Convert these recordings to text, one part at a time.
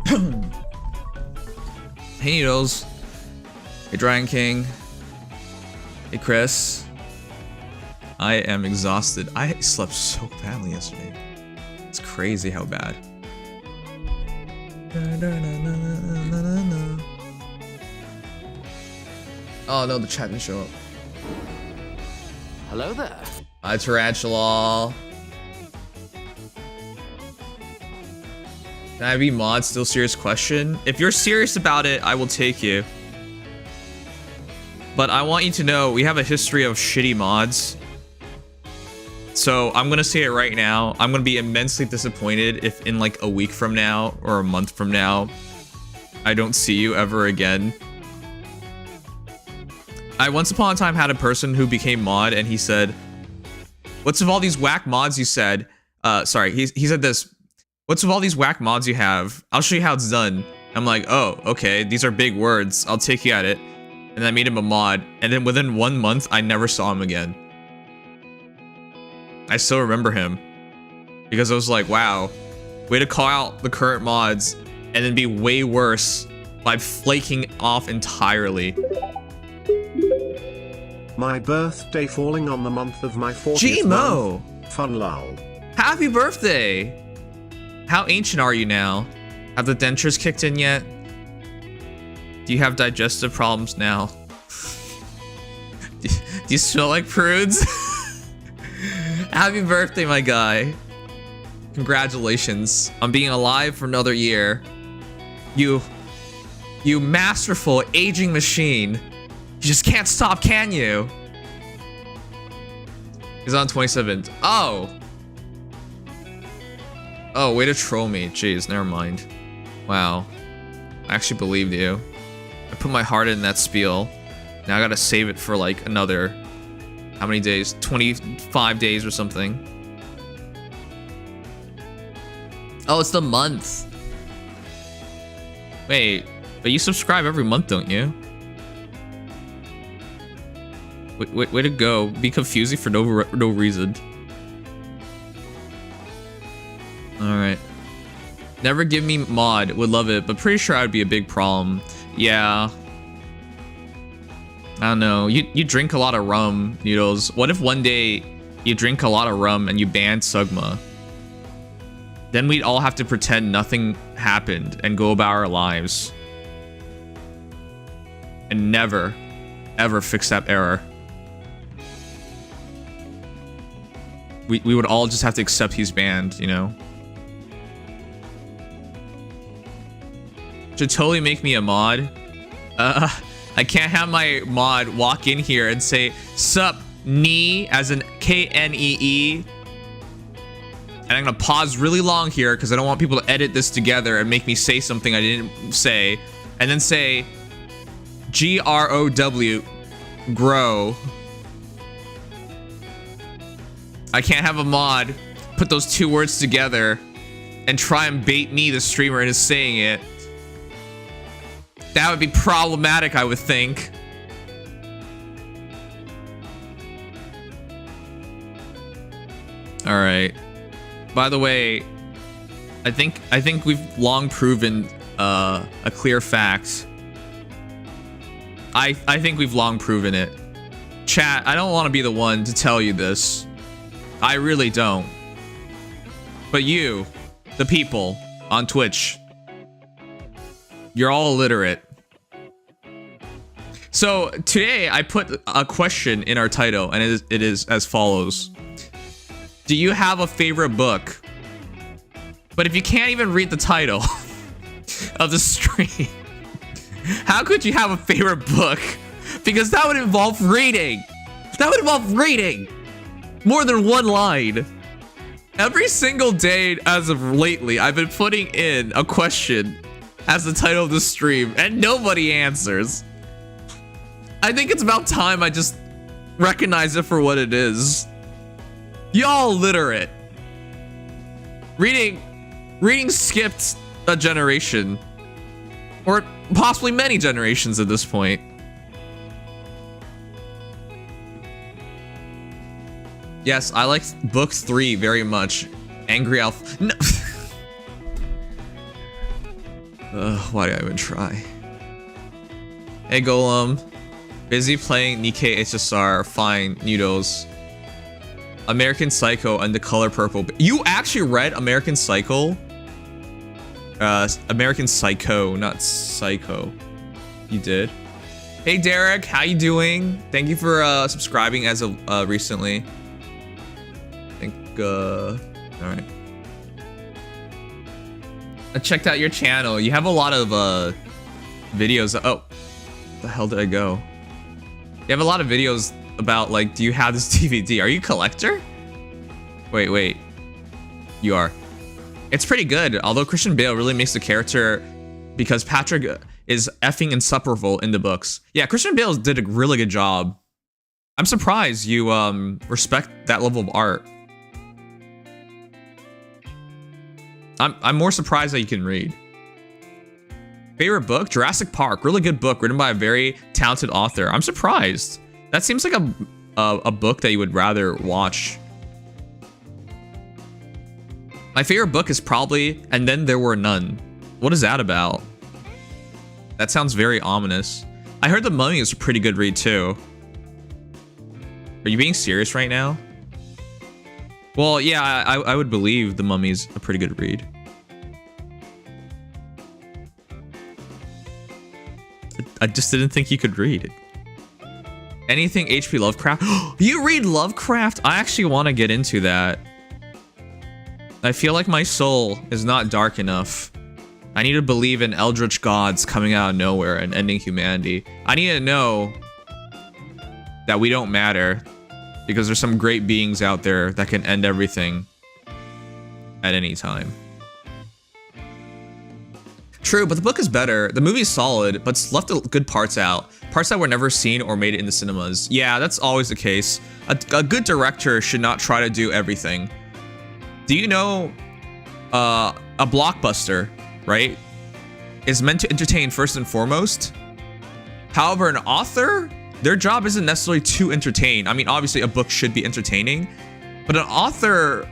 Hey Needles. Hey Dragon King. Hey Chris. I am exhausted. I slept so badly yesterday. It's crazy how bad. Oh no, the chat didn't show up. Hello there. Hi Tarantula. Can I be mod? Still serious question. If you're serious about it, I will take you. But I want you to know we have a history of shitty mods. So I'm gonna say it right now. I'm gonna be immensely disappointed if in like a week from now or a month from now, I don't see you ever again. I once upon a time had a person who became mod and he said, what's of all these whack mods you said? Sorry, he said this. What's of all these whack mods you have? I'll show you how it's done. I'm like, oh, okay, these are big words. I'll take you at it. And I made him a mod. And then within 1 month, I never saw him again. I still remember him. Because I was like, wow, way to call out the current mods and then be way worse by flaking off entirely. My birthday falling on the month of my 40th Gmo! month. Fun lol. Happy birthday! How ancient are you now? Have the dentures kicked in yet? Do you have digestive problems now? Do you smell like prudes? Happy birthday, my guy. Congratulations on being alive for another year. You masterful aging machine. You just can't stop, can you? He's on 27th. Oh! Oh, way to troll me. Jeez, never mind. Wow. I actually believed you. I put my heart in that spiel. Now I gotta save it for like another... How many days? 25 days or something. Oh, it's the month. Wait, but you subscribe every month, don't you? Way to go. Be confusing for no reason. Alright. Never give me mod. Would love it, but pretty sure I would be a big problem. Yeah. I don't know. You drink a lot of rum, Noodles. What if one day you drink a lot of rum and you ban Sugma? Then we'd all have to pretend nothing happened and go about our lives. And never, ever fix that error. We would all just have to accept he's banned, you know? Should totally make me a mod. I can't have my mod walk in here and say, sup, knee, as in K-N-E-E. And I'm gonna pause really long here because I don't want people to edit this together and make me say something I didn't say. And then say, G-R-O-W, grow. I can't have a mod put those two words together and try and bait me, the streamer, into saying it. That would be problematic, I would think. All right. By the way, I think we've long proven a clear fact. I think we've long proven it. Chat, I don't want to be the one to tell you this. I really don't. But you, the people on Twitch, you're all illiterate. So today I put a question in our title, and it is as follows. Do you have a favorite book? But if you can't even read the title of the stream, how could you have a favorite book? Because that would involve reading. That would involve reading more than one line. Every single day as of lately, I've been putting in a question as the title of the stream, and nobody answers. I think it's about time I just recognize it for what it is. Y'all illiterate. Reading skipped a generation. Or possibly many generations at this point. Yes, I like book 3 very much. Angry Elf. No. Why do I even try? Hey Golem. Busy playing Nikke HSR. Fine. Noodles. American Psycho and The Color Purple. You actually read American Psycho? American Psycho, not Psycho. You did. Hey Derek, how you doing? Thank you for subscribing as of recently. I think alright. I checked out your channel. You have a lot of videos. Oh, where the hell did I go? You have a lot of videos about like, do you have this DVD? Are you a collector? Wait. You are. It's pretty good, although Christian Bale really makes the character, because Patrick is effing insufferable in the books. Yeah, Christian Bale did a really good job. I'm surprised you respect that level of art. I'm more surprised that you can read. Favorite book? Jurassic Park. Really good book written by a very talented author. I'm surprised. That seems like a book that you would rather watch. My favorite book is probably And Then There Were None. What is that about? That sounds very ominous. I heard The Mummy is a pretty good read too. Are you being serious right now? Well, yeah, I would believe The Mummy's a pretty good read. I just didn't think you could read it. Anything H.P. Lovecraft? You read Lovecraft? I actually want to get into that. I feel like my soul is not dark enough. I need to believe in eldritch gods coming out of nowhere and ending humanity. I need to know that we don't matter, because there's some great beings out there that can end everything at any time. True, but the book is better. The movie's solid, but it's left the good parts out. Parts that were never seen or made it into cinemas. Yeah, that's always the case. A good director should not try to do everything. Do you know a blockbuster, right, is meant to entertain first and foremost? However, an author, their job isn't necessarily to entertain. I mean, obviously a book should be entertaining, but an author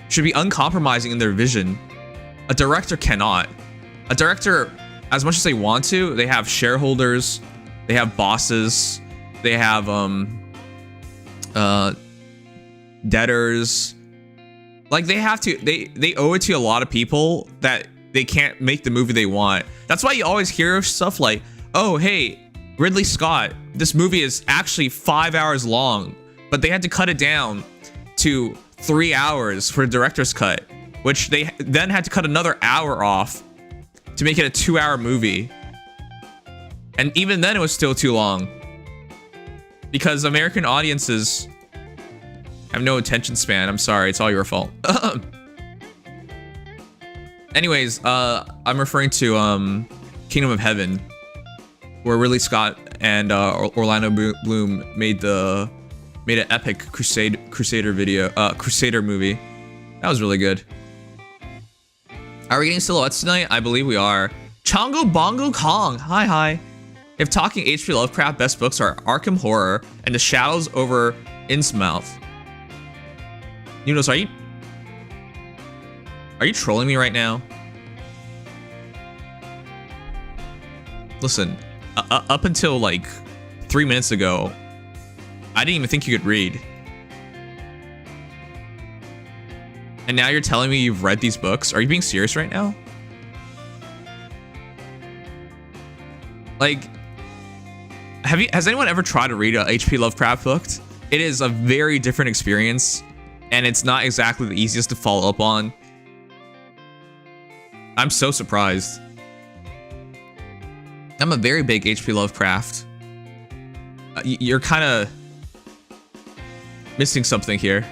should be uncompromising in their vision. A director cannot. A director, as much as they want to, they have shareholders, they have bosses, they have debtors. Like, they have to, they owe it to a lot of people that they can't make the movie they want. That's why you always hear stuff like, oh, hey, Ridley Scott, this movie is actually 5 hours long, but they had to cut it down to 3 hours for the director's cut, which they then had to cut another hour off to make it a 2-hour movie. And even then it was still too long, because American audiences have no attention span. I'm sorry, it's all your fault. Anyways, I'm referring to Kingdom of Heaven, where Ridley Scott and Orlando Bloom made an epic Crusader movie. That was really good. Are we getting silhouettes tonight? I believe we are. Chongo Bongo Kong. Hi. If talking H.P. Lovecraft, best books are Arkham Horror and The Shadows over Innsmouth. Nunos, are you trolling me right now? Listen, up until like 3 minutes ago, I didn't even think you could read. And now you're telling me you've read these books? Are you being serious right now? Like, has anyone ever tried to read a H.P. Lovecraft book? It is a very different experience, and it's not exactly the easiest to follow up on. I'm so surprised. I'm a very big H.P. Lovecraft. You're kind of missing something here.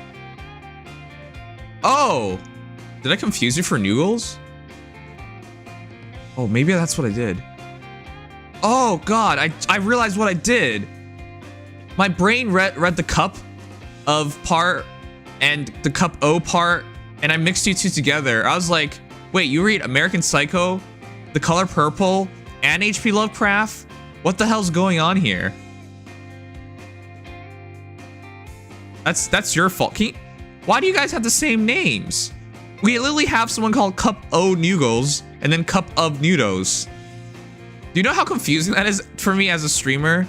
Oh! Did I confuse you for Noogles? Oh, maybe that's what I did. Oh god, I realized what I did. My brain read the cup of part and the cup O part, and I mixed you two together. I was like, wait, you read American Psycho, The Color Purple, and H.P. Lovecraft? What the hell's going on here? That's your fault. Why do you guys have the same names? We literally have someone called Cup O Noogles and then cup of noodles. Do you know how confusing that is for me as a streamer?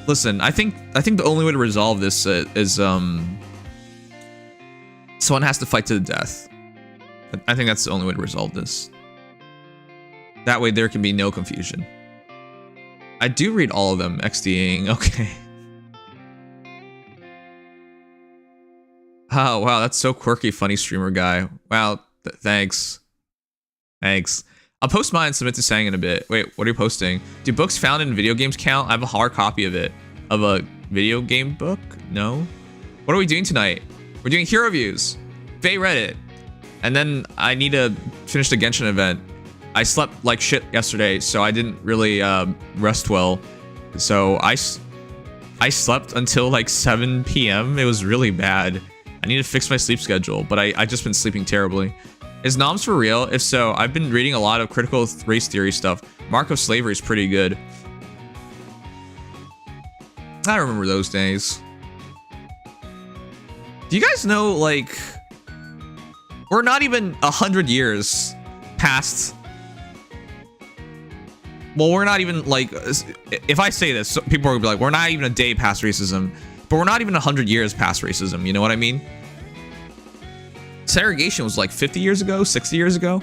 Listen, I think the only way to resolve this is someone has to fight to the death. I think that's the only way to resolve this. That way there can be no confusion. I do read all of them, XDing, okay. Oh, wow, that's so quirky, funny streamer guy. Wow, thanks. Thanks. I'll post mine and submit to Sang in a bit. Wait, what are you posting? Do books found in video games count? I have a hard copy of it. Of a video game book? No? What are we doing tonight? We're doing hero reviews. Feh read it. And then I need to finish the Genshin event. I slept like shit yesterday, so I didn't really rest well. So I slept until like 7 p.m. It was really bad. I need to fix my sleep schedule, but I just been sleeping terribly. Is Noms for real? If so, I've been reading a lot of critical race theory stuff. Mark of Slavery is pretty good. I remember those days. Do you guys know, like, we're not even 100 years past. Well, we're not even, like, if I say this, people are gonna be like, we're not even a day past racism, but we're not even 100 years past racism, you know what I mean? Segregation was like 50 years ago, 60 years ago.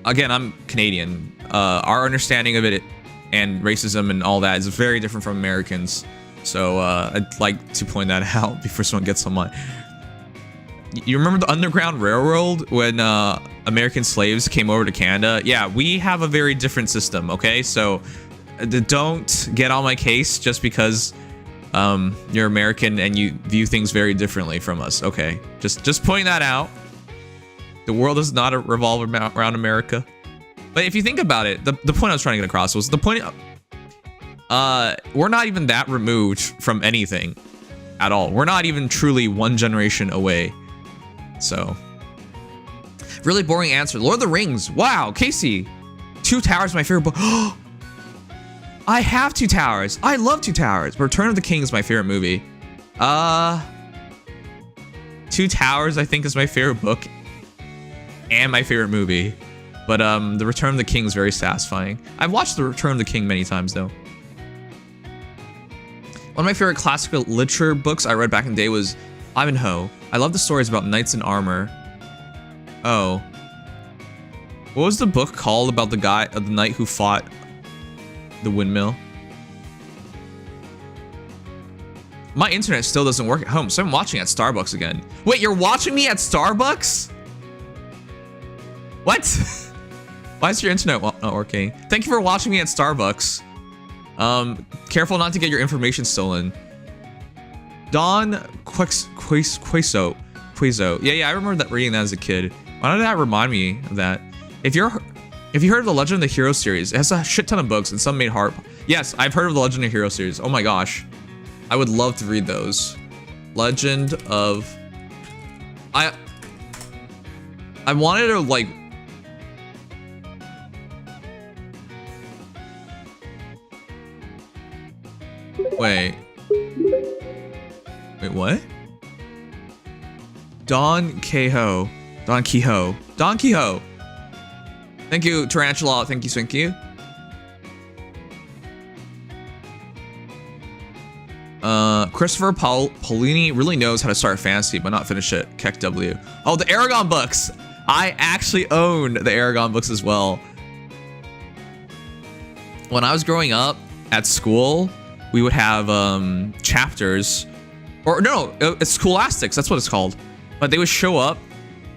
Again, I'm Canadian. Our understanding of it and racism and all that is very different from Americans. So I'd like to point that out before someone gets on my... You remember the Underground Railroad when American slaves came over to Canada? Yeah, we have a very different system, okay? So don't get on my case just because you're American and you view things very differently from us. Okay, just pointing that out. The world does not revolve around America. But if you think about it, the point I was trying to get across was the point we're not even that removed from anything at all. We're not even truly one generation away. So really boring answer. Lord of the Rings. Wow, Casey. Two Towers is my favorite book. I have Two Towers. I love Two Towers. Return of the King is my favorite movie. Two Towers I think is my favorite book and my favorite movie. But the Return of the King is very satisfying. I've watched the Return of the King many times though. One of my favorite classical literature books I read back in the day was Ivanhoe. I love the stories about knights in armor. Oh. What was the book called about the guy, the knight who fought the windmill? My internet still doesn't work at home, so I'm watching at Starbucks again. Wait, you're watching me at Starbucks? What? Why is your internet not working? Thank you for watching me at Starbucks. Careful not to get your information stolen. Don Queso. Yeah, I remember that reading that as a kid. Why did that remind me of that? If you heard of the Legend of the Hero series, it has a shit ton of books and some made harp. Yes, I've heard of the Legend of the Hero series. Oh my gosh. I would love to read those. Legend of... I wanted to like... Wait, what? Don Quixote. Thank you, Tarantula. Thank you. Christopher Paulini really knows how to start fantasy, but not finish it. Keck W. Oh, the Aragon books. I actually own the Aragon books as well. When I was growing up at school, we would have chapters, or no, it's scholastics. That's what it's called. But they would show up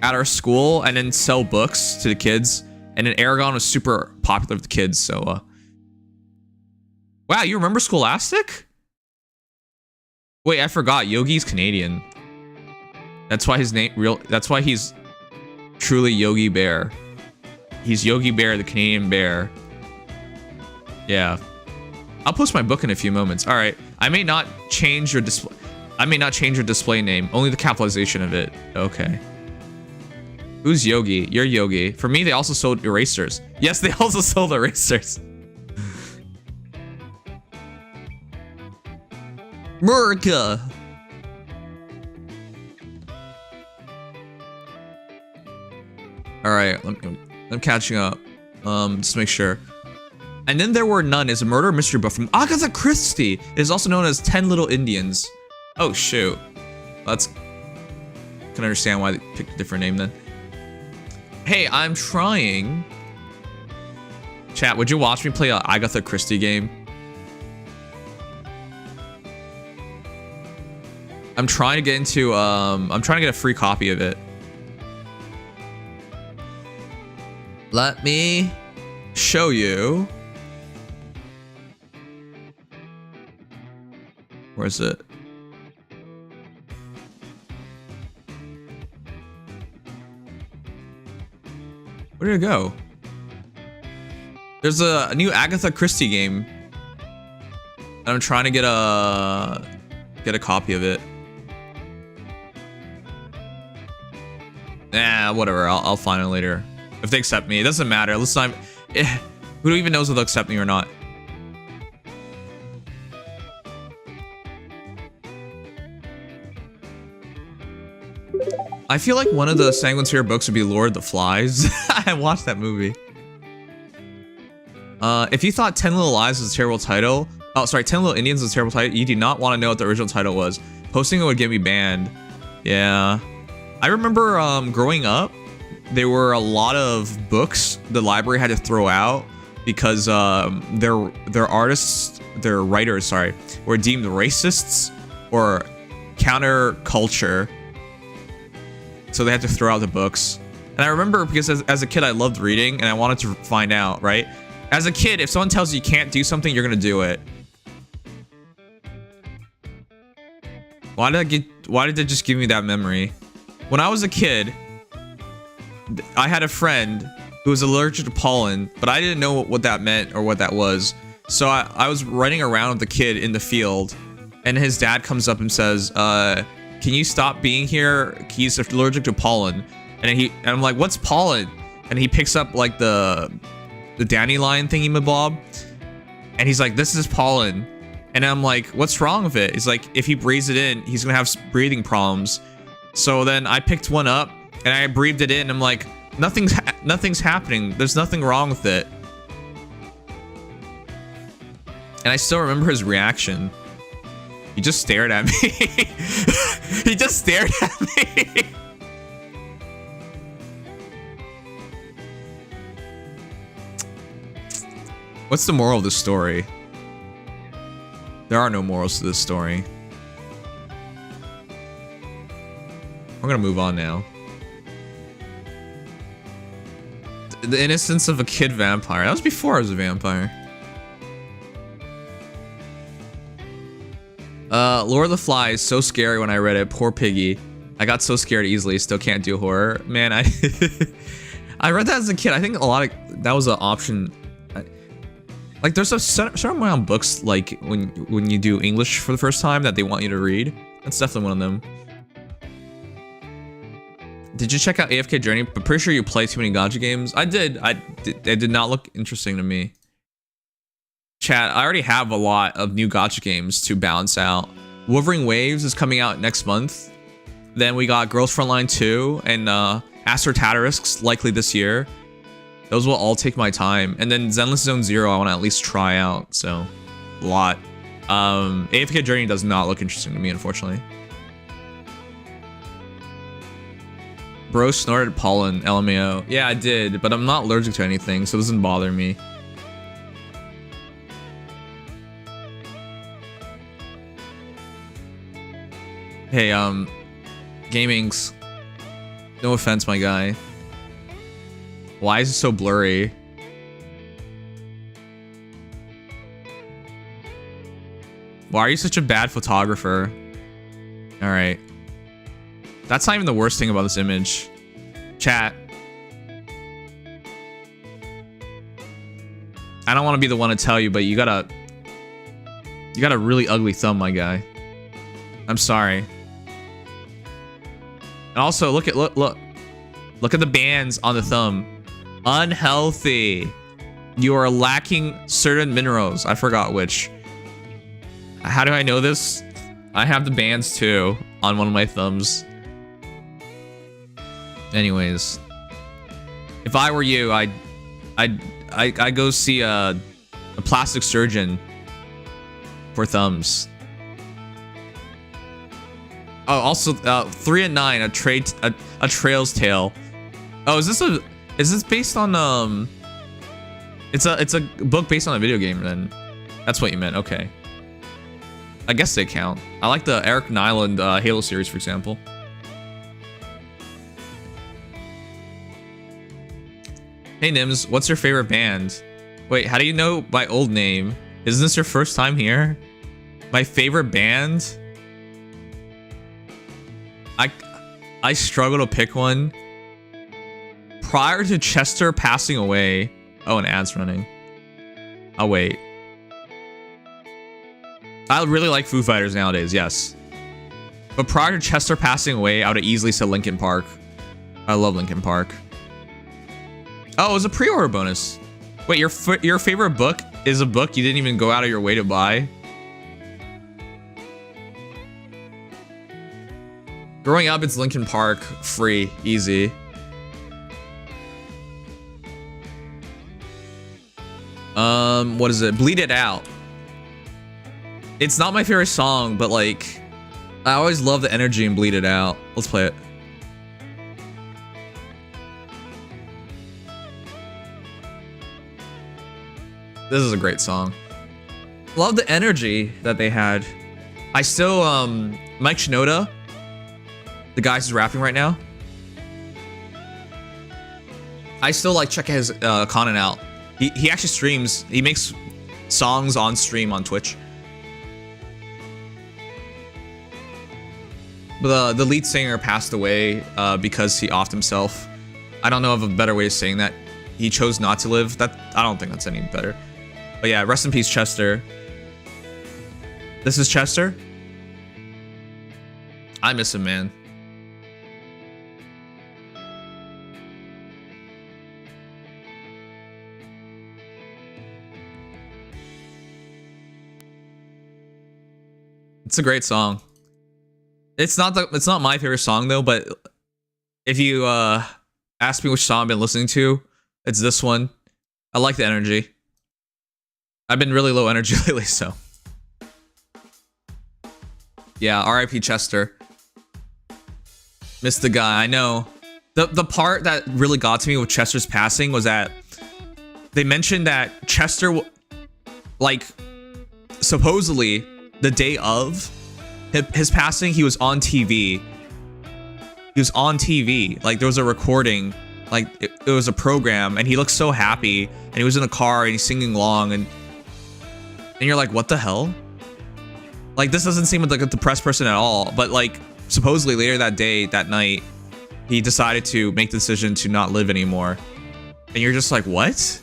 at our school and then sell books to the kids. And then Aragon was super popular with the kids. So, wow, you remember Scholastic? Wait, I forgot. Yogi's Canadian. That's why his name that's why he's truly Yogi Bear. He's Yogi Bear, the Canadian bear. Yeah. I'll post my book in a few moments. All right. I may not change your display. I may not change your display name. Only the capitalization of it. Okay. Who's Yogi? You're Yogi. For me, they also sold erasers. Yes, they also sold erasers. America. All right. I'm catching up. Just to make sure. And Then There Were None is a murder mystery book from Agatha Christie. It is also known as 10 Little Indians. Oh shoot. That's... Can understand why they picked a different name then. Hey, I'm trying. Chat, would you watch me play a Agatha Christie game? I'm trying to get into, I'm trying to get a free copy of it. Let me show you. Where is it? Where did it go? There's a new Agatha Christie game. And I'm trying to get a copy of it. Nah, whatever. I'll find it later. If they accept me, it doesn't matter. Listen, who even knows if they'll accept me or not? I feel like one of the Sanguine's favorite books would be Lord of the Flies. I watched that movie. If you thought 10 Little Lies was a terrible title, oh sorry, 10 Little Indians was a terrible title, you do not want to know what the original title was. Posting it would get me banned. Yeah. I remember growing up, there were a lot of books the library had to throw out because their artists, their writers, sorry, were deemed racists or counterculture. So they had to throw out the books. And I remember because as a kid, I loved reading and I wanted to find out, right? As a kid, if someone tells you you can't do something, you're gonna do it. Why did they just give me that memory? When I was a kid, I had a friend who was allergic to pollen, but I didn't know what that meant or what that was. So I was running around with the kid in the field and his dad comes up and says, can you stop being here? He's allergic to pollen. And I'm like, what's pollen? And he picks up like the dandelion thingy-mabob. And he's like, this is pollen. And I'm like, what's wrong with it? He's like, if he breathes it in, he's gonna have breathing problems. So then I picked one up and I breathed it in. I'm like, nothing's happening. There's nothing wrong with it. And I still remember his reaction. He just stared at me. He just stared at me. What's the moral of this story? There are no morals to this story. We're gonna move on now. The innocence of a kid vampire. That was before I was a vampire. Lord of the Flies, so scary when I read it. Poor Piggy. I got so scared easily, still can't do horror. Man, I read that as a kid. I think a lot of that was an option. Like there's a certain amount of books like when you do English for the first time that they want you to read. That's definitely one of them. Did you check out AFK Journey? But pretty sure you play too many gacha games. I did. It did not look interesting to me. Chat, I already have a lot of new gacha games to balance out. Wuthering Waves is coming out next month. Then we got Girls Frontline 2 and Aster Tatarisk's likely this year. Those will all take my time. And then Zenless Zone Zero I want to at least try out. So, a lot. AFK Journey does not look interesting to me, unfortunately. Bro snorted pollen, LMAO. Yeah, I did, but I'm not allergic to anything, so it doesn't bother me. Hey, Gamings. No offense, my guy. Why is it so blurry? Why are you such a bad photographer? Alright. That's not even the worst thing about this image. Chat. I don't want to be the one to tell you, but you got a really ugly thumb, my guy. I'm sorry. And also, look at the bands on the thumb. Unhealthy. You are lacking certain minerals. I forgot which. How do I know this? I have the bands too on one of my thumbs. Anyways. If I were you, I'd go see a plastic surgeon for thumbs. Oh, also 3 and 9, a Trail's Tale. Oh, is this based on It's a book based on a video game then. That's what you meant. Okay. I guess they count. I like the Eric Nyland Halo series, for example. Hey Nims, what's your favorite band? Wait, how do you know my old name? Isn't this your first time here? My favorite band? I struggle to pick one. Prior to Chester passing away. Oh, an ad's running. I'll wait. I really like Foo Fighters nowadays, yes. But prior to Chester passing away, I would have easily said Linkin Park. I love Linkin Park. Oh, it was a pre-order bonus. Wait, your favorite book is a book you didn't even go out of your way to buy? Growing up, it's Linkin Park, free, easy. What is it? Bleed It Out. It's not my favorite song, but like, I always love the energy in Bleed It Out. Let's play it. This is a great song. Love the energy that they had. I still, Mike Shinoda, the guy who's rapping right now, I still like checking his content out. He actually streams. He makes songs on stream on Twitch. But the lead singer passed away because he offed himself. I don't know of a better way of saying that. He chose not to live. I don't think that's any better. But yeah, rest in peace, Chester. This is Chester. I miss him, man. It's a great song. It's not my favorite song though, but if you ask me which song I've been listening to, it's this one. I like the energy. I've been really low energy lately, so. Yeah, R.I.P. Chester. Missed the guy, I know. The part that really got to me with Chester's passing was that they mentioned that Chester, like, supposedly the day of his passing, he was on TV. He was on TV. Like, there was a recording. Like, it was a program, and he looked so happy. And he was in a car, and he's singing along, and you're like, what the hell? Like, this doesn't seem like a depressed person at all. But, like, supposedly later that day, that night, he decided to make the decision to not live anymore. And you're just like, what?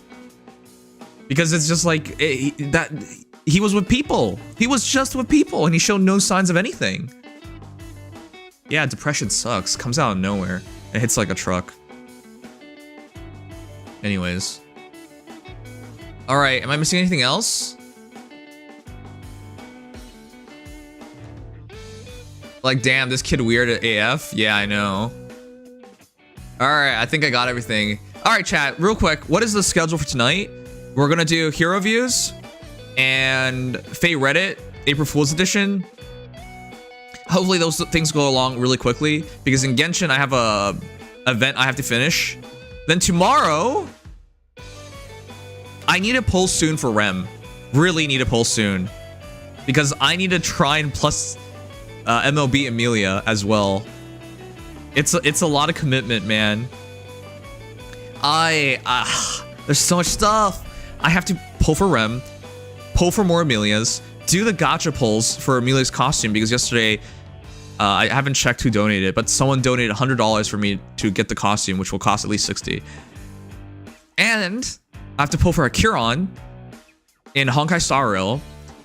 Because it's just like, he was with people. He was just with people, and he showed no signs of anything. Yeah, depression sucks. Comes out of nowhere. It hits like a truck. Anyways. Alright, am I missing anything else? Like, damn, this kid weird at AF? Yeah, I know. Alright, I think I got everything. Alright, chat, real quick. What is the schedule for tonight? We're gonna do hero views and Feh Reddit, April Fool's Edition. Hopefully those things go along really quickly, because in Genshin I have a event I have to finish. Then tomorrow, I need a pull soon for Rem. Really need a pull soon, because I need to try and plus MLB Amelia as well. It's a lot of commitment, man. There's so much stuff. I have to pull for Rem, pull for more Amelias, do the gacha pulls for Amelia's costume, because yesterday, I haven't checked who donated, but someone donated $100 for me to get the costume, which will cost at least 60. And I have to pull for a Kiron in Honkai Star Rail,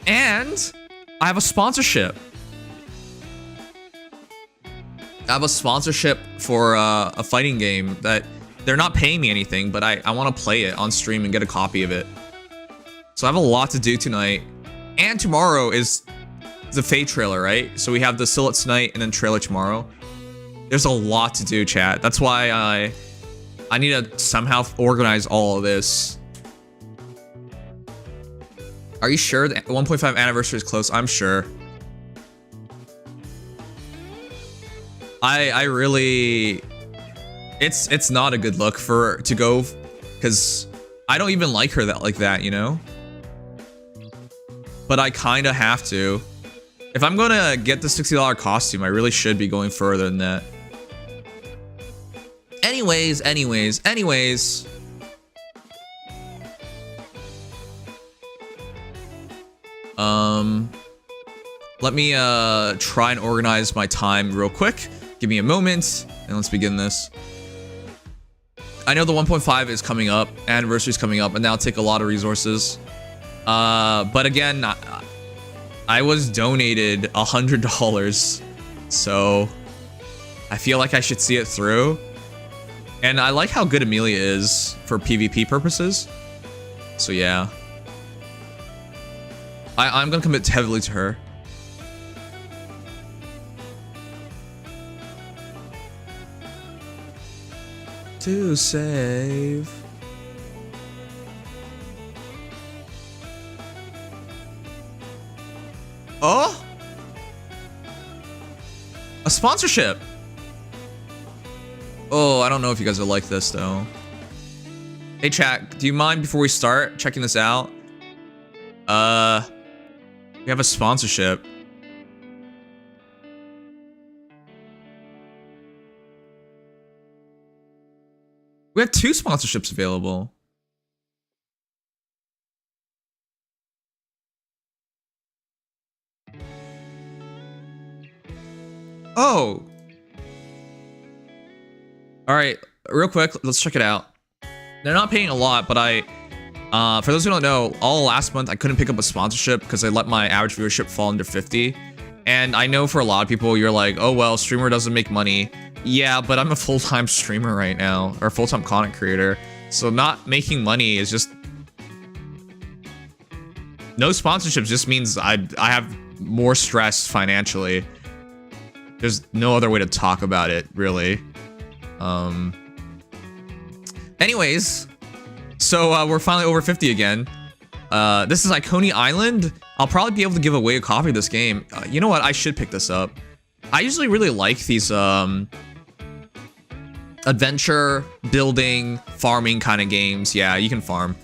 and I have a sponsorship. I have a sponsorship for a fighting game that they're not paying me anything, but I want to play it on stream and get a copy of it. So I have a lot to do tonight. And tomorrow is the Feh trailer, right? So we have the Silhouettes tonight and then trailer tomorrow. There's a lot to do, chat. That's why I need to somehow organize all of this. Are you sure the 1.5 anniversary is close? I'm sure. I really, it's not a good look to go, because I don't even like her like that, you know? But I kind of have to. If I'm gonna get the $60 costume, I really should be going further than that. Anyways. Let me try and organize my time real quick. Give me a moment, and let's begin this. I know the 1.5 is coming up, anniversary is coming up, and that'll take a lot of resources. But again, I was donated $100, so I feel like I should see it through. And I like how good Amelia is for PvP purposes. So yeah. I'm gonna commit heavily to her. To save. Oh? A sponsorship. Oh, I don't know if you guys will like this though. Hey chat, do you mind before we start checking this out? We have a sponsorship. We have 2 sponsorships available. Oh. All right, real quick, let's check it out. They're not paying a lot, but for those who don't know, all last month I couldn't pick up a sponsorship because I let my average viewership fall under 50. And I know for a lot of people, you're like, oh well, streamer doesn't make money. Yeah, but I'm a full-time streamer right now, or full-time content creator. So not making money is just... No sponsorships just means I have more stress financially. There's no other way to talk about it, really. Anyways, so we're finally over 50 again. This is Iconi Island. I'll probably be able to give away a copy of this game. You know what? I should pick this up. I usually really like these adventure, building, farming kind of games. Yeah, you can farm.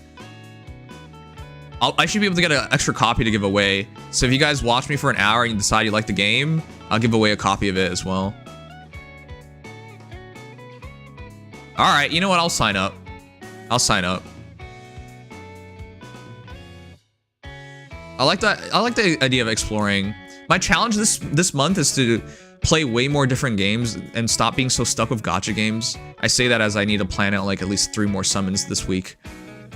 I should be able to get an extra copy to give away. So if you guys watch me for an hour and you decide you like the game, I'll give away a copy of it as well. All right, you know what? I'll sign up. I'll sign up. I like the idea of exploring. My challenge this month is to play way more different games and stop being so stuck with gacha games. I say that as I need to plan out like at least 3 more summons this week.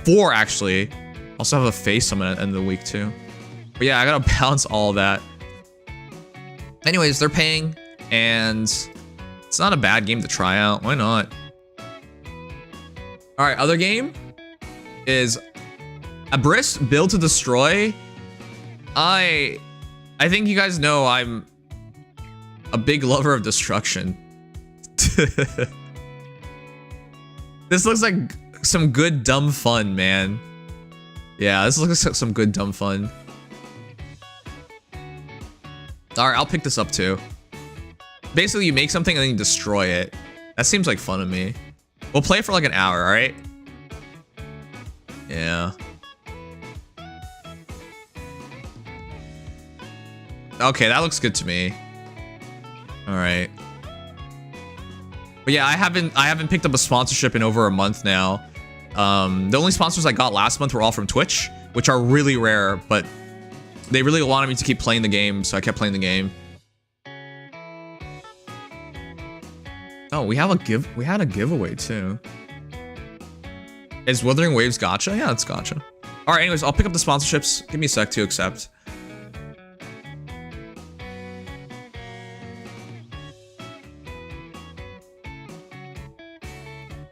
4 actually. Also have a Feh summon at the end of the week too. But yeah, I gotta balance all of that. Anyways, they're paying, and it's not a bad game to try out. Why not? All right, other game is Abyss Build to Destroy. I think you guys know I'm a big lover of destruction. This looks like some good dumb fun, man. Yeah, this looks like some good dumb fun. Alright, I'll pick this up too. Basically, you make something and then you destroy it. That seems like fun to me. We'll play it for like an hour, alright? Yeah. Okay, that looks good to me. Alright. But yeah, I haven't picked up a sponsorship in over a month now. The only sponsors I got last month were all from Twitch, which are really rare, but they really wanted me to keep playing the game, so I kept playing the game. Oh, we had a giveaway too. Is Wuthering Waves gacha? Yeah, it's gacha. All right, anyways, I'll pick up the sponsorships. Give me a sec to accept.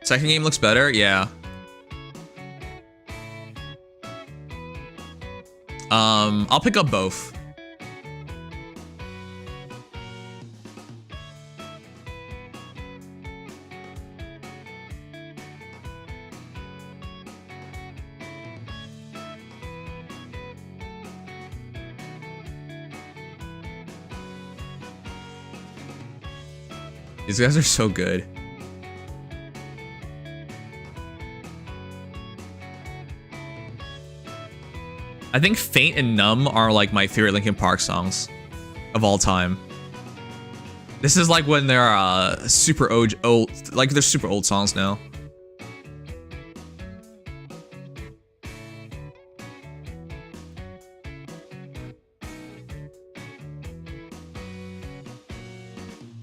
Second game looks better, yeah. I'll pick up both. These guys are so good. I think Faint and Numb are like my favorite Linkin Park songs of all time. This is like when they're super old, like they're super old songs now.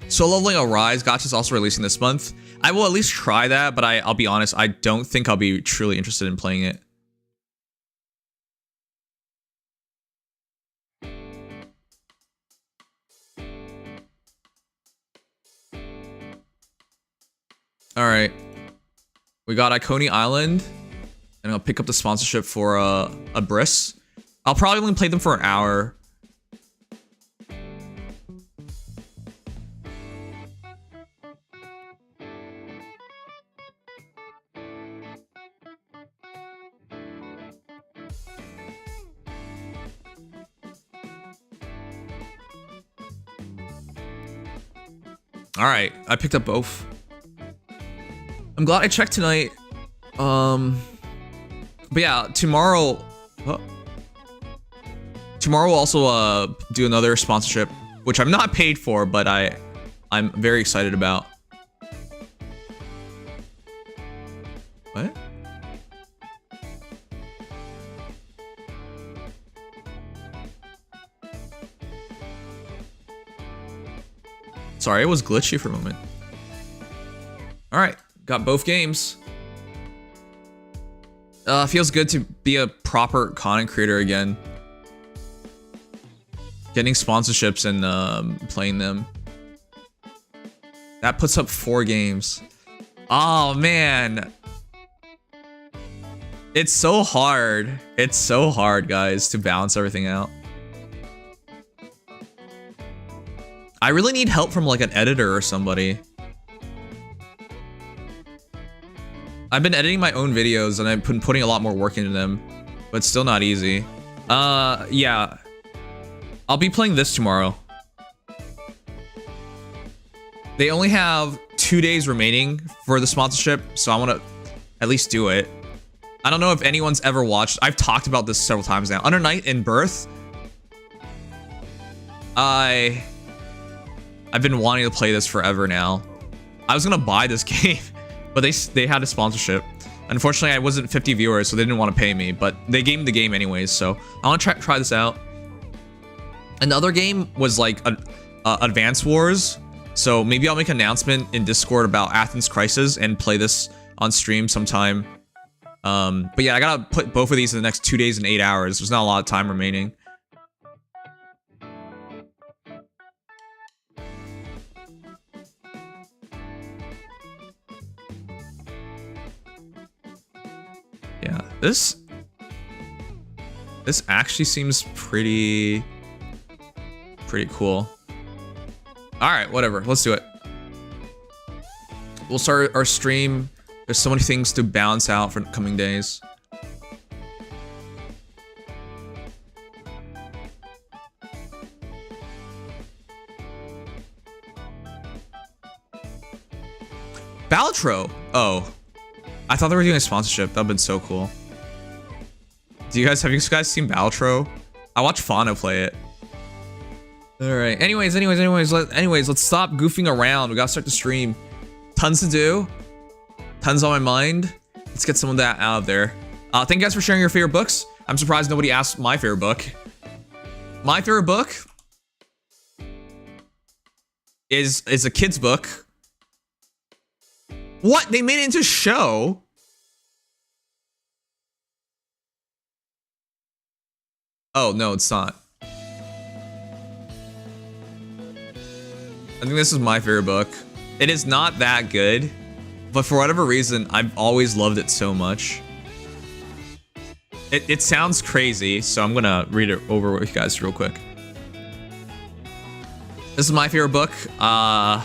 Solo Leveling Arise gacha is also releasing this month. I will at least try that, but I'll be honest, I don't think I'll be truly interested in playing it. All right, we got Iconi Island, and I'll pick up the sponsorship for a Briss. I'll probably only play them for an hour. All right, I picked up both. I'm glad I checked tonight. But yeah, tomorrow. Tomorrow we'll also do another sponsorship, which I'm not paid for, but I'm very excited about. What? Sorry, it was glitchy for a moment. All right, got both games. Feels good to be a proper content creator again. Getting sponsorships and playing them. That puts up 4 games. Oh man. It's so hard. It's so hard, guys, to balance everything out. I really need help from like an editor or somebody. I've been editing my own videos and I've been putting a lot more work into them, but it's still not easy. Yeah. I'll be playing this tomorrow. They only have 2 days remaining for the sponsorship, so I want to at least do it. I don't know if anyone's ever watched. I've talked about this several times now. Under Night in Birth. I've been wanting to play this forever now. I was gonna buy this game, but they had a sponsorship. Unfortunately, I wasn't 50 viewers, so they didn't want to pay me, but they gave me the game anyways, so I want to try this out. Another game was like Advance Wars, so maybe I'll make an announcement in Discord about Athens Crisis and play this on stream sometime. But yeah, I gotta put both of these in the next 2 days and 8 hours. There's not a lot of time remaining. Yeah, this actually seems pretty cool. All right, whatever. Let's do it. We'll start our stream. There's so many things to balance out for the coming days. Balatro. Oh. I thought they were doing a sponsorship. That would've been so cool. Have you guys seen Balatro? I watched Fauna play it. Alright. Anyways, let's stop goofing around. We gotta start the stream. Tons to do. Tons on my mind. Let's get some of that out of there. Thank you guys for sharing your favorite books. I'm surprised nobody asked my favorite book. My favorite book is a kid's book. What? They made it into a show? Oh, no, it's not. I think this is my favorite book. It is not that good, but for whatever reason, I've always loved it so much. It sounds crazy, so I'm gonna read it over with you guys real quick. This is my favorite book. Tons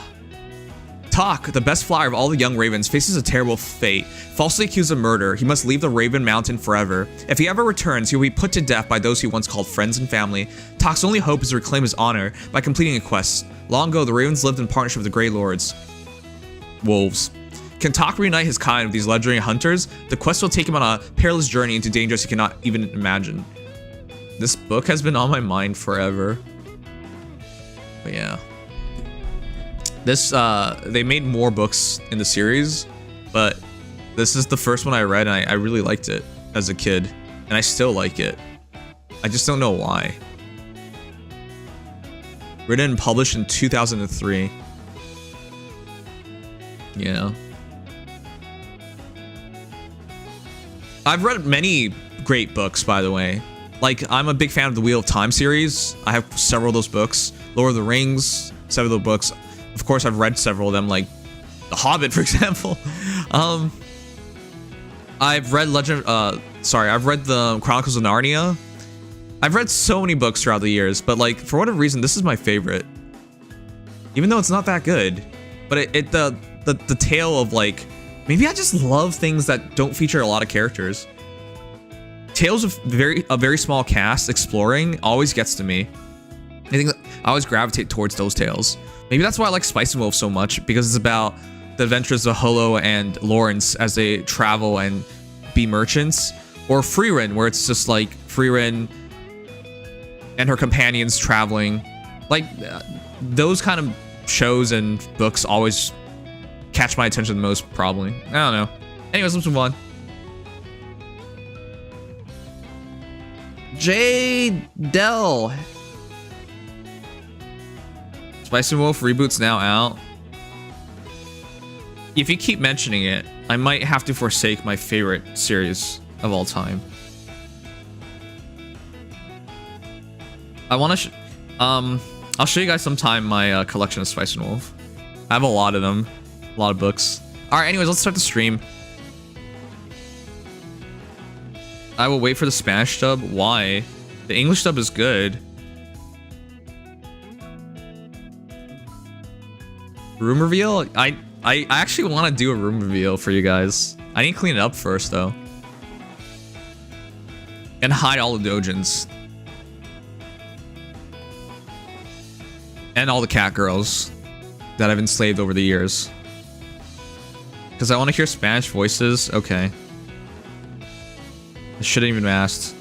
Kentuck, the best flyer of all the young ravens, faces a terrible fate. Falsely accused of murder, he must leave the Raven Mountain forever. If he ever returns, he will be put to death by those he once called friends and family. Tuck's only hope is to reclaim his honor by completing a quest. Long ago, the ravens lived in partnership with the Grey Lords. Wolves. Can Tuck reunite his kind with these legendary hunters? The quest will take him on a perilous journey into dangers he cannot even imagine. This book has been on my mind forever. But yeah. This, they made more books in the series, but this is the first one I read, and I really liked it as a kid, and I still like it. I just don't know why. Written and published in 2003. Yeah. I've read many great books, by the way. Like, I'm a big fan of the Wheel of Time series. I have several of those books. Lord of the Rings, several of the books. Of course, I've read several of them, like The Hobbit, for example. I've read I've read the Chronicles of Narnia. I've read so many books throughout the years, but like, for whatever reason, this is my favorite. Even though it's not that good. But the tale of like, maybe I just love things that don't feature a lot of characters. Tales of a very small cast exploring always gets to me. I think that I always gravitate towards those tales. Maybe that's why I like Spice and Wolf so much, because it's about the adventures of Holo and Lawrence as they travel and be merchants. Or Frieren, where it's just like Frieren and her companions traveling. Like, those kind of shows and books always catch my attention the most, probably. I don't know. Anyways, let's move on. J. Dell. Spice and Wolf reboot's now out. If you keep mentioning it, I might have to forsake my favorite series of all time. I want to I'll show you guys sometime my collection of Spice and Wolf. I have a lot of them. A lot of books. Alright, anyways, let's start the stream. I will wait for the Spanish dub. Why? The English dub is good. Room reveal? I actually want to do a room reveal for you guys. I need to clean it up first, though. And hide all the dojins. And all the cat girls that I've enslaved over the years. Because I want to hear Spanish voices. Okay. I shouldn't even have asked.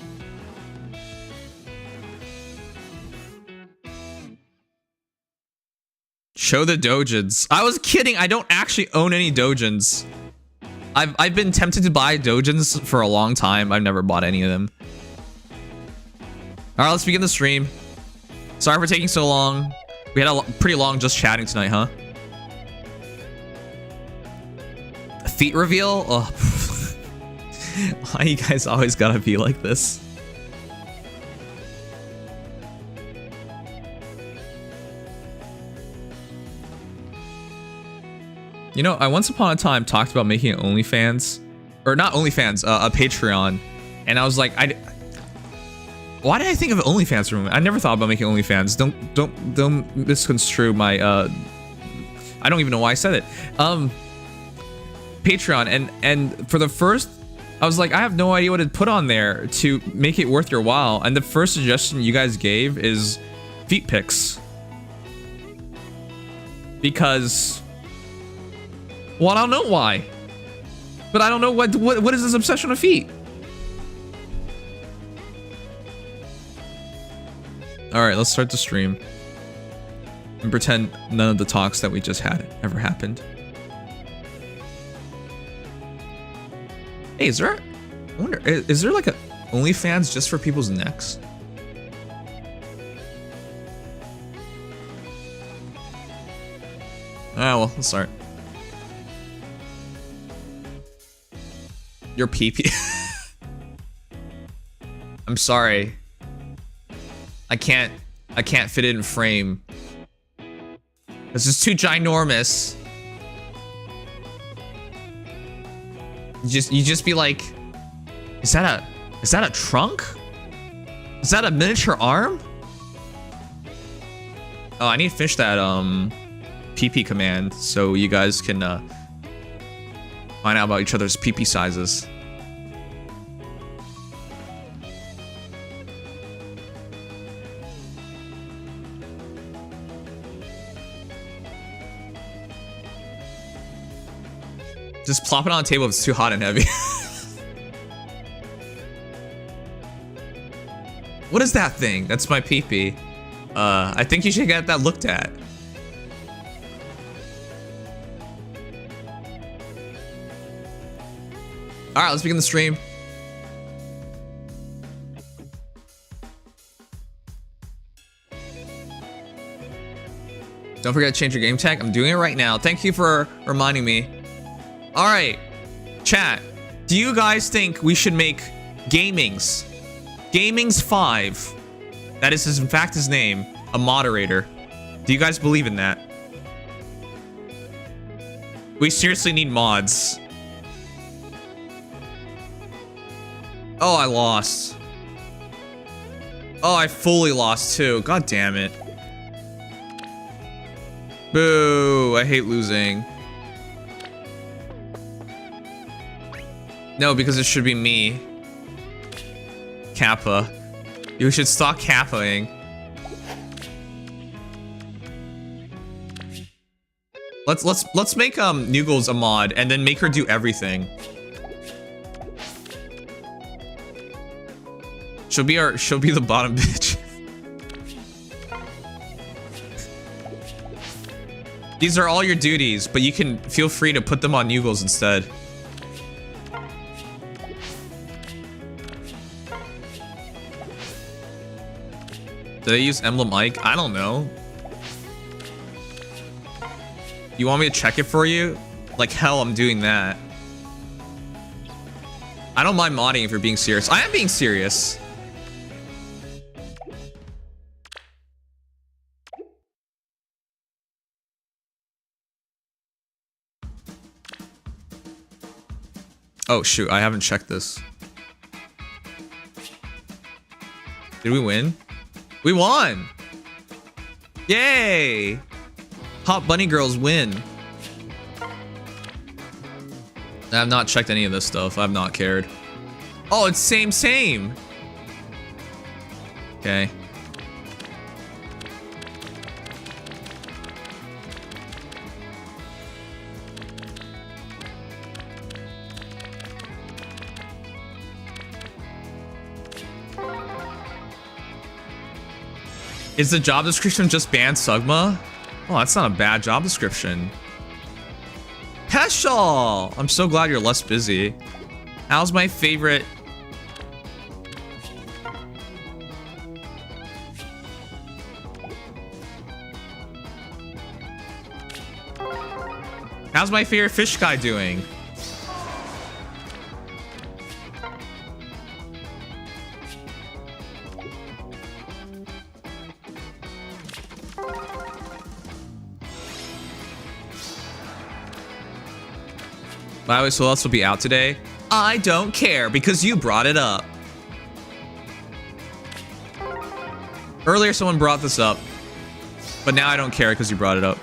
Show the dojins. I was kidding. I don't actually own any dojins. I've been tempted to buy dojins for a long time. I've never bought any of them. Alright, let's begin the stream. Sorry for taking so long. We had a pretty long just chatting tonight, huh? Feet reveal? Oh. Why you guys always gotta be like this? You know, I once upon a time talked about making an OnlyFans, or not OnlyFans, a Patreon, and I was like, why did I think of OnlyFans room? I never thought about making OnlyFans. Don't misconstrue my I don't even know why I said it. Patreon, and for the first, I was like, I have no idea what to put on there to make it worth your while, and the first suggestion you guys gave is feet pics. Because, well, I don't know why, but I don't know what is this obsession with feet. All right, let's start the stream and pretend none of the talks that we just had ever happened. Hey, is there? I wonder, is there like a OnlyFans just for people's necks? Ah, well, let's start. Your pee-pee. I'm sorry. I can't fit it in frame. This is too ginormous. You just be like, is that a trunk? Is that a miniature arm? Oh, I need to finish that PP command so you guys can find out about each other's PP sizes. Just plop it on the table if it's too hot and heavy. What is that thing? That's my pee-pee. I think you should get that looked at. Alright, let's begin the stream. Don't forget to change your game tag. I'm doing it right now. Thank you for reminding me. Alright, chat. Do you guys think we should make Gaming's 5, that is in fact his name, a moderator? Do you guys believe in that? We seriously need mods. Oh, I lost. Oh, I fully lost too. God damn it. Boo, I hate losing. No, because it should be me. Kappa. You should stop kappaing. Let's make Noogles a mod and then make her do everything. She'll be the bottom bitch. These are all your duties, but you can feel free to put them on Noogles instead. Did I use Emblem Ike? I don't know. You want me to check it for you? Like hell, I'm doing that. I don't mind modding if you're being serious. I am being serious. Oh shoot, I haven't checked this. Did we win? We won! Yay! Hot Bunny Girls win. I have not checked any of this stuff. I've not cared. Oh, it's same. Okay. Is the job description just ban Sugma? Oh, that's not a bad job description. Peschel! I'm so glad you're less busy. How's my favorite... How's my favorite fish guy doing? By the way, so else will be out today. I don't care because you brought it up. Earlier someone brought this up, but now I don't care because you brought it up.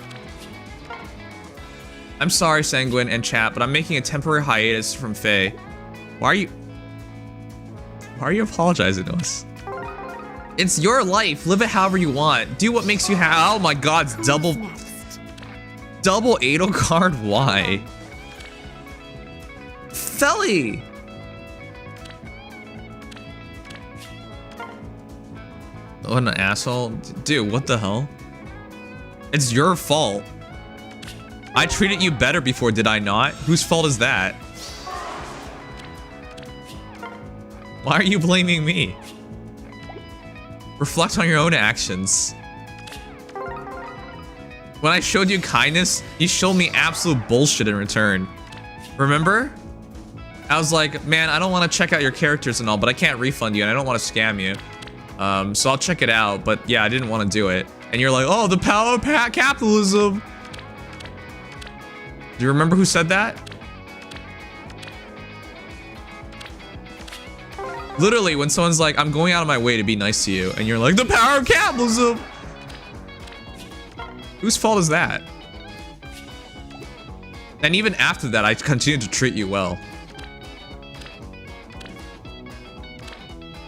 I'm sorry, Sanguine and chat, but I'm making a temporary hiatus from Feh. Why are you apologizing to us? It's your life. Live it however you want. Do what makes you happy. Oh my god, it's double Adel card. Why? Felly! What an asshole. Dude, what the hell? It's your fault. I treated you better before, did I not? Whose fault is that? Why are you blaming me? Reflect on your own actions. When I showed you kindness, you showed me absolute bullshit in return. Remember? I was like, man, I don't want to check out your characters and all, but I can't refund you and I don't want to scam you. So I'll check it out, but yeah, I didn't want to do it. And you're like, oh, the power of capitalism. Do you remember who said that? Literally, when someone's like, I'm going out of my way to be nice to you, and you're like, the power of capitalism. Whose fault is that? And even after that, I continued to treat you well.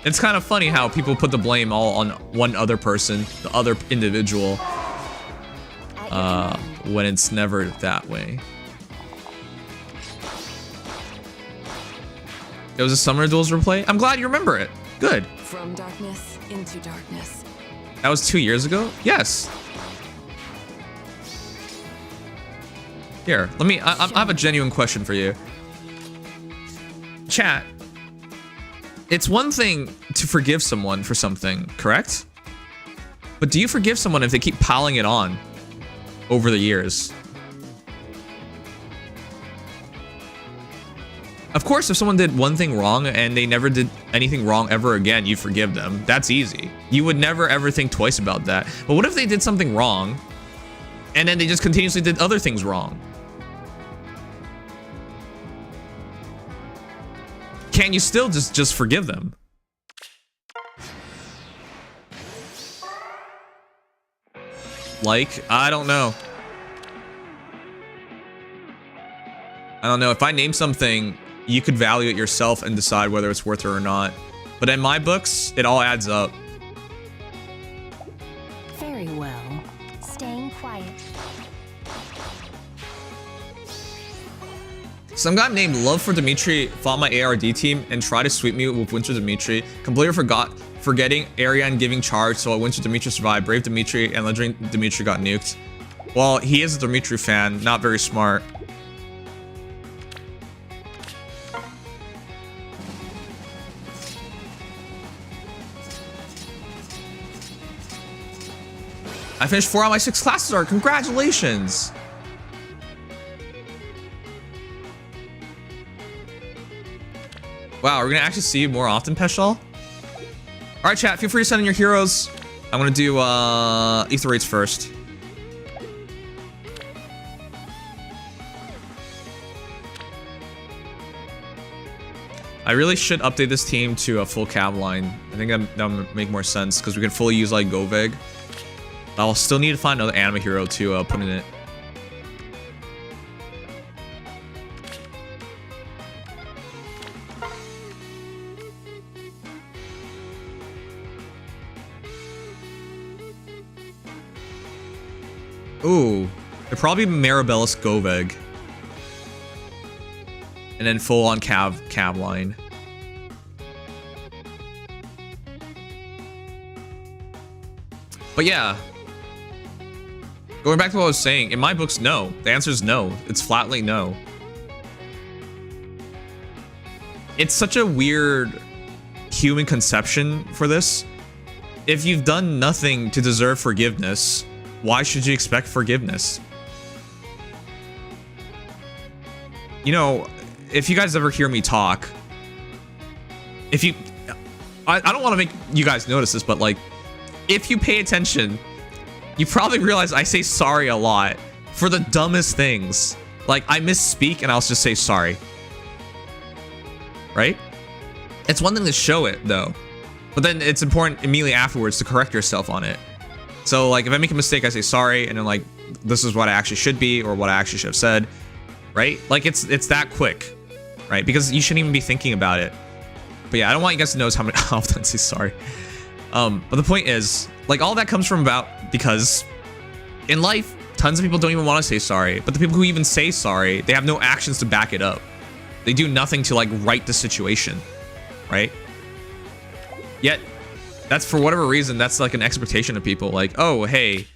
It's kind of funny how people put the blame all on one other person, the other individual, when it's never that way. It was a Summer Duels replay? I'm glad you remember it. Good. From darkness into darkness. That was 2 years ago? Yes. Here, let me, I have a genuine question for you. Chat. It's one thing to forgive someone for something, correct? But do you forgive someone if they keep piling it on over the years? Of course, if someone did one thing wrong and they never did anything wrong ever again, you forgive them. That's easy. You would never ever think twice about that. But what if they did something wrong and then they just continuously did other things wrong? Can you still just forgive them? Like, I don't know. I don't know. If I name something, you could value it yourself and decide whether it's worth it or not. But in my books, it all adds up. Very well. Staying quiet. Some guy named Love for Dimitri fought my ARD team and tried to sweep me with Winter Dimitri. Completely forgetting Ariane giving charge, so Winter Dimitri survived. Brave Dimitri and Legendary Dimitri got nuked. Well, he is a Dimitri fan, not very smart. I finished 4 out of my 6 classes are. Congratulations! Wow, we're gonna actually see you more often, Peshal? Alright, chat, feel free to send in your heroes. I'm gonna do Aether rates first. I really should update this team to a full cav line. I think that would make more sense because we can fully use like Goveg. I'll still need to find another anime hero to put in it. Ooh, it'd probably be Maribellis Goveg. And then full on cav line. But yeah. Going back to what I was saying, in my books, no. The answer is no. It's flatly no. It's such a weird human conception for this. If you've done nothing to deserve forgiveness, why should you expect forgiveness? You know, if you guys ever hear me talk, if you... I don't want to make you guys notice this, but like, if you pay attention, you probably realize I say sorry a lot for the dumbest things. Like, I misspeak and I'll just say sorry. Right? It's one thing to show it, though. But then it's important immediately afterwards to correct yourself on it. So, like, if I make a mistake, I say sorry, and then, like, this is what I actually should be, or what I actually should have said. Right? Like, it's that quick. Right? Because you shouldn't even be thinking about it. But yeah, I don't want you guys to notice how often I say sorry. But the point is, like, all that comes from because in life, tons of people don't even want to say sorry. But the people who even say sorry, they have no actions to back it up. They do nothing to, like, right the situation. Right? Yet, that's, for whatever reason, that's like an expectation of people. Like, oh, hey,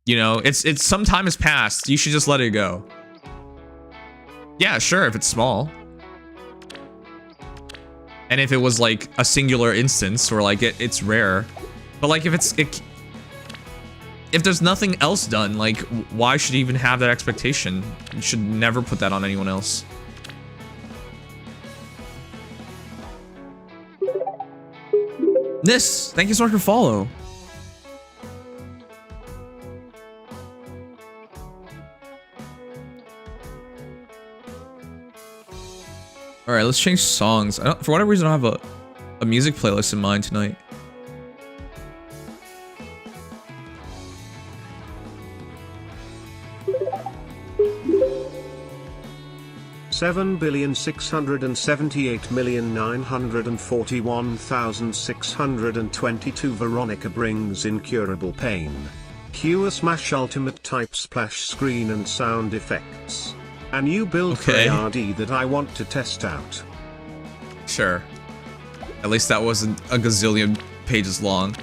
you know, it's some time has passed. You should just let it go. Yeah, sure, if it's small. And if it was like a singular instance, or like it's rare. But like if there's nothing else done, like why should you even have that expectation? You should never put that on anyone else. Nis, thank you so much for follow. All right, let's change songs. For whatever reason, I don't have a music playlist in mind tonight. 7,678,941,622 Veronica brings incurable pain. Cure Smash Ultimate type splash screen and sound effects. A new build for ARD that I want to test out. Sure. At least that wasn't a gazillion pages long.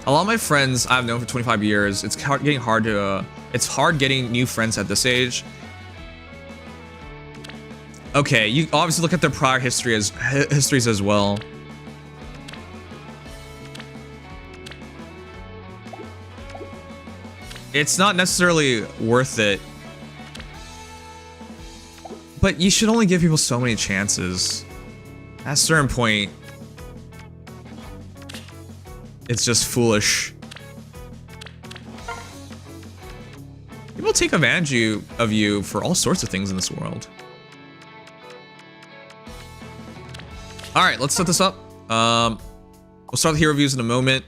A lot of my friends I've known for 25 years, it's hard getting new friends at this age. Okay, you obviously look at their prior histories as well. It's not necessarily worth it. But you should only give people so many chances. At a certain point, it's just foolish. People take advantage of you for all sorts of things in this world. Alright, let's set this up. We'll start the hero reviews in a moment.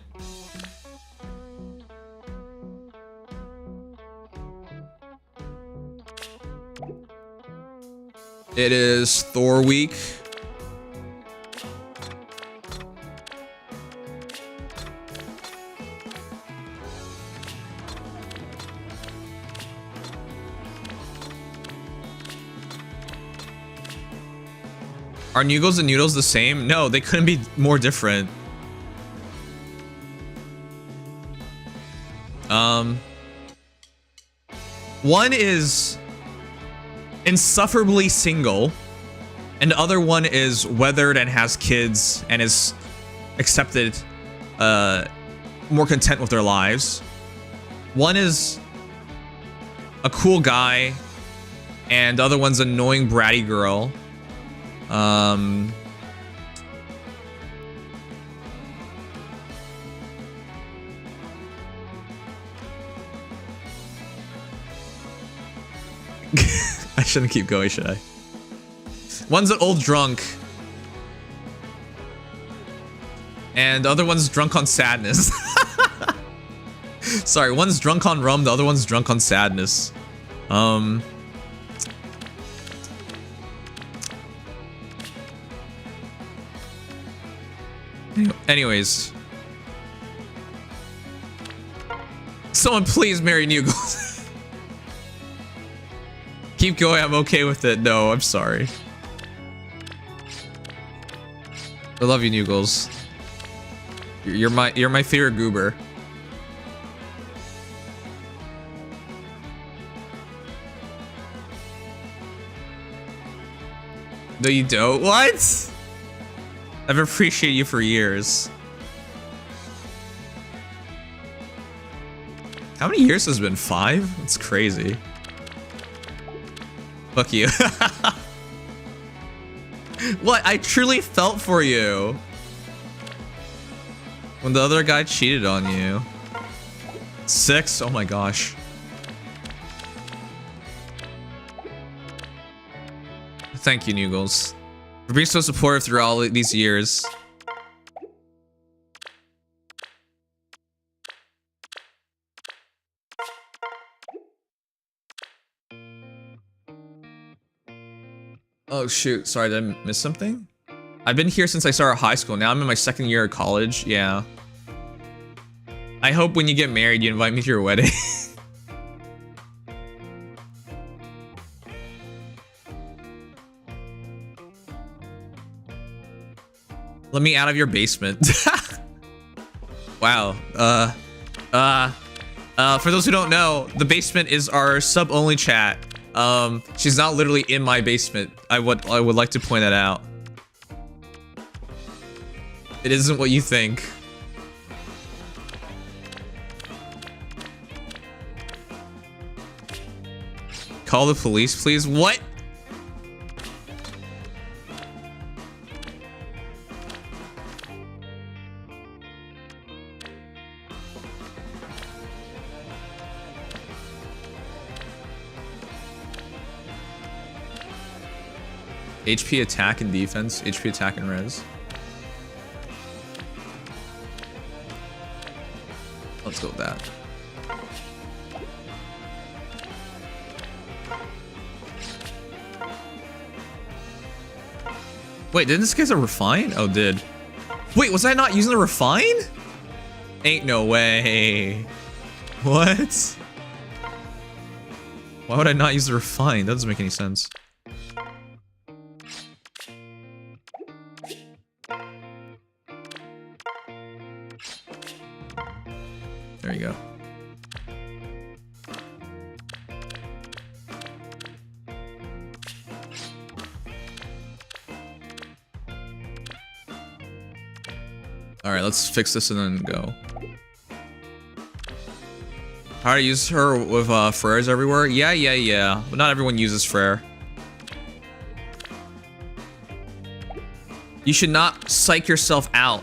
It is Thor week. Are Noogles and Noodles the same? No, they couldn't be more different. One is insufferably single, and the other one is weathered and has kids and is accepted, more content with their lives. One is a cool guy, and the other one's an annoying bratty girl. I shouldn't keep going, should I? One's an old drunk. And the other one's drunk on sadness. Sorry, one's drunk on rum, the other one's drunk on sadness. Anyways. Someone please marry Noogles. Keep going, I'm okay with it. No, I'm sorry. I love you, Noogles. You're my favorite goober. No, you don't? What? I've appreciated you for years. How many years has it been? 5? It's crazy. Fuck you. What? I truly felt for you. When the other guy cheated on you. 6? Oh my gosh. Thank you, Noogles, for being so supportive through all these years. Oh shoot, sorry, did I miss something? I've been here since I started high school. Now I'm in my 2nd year of college. Yeah. I hope when you get married, you invite me to your wedding. Let me out of your basement. Wow. For those who don't know, the basement is our sub-only chat. She's not literally in my basement. I would like to point that out. It isn't what you think. Call the police, please. What? HP attack and defense, HP attack and res. Let's go with that. Wait, didn't this guy's a refine? Oh, did. Wait, was I not using the refine? Ain't no way. What? Why would I not use the refine? That doesn't make any sense. There you go. Alright, let's fix this and then go. How to use her with Freres everywhere? Yeah. But not everyone uses Frere. You should not psych yourself out.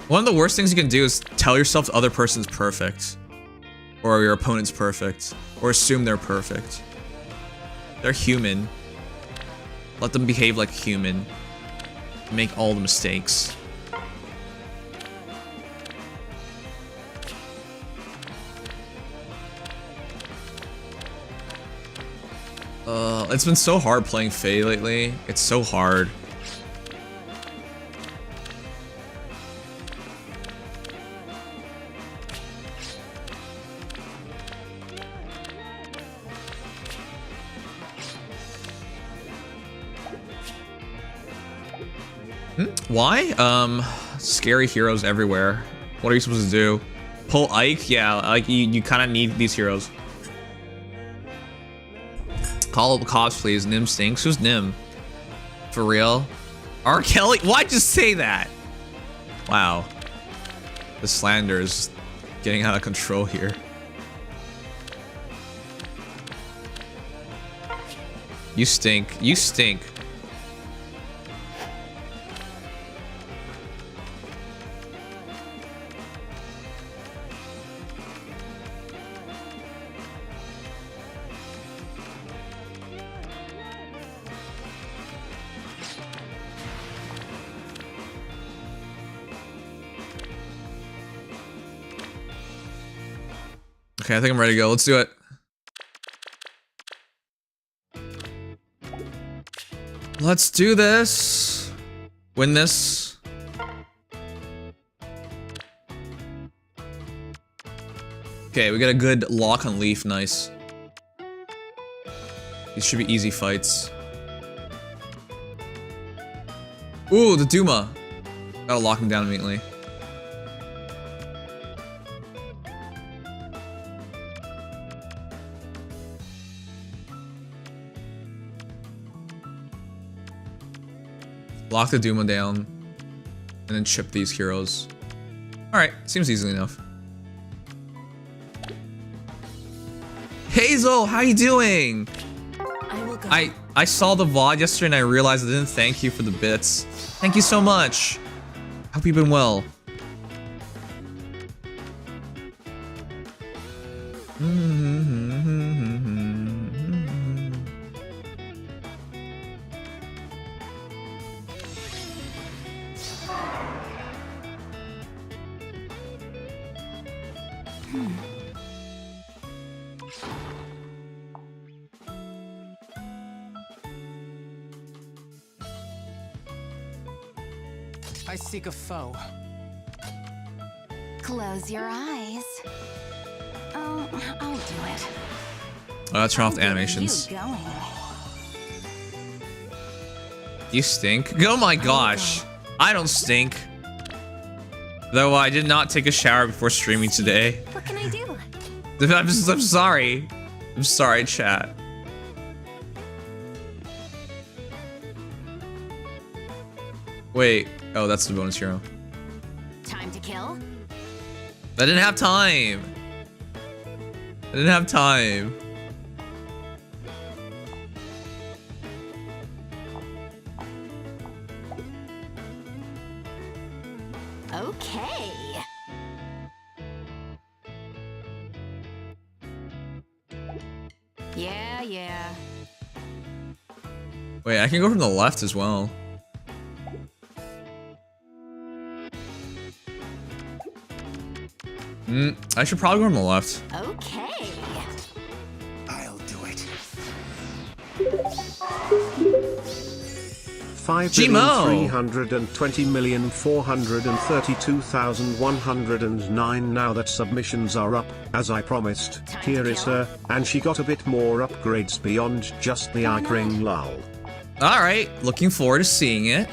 One of the worst things you can do is tell yourself the other person's perfect. Or your opponent's perfect. Or assume they're perfect. They're human. Let them behave like a human. Make all the mistakes. It's been so hard playing Feh lately. It's so hard. Why? Scary heroes everywhere. What are you supposed to do? Pull Ike? Yeah, like you kind of need these heroes. Call up the cops, please. Nim stinks. Who's Nim? For real? R. Kelly? Why'd you say that? Wow. The slander is getting out of control here. You stink. You stink. Okay, I think I'm ready to go. Let's do it. Let's do this. Win this. Okay, we got a good lock on Leaf. Nice. These should be easy fights. Ooh, the Duma. Gotta lock him down immediately. Lock the Duma down, and then chip these heroes. Alright, seems easy enough. Hazel, how you doing? I will go. I saw the VOD yesterday and I realized I didn't thank you for the bits. Thank you so much. Hope you've been well. I seek a foe. Close your eyes. Oh, I'll do it. Let's turn off the animations. You going? You stink. Oh my gosh. I don't stink. Though I did not take a shower before streaming today. What can I do? I'm sorry. I'm sorry, chat. Wait. Oh, that's the bonus hero. Time to kill? I didn't have time. I didn't have time. Okay. Yeah. Wait, I can go from the left as well. I should probably go from the left. Okay. I'll do it. 5,320,432,109. Now that submissions are up, as I promised, here is her, and she got a bit more upgrades beyond just the eye ring lol. Alright, looking forward to seeing it.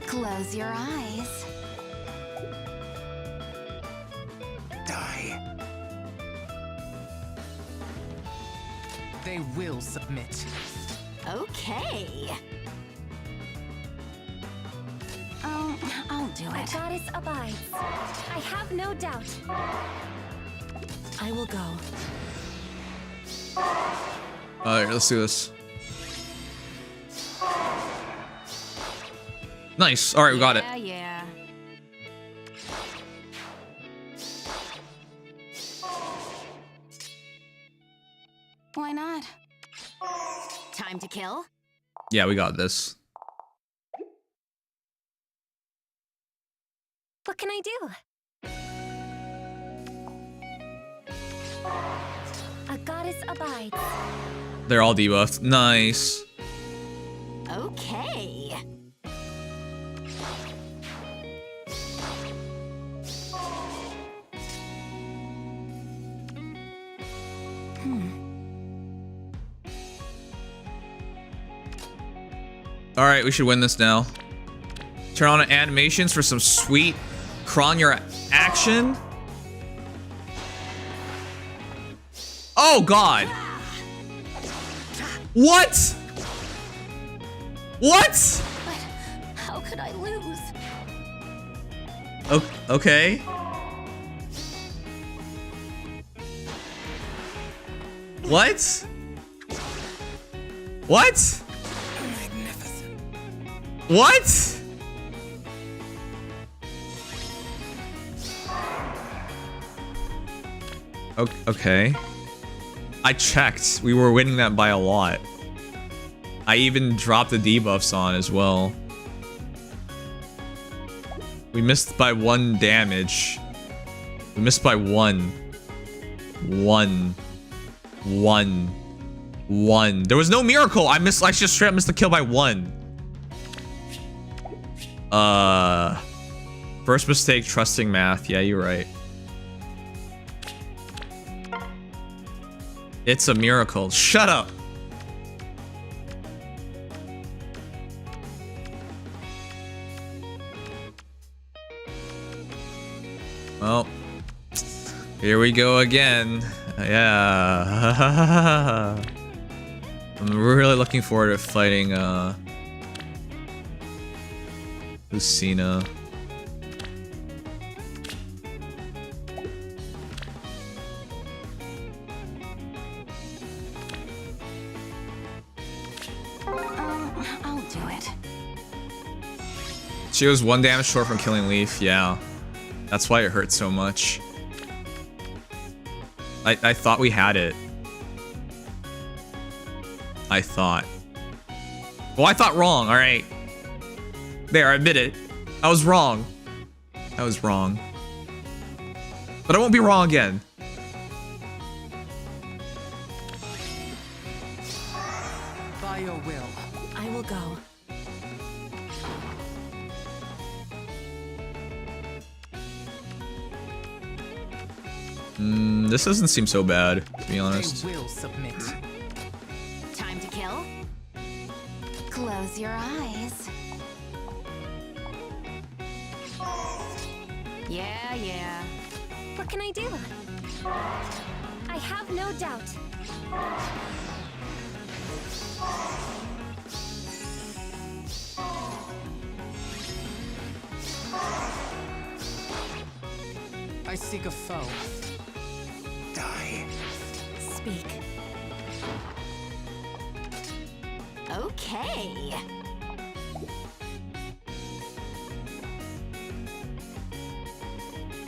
Close your eyes. Die. They will submit. Okay. I'll do it. The goddess abides. I have no doubt. I will go. Alright, let's do this. Nice. Alright, we got it. Yeah. Why not? Time to kill? Yeah, we got this. What can I do? A goddess abides. They're all debuffed. Nice. Okay. Alright, we should win this now. Turn on animations for some sweet crawl your action. Oh god! What? What? But how could I lose? Okay. What? What? Magnificent. What? Okay. I checked. We were winning that by a lot. I even dropped the debuffs on as well. We missed by 1 damage. We missed by 1. 1. There was no miracle. I just straight up missed the kill by 1. First mistake, trusting math. Yeah, you're right. It's a miracle. Shut up. Well, here we go again. Yeah. I'm really looking forward to fighting Lucina. I'll do it. She was 1 damage short from killing Leaf, yeah. That's why it hurt so much. I thought we had it. I thought. Well, I thought wrong, alright. There, I admit it. I was wrong. I was wrong. But I won't be wrong again. By your will. I will go. This doesn't seem so bad, to be honest. They will submit. Time to kill? Close your eyes. Yeah. What can I do? I have no doubt. I seek a foe. Die. Speak. Okay.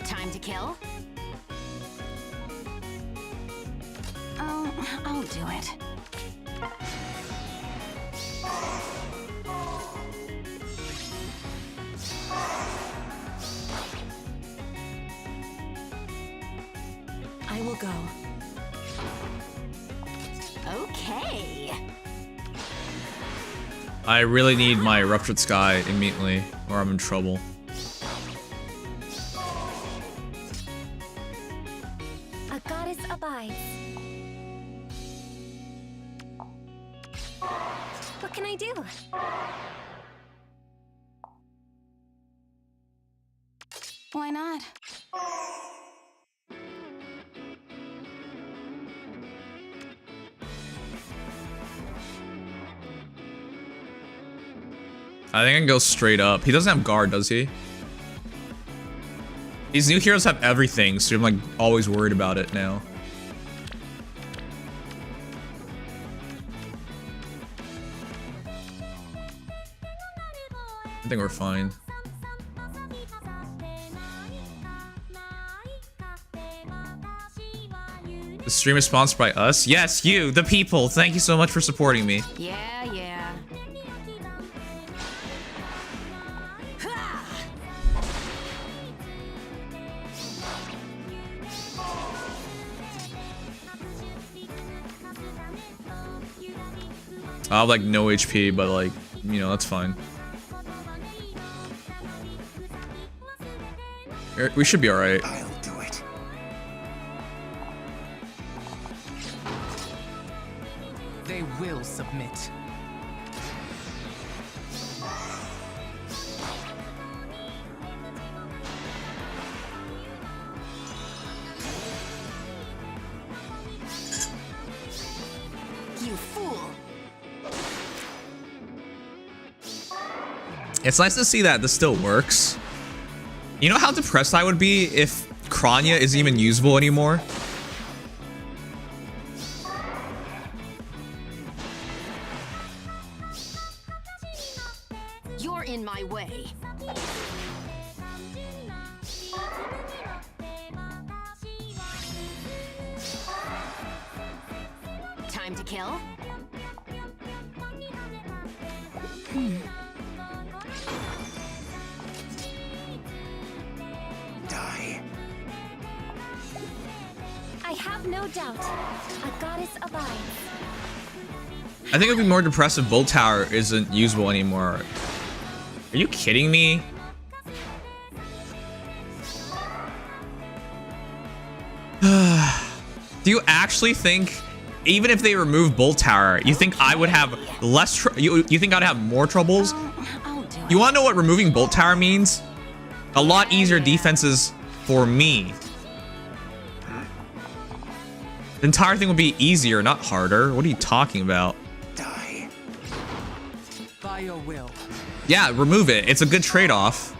Time to kill? I'll do it. I will go. Okay. I really need my Ruptured Sky immediately, or I'm in trouble. A goddess abides. What can I do? Why not? I think I can go straight up. He doesn't have guard, does he? These new heroes have everything, so I'm like always worried about it now. I think we're fine. The stream is sponsored by us? Yes, you, the people. Thank you so much for supporting me. Yeah, yeah. I have like no HP, but like, you know, that's fine. We should be alright. I'll do it. They will submit. You fool. It's nice to see that this still works. You know how depressed I would be if Kranya isn't even usable anymore? You're in my way. Time to kill? Die. I have no doubt. A goddess abides. I think it'd be more depressive if Bolt Tower isn't usable anymore. Are you kidding me? Do you actually think, even if they remove Bolt Tower, you think I would have less you think I'd have more troubles? I'll do it. You wanna know what removing Bolt Tower means? A lot easier defenses for me. The entire thing would be easier, not harder. What are you talking about? Die. By your will. Yeah, remove it. It's a good trade-off.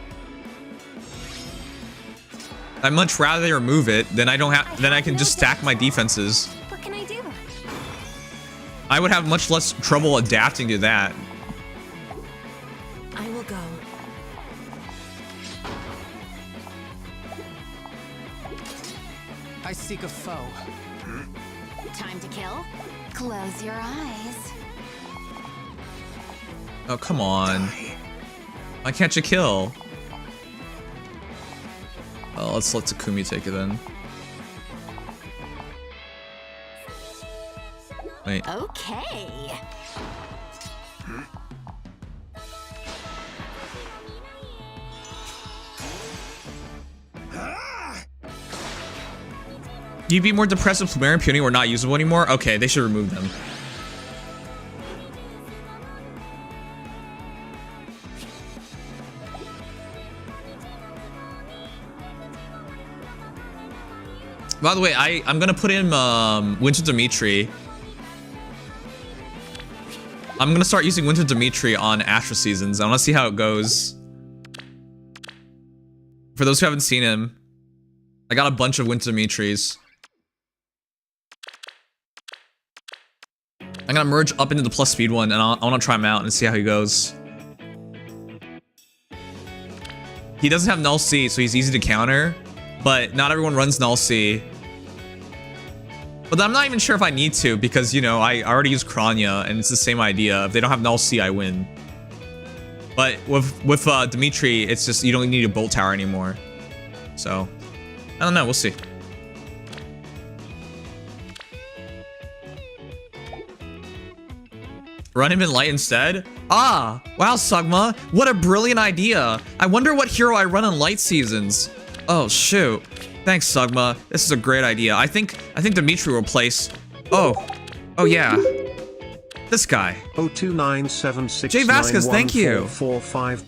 I'd much rather they remove it than I can just stack my defenses. What can I do? I would have much less trouble adapting to that. I will go. I seek a foe. Time to kill? Close your eyes. Oh, come on. Why can't you kill? Oh, let's let Takumi take it then. Wait. Okay. You'd be more depressed if Plumeria and Puny were not usable anymore? Okay, they should remove them. By the way, I'm gonna put in Winter Dimitri. I'm gonna start using Winter Dimitri on Astra Seasons. I wanna see how it goes. For those who haven't seen him, I got a bunch of Winter Dimitris. I'm gonna merge up into the plus speed one, and I wanna try him out and see how he goes. He doesn't have Null C, so he's easy to counter, but not everyone runs Null C. But I'm not even sure if I need to, because, you know, I already use Kranya, and it's the same idea. If they don't have Null C, I win. But with Dimitri, it's just, you don't need a Bolt Tower anymore. So, I don't know, we'll see. Run him in light instead? Ah, wow, Sugma, what a brilliant idea. I wonder what hero I run in light seasons. Oh, shoot. Thanks, Sugma. This is a great idea. I think Dimitri will place... Oh yeah. This guy. 02976914445 Jay Vasquez, thank you.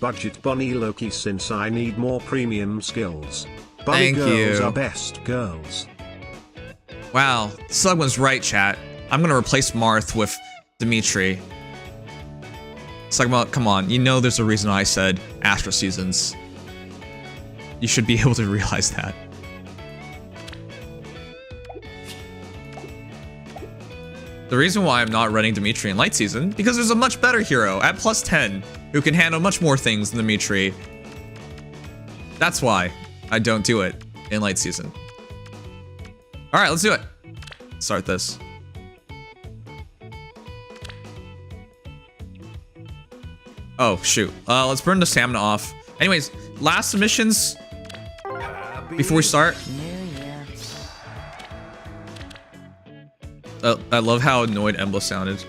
budget Bonnie Loki since I need more premium skills. Bunny Thank girls you. are best girls. Wow, Sugma's right, chat. I'm gonna replace Marth with Dimitri. Sugma, come on. You know there's a reason I said Astro Seasons. You should be able to realize that. The reason why I'm not running Dimitri in Light Season, because there's a much better hero at plus 10 who can handle much more things than Dimitri. That's why I don't do it in Light Season. Alright, let's do it. Start this. Oh, shoot. Let's burn the stamina off. Anyways, last submissions before we start. I love how annoyed Emblem sounded.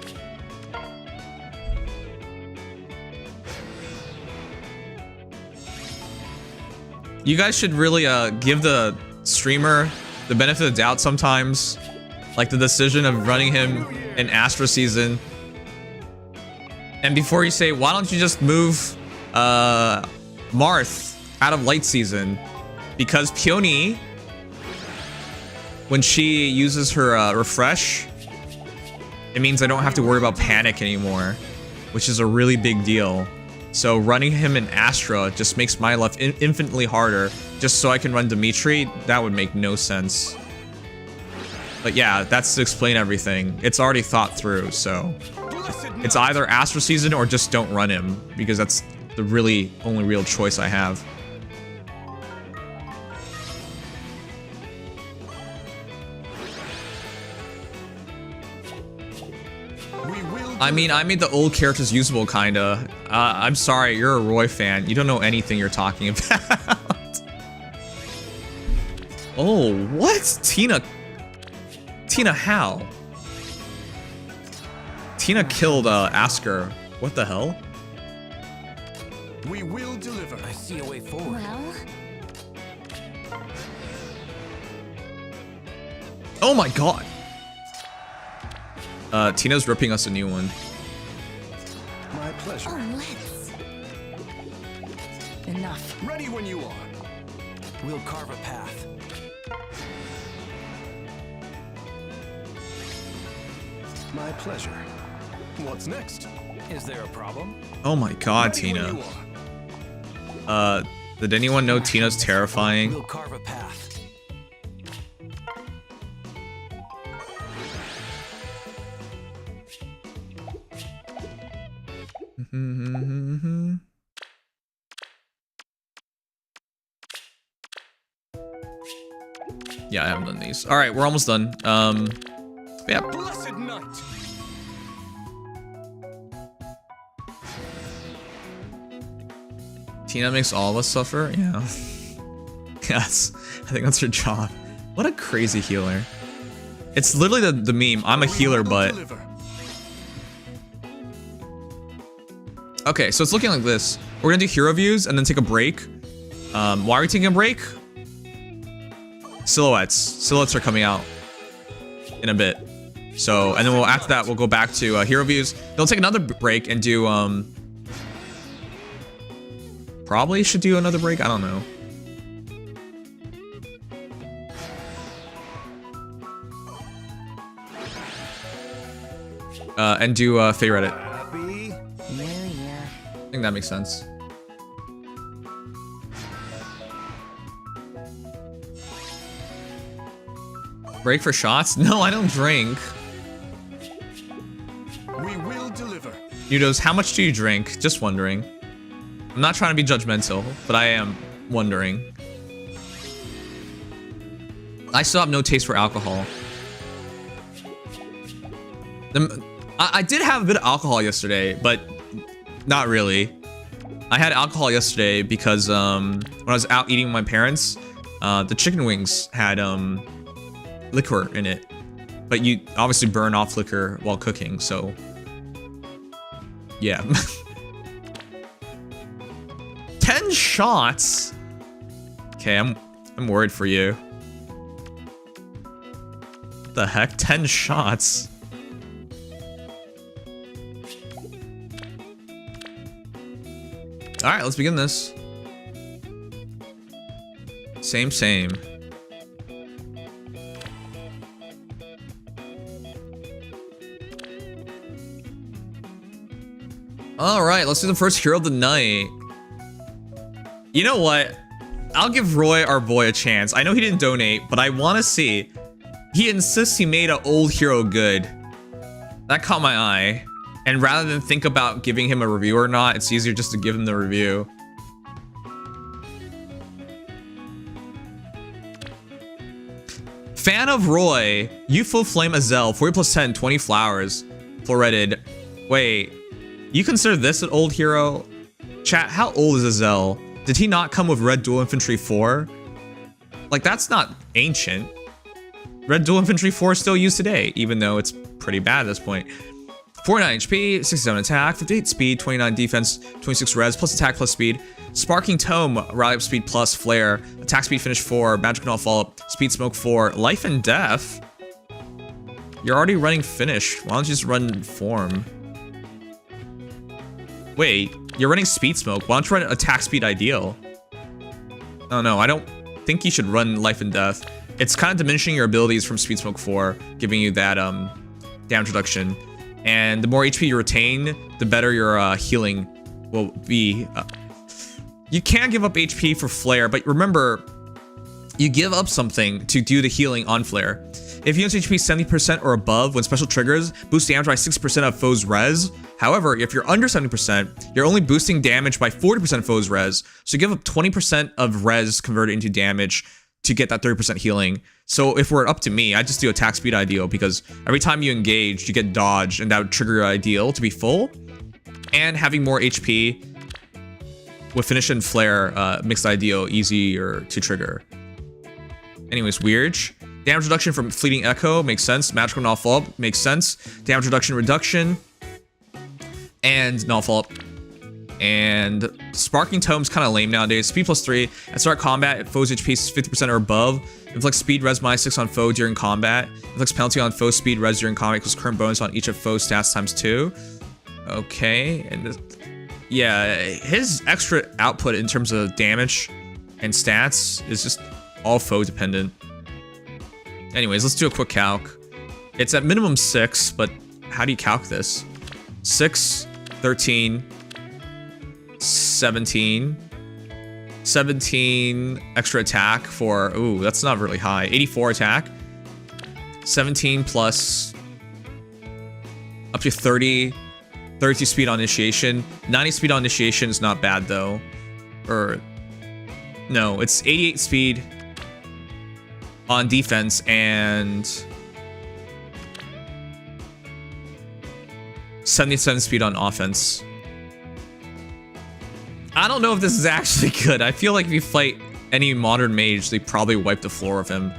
You guys should really give the streamer the benefit of the doubt sometimes. Like the decision of running him in Astro Season. And before you say, why don't you just move Marth out of Light Season? Because Peony, when she uses her refresh, it means I don't have to worry about panic anymore, which is a really big deal. So running him in Astra just makes my life infinitely harder. Just so I can run Dimitri, that would make no sense. But yeah, that's to explain everything. It's already thought through, so it's either Astro Season or just don't run him, because that's the really only real choice I have. I mean, I made the old characters usable, kinda. I'm sorry, you're a Roy fan. You don't know anything you're talking about. Oh, what? Tina, how? Tina killed Asker. What the hell? We will deliver. I see a way forward. Well, Oh my god. Tina's ripping us a new one. My pleasure. oh, let's. Enough. Ready when you are. We'll carve a path. My pleasure. What's next? Is there a problem? Oh my god, Tina. Did anyone know Tina's terrifying? We'll carve a path. Yeah, I haven't done these. All right, we're almost done. Yeah. Blessed night. Tina makes all of us suffer. Yeah. Yes, I think that's her job. What a crazy healer. It's literally the meme. I'm a healer, but okay. So it's looking like this. We're gonna do hero views and then take a break. Why are we taking a break? Silhouettes. Silhouettes are coming out in a bit. So, and then after that, we'll go back to hero views. They'll take another break and do, probably should do another break. I don't know. And do Feh Reddit. Happy New Year. I think that makes sense. Break for shots? No, I don't drink. We will deliver. Nudos, how much do you drink? Just wondering. I'm not trying to be judgmental, but I am wondering. I still have no taste for alcohol. I did have a bit of alcohol yesterday, but not really. I had alcohol yesterday because when I was out eating with my parents, the chicken wings had liquor in it, but you obviously burn off liquor while cooking, so Yeah. 10 shots? Okay, I'm worried for you. What the heck? 10 shots? Alright, let's begin this. Same. Alright, let's do the first hero of the night. You know what? I'll give Roy, our boy, a chance. I know he didn't donate, but I want to see. He insists he made an old hero good. That caught my eye. And rather than think about giving him a review or not, it's easier just to give him the review. Fan of Roy, Youthful Flame Azel, 40 plus 10, 20 flowers, floreted. Wait, you consider this an old hero? Chat, how old is Azel? Did he not come with Red Dual Infantry 4? Like, that's not ancient. Red Dual Infantry 4 is still used today, even though it's pretty bad at this point. 49 HP, 67 attack, 58 speed, 29 defense, 26 res, plus attack plus speed. Sparking Tome, rally up speed plus flare, attack speed finish 4, magic null follow-up, speed smoke 4, life and death. You're already running finish. Why don't you just run form? Wait, you're running speed smoke. Why don't you run attack speed ideal? Oh no, I don't think you should run life and death. It's kind of diminishing your abilities from speed smoke 4, giving you that damage reduction. And the more HP you retain, the better your healing will be. You can give up HP for flare, but remember, you give up something to do the healing on flare. If unit's HP 70% or above when special triggers, boost damage by 6% of foe's res. However, if you're under 70%, you're only boosting damage by 40% of foe's res. So you give up 20% of res converted into damage to get that 30% healing. So if we're up to me, I just do attack speed ideal because every time you engage, you get dodged and that would trigger your ideal to be full. And having more HP with finish and flare makes the ideal easier to trigger. Anyways, weird. Damage reduction from Fleeting Echo makes sense. Magical Null Follow-Up makes sense. Damage reduction. And Null Follow-Up. And Sparking Tome's kind of lame nowadays. Speed plus 3. At start combat, if foe's HP is 50% or above. Inflicts speed res minus 6 on foe during combat. Inflicts penalty on foe speed res during combat equals current bonus on each of foe's stats times 2. Okay. And yeah, his extra output in terms of damage and stats is just all foe dependent. Anyways, let's do a quick calc. It's at minimum 6, but how do you calc this? 6, 13, 17 extra attack for, ooh, that's not really high. 84 attack. 17 plus up to 30, 32 speed on initiation. 90 speed on initiation is not bad though. Or, no, it's 88 speed on defense and 77 speed on offense. I don't know if this is actually good. I feel like if you fight any modern mage, they probably wipe the floor of him.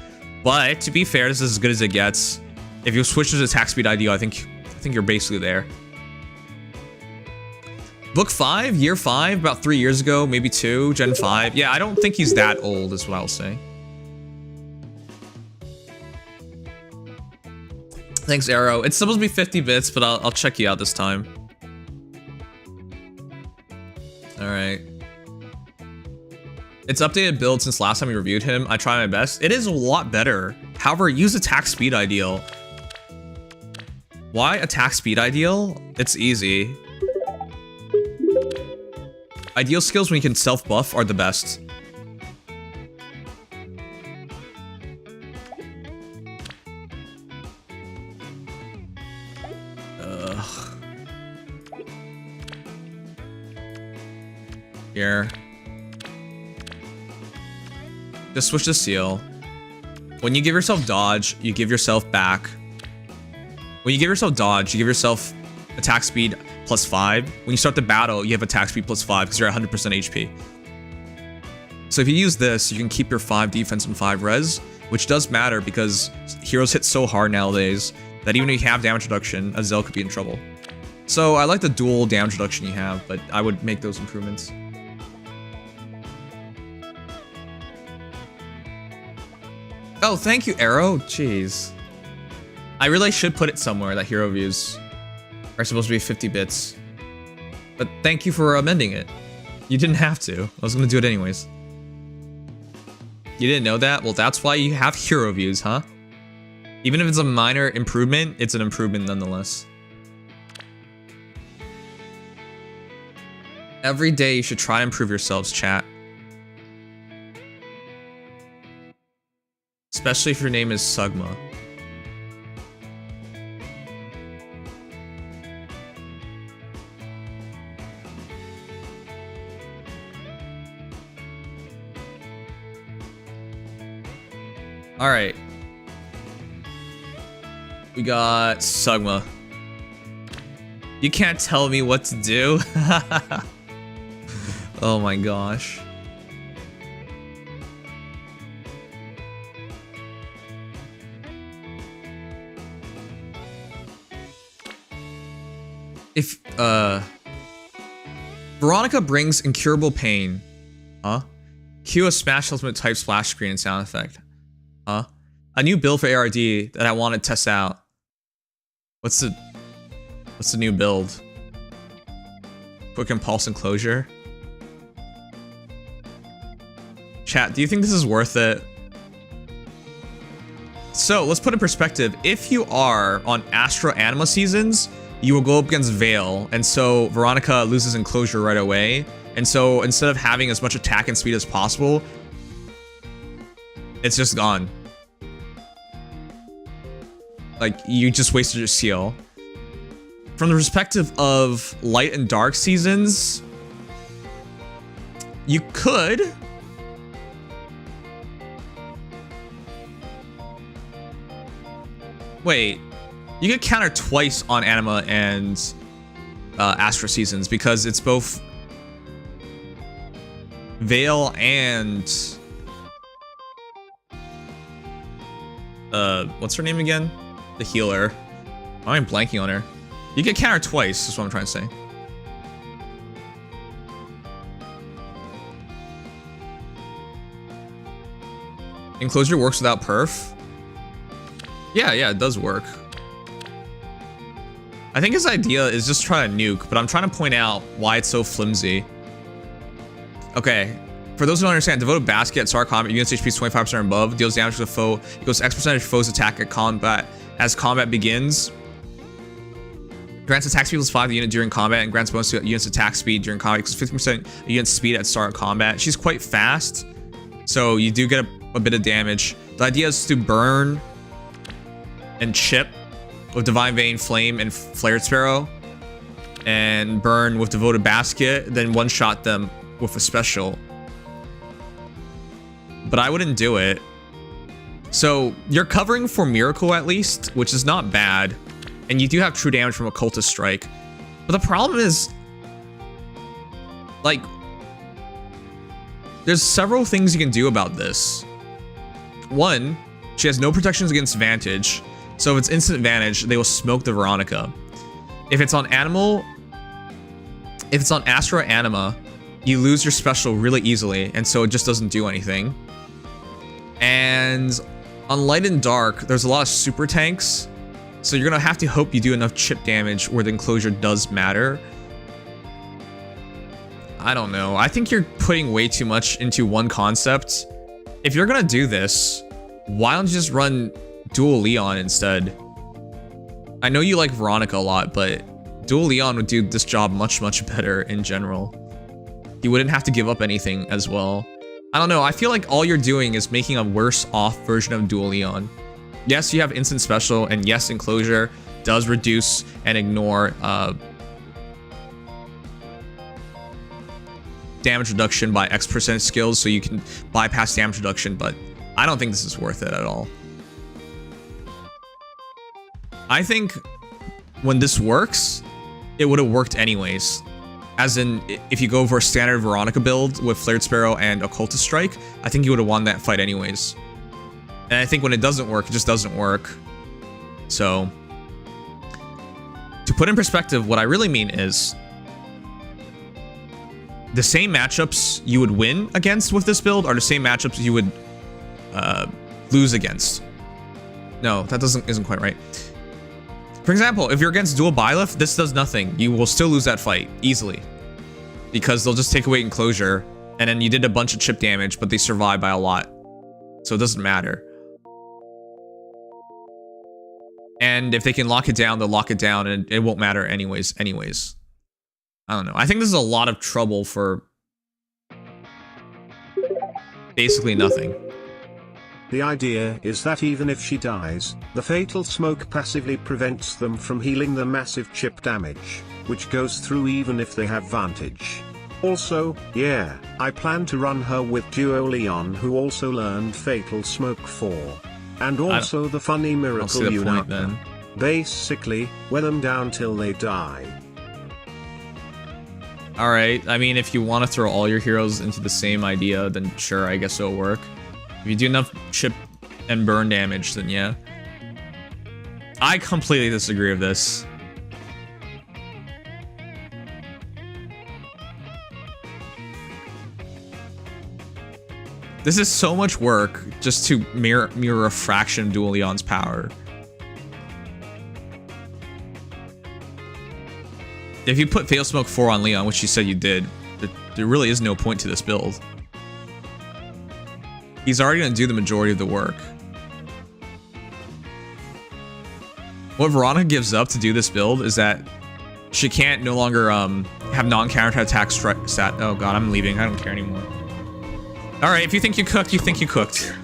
But to be fair, this is as good as it gets. If you switch to attack speed ideal, I think you're basically there. Book 5, year 5, about 3 years ago, maybe 2, Gen 5. Yeah, I don't think he's that old, is what I'll say. Thanks, Arrow. It's supposed to be 50 bits, but I'll check you out this time. Alright. It's updated build since last time we reviewed him. I try my best. It is a lot better. However, use attack speed ideal. Why attack speed ideal? It's easy. Ideal skills when you can self-buff are the best. Here. Just switch the seal. When you give yourself dodge, you give yourself back. When you give yourself dodge, you give yourself attack speed plus 5. When you start the battle, you have attack speed plus 5 because you're at 100% HP. So if you use this, you can keep your 5 defense and 5 res, which does matter because heroes hit so hard nowadays that even if you have damage reduction, Azel could be in trouble. So I like the dual damage reduction you have, but I would make those improvements. Oh, thank you, Arrow. Jeez. I really should put it somewhere that hero views are supposed to be 50 bits. But thank you for amending it. You didn't have to. I was gonna do it anyways. You didn't know that? Well, that's why you have hero views, huh? Even if it's a minor improvement, it's an improvement nonetheless. Every day you should try to improve yourselves, chat. Especially if your name is Sugma. Alright. We got Sugma. You can't tell me what to do? Oh my gosh. If, Veronica brings incurable pain. Huh? Cue a Smash Ultimate type splash screen and sound effect. Huh? A new build for ARD that I want to test out. What's the new build? Quick Impulse Enclosure? Chat, do you think this is worth it? So, let's put in perspective. If you are on Astro Anima seasons, you will go up against Veil, and so Veronica loses Enclosure right away. And so, instead of having as much attack and speed as possible, it's just gone. Like, you just wasted your seal. From the perspective of Light and Dark seasons, you could... Wait, you could counter twice on Anima and Astra seasons because it's both Veil and what's her name again? The healer. Why am I blanking on her? You get counter twice, is what I'm trying to say. Enclosure works without perf? Yeah, it does work. I think his idea is just try to nuke, but I'm trying to point out why it's so flimsy. Okay, for those who don't understand, Devoted Basket at start combat, unit's HP is 25% or above, deals damage to the foe, equals X percentage of foe's attack at combat as combat begins. Grants attack speed plus 5 to the unit during combat, and grants bonus to unit's attack speed during combat, equals 50% of unit's speed at start of combat. She's quite fast, so you do get a bit of damage. The idea is to burn and chip with Divine Vein, Flame, and Flared Sparrow, and burn with Devoted Basket, then one-shot them with a special. But I wouldn't do it. So you're covering for Miracle at least, which is not bad, and you do have true damage from Occultist Strike. But the problem is, like, there's several things you can do about this. One, she has no protections against Vantage. So if it's instant advantage, they will smoke the Veronica. If it's on Astro Anima, you lose your special really easily, and so it just doesn't do anything. And on Light and Dark, there's a lot of super tanks, so you're gonna have to hope you do enough chip damage where the enclosure does matter. I don't know. I think you're putting way too much into one concept. If you're gonna do this, why don't you just run Dual Leon instead? I know you like Veronica a lot, but Dual Leon would do this job much, much better in general. You wouldn't have to give up anything as well. I don't know, I feel like all you're doing is making a worse off version of Dual Leon. Yes, you have instant special, and yes, Enclosure does reduce and ignore damage reduction by X% skills, so you can bypass damage reduction, but I don't think this is worth it at all. I think when this works, it would have worked anyways. As in, if you go for a standard Veronica build with Flared Sparrow and Occultist Strike, I think you would have won that fight anyways. And I think when it doesn't work, it just doesn't work. So, to put in perspective, what I really mean is the same matchups you would win against with this build are the same matchups you would lose against. No, that isn't quite right. For example, if you're against dual Byleth, this does nothing. You will still lose that fight easily because they'll just take away enclosure, and then you did a bunch of chip damage, but they survive by a lot, so it doesn't matter. And if they can lock it down, they'll lock it down, and it won't matter anyways. I don't know. I think this is a lot of trouble for basically nothing. The idea is that even if she dies, the fatal smoke passively prevents them from healing the massive chip damage, which goes through even if they have vantage. Also, yeah, I plan to run her with Duo Leon, who also learned Fatal Smoke 4. And also the funny Miracle Unite. Basically, wear them down till they die. Alright, I mean, if you want to throw all your heroes into the same idea, then sure, I guess it'll work. If you do enough chip and burn damage, then yeah. I completely disagree with this. This is so much work just to mirror a fraction of Dual Leon's power. If you put Fatal Smoke 4 on Leon, which you said you did, there really is no point to this build. He's already going to do the majority of the work. What Veronica gives up to do this build is that she can't no longer have non-counter attack stat. Oh god, I'm leaving. I don't care anymore. Alright, if you think you cooked, you think you cooked.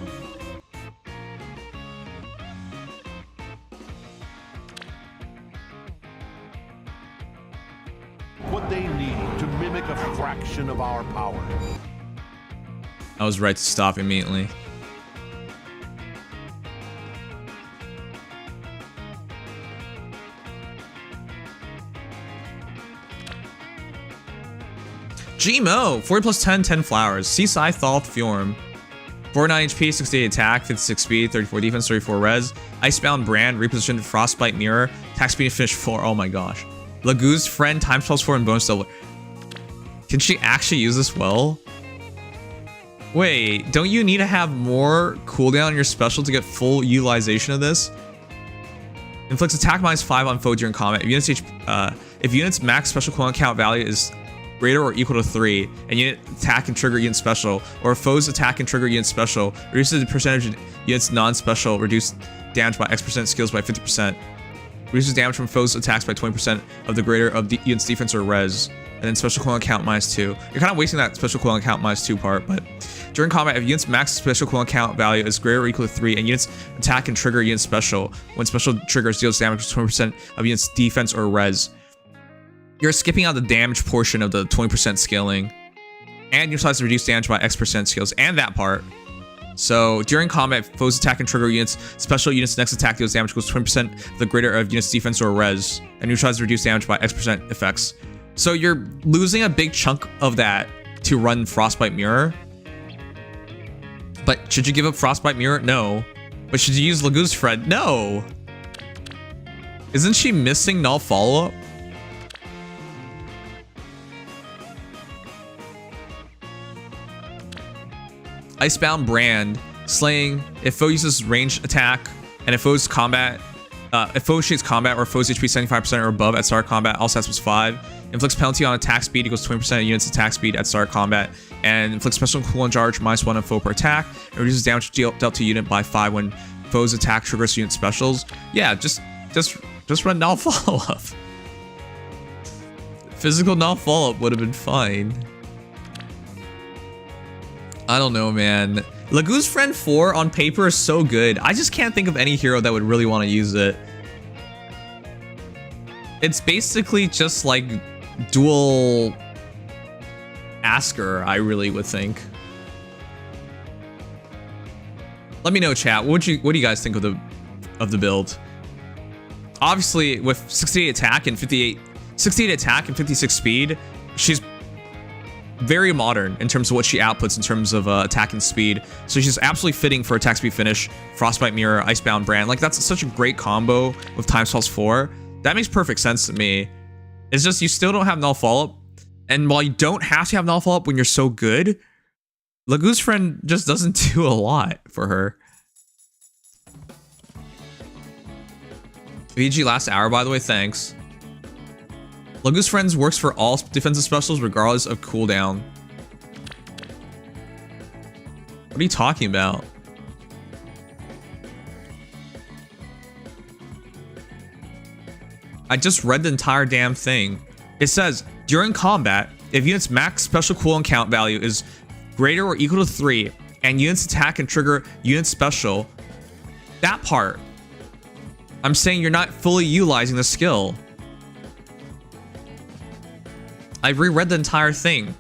What they need to mimic a fraction of our power. I was right to stop immediately. Gmo, 40 plus 10, 10 flowers. Seaside Thought Fjorm. 49 HP, 68 attack, 56 speed, 34 defense, 34 res. Icebound Brand, repositioned Frostbite Mirror. Attack speed and finish 4. Oh my gosh. Lagoo's Friend, times plus 4 and bonus double. Can she actually use this well? Wait, don't you need to have more cooldown on your special to get full utilization of this? Inflicts attack -5 on foe during combat. If units max special cooldown count value is greater or equal to 3, and unit attack and trigger unit special, or foe's attack and trigger unit special, reduces the percentage of units non-special, reduce damage by X% skills by 50%. Reduces damage from foes' attacks by 20% of the greater of the unit's defense or res. And then special cooldown count -2. You're kind of wasting that special cooldown count -2 part, but during combat, if units max special cooldown count value is greater or equal to 3, and units attack and trigger unit special, when special triggers deals damage with 20% of units defense or res. You're skipping out the damage portion of the 20% scaling, and utilize the reduced damage by X% skills, and that part. So during combat, foes attack and trigger units, special units next attack deals damage equals 20% of the greater of units defense or res, and utilize the reduced damage by X% effects. So you're losing a big chunk of that to run Frostbite Mirror. But should you give up Frostbite Mirror? No. But should you use Lagoo's Friend? No. Isn't she missing null follow-up? Icebound Brand, slaying if foe uses ranged attack, and if foe's combat, if foe shades combat or foe's HP 75% or above at start combat, all stats was 5. Inflicts penalty on attack speed equals 20% of units attack speed at start combat, and inflicts special cooldown charge -1 on foe per attack, and reduces damage dealt to unit by 5 when foe's attack triggers unit specials. Yeah, just run null follow up. Physical null follow up would have been fine. I don't know, man. Lagoo's Friend 4 on paper is so good. I just can't think of any hero that would really want to use it. It's basically just like dual Asker, I really would think. Let me know, chat. What do you guys think of the build? Obviously, with 68 attack and 56 speed, she's very modern in terms of what she outputs in terms of attack and speed. So she's absolutely fitting for attack speed finish, Frostbite Mirror, Icebound Brand. Like, that's such a great combo with times plus 4. That makes perfect sense to me. It's just you still don't have null follow-up. And while you don't have to have null follow-up when you're so good, Lagoo's friend just doesn't do a lot for her. VG last hour, by the way, thanks. Lagoo's friends works for all defensive specials regardless of cooldown. What are you talking about? I just read the entire damn thing. It says, during combat, if units' max special cooldown count value is greater or equal to 3, and units attack and trigger unit special, that part. I'm saying you're not fully utilizing the skill. I reread the entire thing.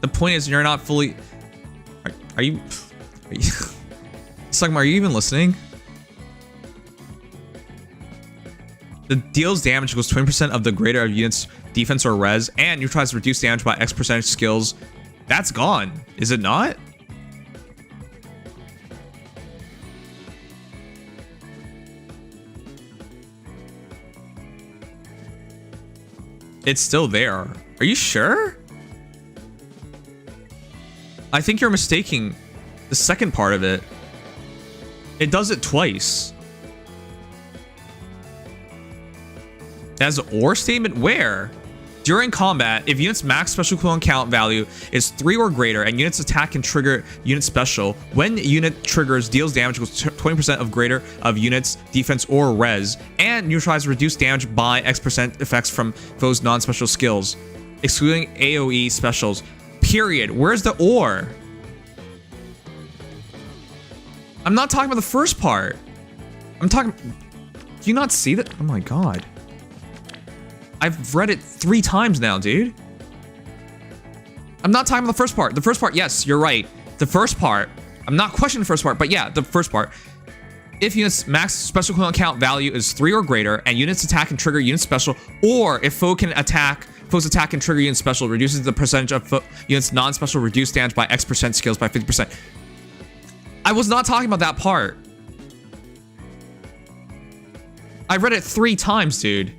The point is you're not fully... Are you... Sugma, are you even listening? The deals damage equals 20% of the greater of unit's defense or res, and neutralize reduced damage by X percentage skills. That's gone, is it not? It's still there. Are you sure? I think you're mistaking the second part of it. It does it twice. As an or statement where? During combat, if units' max special cooldown count value is 3 or greater and units attack and trigger unit special, when unit triggers deals damage equals 20% of greater of units defense or res, and neutralize reduced damage by X% effects from foes non-special skills, excluding AoE specials. Period. Where's the or? I'm not talking about the first part. I'm talking... Do you not see that? Oh my god. I've read it 3 times now, dude. I'm not talking about the first part. The first part, yes, you're right. The first part, I'm not questioning the first part, but yeah, the first part. If units' max special cooldown count value is 3 or greater, and units attack and trigger unit special, or if foes attack and trigger unit special, reduces the percentage of units non-special reduced damage by X% skills by 50%. I was not talking about that part. I read it 3 times, dude.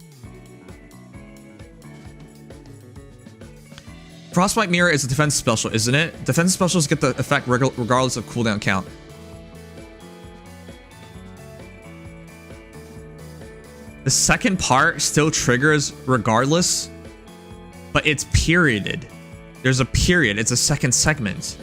Frostbite Mirror is a defense special, isn't it? Defense specials get the effect regardless of cooldown count. The second part still triggers regardless, but it's perioded. There's a period. It's a second segment.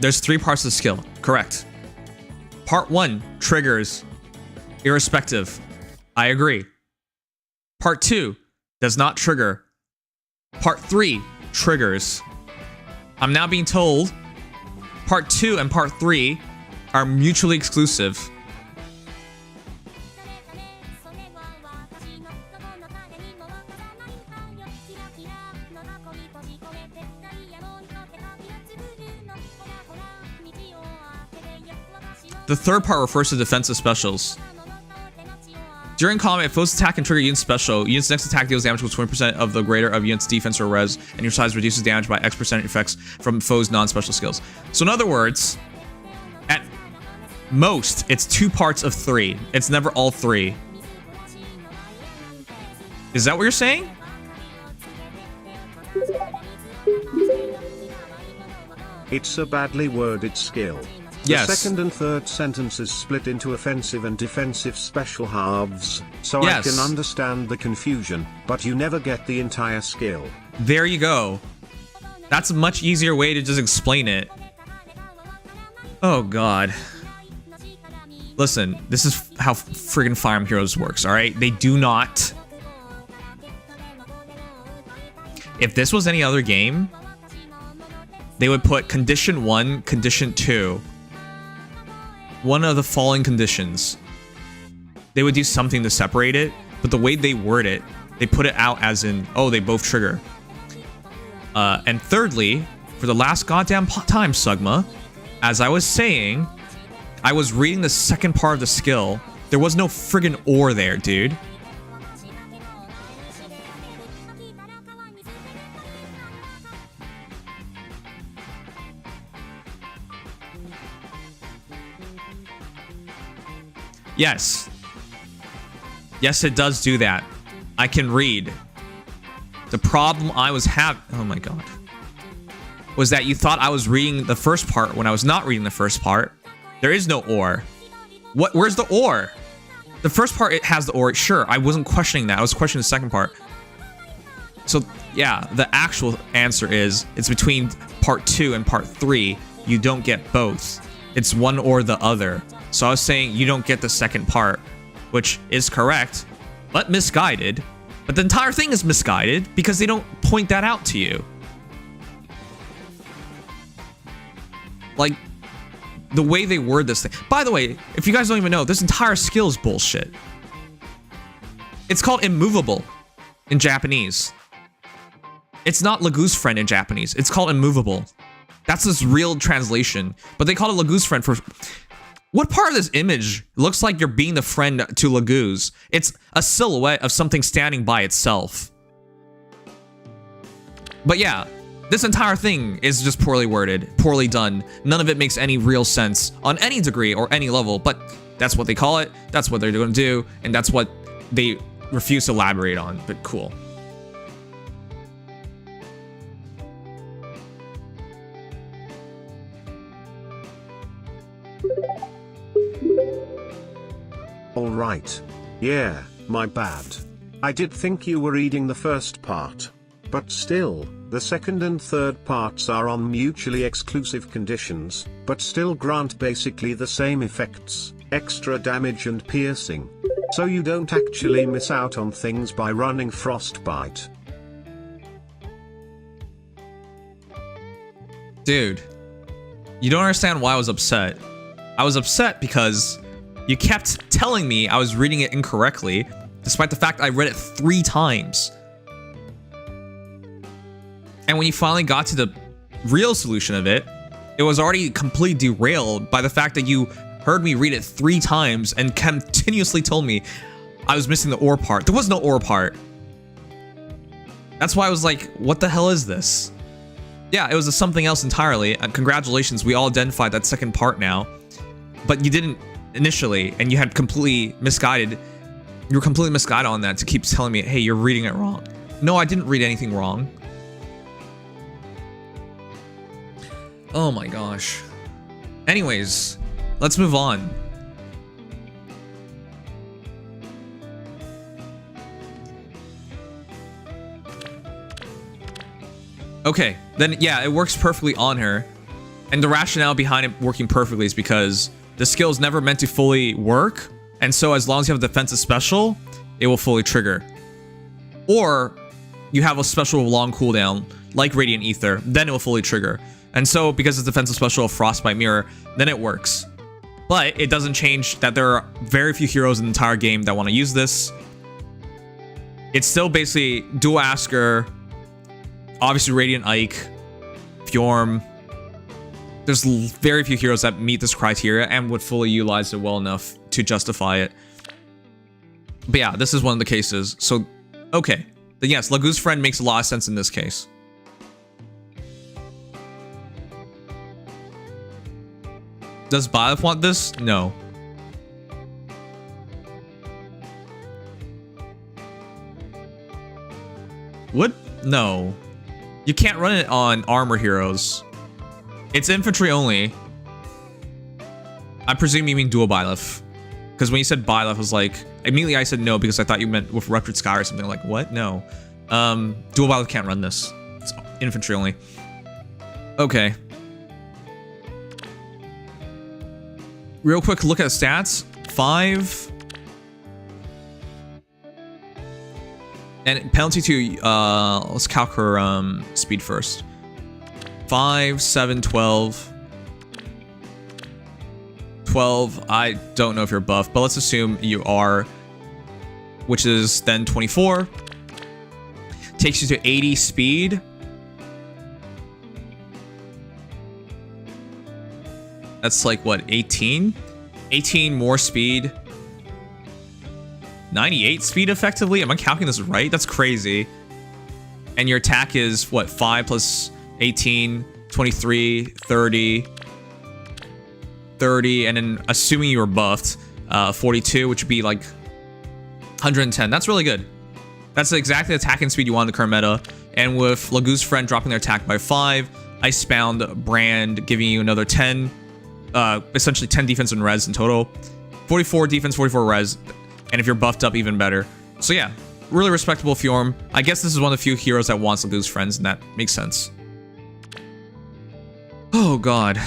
There's 3 parts of the skill. Correct. Part 1 triggers irrespective. I agree. Part 2 does not trigger. Part 3 triggers. I'm now being told Part 2 and Part 3 are mutually exclusive. The third part refers to defensive specials. During combat, if foes attack and trigger unit special, units next attack deals damage with 20% of the greater of unit's defense or res, and your size reduces damage by X% effects from foes' non-special skills. So in other words, at most, it's 2 parts of 3. It's never all 3. Is that what you're saying? It's a badly worded skill. The Yes. second and third sentences split into offensive and defensive special halves, so Yes. I can understand the confusion, but you never get the entire skill. There you go. That's a much easier way to just explain it. Oh god. Listen, this is how friggin' Fire Emblem Heroes works, alright? They do not... If this was any other game, they would put condition 1, condition 2. One of the following conditions. They would do something to separate it, but the way they word it, they put it out as in, oh, they both trigger. And thirdly, for the last goddamn time, Sugma. As I was saying, I was reading the second part of the skill. There was no friggin' ore there, dude. Yes. Yes, it does do that. I can read. The problem I was having... Oh my god. Was that you thought I was reading the first part when I was not reading the first part. There is no ore. What? Where's the ore? The first part, it has the ore. Sure, I wasn't questioning that. I was questioning the second part. So, yeah, the actual answer is it's between part 2 and part 3. You don't get both. It's one or the other. So I was saying you don't get the second part, which is correct, but misguided. But the entire thing is misguided because they don't point that out to you. Like, the way they word this thing. By the way, if you guys don't even know, this entire skill is bullshit. It's called immovable in Japanese. It's not Lagoo's friend in Japanese. It's called immovable. That's this real translation. But they call it Lagoo's friend for... What part of this image looks like you're being the friend to Lagoo's? It's a silhouette of something standing by itself. But yeah, this entire thing is just poorly worded, poorly done. None of it makes any real sense on any degree or any level, but that's what they call it, that's what they're going to do, and that's what they refuse to elaborate on, but cool. Alright. Yeah, my bad. I did think you were reading the first part. But still, the second and third parts are on mutually exclusive conditions, but still grant basically the same effects, extra damage and piercing. So you don't actually miss out on things by running Frostbite. Dude, you don't understand why I was upset. I was upset because you kept telling me I was reading it incorrectly, despite the fact I read it 3 times. And when you finally got to the real solution of it, it was already completely derailed by the fact that you heard me read it 3 times and continuously told me I was missing the ore part. There was no ore part. That's why I was like, what the hell is this? Yeah, it was a something else entirely. Congratulations, we all identified that second part now. But you didn't initially, and you had completely misguided. You were completely misguided on that to keep telling me, hey, you're reading it wrong. No, I didn't read anything wrong. Oh my gosh. Anyways, let's move on. Okay, then yeah, it works perfectly on her. And the rationale behind it working perfectly is because the skill is never meant to fully work. And so as long as you have a defensive special, it will fully trigger. Or you have a special long cooldown, like Radiant Aether, then it will fully trigger. And so, because it's defensive special of Frostbite Mirror, then it works. But it doesn't change that there are very few heroes in the entire game that want to use this. It's still basically Dual Asker, obviously Radiant Ike, Fjorm. There's very few heroes that meet this criteria and would fully utilize it well enough to justify it. But yeah, this is one of the cases. So, okay. Then yes, Lagoo's friend makes a lot of sense in this case. Does Byleth want this? No. What? No. You can't run it on armor heroes. It's infantry only. I presume you mean dual Byleth. Because when you said Byleth, I was like... Immediately I said no because I thought you meant with Ruptured Sky or something. Like, what? No. Dual Byleth can't run this. It's infantry only. Okay. Real quick look at stats. 5. And penalty to, let's calc her speed first. 5, 7, 12. 12, I don't know if you're buff, but let's assume you are, which is then 24. Takes you to 80 speed. That's like what, 18? 18 more speed. 98 speed effectively? Am I counting this right? That's crazy. And your attack is what, 5 plus 18, 23, 30, 30, and then assuming you were buffed, 42, which would be like 110. That's really good. That's exactly the attacking speed you want in the current meta. And with Lagoo's friend dropping their attack by 5, Icebound Brand giving you another 10, essentially 10 defense and res in total. 44 defense, 44 res, and if you're buffed up, even better. So yeah, really respectable Fjorm. I guess this is one of the few heroes that wants Lagoo's friends, and that makes sense. Oh god.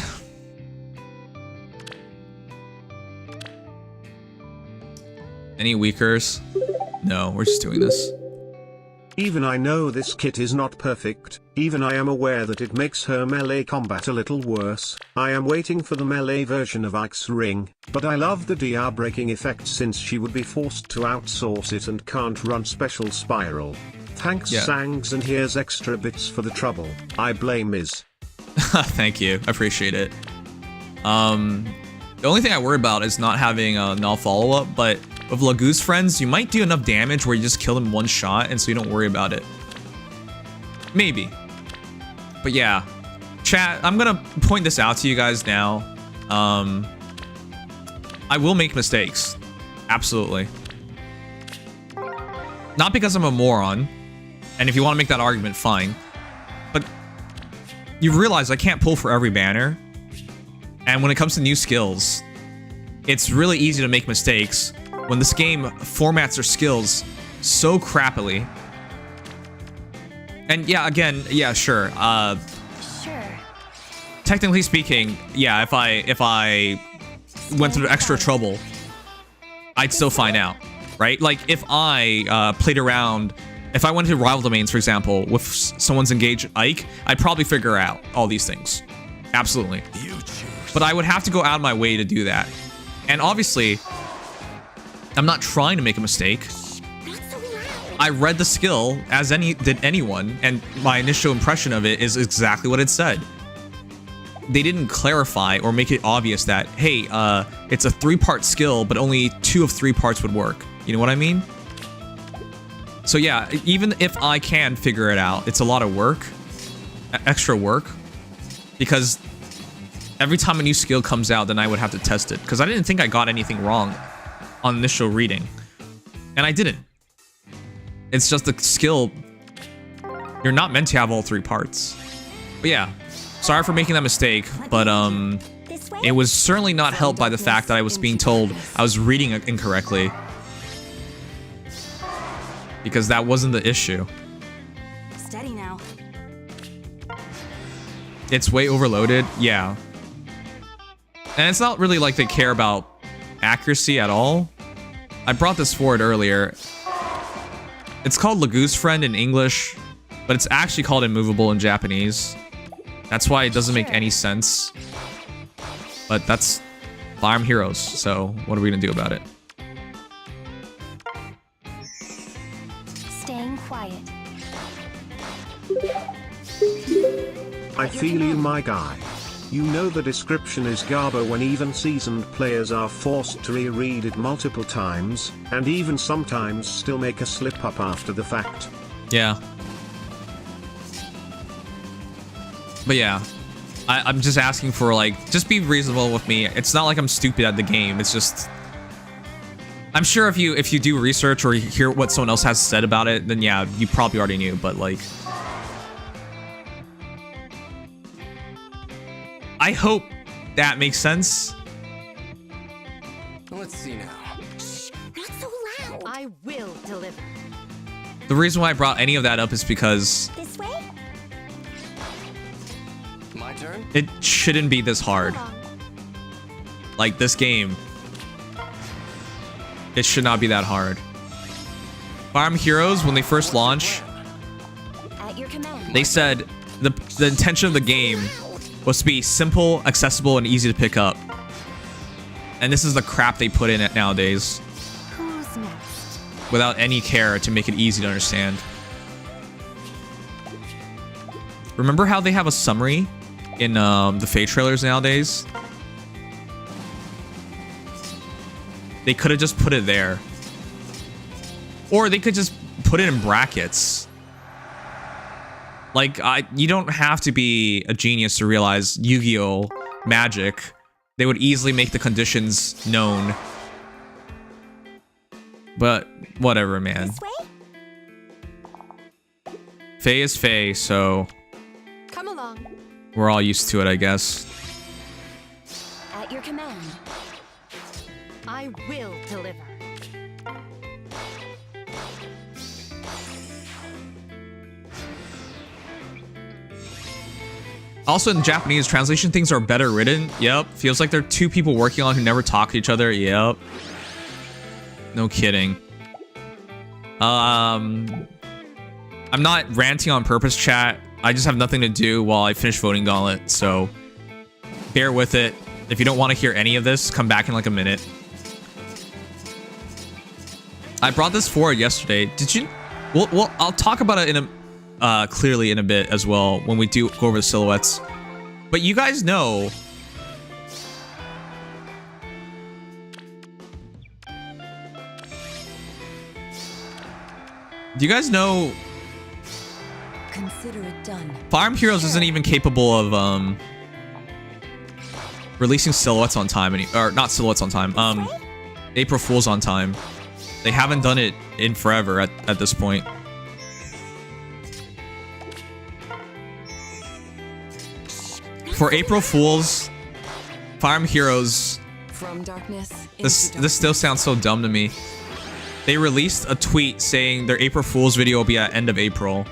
Any weakers? No, we're just doing this. Even I know this kit is not perfect, even I am aware that it makes her melee combat a little worse. I am waiting for the melee version of Ike's ring, but I love the DR breaking effect since she would be forced to outsource it and can't run special spiral. Thanks Sangs, and here's extra bits for the trouble. I blame Iz. Thank you, I appreciate it. The only thing I worry about is not having a null follow-up, but with Lagoo's friends, you might do enough damage where you just kill them one shot, and so you don't worry about it. Maybe. But yeah. Chat, I'm gonna point this out to you guys now. I will make mistakes. Absolutely. Not because I'm a moron, and if you want to make that argument, fine. But you realize I can't pull for every banner. And when it comes to new skills, it's really easy to make mistakes when this game formats their skills so crappily. And yeah, again, yeah, sure. Sure. Technically speaking, yeah, if I went through extra trouble, I'd still find out, right? Like if I played around, if I went to rival domains, for example, with someone's engaged Ike, I'd probably figure out all these things. Absolutely. But I would have to go out of my way to do that. And obviously, I'm not trying to make a mistake. I read the skill, as did anyone, and my initial impression of it is exactly what it said. They didn't clarify or make it obvious that, hey, it's a 3-part skill, but only 2 of 3 parts would work. You know what I mean? So yeah, even if I can figure it out, it's a lot of work, extra work, because every time a new skill comes out, then I would have to test it, because I didn't think I got anything wrong on initial reading, and I didn't. It's just the skill, you're not meant to have all 3 parts. But yeah, sorry for making that mistake, but it was certainly not helped by the fact that I was being told I was reading it incorrectly, because that wasn't the issue. Steady now. It's way overloaded, yeah. And it's not really like they care about accuracy at all. I brought this forward earlier. It's called Lagoo's Friend in English, but it's actually called Immovable in Japanese. That's why it doesn't make any sense. But that's Fire Emblem Heroes, so what are we gonna do about it? Staying quiet. I feel you, my guy. You know the description is garbo when even seasoned players are forced to reread it multiple times, and even sometimes still make a slip up after the fact. Yeah. But yeah, I'm just asking for, like, just be reasonable with me. It's not like I'm stupid at the game, it's just... I'm sure if you do research or you hear what someone else has said about it, then yeah, you probably already knew, but like... I hope that makes sense. Let's see now. Not so loud. I will deliver. The reason why I brought any of that up is because This way? My turn? it shouldn't be this hard. Like, this game, it should not be that hard. Fire Emblem Heroes, when they first launched, At your command. they said the intention of the game was to be simple, accessible, and easy to pick up. And this is the crap they put in it nowadays, Who's next? without any care to make it easy to understand. Remember how they have a summary in the Feh trailers nowadays? They could have just put it there. Or they could just put it in brackets. Like, you don't have to be a genius to realize Yu-Gi-Oh! Magic. They would easily make the conditions known. But, whatever, man. This way? Feh is Feh, so Come along. we're all used to it, I guess. At your command. I will deliver. Also, in Japanese, translation things are better written. Yep. Feels like there are two people working on who never talk to each other. Yep. No kidding. I'm not ranting on purpose, chat. I just have nothing to do while I finish voting Gauntlet, so bear with it. If you don't want to hear any of this, come back in like a minute. I brought this forward yesterday. Did you? Well, I'll talk about it in a clearly in a bit as well when we do go over the silhouettes. But you guys know. Do you guys know? Consider it done. Fire Emblem Heroes isn't even capable of releasing silhouettes on time, or not silhouettes on time. April Fools on time. They haven't done it in forever at this point. For April Fools, Fire Emblem Heroes. From darkness. This still sounds so dumb to me. They released a tweet saying their April Fool's video will be at end of April.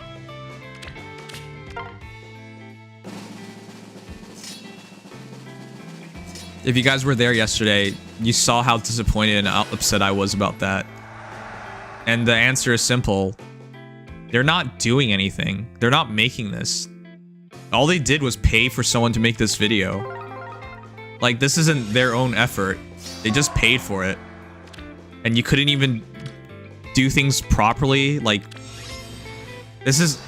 If you guys were there yesterday, you saw how disappointed and upset I was about that. And the answer is simple. They're not doing anything. They're not making this. All they did was pay for someone to make this video. Like, this isn't their own effort. They just paid for it. And you couldn't even do things properly. Like, this is...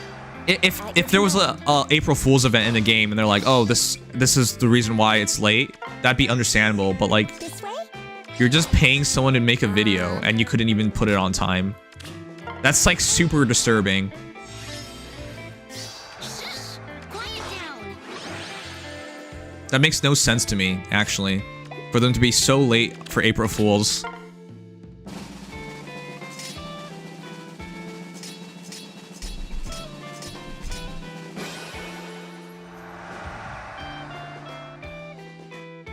If there was a April Fool's event in the game and they're like, oh, this is the reason why it's late, that'd be understandable. But like, This way? you're just paying someone to make a video and you couldn't even put it on time. That's like super disturbing. Quiet down. That makes no sense to me, actually, for them to be so late for April Fools.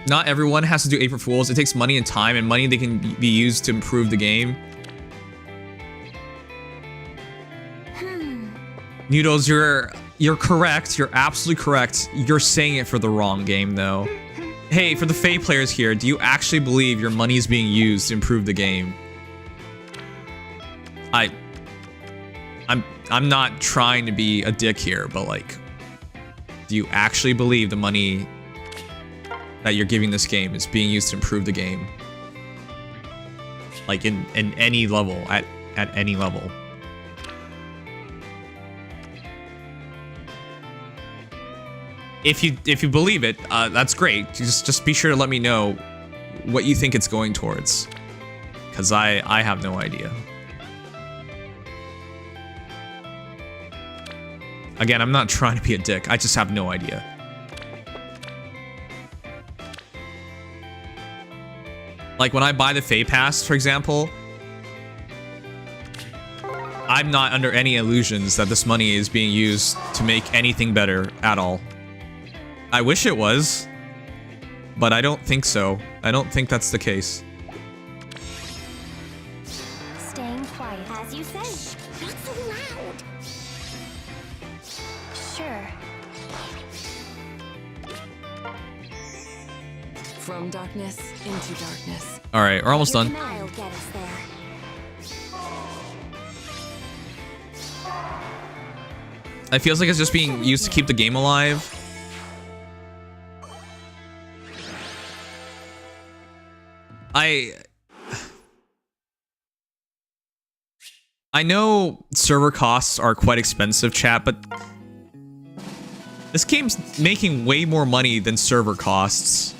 Not everyone has to do April Fools. It takes money and time, and money that can be used to improve the game. Noodles, you're correct. You're absolutely correct. You're saying it for the wrong game, though. Hey, for the Feh players here, do you actually believe your money is being used to improve the game? I'm not trying to be a dick here, but like, do you actually believe the money that you're giving this game is being used to improve the game? Like in any level, at any level. If you believe it, that's great. Just be sure to let me know what you think it's going towards, because I have no idea. Again, I'm not trying to be a dick. I just have no idea. Like, when I buy the Feh Pass, for example, I'm not under any illusions that this money is being used to make anything better at all. I wish it was, but I don't think so. I don't think that's the case. Staying quiet. As you say. Not so loud. Sure. From darkness into darkness. All right, we're almost done. I'll get us there. It feels like it's just being used to keep the game alive. I know server costs are quite expensive, chat, but this game's making way more money than server costs.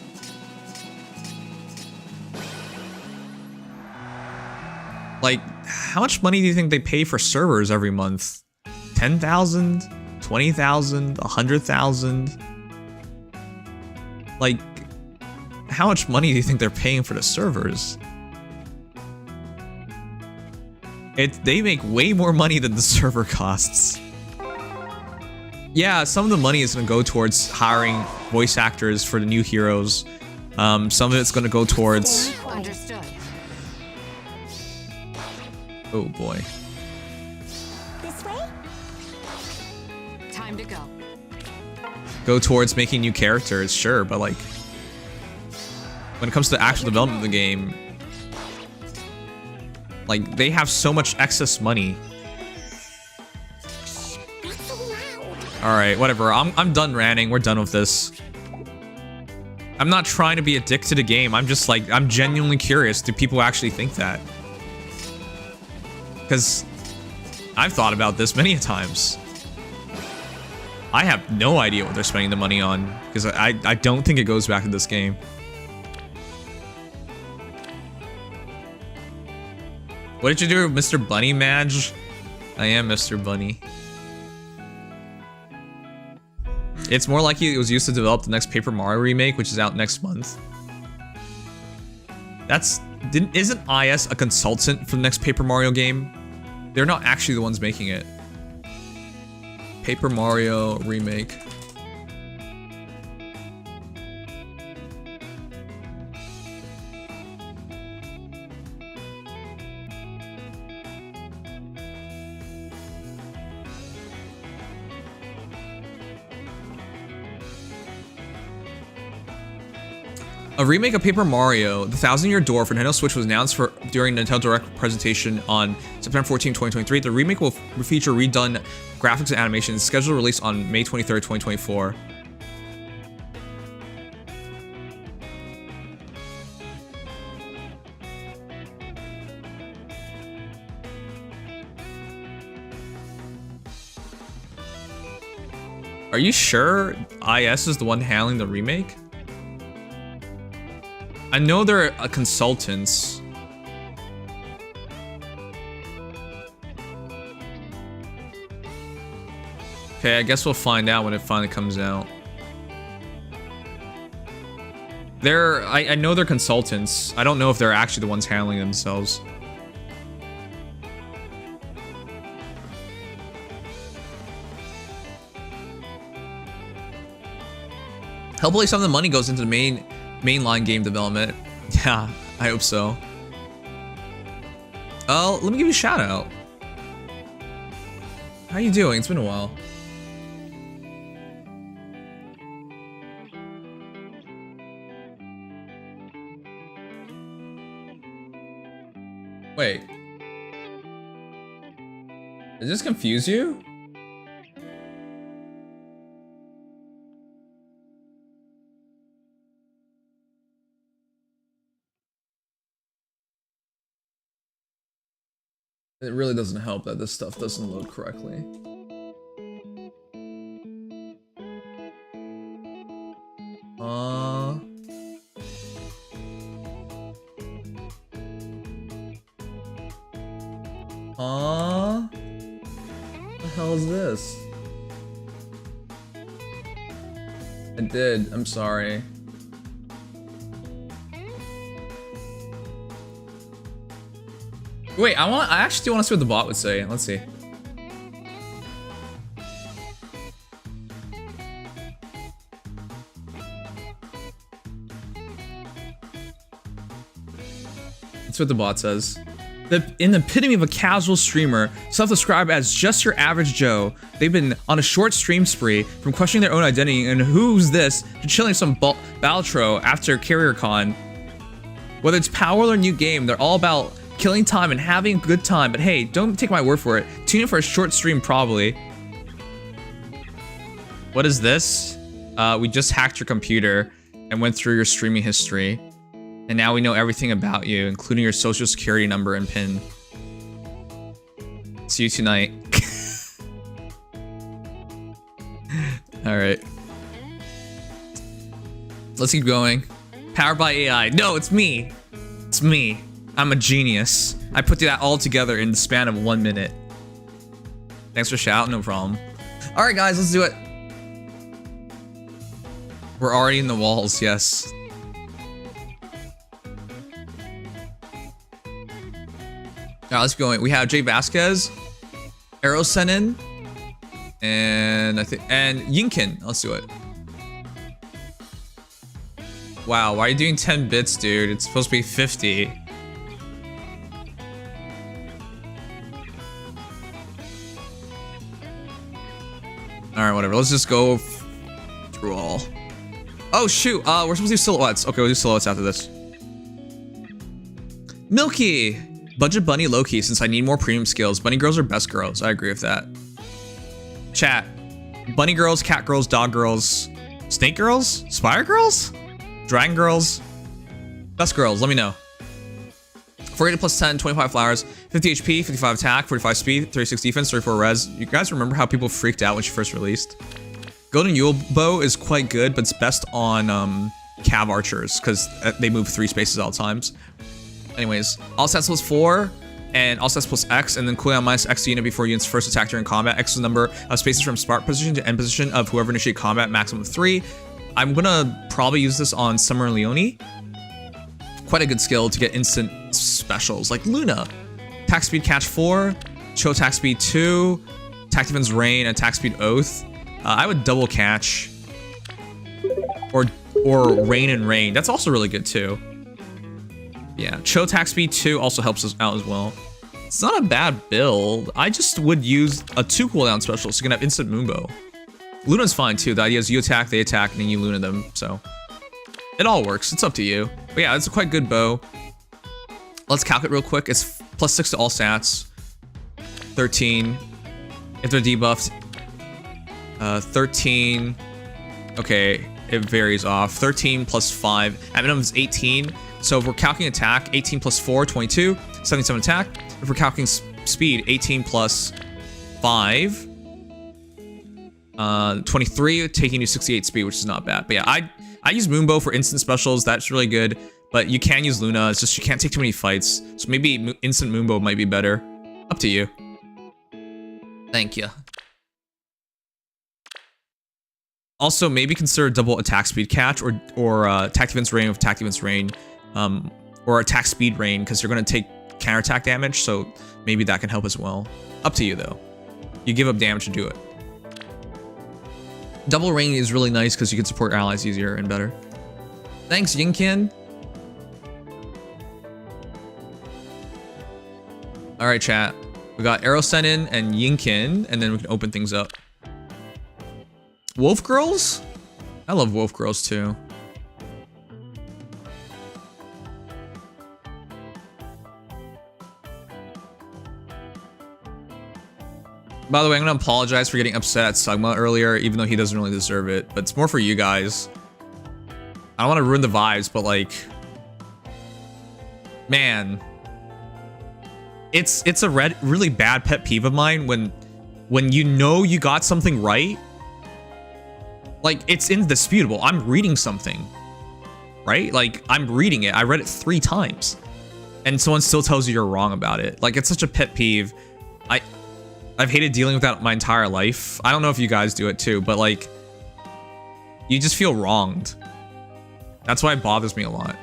Like, how much money do you think they pay for servers every month? 10,000? 20,000? 100,000? Like, how much money do you think they're paying for the servers? They make way more money than the server costs. Yeah, some of the money is gonna go towards hiring voice actors for the new heroes. Some of it's gonna go towards... Understood. Oh boy. This way? Time to go. Go towards making new characters, sure, but like... when it comes to the actual development of the game... like, they have so much excess money. Not so loud. Alright, whatever. I'm done ranting. We're done with this. I'm not trying to be a dick to the game. I'm just like, I'm genuinely curious. Do people actually think that? Because I've thought about this many times. I have no idea what they're spending the money on. Because I don't think it goes back to this game. What did you do, Mr. Bunny Madge? I am Mr. Bunny. It's more likely it was used to develop the next Paper Mario remake, which is out next month. Isn't IS a consultant for the next Paper Mario game? They're not actually the ones making it. Paper Mario remake. A remake of Paper Mario, The Thousand-Year Door for Nintendo Switch was announced during Nintendo Direct presentation on September 14, 2023. The remake will feature redone graphics and animations, scheduled release on May 23rd, 2024. Are you sure IS is the one handling the remake? I know they're consultants. Okay, I guess we'll find out when it finally comes out. I know they're consultants. I don't know if they're actually the ones handling themselves. Hopefully some of the money goes into the mainline game development. Yeah, I hope so. Oh, let me give you a shout out. How you doing? It's been a while. Wait. Does this confuse you? It really doesn't help that this stuff doesn't load correctly. What the hell is this? I did, I'm sorry. Wait, I actually do want to see what the bot would say. Let's see. That's what the bot says. In the epitome of a casual streamer, self-described as just your average Joe, they've been on a short stream spree from questioning their own identity and who's this to chilling some Baltro after CarrierCon. Whether it's Power or a new game, they're all about killing time and having a good time, but hey, don't take my word for it. Tune in for a short stream, probably. What is this? We just hacked your computer and went through your streaming history. And now we know everything about you, including your social security number and PIN. See you tonight. Alright. Let's keep going. Powered by AI. No, it's me. It's me. I'm a genius. I put that all together in the span of 1 minute. Thanks for shout, no problem. All right, guys, let's do it. We're already in the walls, yes. All right, let's go. We have Jay Vasquez, Aerosenin, and Yinkin. Let's do it. Wow, why are you doing 10 bits, dude? It's supposed to be 50. All right, whatever. Let's just go through all. Oh shoot! We're supposed to do silhouettes. Okay, we'll do silhouettes after this. Milky, budget bunny low-key. Since I need more premium skills, bunny girls are best girls. I agree with that. Chat, bunny girls, cat girls, dog girls, snake girls, spire girls, dragon girls, best girls. Let me know. 48 plus 10, 25 flowers, 50 HP, 55 attack, 45 speed, 36 defense, 34 res. You guys remember how people freaked out when she first released? Golden Yule Bow is quite good, but it's best on cav archers because they move 3 spaces at all times. Anyways, all stats plus 4 and all stats plus X, and then cooldown minus X unit before units first attack during combat. X is the number of spaces from start position to end position of whoever initiate combat, maximum 3. I'm gonna probably use this on Summer and Leone. Quite a good skill to get instant specials like Luna. Attack speed catch 4, show attack speed 2, attack defense rain, attack speed oath. I would double catch or rain and rain. That's also really good too. Yeah, Cho attack speed 2 also helps us out as well. It's not a bad build. I just would use a 2 cooldown special so you can have instant Moonbow. Luna's fine too. The idea is you attack, they attack, and then you Luna them. So it all works. It's up to you. But yeah, it's a quite good bow. Let's calculate real quick. It's plus 6 to all stats. 13. If they're debuffed. 13. Okay, it varies off. 13 plus 5. At minimum is 18. So if we're calculating attack, 18 plus 4, 22. 77 attack. If we're calculating speed, 18 plus 5. 23, taking you 68 speed, which is not bad. But yeah, I use Moonbow for instant specials. That's really good. But you can use Luna. It's just you can't take too many fights. So maybe instant Moonbow might be better. Up to you. Thank you. Also, maybe consider double attack speed catch or attack defense rain with attack defense rain, or attack speed rain because you're going to take counterattack damage. So maybe that can help as well. Up to you though. You give up damage to do it. Double rain is really nice because you can support your allies easier and better. Thanks, Yinkin. All right, chat. We got Aerosenin and Yinkin, and then we can open things up. Wolf Girls? I love Wolf Girls too. By the way, I'm gonna apologize for getting upset at Sugma earlier, even though he doesn't really deserve it. But it's more for you guys. I don't want to ruin the vibes, but like, man, it's a really bad pet peeve of mine when you know you got something right. Like, it's indisputable. I'm reading something, right? Like, I'm reading it. I read it 3 times. And someone still tells you you're wrong about it. Like, it's such a pet peeve. I've hated dealing with that my entire life. I don't know if you guys do it too, but like, you just feel wronged. That's why it bothers me a lot.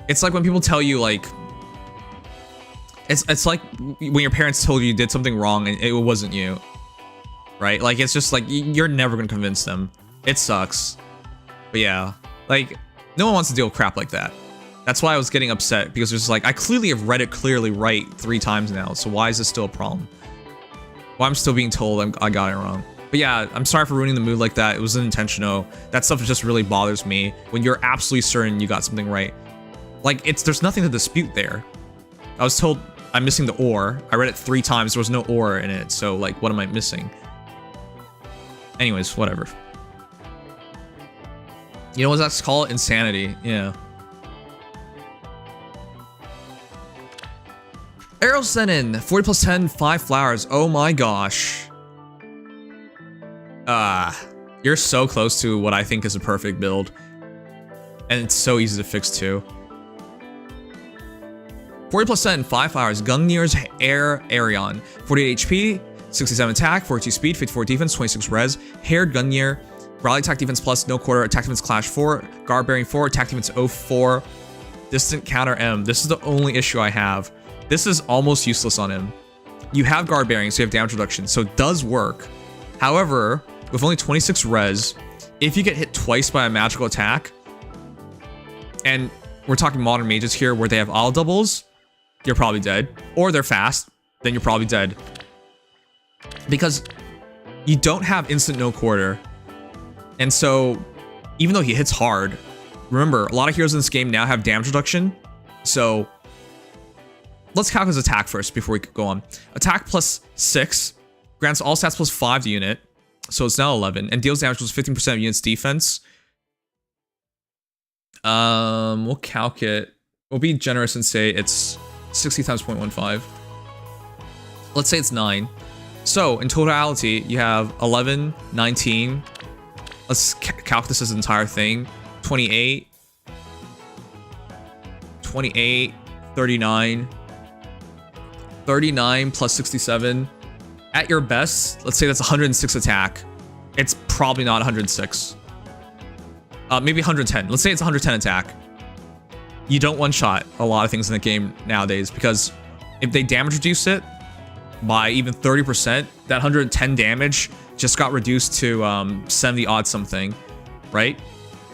It's like when people tell you like, it's like when your parents told you did something wrong and it wasn't you, right? Like, it's just like, you're never gonna convince them. It sucks. But yeah, like, no one wants to deal with crap like that. That's why I was getting upset, because it's like, I clearly have read it clearly right 3 times now, so why is this still a problem? Why I'm still being told I got it wrong. But yeah, I'm sorry for ruining the mood like that. It wasn't intentional. That stuff just really bothers me when you're absolutely certain you got something right. Like, there's nothing to dispute there. I was told I'm missing the ore. I read it 3 times. There was no ore in it, so like, what am I missing? Anyways, whatever. You know what that's called? Insanity. Yeah. Aerosenin, 40 plus 10, 5 flowers. Oh my gosh. You're so close to what I think is a perfect build. And it's so easy to fix too. 40 plus 10, 5 hours. Gungnir's Air Arion. 48 HP, 67 attack, 42 speed, 54 defense, 26 res. Haired Gungnir. Rally attack defense plus, no quarter. Attack defense clash 4. Guard bearing 4. Attack defense 04. Distant counter M. This is the only issue I have. This is almost useless on him. You have guard bearing, so you have damage reduction, so it does work. However, with only 26 res, if you get hit twice by a magical attack, and we're talking modern mages here where they have auto doubles, you're probably dead. Or they're fast, then you're probably dead. Because you don't have instant no quarter. And so, even though he hits hard, remember, a lot of heroes in this game now have damage reduction. So, let's calculate his attack first before we go on. Attack plus 6 grants all stats plus 5 to unit. So it's now 11. And deals damage plus 15% of unit's defense. We'll calc it. We'll be generous and say it's 60 times 0.15. Let's say it's 9. So, in totality, you have 11, 19. Let's calc this as an entire thing. 28. 28, 39. 39 plus 67. At your best, let's say that's 106 attack. It's probably not 106. Maybe 110. Let's say it's 110 attack. You don't one-shot a lot of things in the game nowadays because if they damage reduce it by even 30%, that 110 damage just got reduced to 70 odd something, right?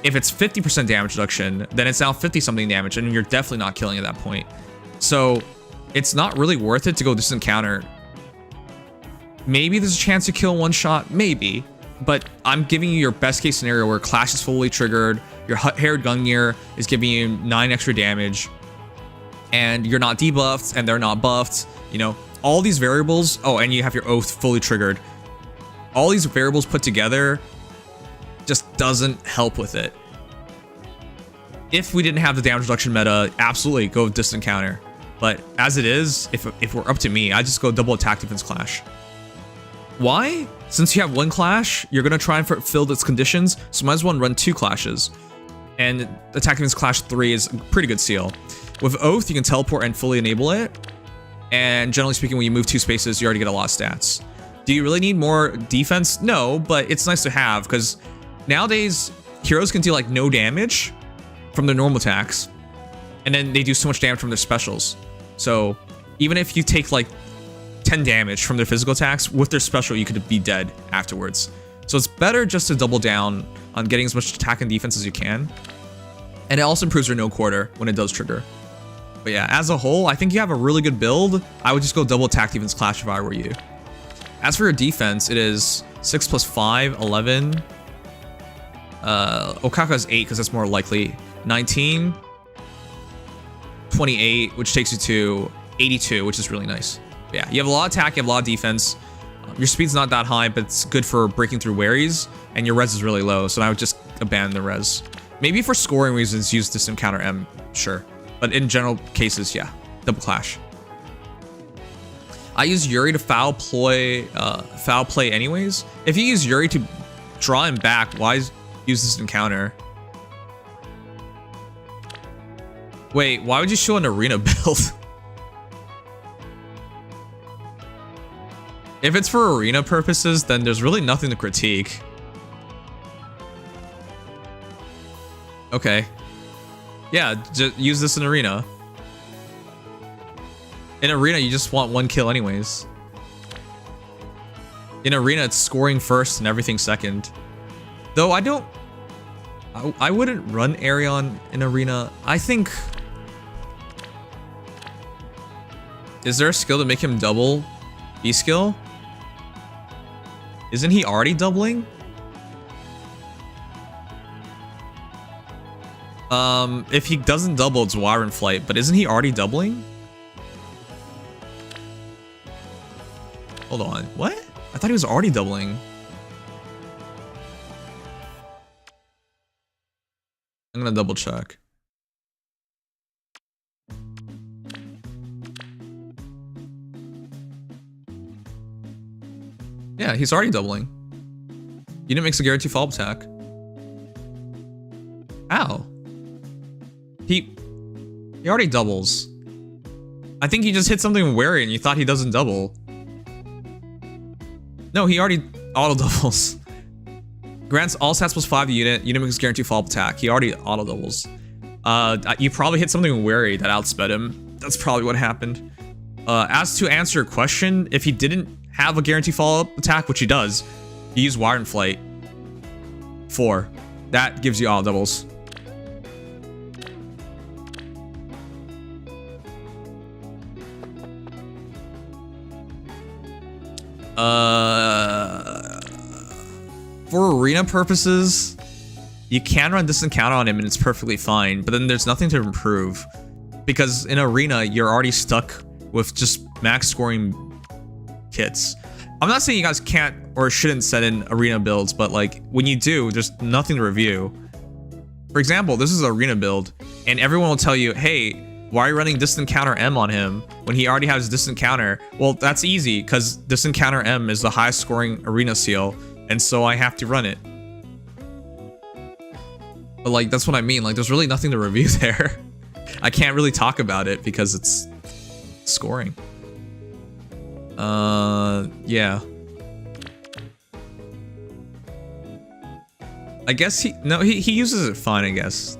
If it's 50% damage reduction, then it's now 50 something damage, and you're definitely not killing at that point. So it's not really worth it to go distant counter. Maybe there's a chance to kill one shot, maybe. But I'm giving you your best case scenario where Clash is fully triggered, your Haired Gungnir is giving you 9 extra damage, and you're not debuffed, and they're not buffed. You know, all these variables. Oh, and you have your Oath fully triggered. All these variables put together just doesn't help with it. If we didn't have the damage reduction meta, absolutely go distant counter. But as it is, if we're up to me, I just go double attack defense clash. Why? Since you have one clash, you're gonna try and fulfill its conditions, so might as well run 2 clashes. And attack defense clash 3 is a pretty good seal. With Oath, you can teleport and fully enable it. And generally speaking, when you move 2 spaces, you already get a lot of stats. Do you really need more defense? No, but it's nice to have, because nowadays, heroes can do like no damage from their normal attacks. And then they do so much damage from their specials. So even if you take like 10 damage from their physical attacks, with their special, you could be dead afterwards. So it's better just to double down on getting as much attack and defense as you can. And it also improves your no quarter when it does trigger. But yeah, as a whole, I think you have a really good build. I would just go double attack defense clash if I were you. As for your defense, it is 6 plus 5, 11. Okaka is 8 because that's more likely. 19. 28, which takes you to 82, which is really nice. But yeah, you have a lot of attack, you have a lot of defense. Your speed's not that high, but it's good for breaking through waries, and your res is really low, so I would just abandon the res. Maybe for scoring reasons, use distant counter M, sure. But in general cases, yeah, double clash. I use Yuri to foul play anyways. If you use Yuri to draw him back, why use distant counter? Wait, why would you show an arena build? If it's for arena purposes, then there's really nothing to critique. Okay. Yeah, just use this in arena. In arena, you just want 1 kill anyways. In arena, it's scoring first and everything second. Though I wouldn't run Arion in arena. I think... Is there a skill to make him double B-skill? Isn't he already doubling? If he doesn't double, it's Wyvern Flight, but isn't he already doubling? Hold on, what? I thought he was already doubling. I'm gonna double check. Yeah, he's already doubling. You didn't make a guarantee follow-up attack. How? He already doubles. I think he just hit something wary and you thought he doesn't double. No, he already auto doubles. Grants all stats plus 5 unit. Unit makes guaranteed follow-up attack. He already auto doubles. You probably hit something wary that outsped him. That's probably what happened. As to answer your question, if he didn't have a guaranteed follow-up attack, which he does, he used Wire and Flight. 4. That gives you auto doubles. For arena purposes, you can run distant counter on him and it's perfectly fine, but then there's nothing to improve. Because in arena, you're already stuck with just max scoring kits. I'm not saying you guys can't or shouldn't set in arena builds, but like when you do, there's nothing to review. For example, this is an arena build, and everyone will tell you, hey, why are you running distant counter M on him when he already has distant counter? Well, that's easy because distant counter M is the highest scoring arena seal, and so I have to run it. But like, that's what I mean. Like, there's really nothing to review there. I can't really talk about it because it's scoring. Yeah. I guess he uses it fine, I guess.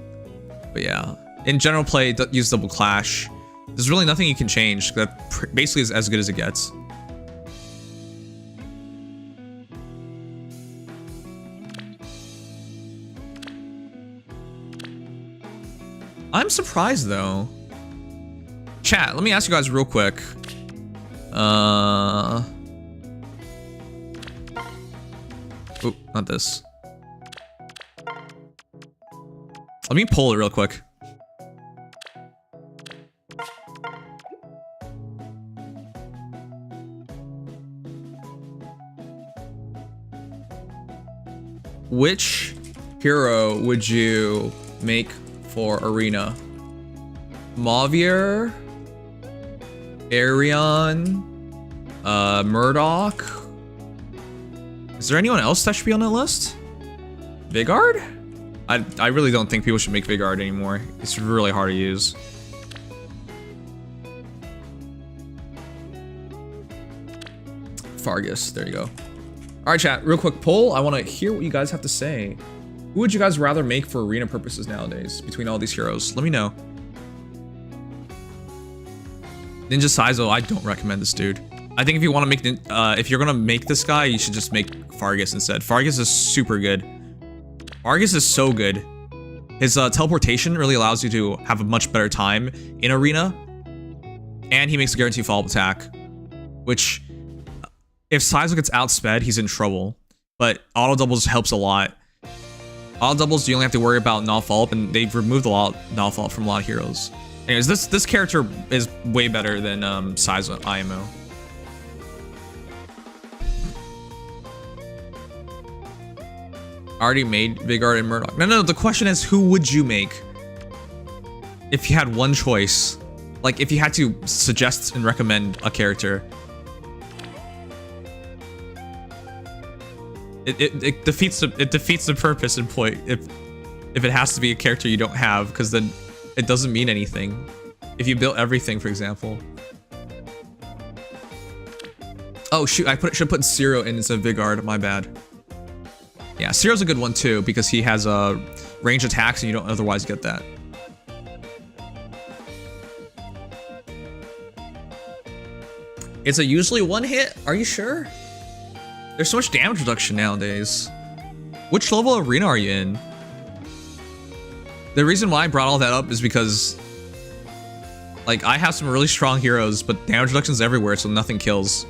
But yeah. In general play, use double clash. There's really nothing you can change. That basically is as good as it gets. I'm surprised though. Chat, let me ask you guys real quick. Oop, not this. Let me pull it real quick. Which hero would you make for arena? Mavier, Arion, Murdoch. Is there anyone else that should be on that list? Vigard? I really don't think people should make Vigard anymore. It's really hard to use. Fargus, there you go. All right, chat, real quick poll. I want to hear what you guys have to say. Who would you guys rather make for arena purposes nowadays between all these heroes? Let me know. Ninja Saizo, I don't recommend this dude. I think if you want to make, if you're gonna make this guy, you should just make Fargus instead. Fargus is super good. Fargus is so good. His teleportation really allows you to have a much better time in arena, and he makes a guaranteed follow-up attack, which if Saizo gets outsped, he's in trouble. But auto doubles helps a lot. Auto doubles, you only have to worry about null follow-up, and they've removed a lot of null follow-up from a lot of heroes. Anyways, this character is way better than Saizo IMO. Already made Vigard and Murdoch. No, the question is, who would you make if you had one choice? Like, if you had to suggest and recommend a character. It defeats the purpose and point if it has to be a character you don't have, because then it doesn't mean anything. If you built everything, for example. Oh shoot, I should put Zero in instead of Vigard, my bad. Yeah, Zero's a good one too, because he has range attacks and you don't otherwise get that. It's a usually one hit? Are you sure? There's so much damage reduction nowadays. Which level of arena are you in? The reason why I brought all that up is because, like, I have some really strong heroes, but damage reduction's everywhere, so nothing kills.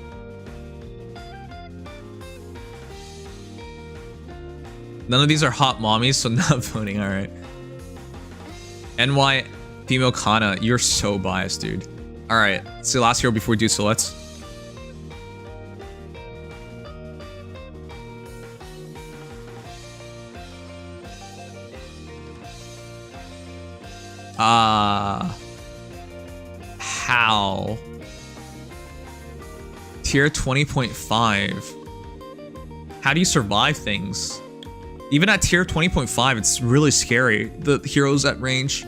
None of these are hot mommies, so not voting, alright. NY female Kana, you're so biased, dude. Alright, let's see the last hero before we do silhouettes. How? Tier 20.5. How do you survive things? Even at tier 20.5, it's really scary. The heroes at range.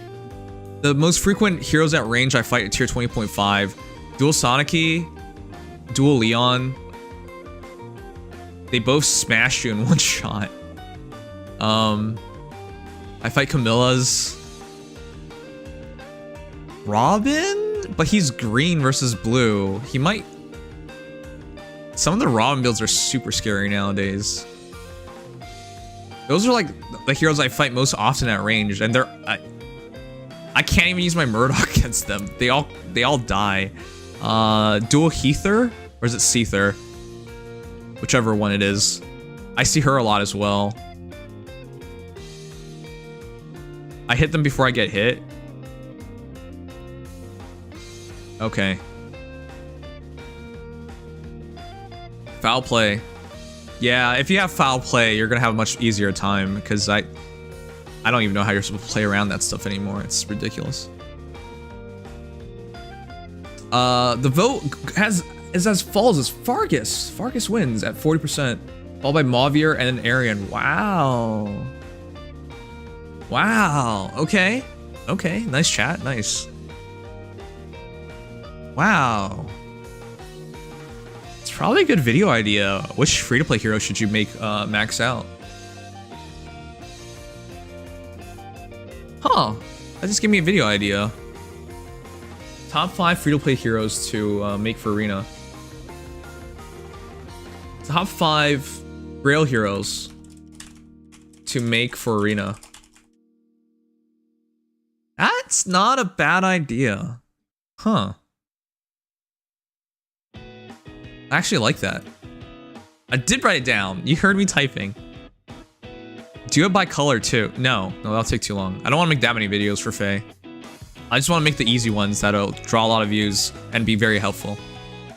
The most frequent heroes at range I fight at tier 20.5. Dual Soniki, Dual Leon. They both smash you in one shot. I fight Camilla's. Robin? But he's green versus blue. He might... Some of the Robin builds are super scary nowadays. Those are like the heroes I fight most often at range, and they're... I can't even use my Murdoch against them. They all die. Dual Heather? Or is it Seether? Whichever one it is. I see her a lot as well. I hit them before I get hit. Okay. Foul play. Yeah, if you have foul play, you're gonna have a much easier time, because I don't even know how you're supposed to play around that stuff anymore. It's ridiculous. The vote is as follows as Fargus. Fargus wins at 40%, followed by Mavier and then Arian. Wow. Wow. Okay. Okay. Nice chat. Nice. Wow. It's probably a good video idea. Which free-to-play hero should you make max out? Huh. That just gave me a video idea. Top 5 free-to-play heroes to make for Arena. Top 5 Grail heroes to make for Arena. That's not a bad idea. Huh. I actually like that. I did write it down. You heard me typing. Do it by color too. No, that'll take too long. I don't want to make that many videos for Feh. I just want to make the easy ones that'll draw a lot of views and be very helpful.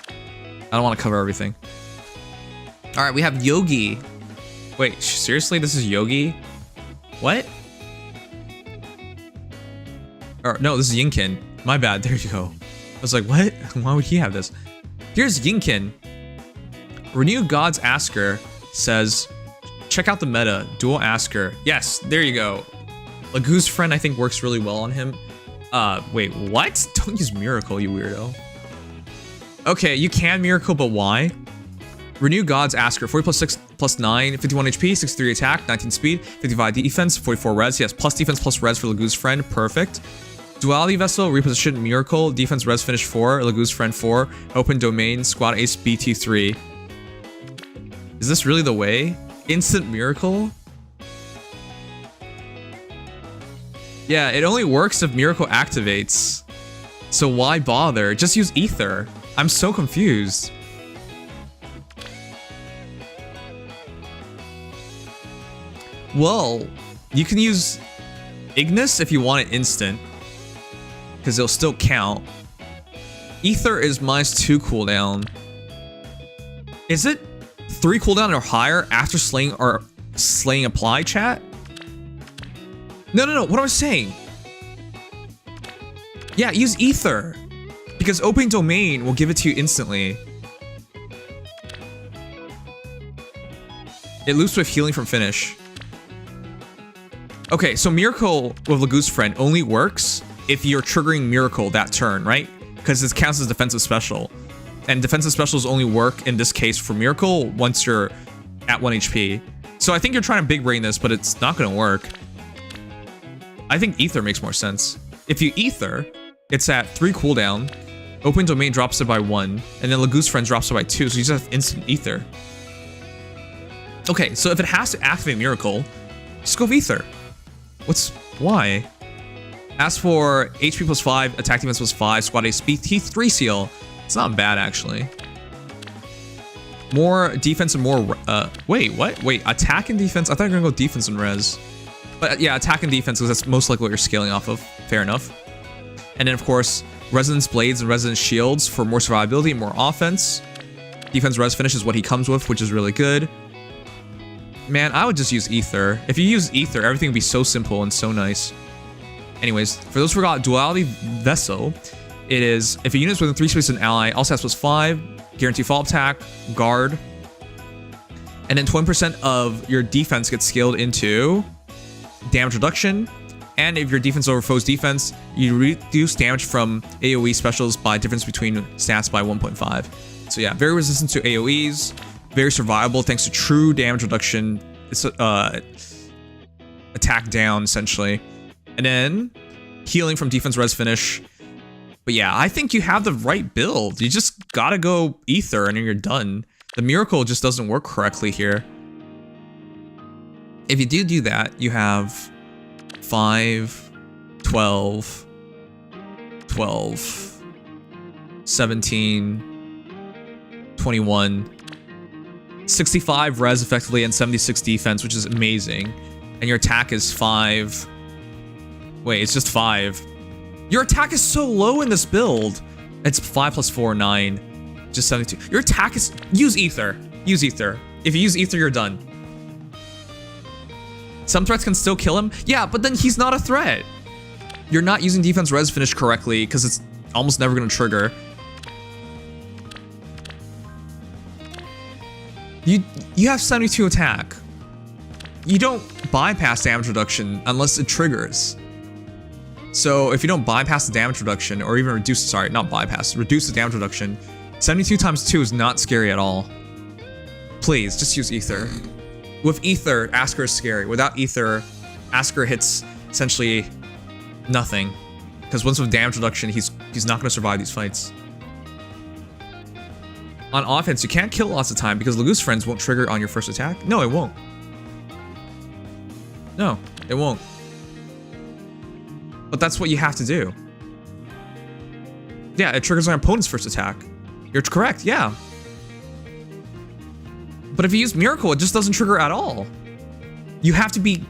I don't want to cover everything. All right, we have Yogi. Wait, seriously? This is Yogi? What? Or no, this is Yinkin. My bad. There you go. I was like, what? Why would he have this? Here's Yinkin. Renew God's Asker says, check out the meta. Dual Asker. Yes, there you go. Lagoo's friend, I think, works really well on him. Wait, what? Don't use Miracle, you weirdo. Okay, you can Miracle, but why? Renew God's Asker. 40 plus 6 plus 9, 51 HP, 63 attack, 19 speed, 55 defense, 44 res. Yes, plus defense plus res for Lagoo's friend. Perfect. Duality Vessel, reposition Miracle, defense res finish 4, Lagoo's friend 4, open domain, squad ace BT 3. Is this really the way? Instant Miracle? Yeah, it only works if Miracle activates. So why bother? Just use Aether. I'm so confused. Well, you can use Ignis if you want it instant, because it'll still count. Aether is -2 cooldown. Is it 3 cooldown or higher after slaying or slaying apply, chat? No, what am I saying? Yeah, use Aether, because opening domain will give it to you instantly. It loops with healing from finish. Okay, so Miracle with Lagoo's friend only works if you're triggering Miracle that turn, right? Because this counts as defensive special. And defensive specials only work in this case for Miracle once you're at 1 HP. So I think you're trying to big brain this, but it's not gonna work. I think Aether makes more sense. If you Aether, it's at 3 cooldown, open domain drops it by 1, and then Lagoo's friend drops it by 2, so you just have instant Aether. Okay, so if it has to activate Miracle, just go with Aether. Why? As for HP plus 5, attack defense plus 5, squad ace speed, T3 seal. It's not bad, actually. More defense and more... wait, what? Wait, attack and defense? I thought you were going to go defense and res. But yeah, attack and defense, because that's most likely what you're scaling off of. Fair enough. And then, of course, Resonance Blades and Resonance Shields for more survivability and more offense. Defense res finish is what he comes with, which is really good. Man, I would just use Aether. If you use Aether, everything would be so simple and so nice. Anyways, for those who forgot, Duality Vessel, it is if a unit is within 3 spaces of an ally, also has +5, guarantee fall attack, guard, and then 20% of your defense gets scaled into damage reduction And if your defense over foe's defense, you reduce damage from AoE specials by difference between stats by 1.5. So yeah, very resistant to AoEs, very survivable thanks to true damage reduction. It's attack down essentially, and then healing from defense res finish. But yeah, I think you have the right build. You just gotta go Aether and then you're done. The miracle just doesn't work correctly here. If you do that, you have 5, 12, 12, 17, 21, 65 res effectively and 76 defense, which is amazing. And your attack is 5. Wait, it's just 5. Your attack is so low in this build. It's 5 plus 4, 9. Just 72. Your attack is... Use Aether. Use Aether. If you use Aether, you're done. Some threats can still kill him. Yeah, but then he's not a threat. You're not using defense res finish correctly because it's almost never going to trigger. You have 72 attack. You don't bypass damage reduction unless it triggers. So if you don't bypass the damage reduction, or even reduce, sorry, not bypass, reduce the damage reduction, 72 times 2 is not scary at all. Please, just use Aether. With Aether, Asker is scary. Without Aether, Asker hits essentially nothing. Because once with damage reduction, he's not going to survive these fights. On offense, you can't kill lots of time because Lagoose Friends won't trigger on your first attack. No, it won't. No, it won't. But that's what you have to do. Yeah, it triggers on your opponent's first attack. You're correct, yeah. But if you use Miracle, it just doesn't trigger at all. You have to be... Do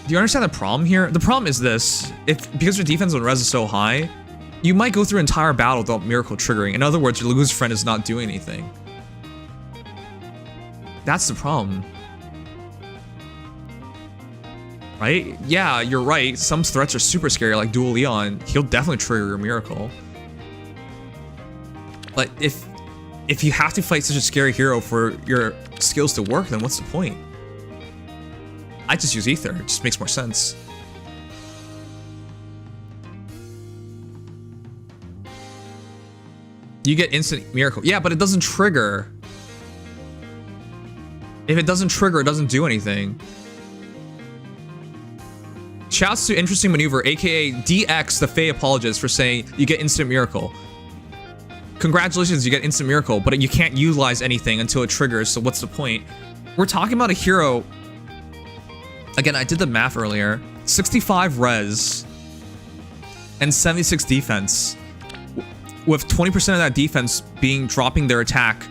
you understand the problem here? The problem is this. Because your defense on res is so high, you might go through an entire battle without Miracle triggering. In other words, your Lagoose Friend is not doing anything. That's the problem. Right? Yeah, you're right. Some threats are super scary, like Dual Leon. He'll definitely trigger your Miracle. But if you have to fight such a scary hero for your skills to work, then what's the point? I just use Aether. It just makes more sense. You get instant Miracle. Yeah, but it doesn't trigger. If it doesn't trigger, it doesn't do anything. Shouts to Interesting Maneuver, aka DX, the Feh Apologist, for saying you get instant Miracle. Congratulations, you get instant Miracle, but you can't utilize anything until it triggers, so what's the point? We're talking about a hero... Again, I did the math earlier. 65 res and 76 defense. With 20% of that defense dropping their attack,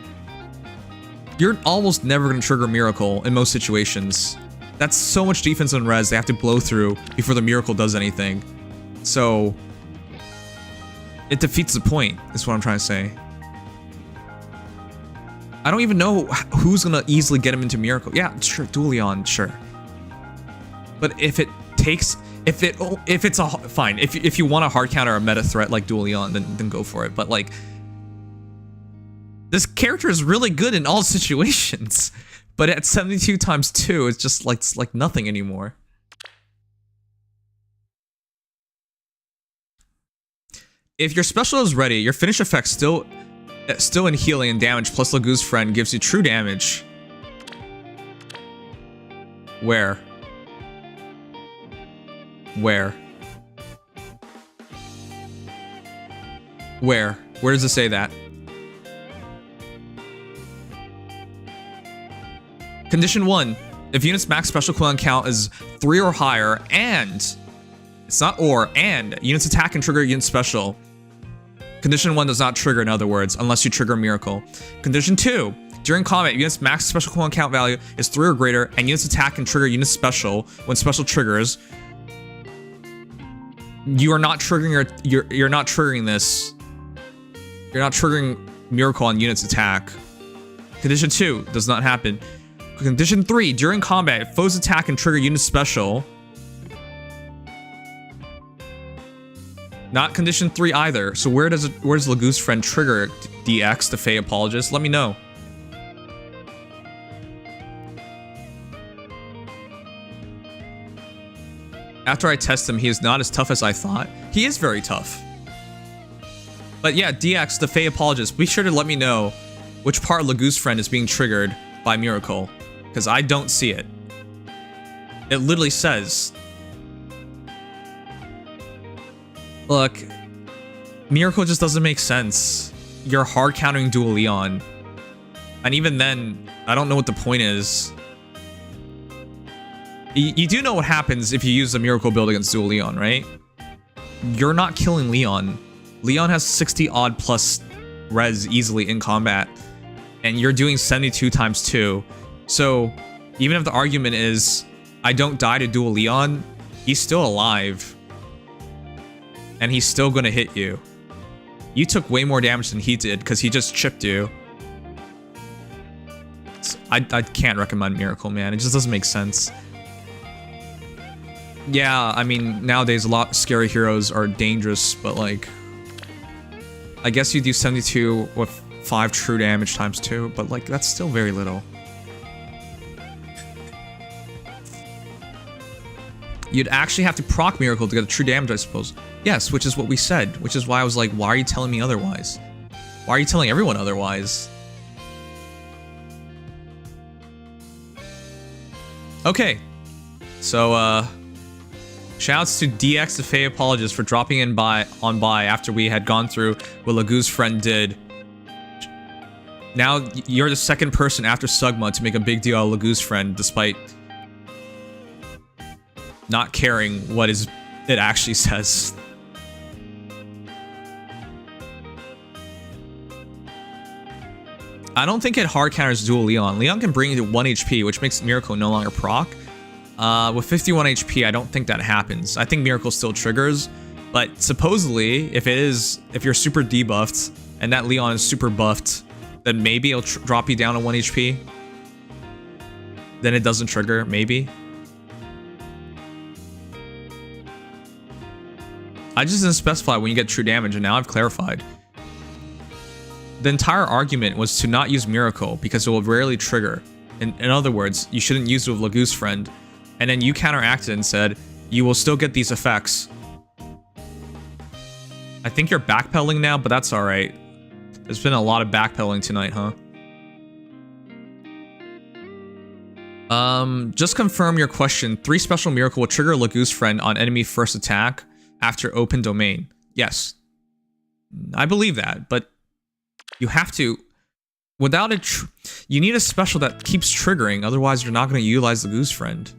you're almost never going to trigger Miracle in most situations. That's so much defense on res they have to blow through before the Miracle does anything. So it defeats the point, is what I'm trying to say. I don't even know who's gonna easily get him into Miracle. Yeah, sure, Dual Leon, sure. But if it takes, if it's a fine, if you want a hard counter or a meta threat like Dual Leon, then go for it. But like, this character is really good in all situations. But at 72 times 2, it's just like, it's like nothing anymore. If your special is ready, your finish effect still in healing and damage plus Lagoose Friend gives you true damage. Where? Where? Where? Where does it say that? Condition 1. If unit's max special cooldown count is 3 or higher, and... It's not or, and unit's attack can trigger unit special. Condition 1 does not trigger, in other words, unless you trigger Miracle. Condition 2. During combat, unit's max special cooldown count value is 3 or greater, and unit's attack can trigger unit special when special triggers. You are not triggering you're not triggering this. You're not triggering Miracle on unit's attack. Condition 2 does not happen. Condition 3, during combat, foe's attack can trigger unit special. Not condition 3 either. So where does Lagoose Friend trigger DX, the Feh Apologist? Let me know. After I test him, he is not as tough as I thought. He is very tough. But yeah, DX, the Feh apologist, be sure to let me know which part of Lagoo's friend is being triggered by Miracle, because I don't see it. It literally says, look, Miracle just doesn't make sense. You're hard countering Dual Leon. And even then, I don't know what the point is. You do know what happens if you use the Miracle build against Dual Leon, right? You're not killing Leon. Leon has 60 odd plus res easily in combat. And you're doing 72 times 2. So even if the argument is, I don't die to Dual Leon, he's still alive. And he's still gonna hit you. You took way more damage than he did because he just chipped you. I can't recommend Miracle, man. It just doesn't make sense. Yeah, I mean, nowadays a lot of scary heroes are dangerous, but like, I guess you do 72 with 5 true damage times 2, but like, that's still very little. You'd actually have to proc Miracle to get a true damage, I suppose. Yes, which is what we said, which is why I was like, why are you telling me otherwise? Why are you telling everyone otherwise? Okay, so shouts to DX the Feh apologist for dropping in on by after we had gone through what Lagoo's friend did. Now you're the second person after Sugma to make a big deal out of Lagoo's friend, despite not caring what it actually says. I don't think it hard counters Dual Leon. Leon can bring you to 1 HP, which makes Miracle no longer proc. With 51 HP, I don't think that happens. I think Miracle still triggers, but supposedly, if you're super debuffed and that Leon is super buffed, then maybe it'll drop you down to 1 HP. Then it doesn't trigger, maybe. I just didn't specify when you get true damage, and now I've clarified. The entire argument was to not use Miracle because it will rarely trigger. In other words, you shouldn't use it with Lagoo's friend. And then you counteracted and said, you will still get these effects. I think you're backpedaling now, but that's alright. There's been a lot of backpedaling tonight, huh? Just confirm your question. 3 special Miracle will trigger Lagoo's friend on enemy first attack after open domain. Yes. I believe that, but you have to... Without it, you need a special that keeps triggering, otherwise you're not going to utilize Lagoo's friend.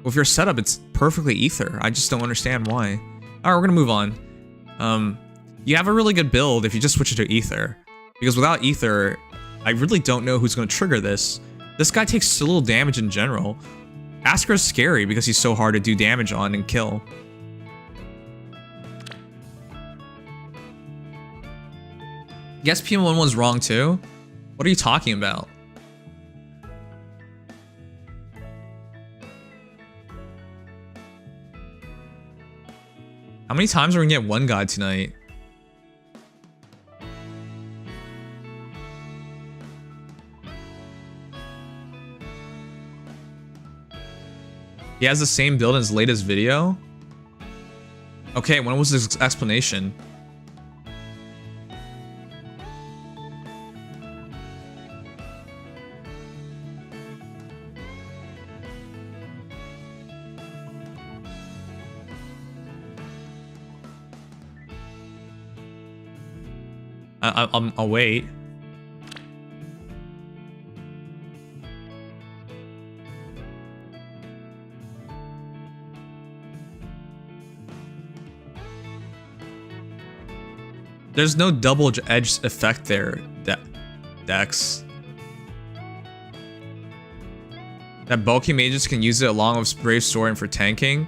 With your setup, it's perfectly Aether. I just don't understand why. Alright, we're gonna move on. You have a really good build if you just switch it to Aether. Because without Aether, I really don't know who's gonna trigger this. This guy takes so little damage in general. Asker's scary because he's so hard to do damage on and kill. Guess PM1 was wrong too? What are you talking about? How many times are we gonna get one guy tonight? He has the same build in his latest video? Okay, when was his explanation? I'll wait. There's no double-edged effect there, Dex. That bulky mages can use it along with Brave Sword and for tanking.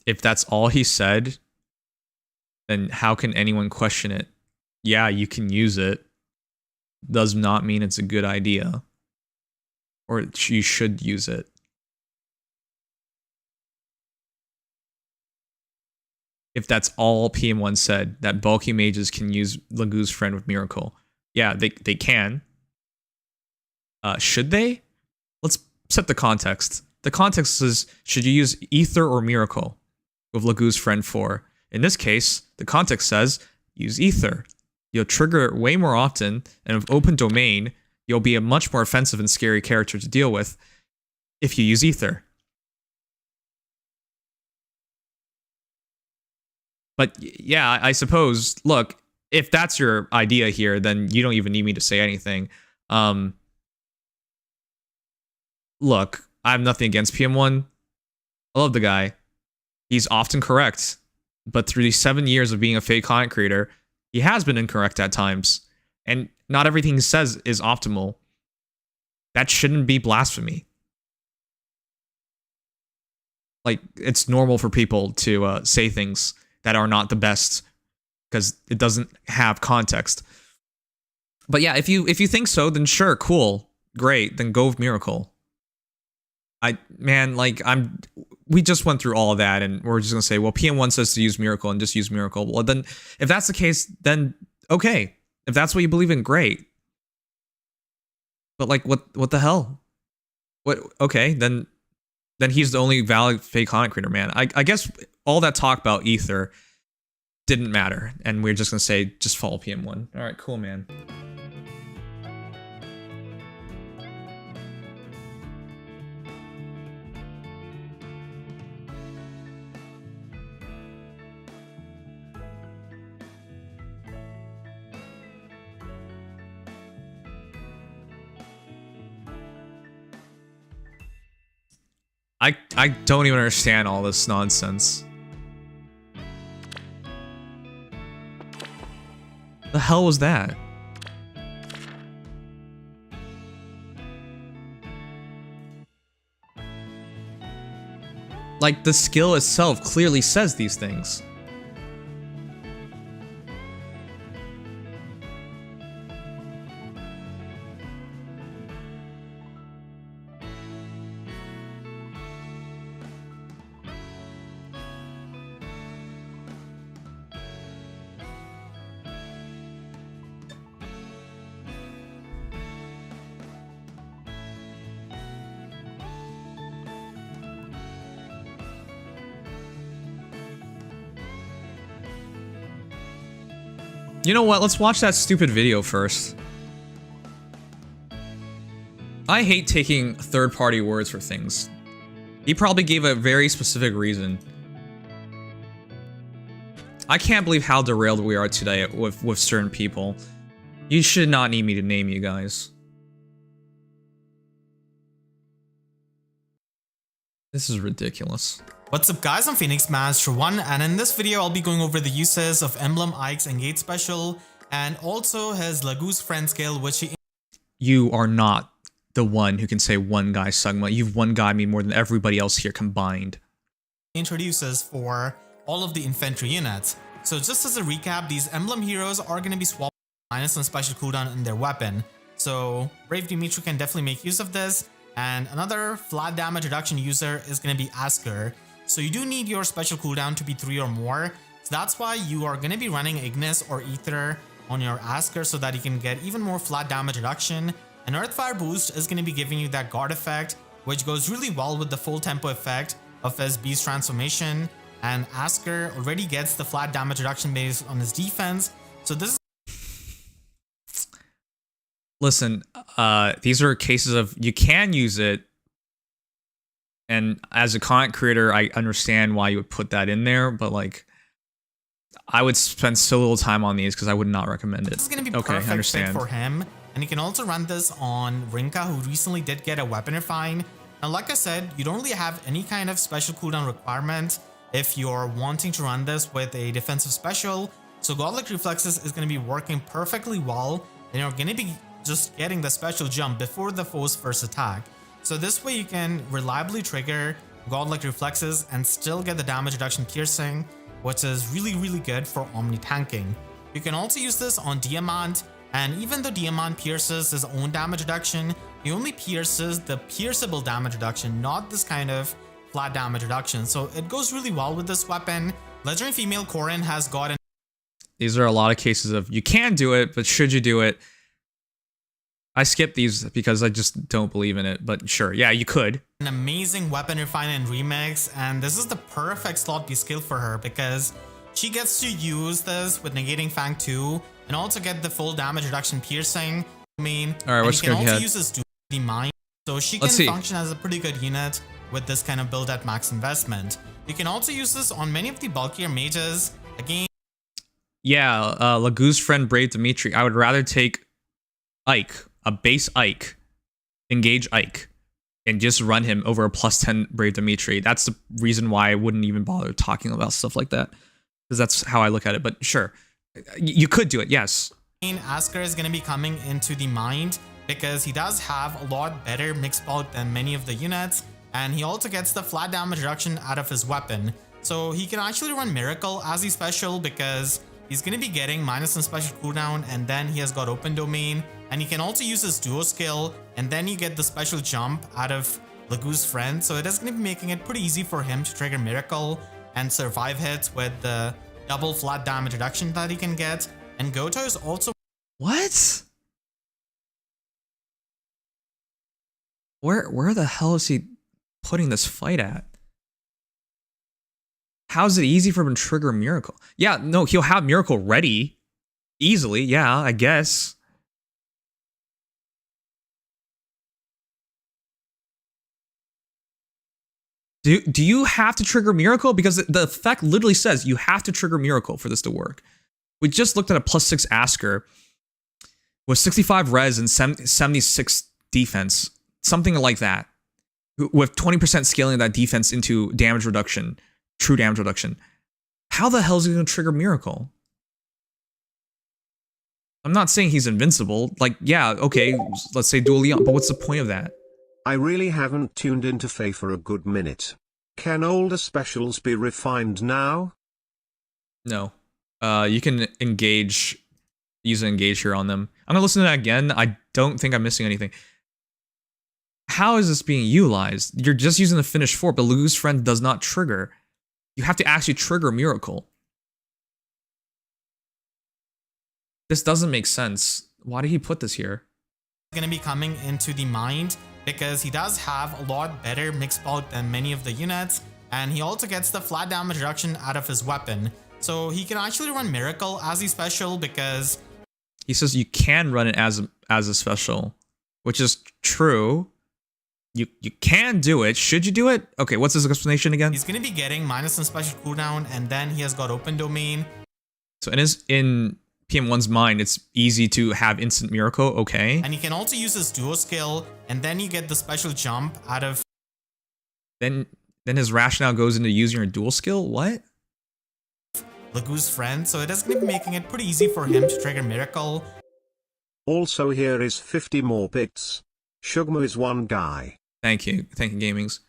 If that's all he said, then how can anyone question it? Yeah, you can use it. Does not mean it's a good idea. Or you should use it. if that's all PM1 said, that bulky mages can use Lagoo's friend with Miracle. Yeah, they can. Should they? Let's set the context. The context is, should you use Aether or Miracle with Lagoo's friend 4? In this case, the context says, use Aether. You'll trigger it way more often, and with open domain, you'll be a much more offensive and scary character to deal with if you use Aether. But yeah, I suppose, look, if that's your idea here, then you don't even need me to say anything. Look, I have nothing against PM1. I love the guy. He's often correct. But through these 7 years of being a Feh content creator, he has been incorrect at times. And not everything he says is optimal. That shouldn't be blasphemy. Like, it's normal for people to say things that are not the best because it doesn't have context. But yeah, if you think so, then sure, cool, great, then go with Miracle. We just went through all of that, and we're just gonna say, well, PM1 says to use Miracle and just use Miracle. Well, then, if that's the case, then okay. If that's what you believe in, great. But like, what the hell? What? Okay, then he's the only valid Feh content creator, man. I guess all that talk about Aether didn't matter, and we're just gonna say, just follow PM1. All right, cool, man. I don't even understand all this nonsense. The hell was that? Like, the skill itself clearly says these things. You know what? Let's watch that stupid video first. I hate taking third-party words for things. He probably gave a very specific reason. I can't believe how derailed we are today with certain people. You should not need me to name you guys. This is ridiculous. What's up guys, I'm Phoenix Master 1, and in this video I'll be going over the uses of Emblem, Ike's Engage special and also his Lagoo's friend skill, which he... You are not the one who can say one guy Sugma. You've one guy me more than everybody else here combined. ...introduces for all of the infantry units. So just as a recap, these Emblem heroes are going to be swapped minus some special cooldown in their weapon. So Brave Dimitri can definitely make use of this. And another flat damage reduction user is going to be Asker. So you do need your special cooldown to be 3 or more. So that's why you are going to be running Ignis or Aether on your Asker so that you can get even more flat damage reduction. An Earthfire boost is going to be giving you that guard effect, which goes really well with the full tempo effect of his beast transformation. And Asker already gets the flat damage reduction based on his defense. So this is... Listen, these are cases of you can use it. And as a content creator, I understand why you would put that in there, but like, I would spend so little time on these because I would not recommend it. This is going to be perfect fit for him, and you can also run this on Rinka, who recently did get a weapon refine. Now, like I said, you don't really have any kind of special cooldown requirement if you're wanting to run this with a defensive special. So Godlike Reflexes is going to be working perfectly well, and you're going to be just getting the special jump before the foe's first attack. So this way you can reliably trigger Godlike Reflexes and still get the damage reduction piercing, which is really good for Omni tanking. You can also use this on Diamant, and even though Diamant pierces his own damage reduction, he only pierces the pierceable damage reduction, not this kind of flat damage reduction. So it goes really well with this weapon. Legendary female Corrin has gotten These are a lot of cases of you can do it, but should you do it? I skip these because I just don't believe in it, but sure, yeah, you could. an amazing weapon refinement remix, and this is the perfect slot B skill for her because she gets to use this with negating Fang 2 and also get the full damage reduction piercing. I mean, all right, and what's you can going also ahead? use this to the mine, so she can function as a pretty good unit with this kind of build at max investment. You can also use this on many of the bulkier mages. Again, yeah, Lagoo's friend Brave Dimitri. I would rather take Ike, a base Ike, engage Ike, and just run him over a +10 Brave Dimitri. That's the reason why I wouldn't even bother talking about stuff like that, because that's how I look at it. But sure, you could do it, yes. Asker is going to be coming into the mind because he does have a lot better mixed bulk than many of the units, and he also gets the flat damage reduction out of his weapon. So he can actually run Miracle as his special because he's going to be getting -1 special cooldown, and then he has got open domain, and he can also use his duo skill, and then you get the special jump out of Lagoo's friend. So it is going to be making it pretty easy for him to trigger Miracle and survive hits with the double flat damage reduction that he can get. And Goto is also... What? Where the hell is he putting this fight at? How is it easy for him to trigger Miracle? Yeah, no, he'll have Miracle ready easily. Yeah, I guess. Do you have to trigger Miracle? Because the effect literally says you have to trigger Miracle for this to work. We just looked at a +6 Asker with 65 res and 76 defense, something like that, with 20% scaling that defense into damage reduction, true damage reduction. How the hell is he going to trigger Miracle? I'm not saying he's invincible. Like, yeah, okay, let's say Dual Leon, but what's the point of that? I really haven't tuned into Feh for a good minute. Can older specials be refined now? No. You can use an engage here on them. I'm gonna listen to that again. I don't think I'm missing anything. How is this being utilized? You're just using the finish 4, but Lagoo's friend does not trigger. You have to actually trigger Miracle. This doesn't make sense. Why did he put this here? Going to be coming into the mind because he does have a lot better mixed bulk than many of the units, and he also gets the flat damage reduction out of his weapon. So he can actually run Miracle as his special because he says you can run it as a special, which is true. You can do it. Should you do it? Okay, what's his explanation again? He's going to be getting -1 special cooldown, and then he has got open domain. So in PM1's mind, it's easy to have instant Miracle, okay. And he can also use his duo skill, and then you get the special jump out of... Then his rationale goes into using your dual skill? What? Lagoo's friend, so it is going to be making it pretty easy for him to trigger Miracle. Also here is 50 more bits. Shugma is one guy. Thank you, Gamings.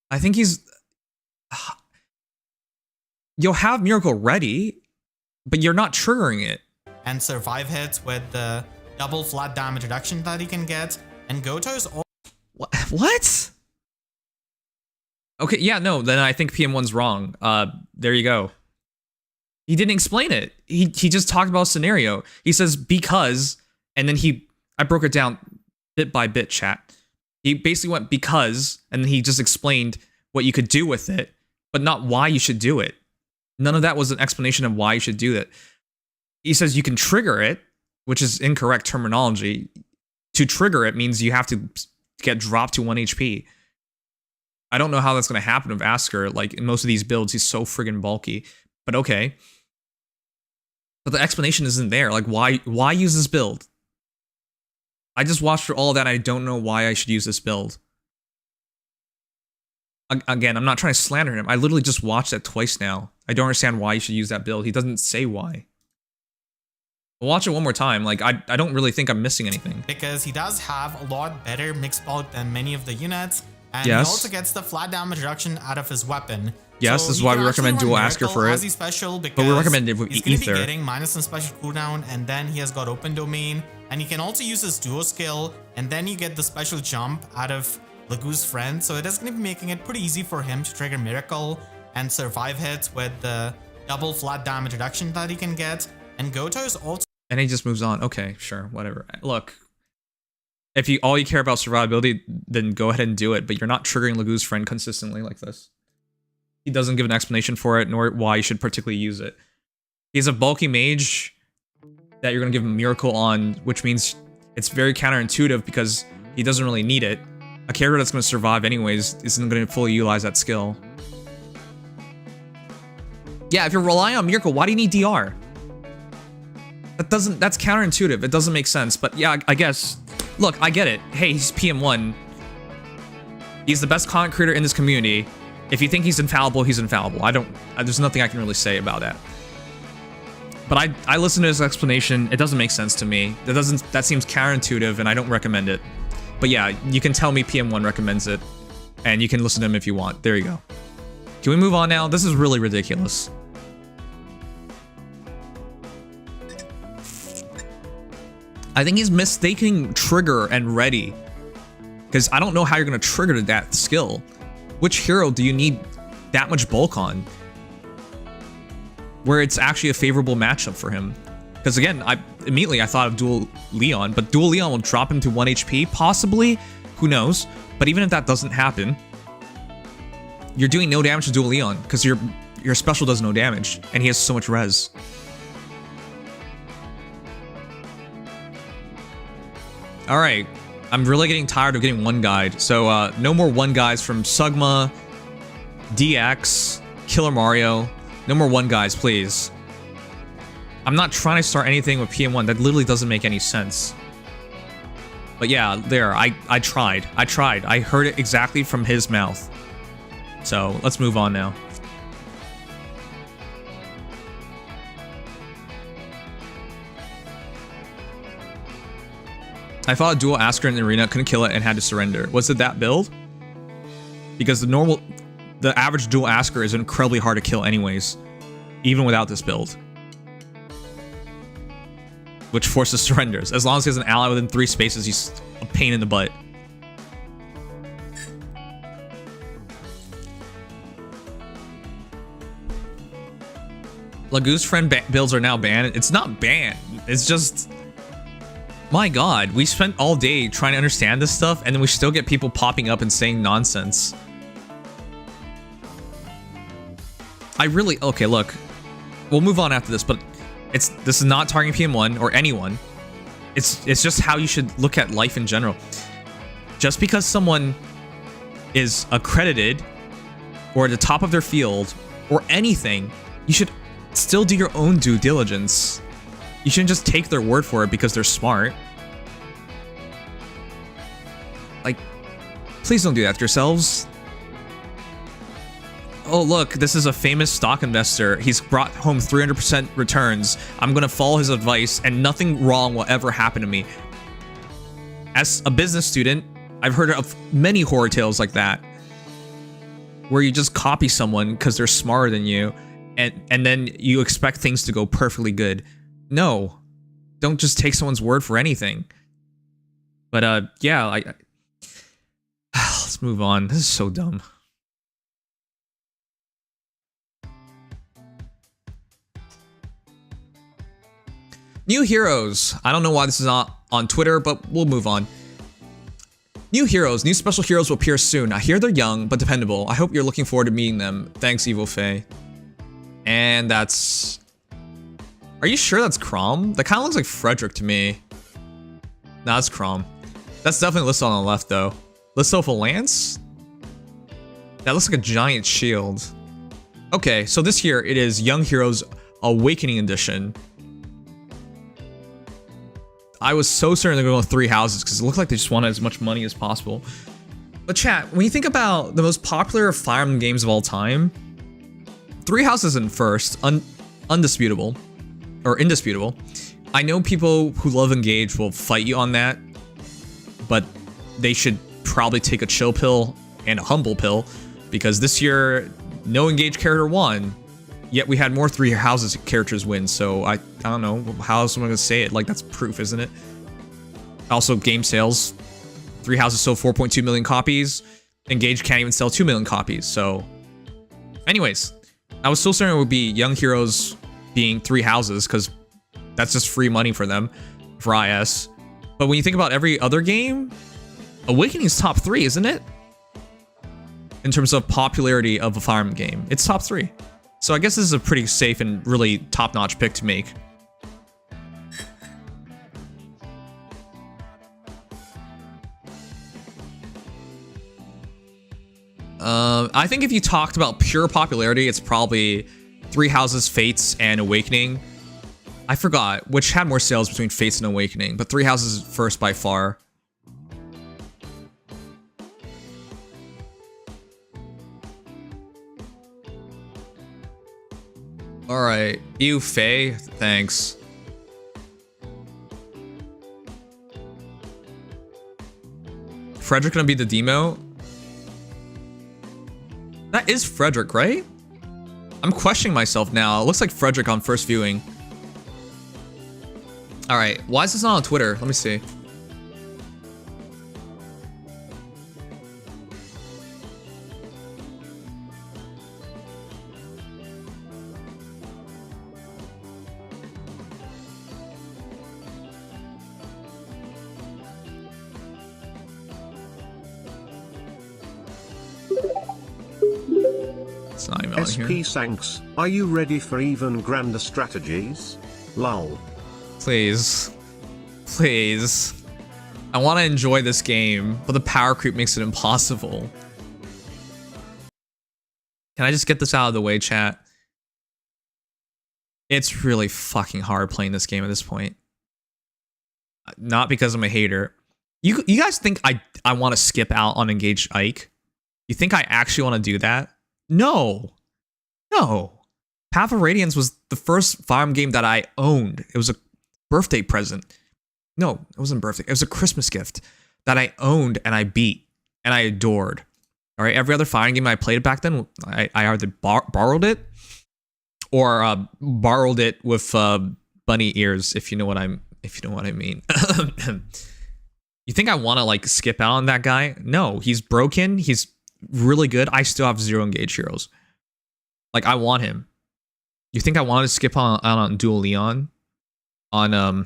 I think he's... You'll have Miracle ready, but you're not triggering it. And survive hits with the double flat damage reduction that he can get. And Goto's... What? Okay, yeah, no, then I think PM1's wrong. There you go. He didn't explain it. He just talked about a scenario. He says because, and then I broke it down bit by bit, chat. He basically went because, and then he just explained what you could do with it, but not why you should do it. None of that was an explanation of why you should do that. He says you can trigger it, which is incorrect terminology. To trigger it means you have to get dropped to 1 HP. I don't know how that's going to happen with Asker. Like, in most of these builds, he's so friggin' bulky. But okay. But the explanation isn't there. Like, why use this build? I just watched through all of that. I don't know why I should use this build. Again, I'm not trying to slander him. I literally just watched that twice now. I don't understand why you should use that build. He doesn't say why. I'll watch it one more time. Like, I don't really think I'm missing anything. Because he does have a lot better mixed bulk than many of the units. And yes. He also gets the flat damage reduction out of his weapon. Yes, so this is why we recommend dual Asker for it. But we recommend it with he's Aether. He's going to be getting -1 special cooldown, and then he has got open domain. And he can also use his duo skill, and then you get the special jump out of Lagoo's friend. So it is going to be making it pretty easy for him to trigger Miracle. and survive hits with the double flat damage reduction that he can get. And Goto is also... And he just moves on. Okay, sure, whatever. Look, if you all you care about survivability, then go ahead and do it, but you're not triggering Lagoo's friend consistently like this. He doesn't give an explanation for it, nor why you should particularly use it. He's a bulky mage that you're going to give him Miracle on, which means it's very counterintuitive because he doesn't really need it. A character that's going to survive anyways isn't going to fully utilize that skill. Yeah, if you're relying on Miracle, why do you need DR? That's counterintuitive. It doesn't make sense, but yeah, I guess. Look, I get it. Hey, he's PM1. He's the best content creator in this community. If you think he's infallible, he's infallible. There's nothing I can really say about that. But I listened to his explanation. It doesn't make sense to me. That seems counterintuitive, and I don't recommend it. But yeah, you can tell me PM1 recommends it, and you can listen to him if you want. There you go. Can we move on now? This is really ridiculous. I think he's mistaking trigger and ready, because I don't know how you're going to trigger that skill. Which hero do you need that much bulk on where it's actually a favorable matchup for him? Because again, immediately I thought of Dual Leon, but Dual Leon will drop him to 1 HP, possibly, who knows. But even if that doesn't happen, you're doing no damage to Dual Leon because your special does no damage and he has so much res. Alright, I'm really getting tired of getting one guide, so no more one guys from Sugma, DX, Killer Mario. No more one guys, please. I'm not trying to start anything with PM1. That literally doesn't make any sense. But yeah, there, I tried. I heard it exactly from his mouth. So, let's move on now. I fought a dual Asker in the arena, couldn't kill it, and had to surrender. Was it that build? Because the average dual Asker is incredibly hard to kill anyways, even without this build. Which forces surrenders. As long as he has an ally within 3 spaces, he's a pain in the butt. Lagoo's friend builds are now banned. It's not banned. It's just... My god, we spent all day trying to understand this stuff, and then we still get people popping up and saying nonsense. Okay, look. We'll move on after this, but this is not targeting PM1 or anyone. It's just how you should look at life in general. Just because someone is accredited or at the top of their field or anything, you should still do your own due diligence. You shouldn't just take their word for it because they're smart. Like, please don't do that to yourselves. Oh, look, this is a famous stock investor. He's brought home 300% returns. I'm gonna follow his advice and nothing wrong will ever happen to me. As a business student, I've heard of many horror tales like that, where you just copy someone because they're smarter than you, and then you expect things to go perfectly good. No, don't just take someone's word for anything. But yeah, let's move on. This is so dumb. New heroes. I don't know why this is not on Twitter, but we'll move on. New heroes. New special heroes will appear soon. I hear they're young, but dependable. I hope you're looking forward to meeting them. Thanks, Evil Feh. And that's... Are you sure that's Chrom? That kind of looks like Frederick to me. Nah, that's Chrom. That's definitely Listo on the left, though. Listo with a lance? That looks like a giant shield. Okay, so this here, it is Young Heroes Awakening Edition. I was so certain they're going to go 3 houses because it looked like they just wanted as much money as possible. But chat, when you think about the most popular Fire Emblem games of all time, 3 houses in first, undisputable. Or indisputable. I know people who love Engage will fight you on that, but they should probably take a chill pill and a humble pill, because this year, no Engage character won, yet we had more 3 houses characters win, so I don't know, how else am I going to say it? Like, that's proof, isn't it? Also, game sales. 3 houses sold 4.2 million copies. Engage can't even sell 2 million copies, so... Anyways, I was still certain it would be young heroes being 3 houses because that's just free money for them for IS. But when you think about every other game, Awakening's top 3, isn't it? In terms of popularity of a Fire Emblem game, it's top 3. So I guess this is a pretty safe and really top-notch pick to make. I think if you talked about pure popularity, it's probably 3 Houses, Fates, and Awakening. I forgot which had more sales between Fates and Awakening, but 3 Houses is first by far. Alright, you Feh, thanks. Frederick gonna be the demo? That is Frederick, right? I'm questioning myself now. It looks like Frederick on first viewing. Alright, why is this not on Twitter? Let me see. It's not even on here. SP Sanks, are you ready for even grander strategies? Lol. Please. Please. I want to enjoy this game, but the power creep makes it impossible. Can I just get this out of the way, chat? It's really fucking hard playing this game at this point. Not because I'm a hater. You guys think I want to skip out on Engage Ike? You think I actually want to do that? No. No. Path of Radiance was the first Fire Emblem game that I owned. It was a birthday present. No, it wasn't a birthday. It was a Christmas gift that I owned and I beat and I adored. All right, every other Fire Emblem game I played back then, I either borrowed it or borrowed it with bunny ears, if you know what I mean. You think I want to like skip out on that guy? No, he's broken. He's really good. I still have 0 engaged heroes. Like, I want him. You think I wanted to skip on Dual Leon? On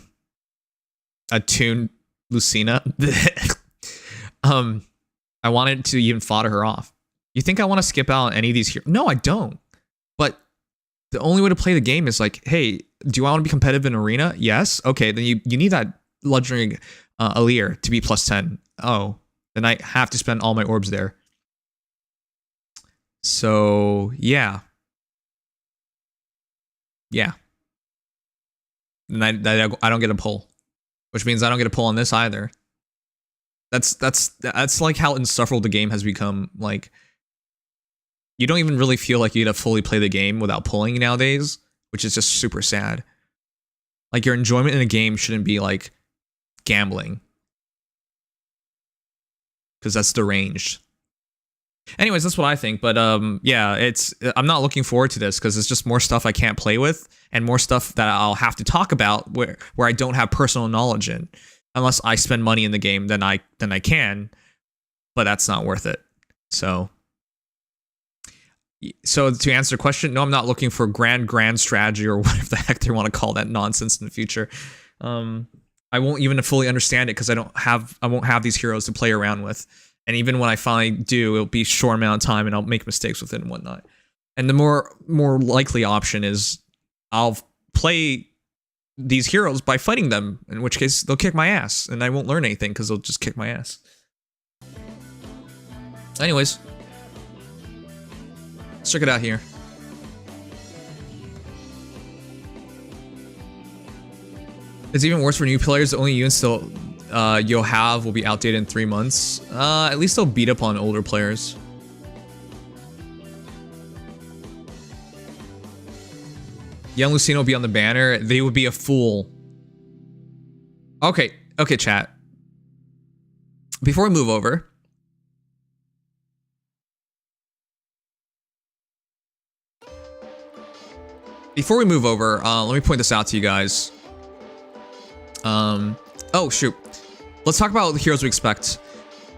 a Toon Lucina? I wanted to even fodder her off. You think I want to skip out on any of these heroes? No, I don't. But the only way to play the game is like, hey, do I want to be competitive in Arena? Yes. Okay, then you need that legendary Aleer to be +10. Oh, then I have to spend all my orbs there. So yeah. Yeah. And I don't get a pull, which means I don't get a pull on this either. That's like how insufferable the game has become. Like, you don't even really feel like you get to fully play the game without pulling nowadays, which is just super sad. Like, your enjoyment in a game shouldn't be like gambling, because that's deranged. Anyways, that's what I think. But yeah, I'm not looking forward to this because it's just more stuff I can't play with and more stuff that I'll have to talk about where I don't have personal knowledge in. Unless I spend money in the game, then I can, but that's not worth it. So to answer the question, no, I'm not looking for grand strategy or whatever the heck they want to call that nonsense in the future. I won't even fully understand it because I won't have these heroes to play around with. And even when I finally do, it'll be a short amount of time and I'll make mistakes with it and whatnot. And the more likely option is I'll play these heroes by fighting them, in which case they'll kick my ass and I won't learn anything because they'll just kick my ass. Anyways, let's check it out here. It's even worse for new players. The only units you'll have will be outdated in 3 months. At least they'll beat up on older players. Young Lucina will be on the banner. They would be a fool. Okay, chat. Before we move over, let me point this out to you guys. Oh shoot. Let's talk about the heroes we expect.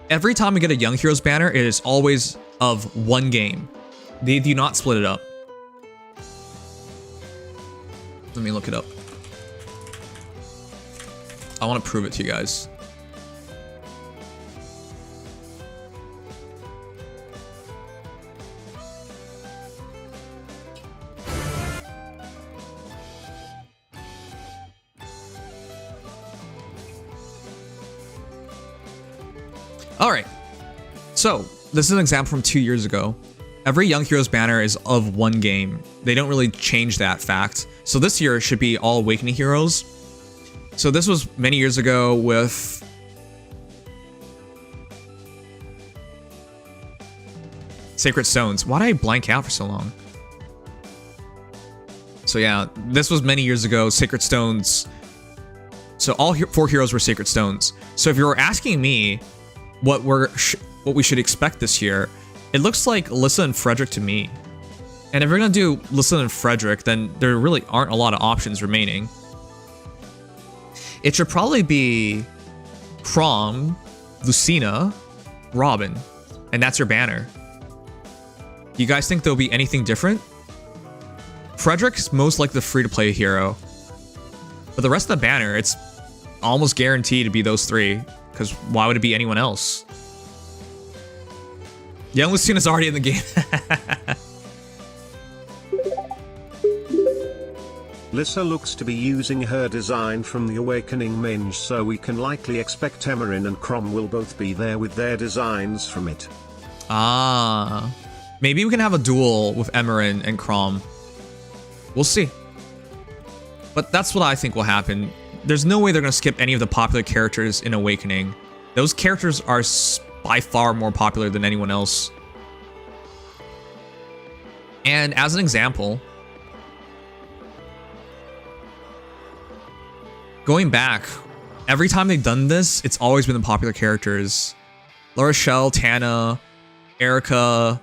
Every time we get a Young Heroes banner, it is always of one game. They do not split it up. Let me look it up. I want to prove it to you guys. All right. So this is an example from 2 years ago. Every Young Heroes banner is of one game. They don't really change that fact. So this year should be all Awakening Heroes. So this was many years ago with Sacred Stones. Why did I blank out for so long? So yeah, this was many years ago, Sacred Stones. So all 4 heroes were Sacred Stones. So if you were asking me what we should expect this year, it looks like Lissa and Frederick to me. And if we're gonna do Lissa and Frederick, then there really aren't a lot of options remaining. It should probably be Chrom, Lucina, Robin, and that's your banner. You guys think there'll be anything different? Frederick's most like the free-to-play hero. But the rest of the banner, it's almost guaranteed to be those 3, because why would it be anyone else? Young Lucina's already in the game. Lissa looks to be using her design from the Awakening Mange, so we can likely expect Emerin and Chrom will both be there with their designs from it. Ah. Maybe we can have a duel with Emerin and Chrom. We'll see. But that's what I think will happen. There's no way they're going to skip any of the popular characters in Awakening. Those characters are by far more popular than anyone else. And as an example, going back, every time they've done this, it's always been the popular characters. La Rochelle, Tana, Erica,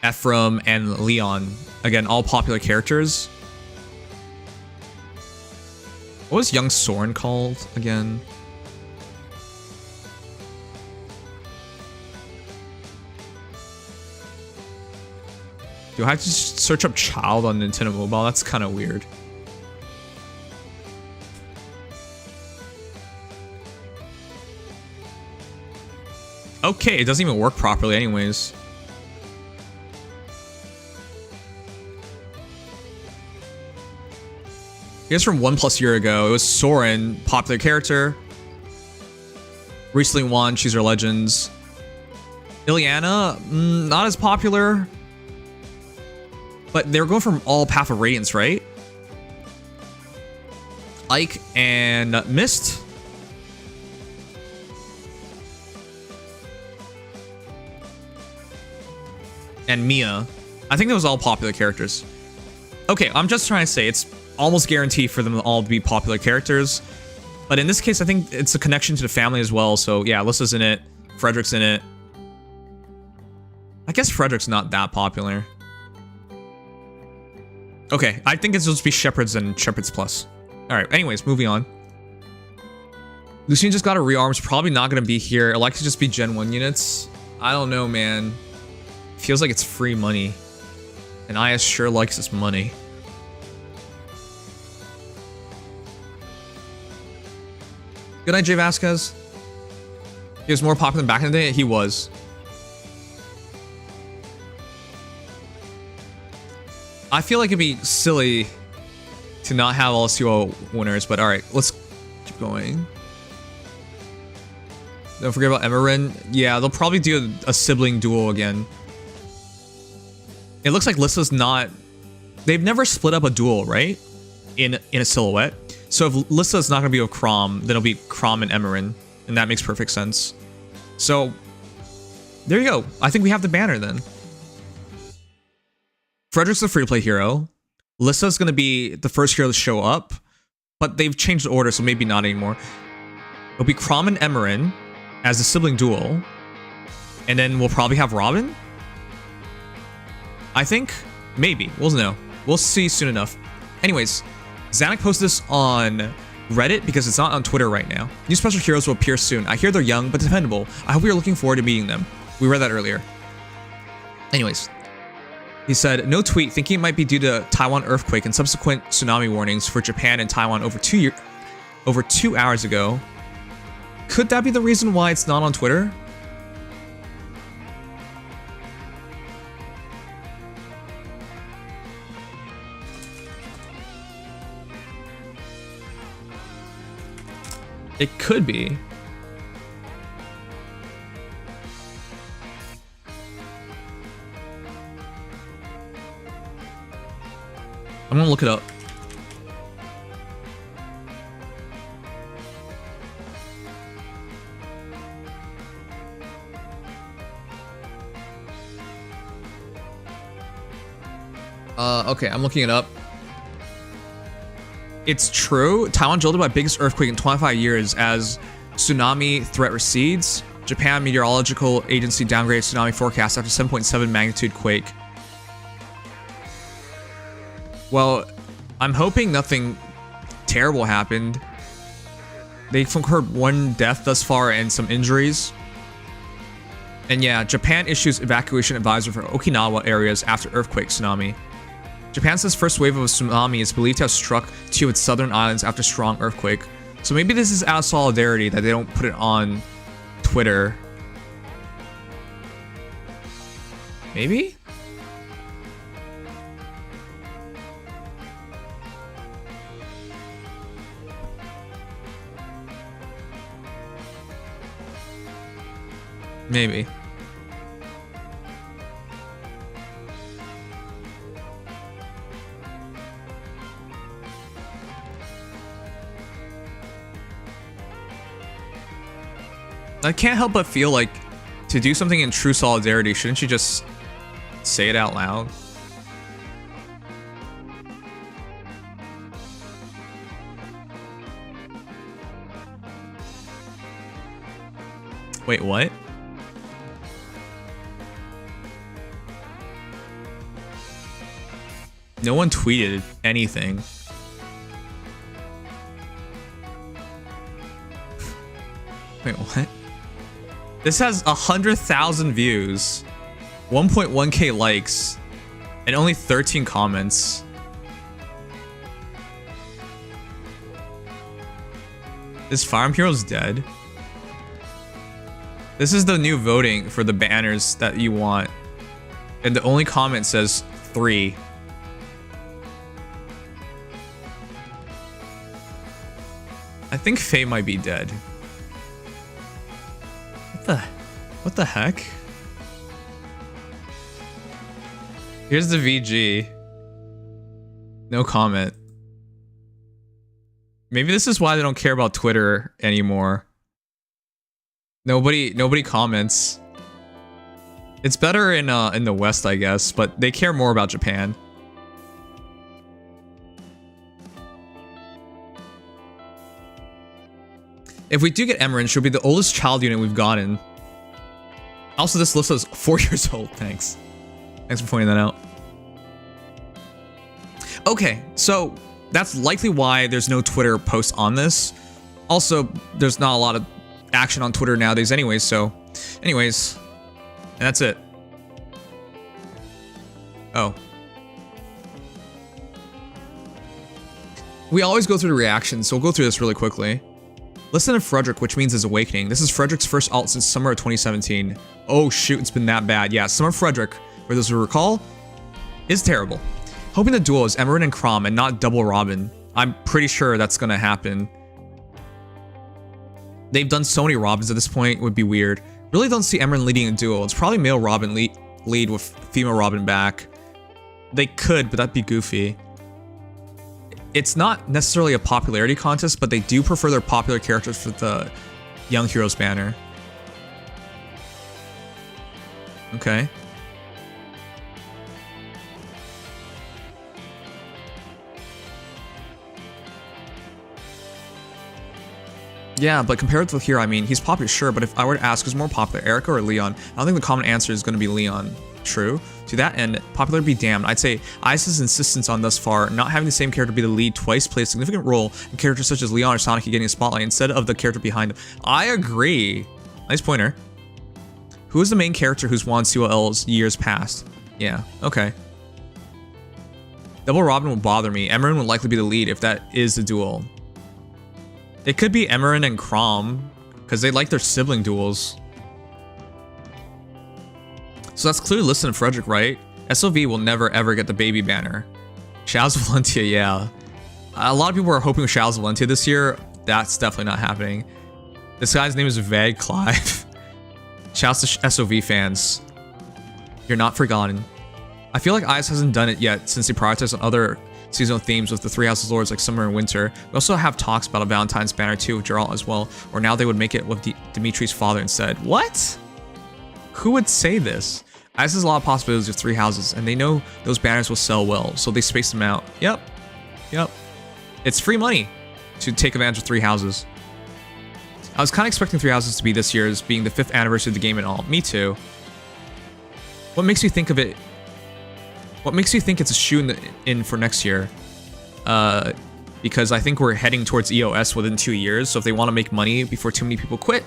Ephraim, and Leon. Again, all popular characters. What was Young Soren called again? Do I have to search up Child on Nintendo Mobile? That's kind of weird. Okay, it doesn't even work properly anyways. Here's from 1+ year ago. It was Soren, popular character. Recently won Choose Your Legends. Ileana, not as popular. But they were going from all Path of Radiance, right? Ike and Mist. And Mia. I think that was all popular characters. Okay, I'm just trying to say it's almost guaranteed for them all to be popular characters. But in this case, I think it's a connection to the family as well. So yeah, Alyssa's in it. Frederick's in it. I guess Frederick's not that popular. Okay, I think it's supposed to be Shepherds and Shepherds Plus. Alright, anyways, moving on. Lucina just got a rearms, probably not gonna be here. I like to just be Gen 1 units. I don't know, man. Feels like it's free money. And IS sure likes this money. Good night, Jay Vasquez. He was more popular than back in the day? He was. I feel like it'd be silly to not have all LCO winners, but alright, let's keep going. Don't forget about Emerin. Yeah, they'll probably do a sibling duel again. It looks like Lissa's not... They've never split up a duel, right? In a silhouette. So if Lissa's not going to be with Chrom, then it'll be Chrom and Emerin. And that makes perfect sense. So, there you go. I think we have the banner then. Frederick's the free-to-play hero. Lissa's going to be the first hero to show up. But they've changed the order, so maybe not anymore. It'll be Chrom and Emerin as a sibling duel. And then we'll probably have Robin? I think? Maybe. We'll know. We'll see soon enough. Anyways, Zanuck posted this on Reddit because it's not on Twitter right now. New special heroes will appear soon. I hear they're young, but dependable. I hope you're looking forward to meeting them. We read that earlier. Anyways, He said, no tweet, thinking it might be due to Taiwan earthquake and subsequent tsunami warnings for Japan and Taiwan over 2 hours ago. Could that be the reason why it's not on Twitter? It could be. I'm gonna look it up. Okay, I'm looking it up. It's true. Taiwan jolted by biggest earthquake in 25 years as tsunami threat recedes. Japan Meteorological Agency downgraded tsunami forecast after 7.7 magnitude quake. Well, I'm hoping nothing terrible happened. They've heard 1 death thus far and some injuries. And yeah, Japan issues evacuation advisory for Okinawa areas after earthquake tsunami. Japan says first wave of a tsunami is believed to have struck 2 of its southern islands after strong earthquake. So maybe this is out of solidarity that they don't put it on Twitter. Maybe? Maybe. I can't help but feel like to do something in true solidarity, shouldn't you just say it out loud? Wait, what? No one tweeted anything. Wait, what? This has 100,000 views, 1.1k likes, and only 13 comments. Is Fire Emblem Heroes dead? This is the new voting for the banners that you want. And the only comment says 3. I think Feh might be dead. What the heck? Here's the VG. No comment. Maybe this is why they don't care about Twitter anymore. Nobody comments. It's better in the West, I guess, but they care more about Japan. If we do get Emerin, she'll be the oldest child unit we've gotten. Also, this list is 4 years old. Thanks. Thanks for pointing that out. Okay, so that's likely why there's no Twitter post on this. Also, there's not a lot of action on Twitter nowadays anyways, so... Anyways. And that's it. Oh. We always go through the reactions, so we'll go through this really quickly. Listen to Frederick, which means his awakening. This is Frederick's first alt since summer of 2017. Oh shoot, it's been that bad. Yeah, Summer Frederick, for those who recall, is terrible. Hoping the duo is Emerin and Chrom and not double Robin. I'm pretty sure that's gonna happen. They've done so many Robins at this point, it would be weird. Really don't see Emerin leading a duo. It's probably male Robin lead with female Robin back. They could, but that'd be goofy. It's not necessarily a popularity contest, but they do prefer their popular characters for the Young Heroes banner. Okay. Yeah, but compared with here, I mean, he's popular, sure, but if I were to ask who's more popular, Erica or Leon, I don't think the common answer is going to be Leon. True. To that end, popular be damned. I'd say Ice's insistence on thus far not having the same character be the lead twice plays a significant role in characters such as Leon or Sonic getting a spotlight instead of the character behind him. I agree. Nice pointer. Who is the main character who's won COLs years past? Yeah, okay. Double Robin will bother me. Emeren would likely be the lead if that is the duel. It could be Emeren and Chrom, because they like their sibling duels. So that's clearly Lissa and Frederick, right? SOV will never ever get the baby banner. Shaz Valentia, yeah. A lot of people are hoping with Shaz Valentia this year. That's definitely not happening. This guy's name is Vag Clive. Shouts to SOV fans. You're not forgotten. I feel like IS hasn't done it yet since they prioritized on other seasonal themes with the Three Houses Lords like Summer and Winter. We also have talks about a Valentine's banner too with Geralt as well. Or now they would make it with Dimitri's father instead. What? Who would say this? IS has a lot of possibilities with Three Houses, and they know those banners will sell well, so they space them out. Yep. It's free money to take advantage of Three Houses. I was kind of expecting Three Houses to be this year's, being the 5th anniversary of the game and all. Me too. What makes you think of it? What makes you think it's a shoe in for next year? Because I think we're heading towards EOS within 2 years, so if they want to make money before too many people quit,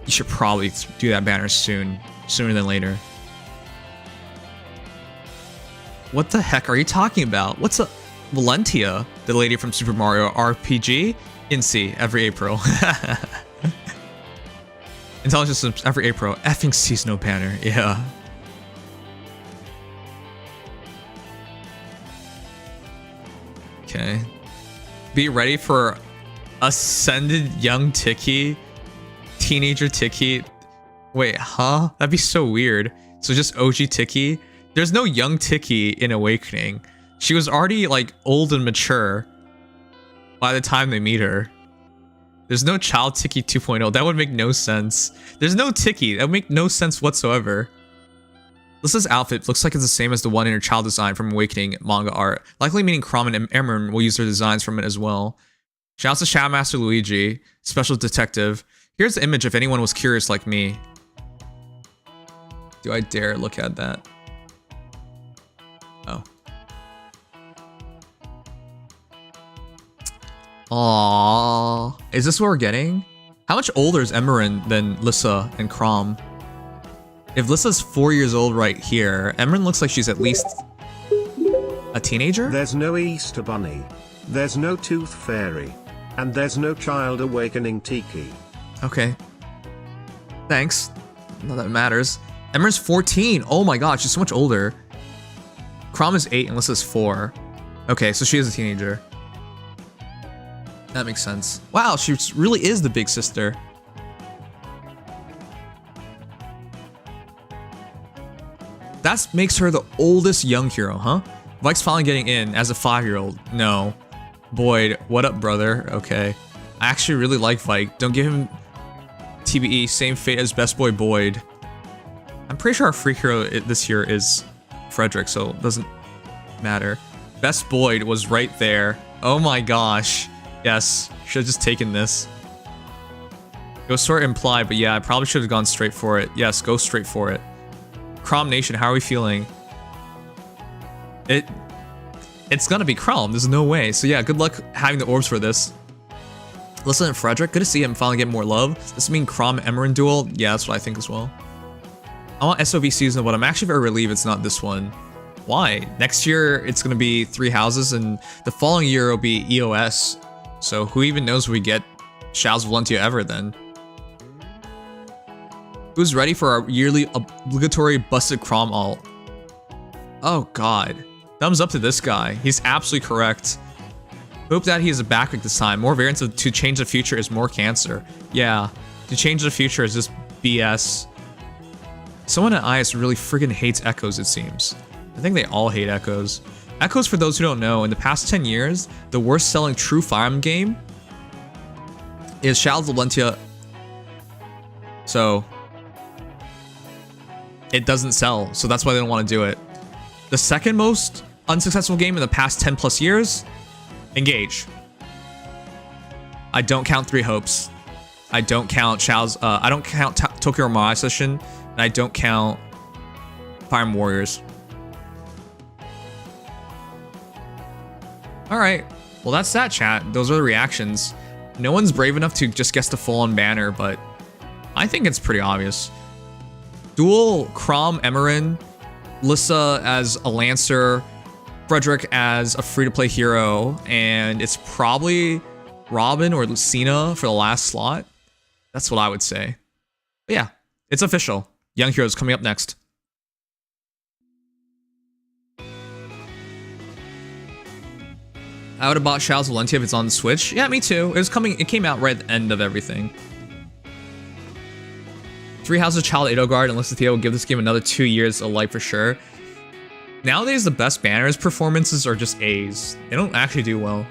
you should probably do that banner sooner than later. What the heck are you talking about? What's a Valentia, the lady from Super Mario RPG? INSEE every April. Intelligence every April. Effing seasonal banner, yeah. Okay. Be ready for Ascended Young Tiki. Teenager Tiki. Wait, huh? That'd be so weird. So just OG Tiki? There's no young Tiki in Awakening. She was already like old and mature by the time they meet her. There's no child Tiki 2.0. That would make no sense. There's no Tiki. That would make no sense whatsoever. Lissa's outfit looks like it's the same as the one in her child design from Awakening manga art. Likely meaning Chrom and Emeren will use their designs from it as well. Shouts to Shadowmaster Luigi, Special Detective. Here's the image if anyone was curious like me. Do I dare look at that? Oh. Aww. Is this what we're getting? How much older is Emeren than Lissa and Chrom? If Lissa's 4 years old right here, Emeren looks like she's at least a teenager? There's no Easter Bunny. There's no Tooth Fairy. And there's no Child Awakening Tiki. Okay. Thanks. Not that it matters. Emeren's 14. Oh my god, she's so much older. Chrom is 8 and Lissa's 4. Okay, so she is a teenager. That makes sense. Wow, she really is the big sister. That makes her the oldest young hero, huh? Vike's finally getting in as a 5-year-old. No. Boyd, what up, brother? Okay. I actually really like Vike. Don't give him TBE, same fate as Best Boy Boyd. I'm pretty sure our free hero this year is Frederick, so it doesn't matter. Best Boyd was right there. Oh my gosh. Yes, should have just taken this. Go sort implied, but yeah, I probably should have gone straight for it. Yes, go straight for it. Chrom Nation, how are we feeling? It's gonna be Chrom, there's no way. So yeah, good luck having the orbs for this. Listen and Frederick, good to see him finally get more love. Does this mean Chrom Emeren duel? Yeah, that's what I think as well. I want SOV season, but I'm actually very relieved it's not this one. Why? Next year it's gonna be Three Houses, and the following year it'll be EOS. So who even knows if we get Shaz Valentia ever then? Who's ready for our yearly obligatory busted Chrom alt? Oh god. Thumbs up to this guy. He's absolutely correct. Hope that he is a backpick this time. More variants of to change the future is more cancer. Yeah. To change the future is just BS. Someone at IS really friggin' hates Echoes, it seems. I think they all hate Echoes. Echoes, for those who don't know, in the past 10 years, the worst selling true Fire Emblem game is Shaz Valentia. So it doesn't sell, so that's why they don't want to do it. The second most unsuccessful game in the past 10 plus years, Engage. I don't count Three Hopes. I don't count Shaz. I don't count Tokyo Mirage Session, and I don't count Fire Emblem Warriors. All right, well that's that, chat. Those are the reactions. No one's brave enough to just guess the full-on banner, but I think it's pretty obvious. Dual Chrom Emeren, Lissa as a Lancer, Frederick as a free-to-play hero, and it's probably Robin or Lucina for the last slot. That's what I would say. But yeah, it's official. Young Heroes coming up next. I would have bought Shadows of Valentia if it's on the Switch. Yeah, me too. It came out right at the end of everything. Three Houses Child Edelgard and Lysithea will give this game another 2 years of life for sure. Nowadays, the best banners performances are just A's. They don't actually do well.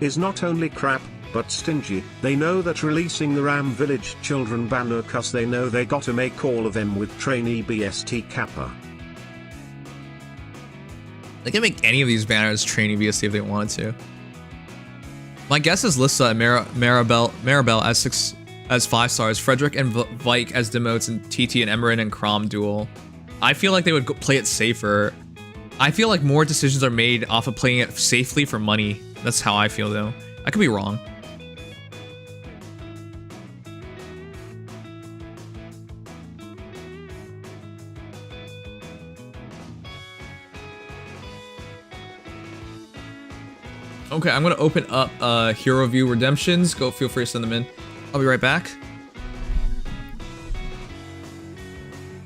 Is not only crap, but stingy. They know that releasing the Ram Village children banner cause they know they gotta make all of them with trainee BST Kappa. They can make any of these banners trainee BST if they wanted to. My guess is Lissa and Maribel as 5 stars, Frederick and Vike as Demotes, and TT and Emerin and Crom duel. I feel like they would play it safer. I feel like more decisions are made off of playing it safely for money. That's how I feel though. I could be wrong. Okay, I'm gonna open up Hero View Redemptions. Go, feel free to send them in. I'll be right back.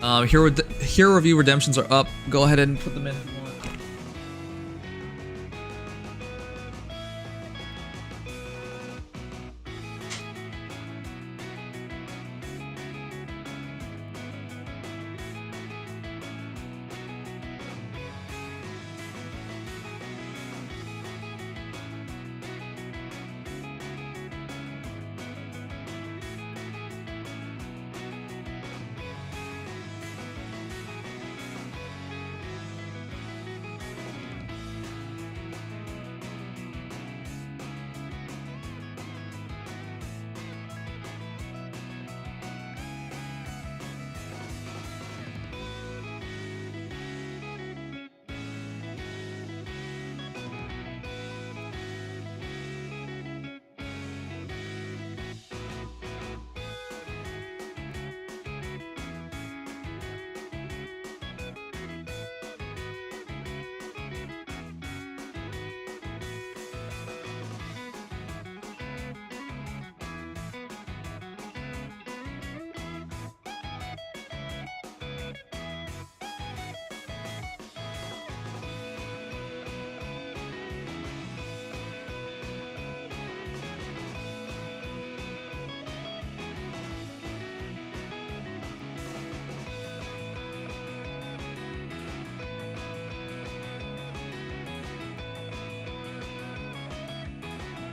Hero Review Redemptions are up. Go ahead and put them in if you want.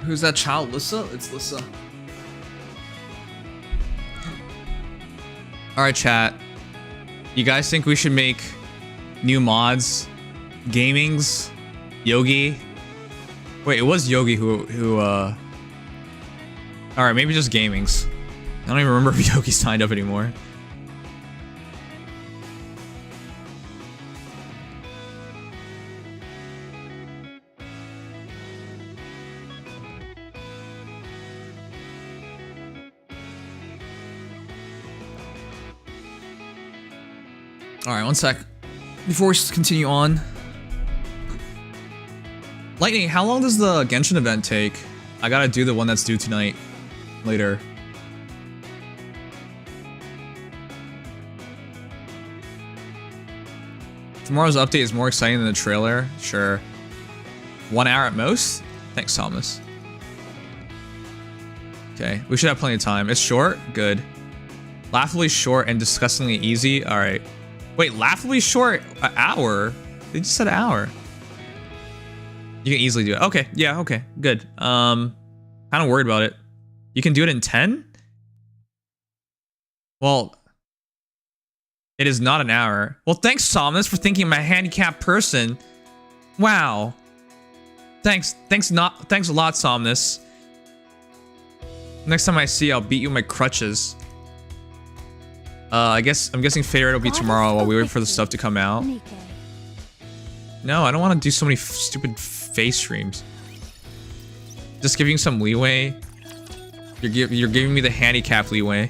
Who's that child? Lissa? It's Lissa. Alright, chat. You guys think we should make new mods? Gamings? Yogi? Wait, it was Yogi who Alright, maybe just Gamings. I don't even remember if Yogi signed up anymore. Alright, one sec. Before we continue on. Lightning, how long does the Genshin event take? I gotta do the one that's due tonight. Later. Tomorrow's update is more exciting than the trailer. Sure. 1 hour at most? Thanks, Thomas. Okay, we should have plenty of time. It's short? Good. Laughably short and disgustingly easy? Alright. Wait, laughably short? An hour? They just said an hour. You can easily do it. Okay, yeah, okay, good. Kind of worried about it. You can do it in 10? Well, it is not an hour. Well, thanks, Somnus, for thinking I'm a handicapped person. Wow. Thanks a lot, Somnus. Next time I see you, I'll beat you with my crutches. I'm guessing favorite will be tomorrow while we wait for the stuff to come out. No, I don't want to do so many stupid face streams. Just giving some leeway. You're giving me the handicap leeway.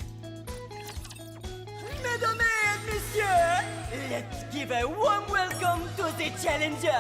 Mesdames et messieurs, let's give a warm welcome to the challenger.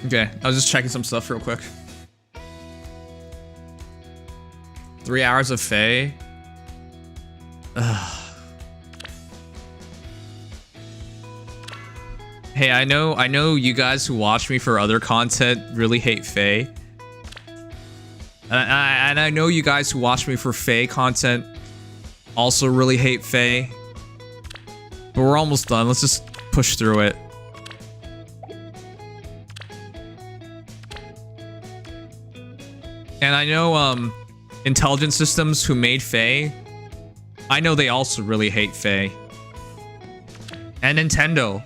Okay, I was just checking some stuff real quick. 3 hours of Feh. Ugh. Hey, I know you guys who watch me for other content really hate Feh. And I know you guys who watch me for Feh content also really hate Feh. But we're almost done. Let's just push through it. And I know Intelligent Systems who made Feh, I know they also really hate Feh. And Nintendo.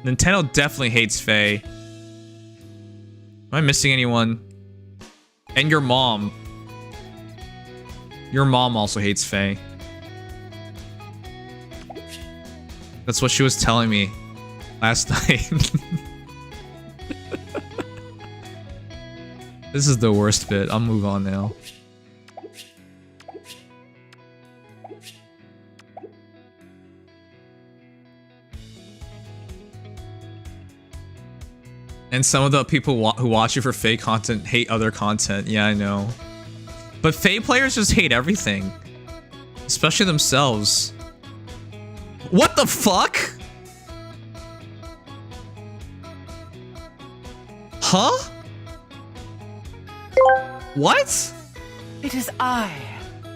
Nintendo definitely hates Feh. Am I missing anyone? And your mom. Your mom also hates Feh. That's what she was telling me last night. This is the worst bit. I'll move on now. And some of the people who watch you for Feh content hate other content. Yeah, I know. But Feh players just hate everything. Especially themselves. What the fuck? Huh? What? It is I,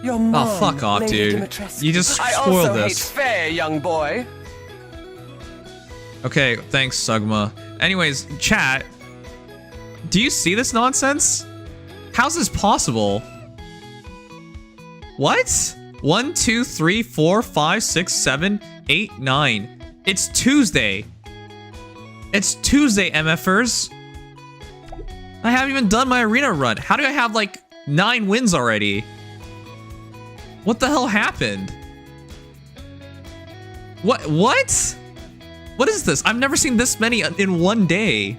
your mom. Oh, fuck off, Lady dude. Dimitrescu. You just I spoiled also this. hate Feh, young boy. Okay, thanks, Sugma. Anyways, chat. Do you see this nonsense? How's this possible? What? 1, 2, 3, 4, 5, 6, 7, 8, 9. It's Tuesday. It's Tuesday, MFers. I haven't even done my arena run. How do I have like 9 wins already? What the hell happened? What? What is this? I've never seen this many in one day.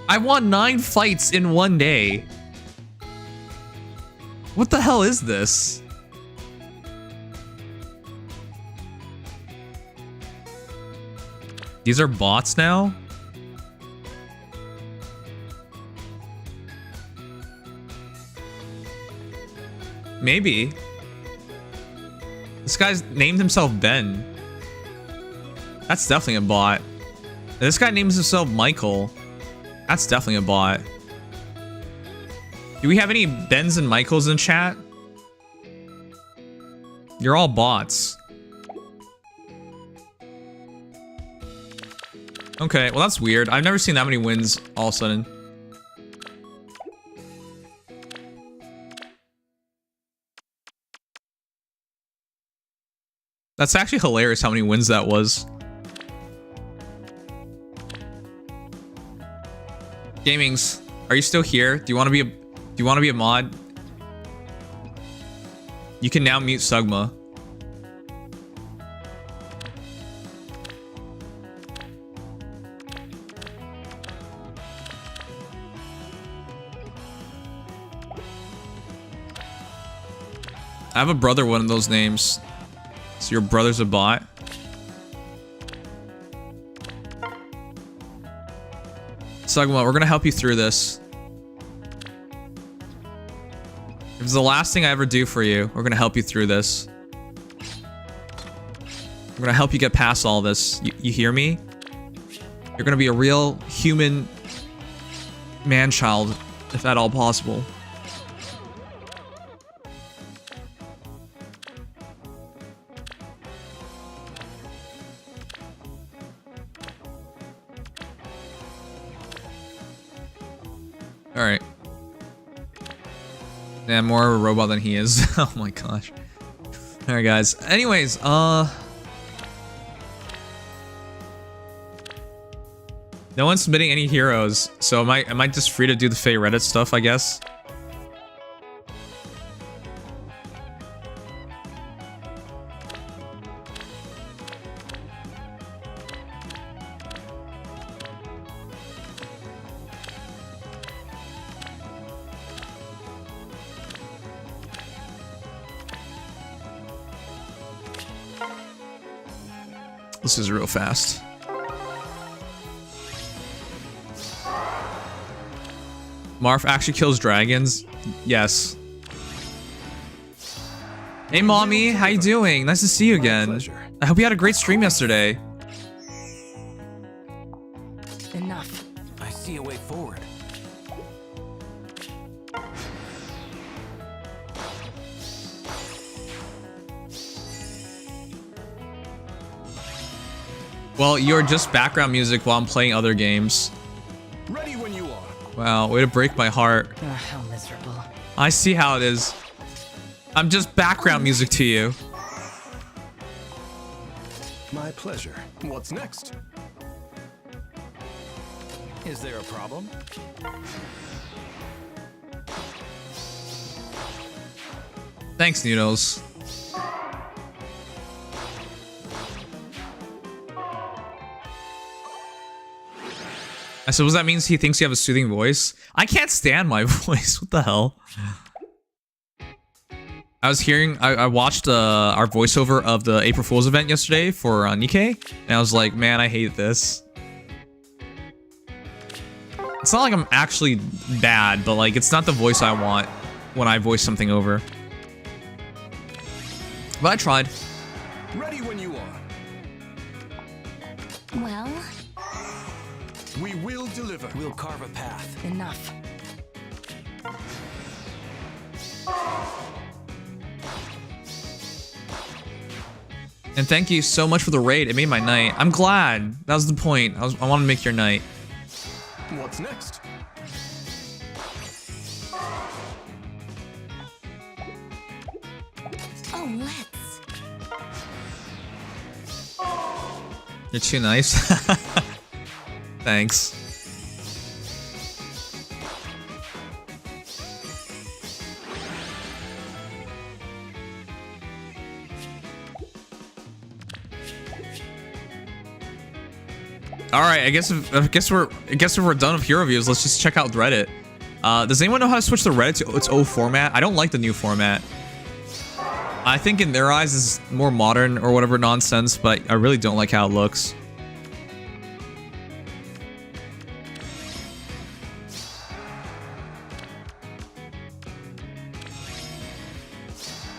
I won 9 fights in one day. What the hell is this? These are bots now? Maybe. This guy's named himself Ben. That's definitely a bot. This guy names himself Michael. That's definitely a bot. Do we have any Bens and Michaels in chat? You're all bots. Okay, well that's weird. I've never seen that many wins all of a sudden. That's actually hilarious how many wins that was. Gamings, are you still here? Do you want to be a mod? You can now mute Sugma. I have a brother one of those names. So your brother's a bot? Sugma, we're gonna help you through this. If it's the last thing I ever do for you, we're gonna help you through this. We're gonna help you get past all this. You hear me? You're gonna be a real human man-child, if at all possible. All right. Yeah, more of a robot than he is. Oh my gosh. All right, guys. Anyways, no one's submitting any heroes, so am I just free to do the Feh Reddit stuff, I guess? This is real fast. Marf actually kills dragons? Yes. Hey mommy, how you doing? Nice to see you again. I hope you had a great stream yesterday. Enough. I see a way forward. Well, you're just background music while I'm playing other games. Ready when you are. Wow, way to break my heart. How miserable. I see how it is. I'm just background music to you. My pleasure. What's next? Is there a problem? Thanks, Noodles. I suppose that means he thinks you have a soothing voice. I can't stand my voice. What the hell? I was hearing, I watched our voiceover of the April Fool's event yesterday for Nikke, and I was like, man, I hate this. It's not like I'm actually bad, but like, it's not the voice I want when I voice something over. But I tried. Ready when you are. Well, we will deliver. We'll carve a path. enough. And thank you so much for the raid. It made my night. I'm glad. That was the point. I want to make your night. What's next? Oh, let's. You're too nice. Thanks. All right, I guess if we're done with hero reviews, let's just check out Reddit. Does anyone know how to switch the Reddit to its old format? I don't like the new format. I think in their eyes it's more modern or whatever nonsense, but I really don't like how it looks.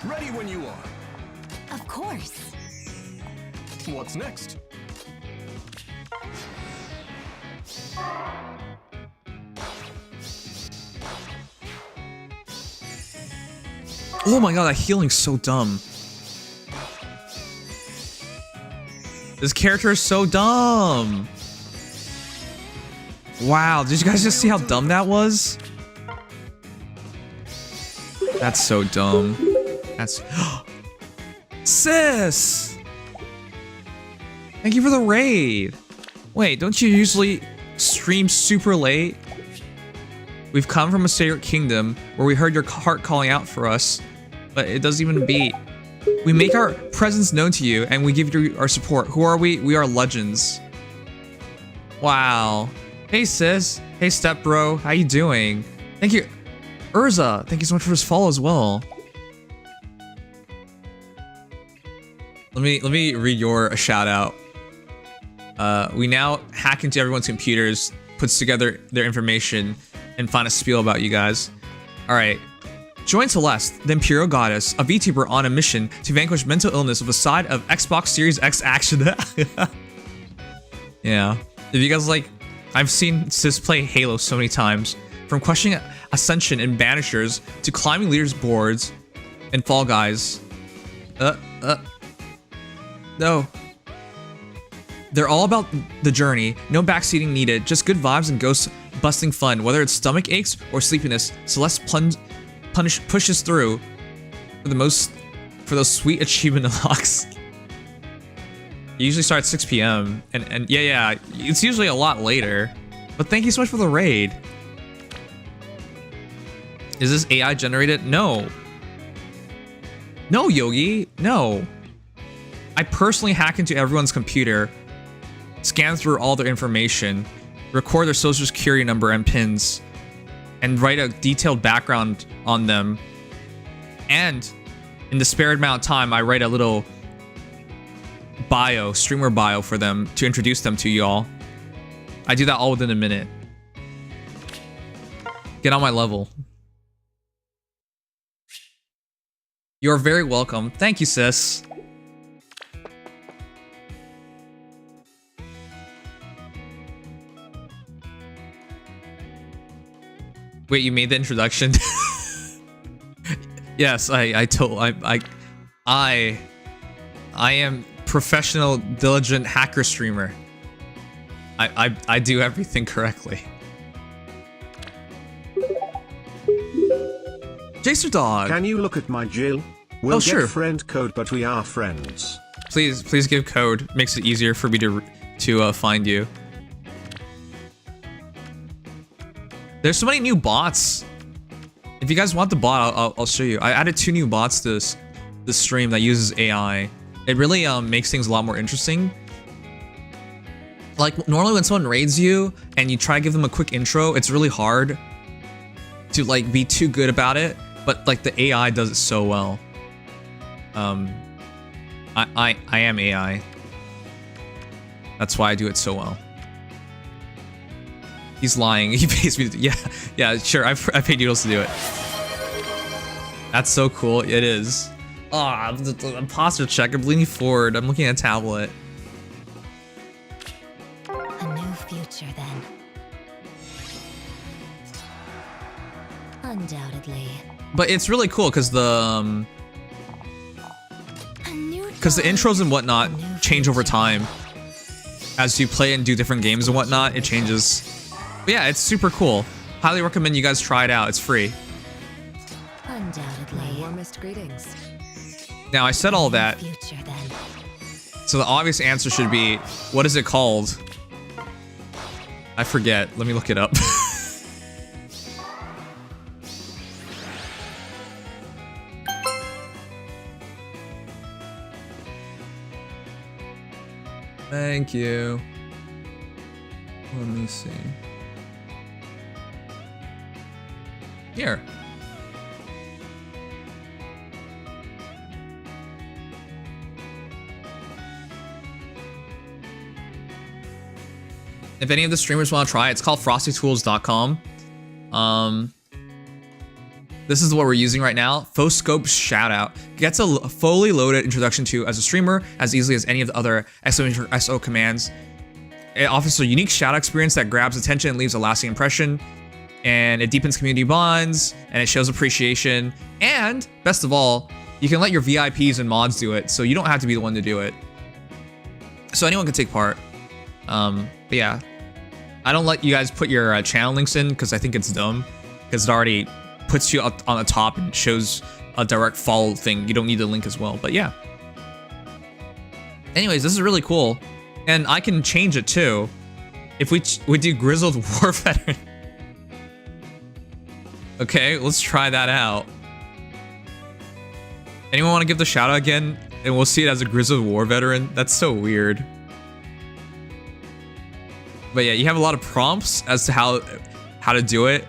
Ready when you are. Of course. What's next? Oh my god, that healing's so dumb. This character is so dumb. Wow, did you guys just see how dumb that was? That's so dumb. That's... Sis! Thank you for the raid. Wait, don't you usually stream super late? We've come from a sacred kingdom where we heard your heart calling out for us, but it doesn't even beat. We make our presence known to you and we give you our support. Who are we? We are legends. Wow. Hey sis. Hey step bro. How you doing? Thank you. Urza, thank you so much for his follow as well. Let me read your shout out. We now hack into everyone's computers, puts together their information, and find a spiel about you guys. Alright. Join Celeste, the Imperial Goddess, a VTuber on a mission to vanquish mental illness with a side of Xbox Series X action. Yeah. If you guys like, I've seen sis play Halo so many times. From questioning Ascension and Banishers to climbing leaders boards and Fall Guys. No. They're all about the journey, no backseating needed, just good vibes and ghosts gut-busting fun. Whether it's stomach aches or sleepiness, Celeste pushes through for those sweet achievement unlocks. You usually start at 6 p.m. and yeah, it's usually a lot later. But thank you so much for the raid. Is this AI generated? No. No, Yogi, no. I personally hack into everyone's computer, scan through all their information, record their social security number and pins, and write a detailed background on them. And in the spare amount of time, I write a little streamer bio for them to introduce them to y'all. I do that all within a minute. Get on my level. You're very welcome. Thank you, sis. Wait, you made the introduction? Yes, I am professional, diligent hacker streamer. I do everything correctly. Jacer Dog. Can you look at my Jill? We'll get friend code, but we are friends. Please give code. Makes it easier for me to find you. There's so many new bots. If you guys want the bot, I'll show you. I added 2 new bots to this stream that uses AI. It really makes things a lot more interesting. Like normally when someone raids you and you try to give them a quick intro, it's really hard to like be too good about it. But like the AI does it so well. I am AI. That's why I do it so well. He's lying. He pays me to, yeah, sure. I paid Doodles to do it. That's so cool. It is. Ah, the imposter check. I'm leaning forward. I'm looking at a tablet. A new future, then. Undoubtedly. But it's really cool because the intros and whatnot change over time as you play and do different games and whatnot. It changes. But yeah, it's super cool. Highly recommend you guys try it out. It's free. Undoubtedly. My warmest greetings. Now I said all that. Future, then. So the obvious answer should be, what is it called? I forget. Let me look it up. Thank you. Let me see. Here. If any of the streamers want to try it, it's called frostytools.com. This is what we're using right now. Faux Scope Shoutout gets a fully loaded introduction to as a streamer as easily as any of the other SO commands. It offers a unique shoutout experience that grabs attention and leaves a lasting impression. And it deepens community bonds, and it shows appreciation. And best of all, you can let your VIPs and mods do it, so you don't have to be the one to do it. So anyone can take part. But yeah, I don't let you guys put your channel links in because I think it's dumb. Because it already puts you up on the top and shows a direct follow thing. You don't need the link as well, but yeah. Anyways, this is really cool. And I can change it too. If we do Grizzled War Veteran. Okay, let's try that out. Anyone want to give the shout out again? And we'll see it as a Grizzled War Veteran. That's so weird. But yeah, you have a lot of prompts as to how to do it.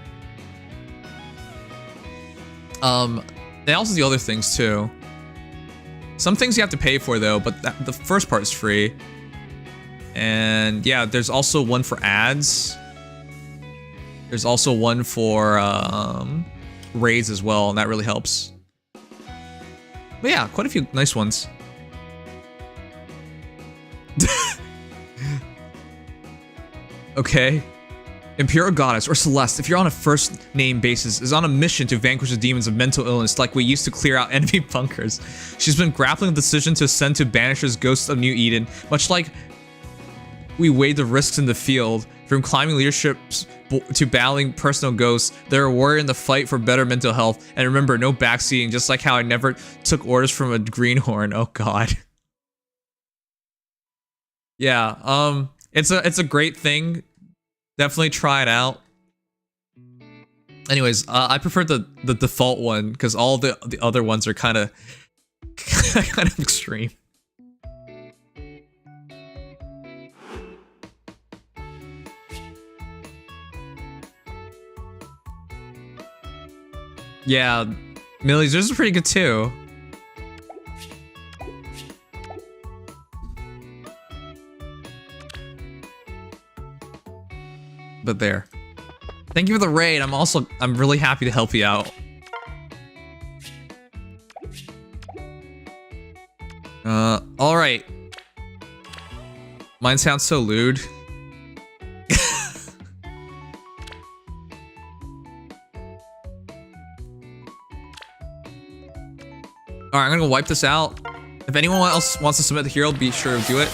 They also do other things too. Some things you have to pay for though, but the first part is free. And yeah, there's also one for ads. There's also one for raids as well, and that really helps. But yeah, quite a few nice ones. Okay. Imperial Goddess, or Celeste, if you're on a first name basis, is on a mission to vanquish the demons of mental illness like we used to clear out enemy bunkers. She's been grappling with the decision to ascend to Banisher's Ghost of New Eden, much like we weighed the risks in the field. From climbing leaderships to battling personal ghosts, they're a warrior in the fight for better mental health. And remember, no backseating, just like how I never took orders from a greenhorn. Oh god. Yeah, it's a great thing. Definitely try it out. Anyways, I prefer the default one because all the other ones are kind of extreme. Yeah, Millie's yours is pretty good too. But there. Thank you for the raid. I'm really happy to help you out. All right. Mine sounds so lewd. All right, I'm gonna wipe this out. If anyone else wants to submit the hero, be sure to do it.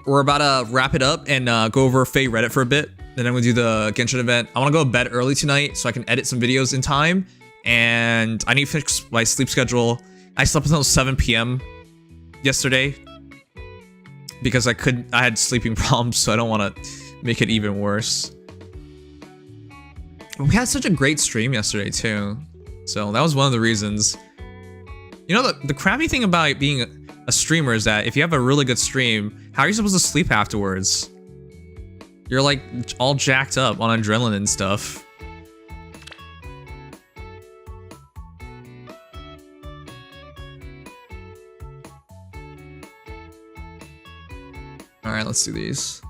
We're about to wrap it up and go over Feh Reddit for a bit. Then I'm gonna do the Genshin event. I wanna go to bed early tonight so I can edit some videos in time. And I need to fix my sleep schedule. I slept until 7 p.m. yesterday because I had sleeping problems, so I don't wanna make it even worse. We had such a great stream yesterday too. So that was one of the reasons. You know, the crappy thing about being a streamer is that if you have a really good stream, how are you supposed to sleep afterwards? You're like all jacked up on adrenaline and stuff. All right, let's do these.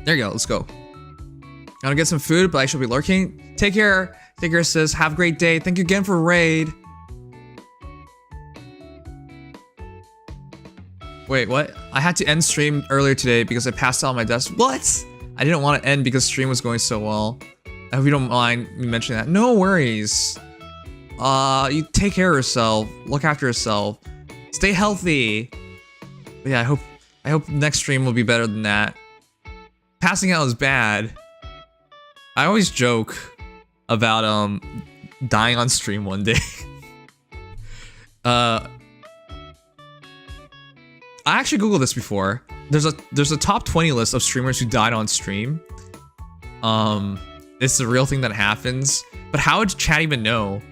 There you go, let's go. Gotta get some food, but I should be lurking. Take care. Take care, sis. Have a great day. Thank you again for raid. Wait, what? I had to end stream earlier today because I passed out on my desk. What? I didn't want to end because stream was going so well. I hope you don't mind me mentioning that. No worries. You take care of yourself. Look after yourself. Stay healthy. But yeah, I hope next stream will be better than that. Passing out is bad. I always joke about dying on stream one day. I actually googled this before. There's a top 20 list of streamers who died on stream. It's a real thing that happens. But how would chat even know?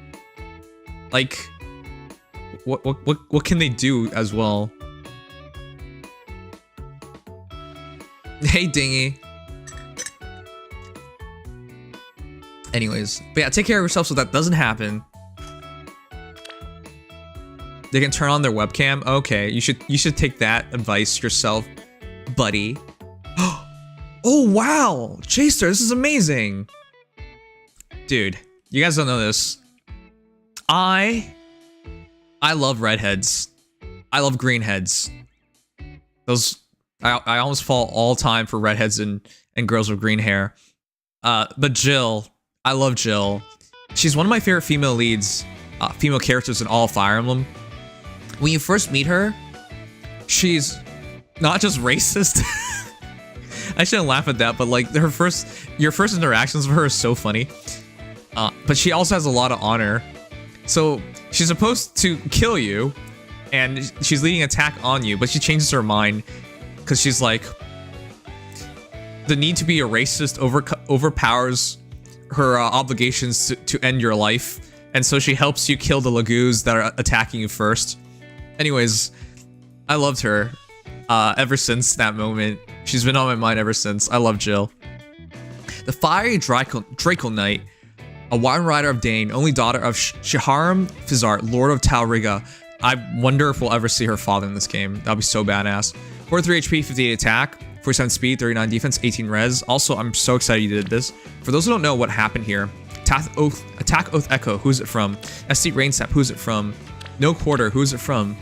Like, what can they do as well? Hey, Dingy. Anyways, but yeah, take care of yourself so that doesn't happen. They can turn on their webcam. Okay, you should take that advice yourself, buddy. Oh wow, Chaser, this is amazing, dude. You guys don't know this. I love redheads. I love greenheads. Those. I almost fall all time for redheads and girls with green hair. But Jill, I love Jill. She's one of my favorite female leads, female characters in all of Fire Emblem. When you first meet her, she's not just racist. I shouldn't laugh at that, but like your first interactions with her is so funny. But she also has a lot of honor. So she's supposed to kill you, and she's leading an attack on you, but she changes her mind. Because she's like, the need to be a racist overpowers her obligations to end your life. And so she helps you kill the Lagoos that are attacking you first. Anyways, I loved her ever since that moment. She's been on my mind ever since. I love Jill. The Fiery Draco Knight. A Wyvern Rider of Dane, only daughter of Shiharam Fizart, Lord of Talriga. I wonder if we'll ever see her father in this game. That'd be so badass. 43 HP, 58 attack, 47 speed, 39 defense, 18 res. Also, I'm so excited you did this. For those who don't know what happened here, Attack Oath Echo, who's it from? SC Rainsnap, who's it from? No Quarter, who's it from?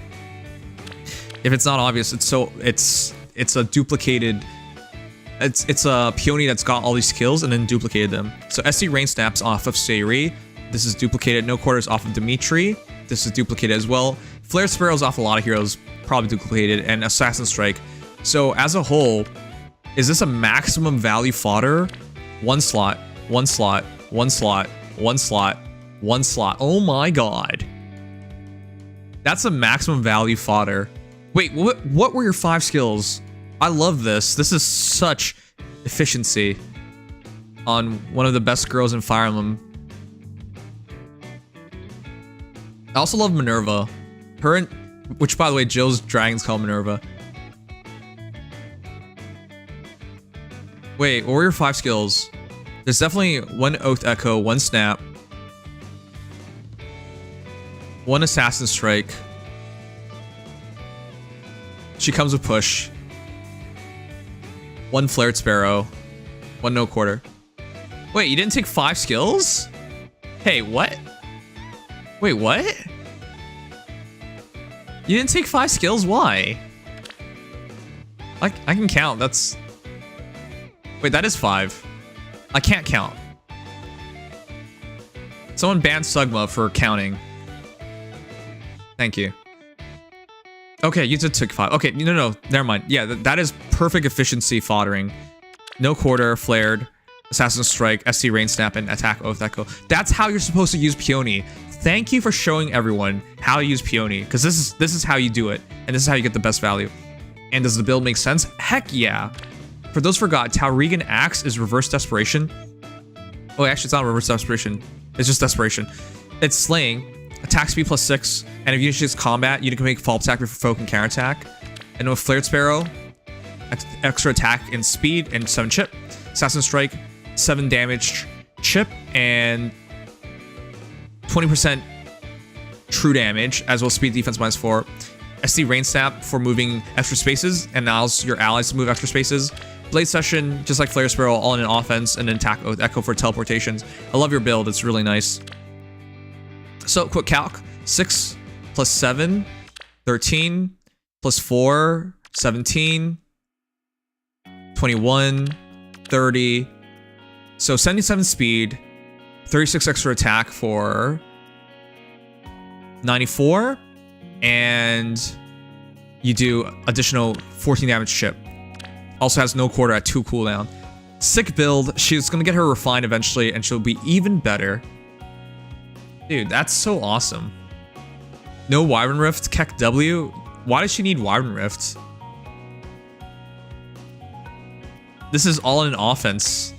If it's not obvious, it's a duplicated. It's a peony that's got all these skills and then duplicated them. So SC Rainsnap's off of Sayri. This is duplicated. No Quarter's off of Dimitri. This is duplicated as well. Flare Sparrow's off a lot of heroes, probably duplicated, and Assassin Strike. So as a whole, is this a maximum value fodder? One slot, one slot, one slot, one slot, one slot. Oh my god. That's a maximum value fodder. Wait, what were your 5 skills? I love this. This is such efficiency on one of the best girls in Fire Emblem. I also love Minerva. Her and, which by the way, Jill's dragon's called Minerva. Wait, what were your 5 skills? There's definitely 1 Oath Echo, 1 Snap, 1 Assassin Strike. She comes with Push. 1 Flared Sparrow. 1 No Quarter. Wait, you didn't take 5 skills? Hey, what? Wait, what? You didn't take 5 skills? Why? I can count. That's... Wait, that is 5. I can't count. Someone banned Sugma for counting. Thank you. Okay, you did take 5. Okay, no, never mind. Yeah, that is perfect efficiency foddering. No Quarter, Flared, Assassin Strike, SC Rainsnap, and Attack Oath Echo. That's how you're supposed to use Peony. Thank you for showing everyone how to use Peony, because this is how you do it, and this is how you get the best value. And does the build make sense? Heck yeah. For those who forgot, Talrigan Axe is Reverse Desperation. Oh, actually, it's not Reverse Desperation. It's just Desperation. It's Slaying. Attack speed +6, and if you use combat, you can make fall attack before folk and counter attack. And with Flared Sparrow, extra attack and speed and 7 chip. Assassin Strike, 7 damage chip and 20% true damage, as well as speed defense -4. SC Rainsnap for moving extra spaces and allows your allies to move extra spaces. Blade Session, just like Flare Sparrow, all in an offense, and then Attack Oath Echo for teleportations. I love your build, it's really nice. So, quick calc. 6 + 7, 13, + 4, 17, 21, 30. So, 77 speed, 36 extra attack for 94, and you do additional 14 damage chip. Also has No Quarter at 2 cooldown. Sick build. She's gonna get her refined eventually, and she'll be even better. Dude, that's so awesome. No Wyvern Rift, Keck W. Why does she need Wyvern Rift? This is all in offense.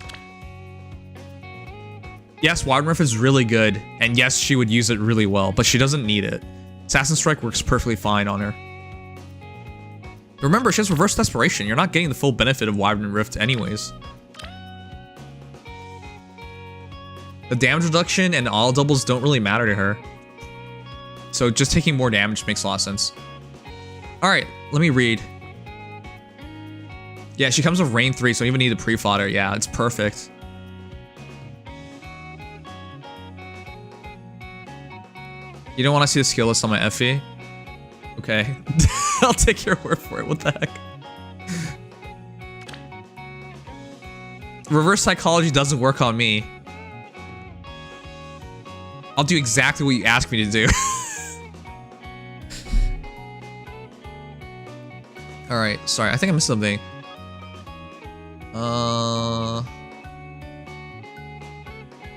Yes, Wyvern Rift is really good, and yes, she would use it really well, but she doesn't need it. Assassin Strike works perfectly fine on her. Remember, she has Reverse Desperation. You're not getting the full benefit of Wyvern Rift anyways. The damage reduction and all doubles don't really matter to her. So just taking more damage makes a lot of sense. Alright, let me read. Yeah, she comes with Rain 3, so you don't even need the pre-fodder. Yeah, it's perfect. You don't want to see the skill list on my Effie? Okay. I'll take your word for it. What the heck? Reverse Psychology doesn't work on me. I'll do exactly what you asked me to do. Alright, sorry. I think I missed something.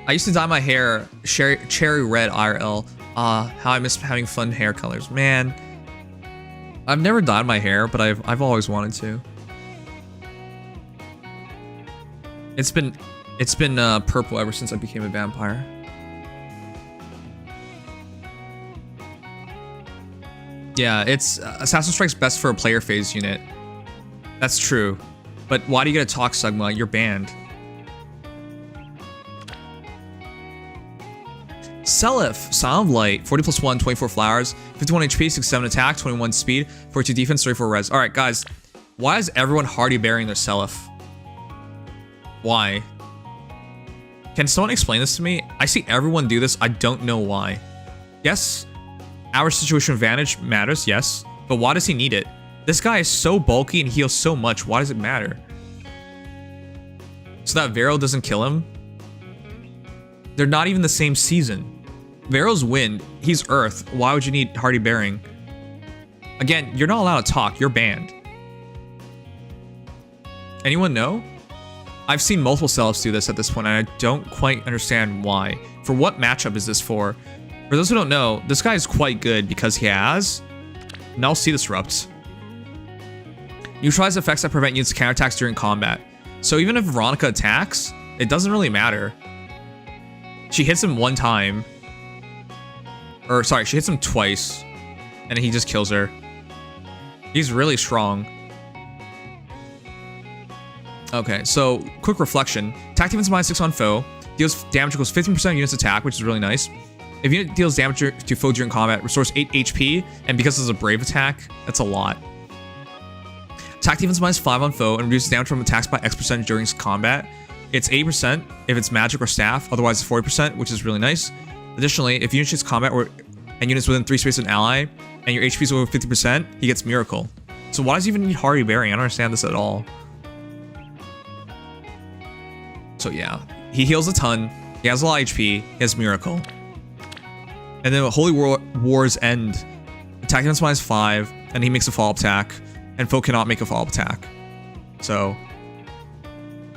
I used to dye my hair cherry red IRL. How I miss having fun hair colors. Man. I've never dyed my hair, but I've always wanted to. It's been purple ever since I became a vampire. Yeah, it's Assassin Strike's best for a player phase unit. That's true. But why do you get to talk, Sugma? You're banned. Seliph, Sound Light, 40 plus 1, 24 flowers, 51 HP, 67 attack, 21 speed, 42 defense, 34 res. Alright, guys. Why is everyone hardy bearing their Seliph? Why? Can someone explain this to me? I see everyone do this. I don't know why. Yes, our situation advantage matters, yes. But why does he need it? This guy is so bulky and heals so much. Why does it matter? So that Vero doesn't kill him? They're not even the same season. Vero's wind. He's earth. Why would you need hardy bearing? Again, you're not allowed to talk. You're banned. Anyone know? I've seen multiple Seliphs do this at this point, and I don't quite understand why. For what matchup is this for? For those who don't know, this guy is quite good because he has Null Sea Disrupt. Neutralize effects that prevent units counterattacks during combat. So even if Veronica attacks, it doesn't really matter. She hits him one time. Or sorry, she hits him twice. And he just kills her. He's really strong. Okay, so quick reflection. Attack defense -6 on foe. Deals damage equals 15% of units attack, which is really nice. If unit deals damage to foe during combat, restores 8 HP, and because it's a brave attack, that's a lot. Attack defense -5 on foe and reduces damage from attacks by X% during combat. It's 80% if it's magic or staff, otherwise it's 40%, which is really nice. Additionally, if unit shoots combat and units within 3 spaces of an ally, and your HP is over 50%, he gets Miracle. So why does he even need Hardy Bearing? I don't understand this at all. So yeah, he heals a ton, he has a lot of HP, he has Miracle. And then Holy War's End, attack defense -5, and he makes a follow-up attack, and foe cannot make a follow-up attack. So,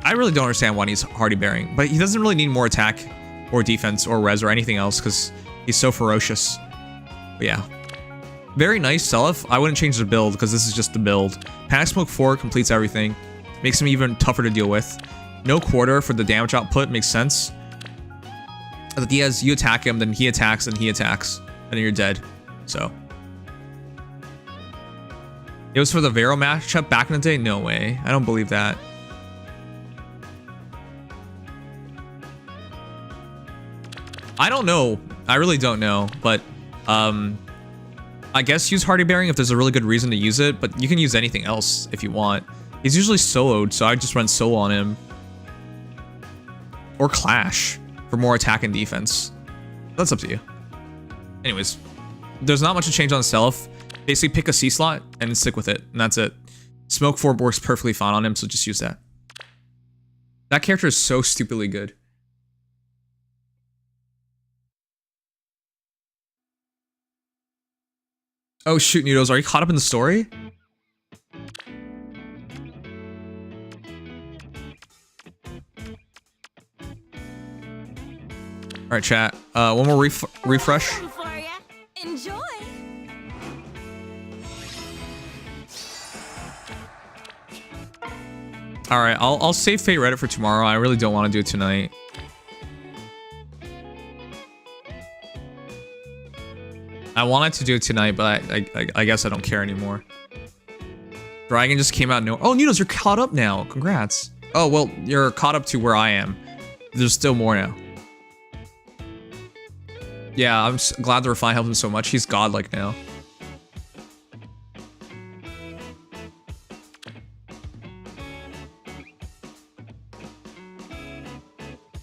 I really don't understand why he's Hardy Bearing, but he doesn't really need more attack, or defense, or res, or anything else, because he's so ferocious. But yeah. Very nice Seliph. I wouldn't change the build, because this is just the build. Panic Smoke 4 completes everything, makes him even tougher to deal with. No quarter for the damage output makes sense. But Diaz, you attack him, then he attacks, and he attacks, and then you're dead. So. It was for the Vero matchup back in the day? No way. I don't believe that. I don't know. I really don't know. But, I guess use Hardy Bearing if there's a really good reason to use it, but you can use anything else if you want. He's usually soloed, so I just run solo on him. Or Clash for more attack and defense. That's up to you. Anyways, there's not much to change on Seliph. Basically pick a C slot and stick with it, and that's it. Smoke 4 works perfectly fine on him, so just use that. That character is so stupidly good. Oh shoot, Noodles, are you caught up in the story? Alright, chat. One more refresh. Enjoy. Alright, I'll save Fate Reddit for tomorrow. I really don't want to do it tonight. I wanted to do it tonight, but I guess I don't care anymore. Dragon just came out. Oh, Noodles, you're caught up now. Congrats. Oh, well, you're caught up to where I am. There's still more now. Yeah, I'm glad the Refine helped him so much. He's godlike now.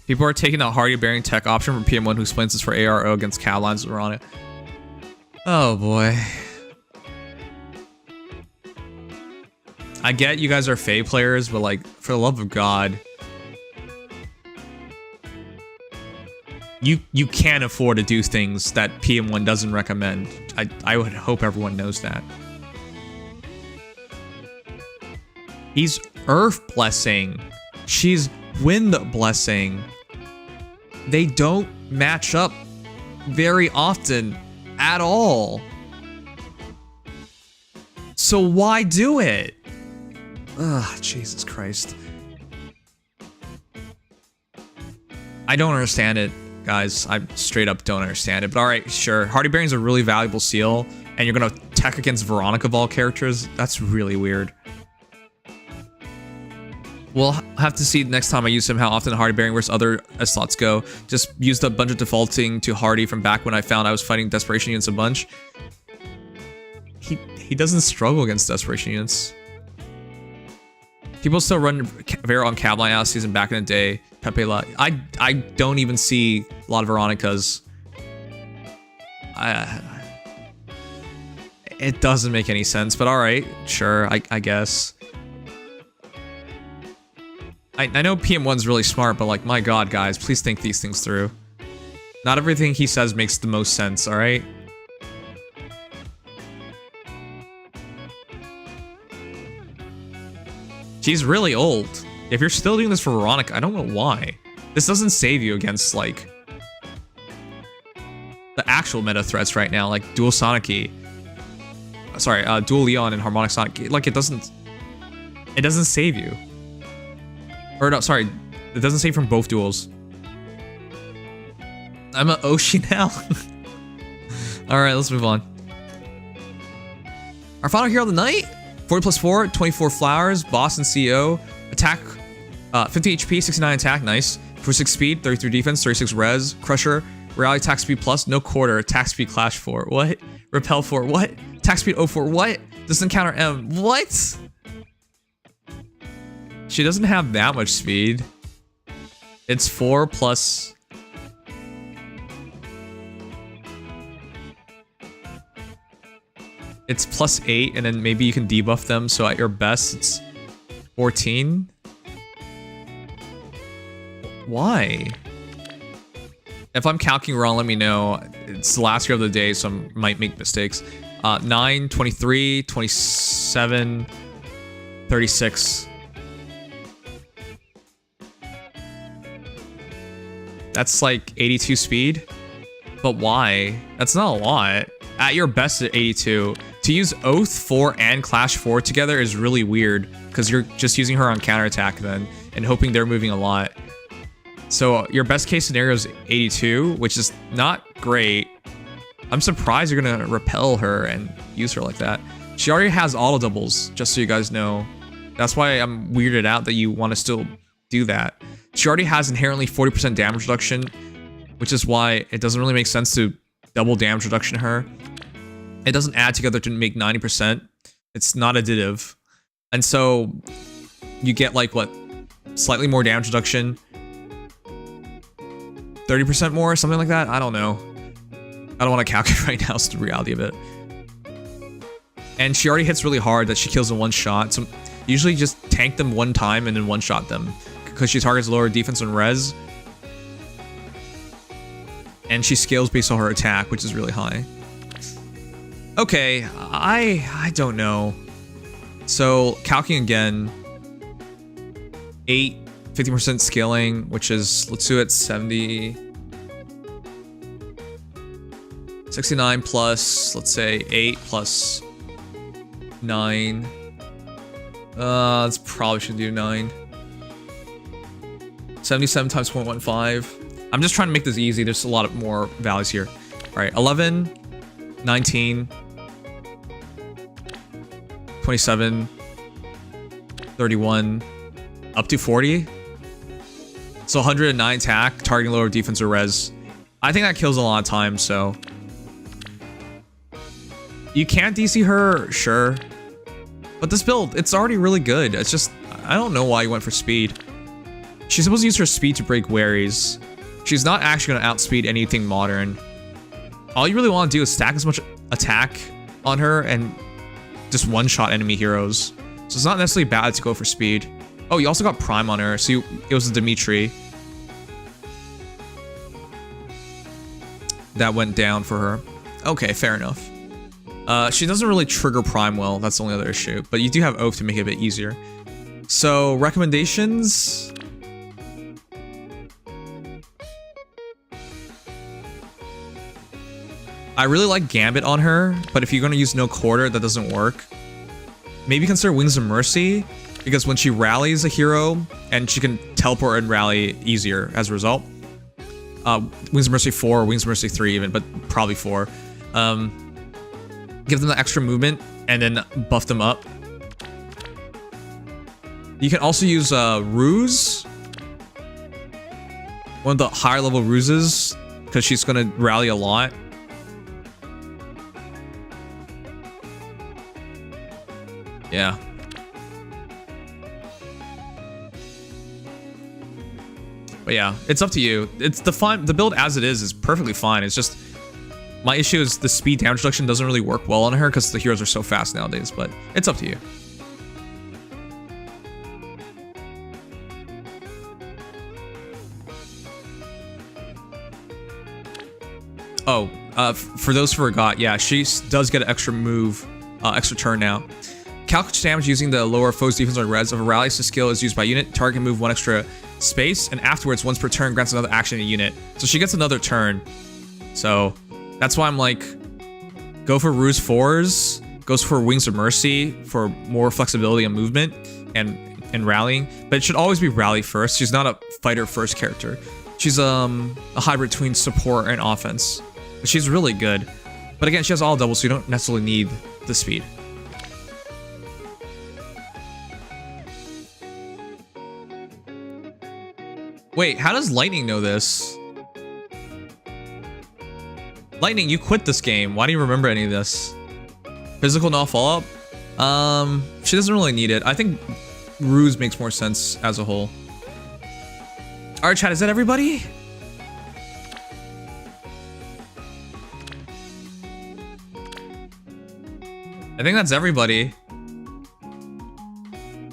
People are taking the Hardy Bearing tech option from PM1 who explains this for ARO against Catalines that are on it. Oh boy. I get you guys are Feh players, but like, for the love of God. You can't afford to do things that PM1 doesn't recommend. I would hope everyone knows that. He's Earth Blessing. She's Wind Blessing. They don't match up very often at all. So why do it? Ugh, Jesus Christ. I don't understand it. Guys, I straight up don't understand it. But alright, sure. Hardy Bearing's a really valuable seal, and you're gonna tech against Veronica of all characters? That's really weird. We'll have to see next time I use him how often Hardy bearing versus other slots go. Just used a bunch of defaulting to Hardy from back when I found I was fighting Desperation units a bunch. He doesn't struggle against Desperation units. People still run Vera on Cavline out of season back in the day. Pepe La. I don't even see a lot of Veronicas. It doesn't make any sense, but alright, sure, I guess. I know PM1's really smart, but like, my god, guys, please think these things through. Not everything he says makes the most sense, alright? She's really old. If you're still doing this for Veronica, I don't know why. This doesn't save you against, like, the actual meta threats right now, like Dual Sonic. Sorry, Dual Leon and Harmonic Sonic. Like, it doesn't save you. Or no, sorry, it doesn't save from both duels. I'm an Oshi now. Alright, let's move on. Our final hero of the night? 40+4, 24 flowers, boss and CEO. Attack, 50 HP, 69 attack, nice. 46 speed, 33 defense, 36 res. Crusher, rally attack speed plus, no quarter, attack speed clash 4. What? Repel 4, what? Attack speed 04, what? Doesn't counter M, what? She doesn't have that much speed. It's 4 plus... It's +8, and then maybe you can debuff them, so at your best, it's 14? Why? If I'm calculating wrong, let me know. It's the last year of the day, so I might make mistakes. 9, 23, 27, 36. That's like 82 speed? But why? That's not a lot. At your best at 82. To use Oath 4 and Clash 4 together is really weird, because you're just using her on counterattack then, and hoping they're moving a lot. So your best case scenario is 82, which is not great. I'm surprised you're gonna repel her and use her like that. She already has auto doubles, just so you guys know. That's why I'm weirded out that you want to still do that. She already has inherently 40% damage reduction, which is why it doesn't really make sense to double damage reduction her. It doesn't add together to make 90%. It's not additive. And so you get like, what, slightly more damage reduction? 30% more, something like that? I don't know. I don't want to calculate right now, it's the reality of it. And she already hits really hard that she kills in one shot. So usually just tank them one time and then one-shot them, because she targets lower defense and res. And she scales based on her attack, which is really high. Okay, I don't know. So, calculating again. 8, 50% scaling, which is, let's do it, 70. 69 plus, let's say, 8 plus 9. Let's probably should do 9. 77 times 0.15. I'm just trying to make this easy. There's a lot of more values here. All right, 11, 19, 27, 31, up to 40. So 109 attack, targeting lower defense or res. I think that kills a lot of time, so. You can't DC her, sure. But this build, it's already really good. It's just, I don't know why you went for speed. She's supposed to use her speed to break Waries. She's not actually going to outspeed anything modern. All you really want to do is stack as much attack on her and just one-shot enemy heroes. So it's not necessarily bad to go for speed. Oh, you also got Prime on her, so it was a Dimitri that went down for her. Okay, fair enough. She doesn't really trigger Prime well, that's the only other issue. But you do have Oath to make it a bit easier. So, recommendations? I really like Gambit on her, but if you're going to use no quarter, that doesn't work. Maybe consider Wings of Mercy, because when she rallies a hero, and she can teleport and rally easier as a result. Wings of Mercy 4, or Wings of Mercy 3 even, but probably 4. Give them the extra movement, and then buff them up. You can also use Ruse. One of the higher level ruses, because she's gonna rally a lot. Yeah. But yeah, it's up to you. It's the build as it is perfectly fine. It's just my issue is the speed damage reduction doesn't really work well on her because the heroes are so fast nowadays, but it's up to you. Oh, for those who forgot, yeah, she does get an extra move, extra turn now. Calculates damage using the lower foe's defense on res. If a rally skill is used by unit, target can move 1 extra space, and afterwards, once per turn, grants another action to unit. So she gets another turn. So that's why I'm like, go for Ruse 4s, goes for Wings of Mercy for more flexibility and movement and rallying. But it should always be rally first. She's not a fighter first character. She's a hybrid between support and offense. But she's really good. But again, she has all doubles, so you don't necessarily need the speed. Wait, how does Lightning know this? Lightning, you quit this game. Why do you remember any of this? Physical not follow-up? She doesn't really need it. I think Ruse makes more sense as a whole. Alright, chat, is that everybody? I think that's everybody.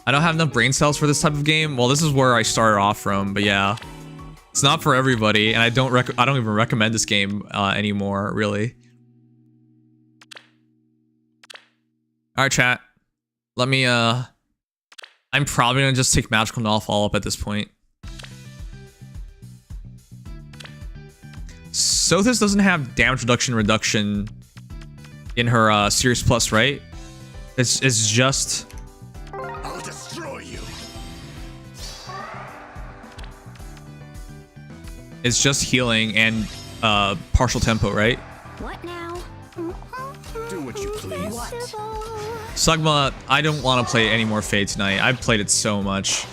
I don't have enough brain cells for this type of game. Well, this is where I started off from, but yeah. It's not for everybody, and I don't even recommend this game anymore, really. Alright, chat. Let me, I'm probably gonna just take Magical Null follow-up at this point. Sothis doesn't have damage reduction in her Series Plus, right? It's just... I'll destroy you. It's just healing and partial tempo, right? What now? Do what you please. Sugma, I don't want to play any more Feh tonight. I've played it so much.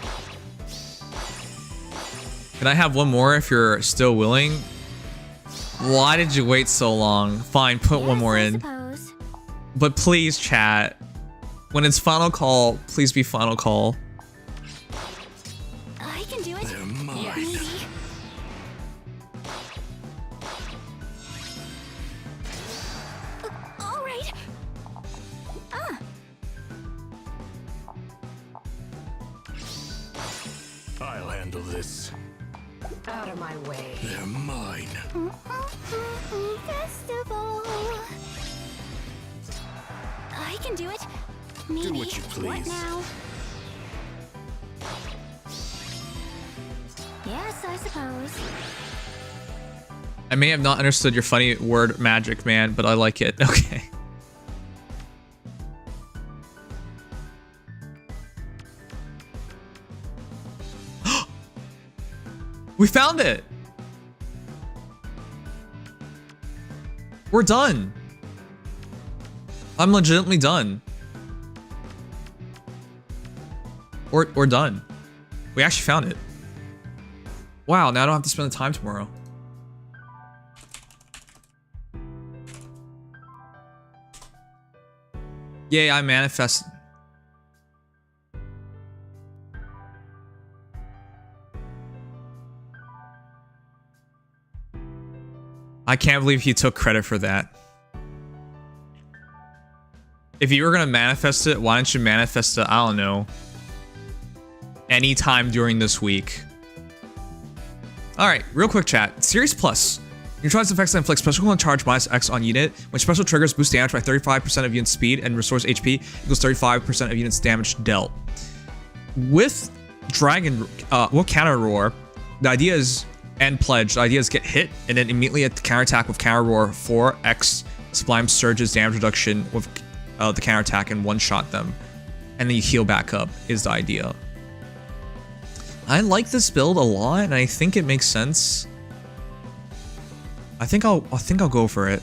Can I have one more if you're still willing? Why did you wait so long? Fine, put one more in. But please, chat. When it's final call, please be final call. I can do it. They're mine. Maybe. All right. I'll handle this. Out of my way. They're mine. Festival. I can do it. Maybe. Do what you please. What now? Yes, I suppose. I may have not understood your funny word magic, man, but I like it. Okay. We found it! We're done. I'm legitimately done. We're done. We actually found it. Wow, now I don't have to spend the time tomorrow. Yay, I manifest. I can't believe he took credit for that. If you were gonna manifest it, why don't you manifest it, I don't know, anytime during this week? Alright, real quick chat. Series Plus. Neutralize effects that inflict special cooldown charge -X on unit. When special triggers boost damage by 35% of unit speed and restores HP equals 35% of unit's damage dealt. With Dragon, with Counter Roar, the idea is, and Pledge, the idea is get hit and then immediately at the counterattack with Counter Roar 4x Sublime Surge's damage reduction with the counterattack and one-shot them. And then you heal back up is the idea. I like this build a lot and I think it makes sense. I think I'll go for it.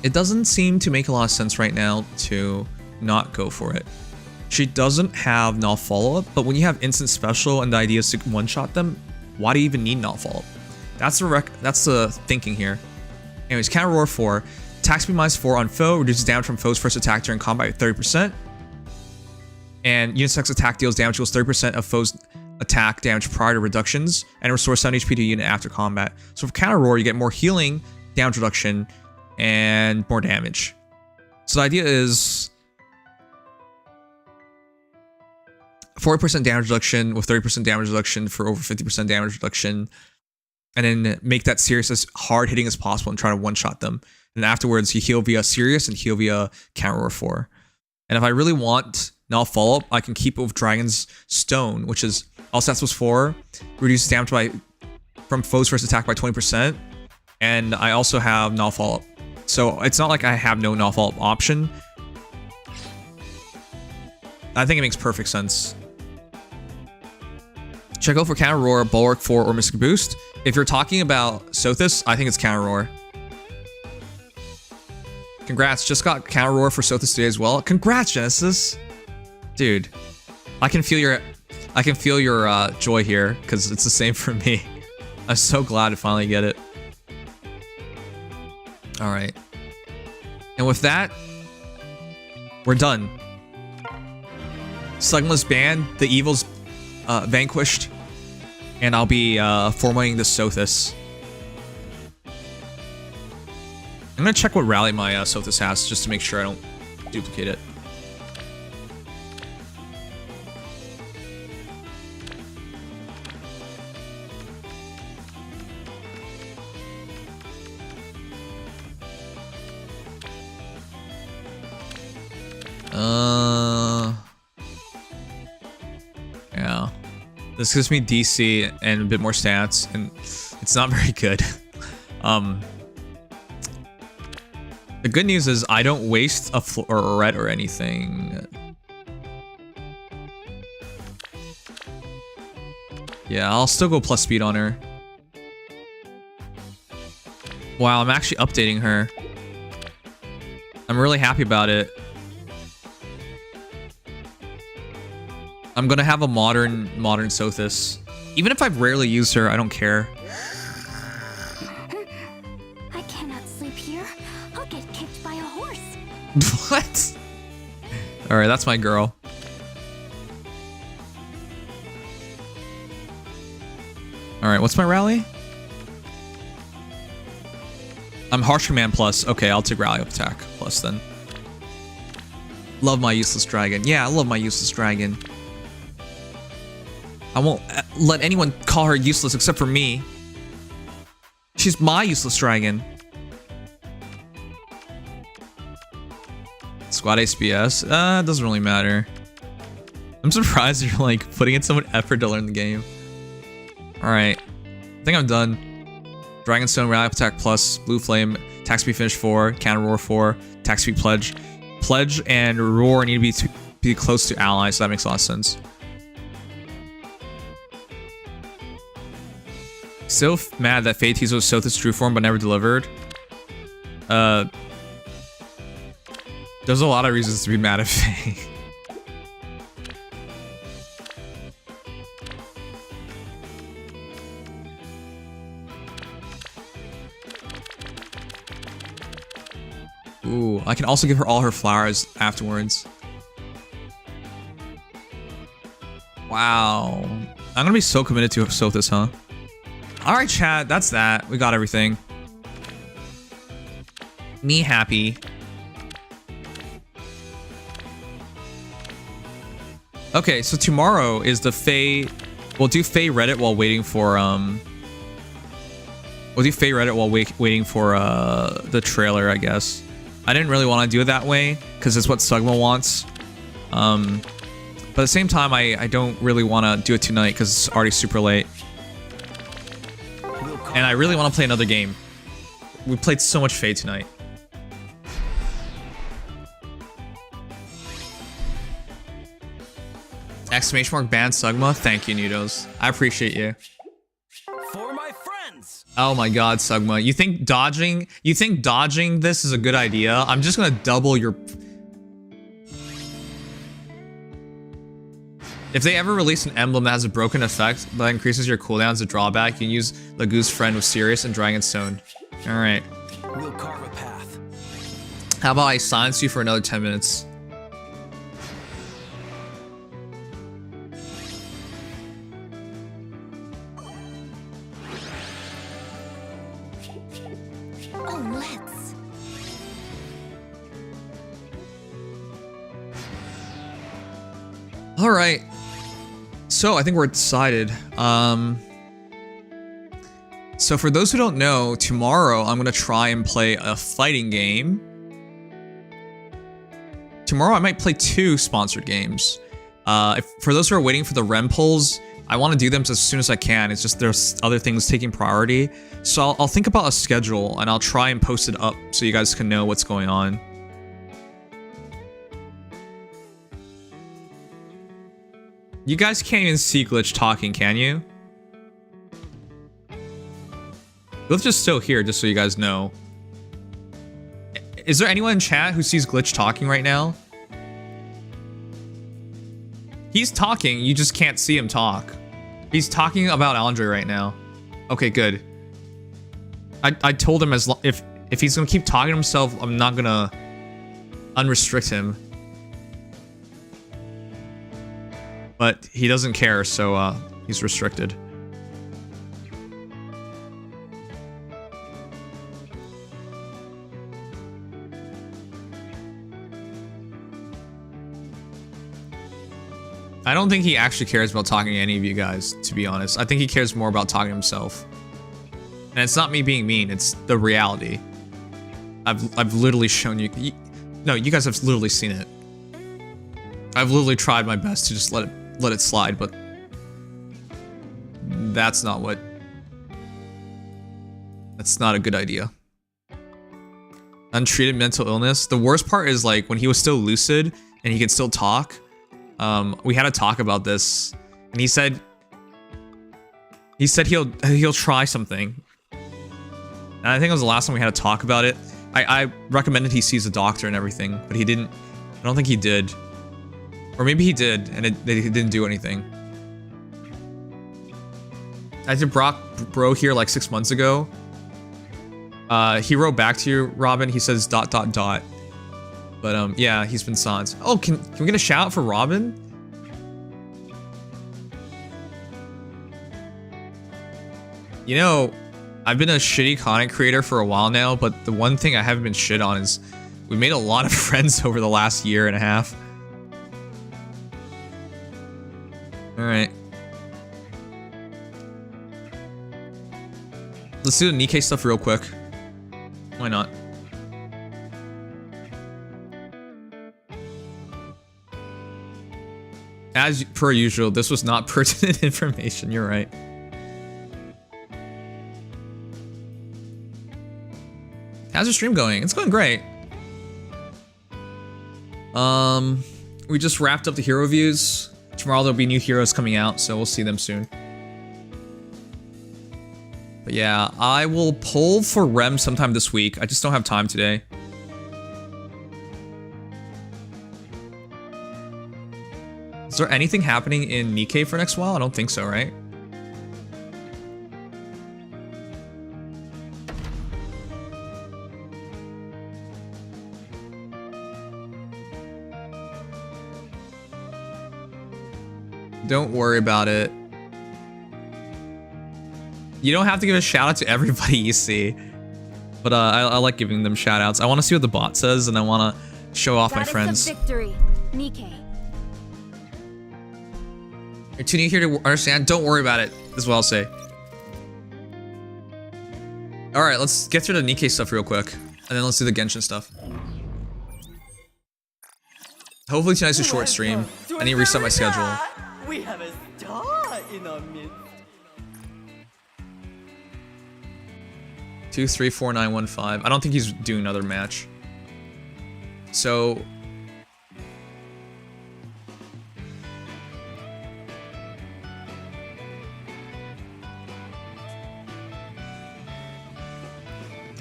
It doesn't seem to make a lot of sense right now to not go for it. She doesn't have null follow-up, but when you have instant special and the idea is to one-shot them, why do you even need null follow-up? That's the thinking here. Anyways, counter roar 4. Attack speed -4 on foe, reduces damage from foe's first attack during combat by 30%. And unisex attack deals damage equals 30% of foe's attack damage prior to reductions, and restores 7 HP to unit after combat. So for counter roar, you get more healing, damage reduction, and more damage. So the idea is 40% damage reduction with 30% damage reduction for over 50% damage reduction, and then make that Sirius as hard hitting as possible and try to one-shot them. And afterwards, you heal via Sirius and heal via counter roar 4. And if I really want null follow-up, I can keep it with Dragon's Stone, which is all stats plus 4, reduces damage from foe's first attack by 20%, and I also have null follow-up. So it's not like I have no null follow-up option. I think it makes perfect sense. Check out for counter roar, bulwark 4, or mystic boost. If you're talking about Sothis, I think it's counter roar. Congrats, just got counter roar for Sothis today as well. Congrats, Genesis. Dude, I can feel your joy here, because it's the same for me. I'm so glad to finally get it. All right, and with that, we're done. Slugma's banned, the evil's vanquished, and I'll be formatting the Sothis. I'm gonna check what rally my Sothis has just to make sure I don't duplicate it. Yeah. This gives me DC and a bit more stats, and it's not very good. The good news is I don't waste a red or anything. Yeah, I'll still go plus speed on her. Wow, I'm actually updating her. I'm really happy about it. I'm gonna have a modern Sothis. Even if I've rarely used her, I don't care. I cannot sleep here. I'll get kicked by a horse. What? Alright, that's my girl. Alright, what's my rally? I'm Harsh Command plus. Okay, I'll take Rally Up Attack plus then. Love my useless dragon. Yeah, I love my useless dragon. I won't let anyone call her useless except for me. She's my useless dragon. Squad SBS? It doesn't really matter. I'm surprised you're like putting in so much effort to learn the game. Alright. I think I'm done. Dragonstone, Rally Up Attack plus, Blue Flame, Attack Speed Finish 4, Counter Roar 4, Attack Speed Pledge. Pledge and Roar need to be close to allies, so that makes a lot of sense. Still mad that Feh teased with Sothis true form but never delivered. There's a lot of reasons to be mad at Feh. Ooh, I can also give her all her flowers afterwards. Wow. I'm gonna be so committed to Sothis, huh? Alright, chat, that's that. We got everything. Me happy. Okay, so tomorrow is the Feh... We'll do Feh Reddit while waiting for, We'll do Feh Reddit while waiting for, the trailer, I guess. I didn't really want to do it that way, because it's what Sugma wants. But at the same time, I don't really want to do it tonight, because it's already super late. And I really want to play another game. We played so much Feh tonight. Exclamation mark ban Sugma. Thank you, Nudos. I appreciate you. For my friends. Oh my god, Sugma. You think dodging this is a good idea? I'm just gonna double your... If they ever release an emblem that has a broken effect that increases your cooldown as a drawback, you can use the Goose Friend with Sirius and Dragon Stone. Alright. We'll carve a path. How about I silence you for another 10 minutes? Oh, let's. Alright. So I think we're decided. So for those who don't know, tomorrow I'm gonna try and play a fighting game. Tomorrow I might play 2 sponsored games. For those who are waiting for the REM polls, I want to do them as soon as I can. It's just there's other things taking priority. So I'll think about a schedule and I'll try and post it up so you guys can know what's going on. You guys can't even see Glitch talking, can you? Glitch is still here, just so you guys know. Is there anyone in chat who sees Glitch talking right now? He's talking, you just can't see him talk. He's talking about Andre right now. Okay, good. I told him if he's gonna keep talking to himself, I'm not gonna unrestrict him. But he doesn't care, so he's restricted. I don't think he actually cares about talking to any of you guys, to be honest. I think he cares more about talking to himself. And it's not me being mean, it's the reality. I've literally shown you... No, you guys have literally seen it. I've literally tried my best to just let it slide, but... That's not what... That's not a good idea. Untreated mental illness. The worst part is like when he was still lucid and he could still talk. We had a talk about this, and he said he'll try something. And I think it was the last time we had a talk about it. I recommended he sees a doctor and everything, but he didn't. I don't think he did, or maybe he did, and it didn't do anything. I did bro here like 6 months ago. He wrote back to you, Robin. He says ... But yeah, he's been silenced. Oh, can we get a shout out for Robin? You know, I've been a shitty content creator for a while now, but the one thing I haven't been shit on is we made a lot of friends over the last year and a half. Alright. Let's do the Nikke stuff real quick. Why not? As per usual, this was not pertinent information, you're right. How's your stream going? It's going great. We just wrapped up the hero reviews. Tomorrow there'll be new heroes coming out, so we'll see them soon. But yeah, I will pull for REM sometime this week. I just don't have time today. Is there anything happening in Nikke for next while? I don't think so, right? Don't worry about it. You don't have to give a shout out to everybody you see. But I like giving them shout outs. I want to see what the bot says and I want to show off my friends. Victory, Nikke. You're too new here to understand. Don't worry about it, is what I'll say. Alright, let's get through the Nikke stuff real quick. And then let's do the Genshin stuff. Hopefully tonight's a short stream. I need to reset my schedule. We have a star in our midst. 2, 3, 4, 9, 1, 5. I don't think he's doing another match. So...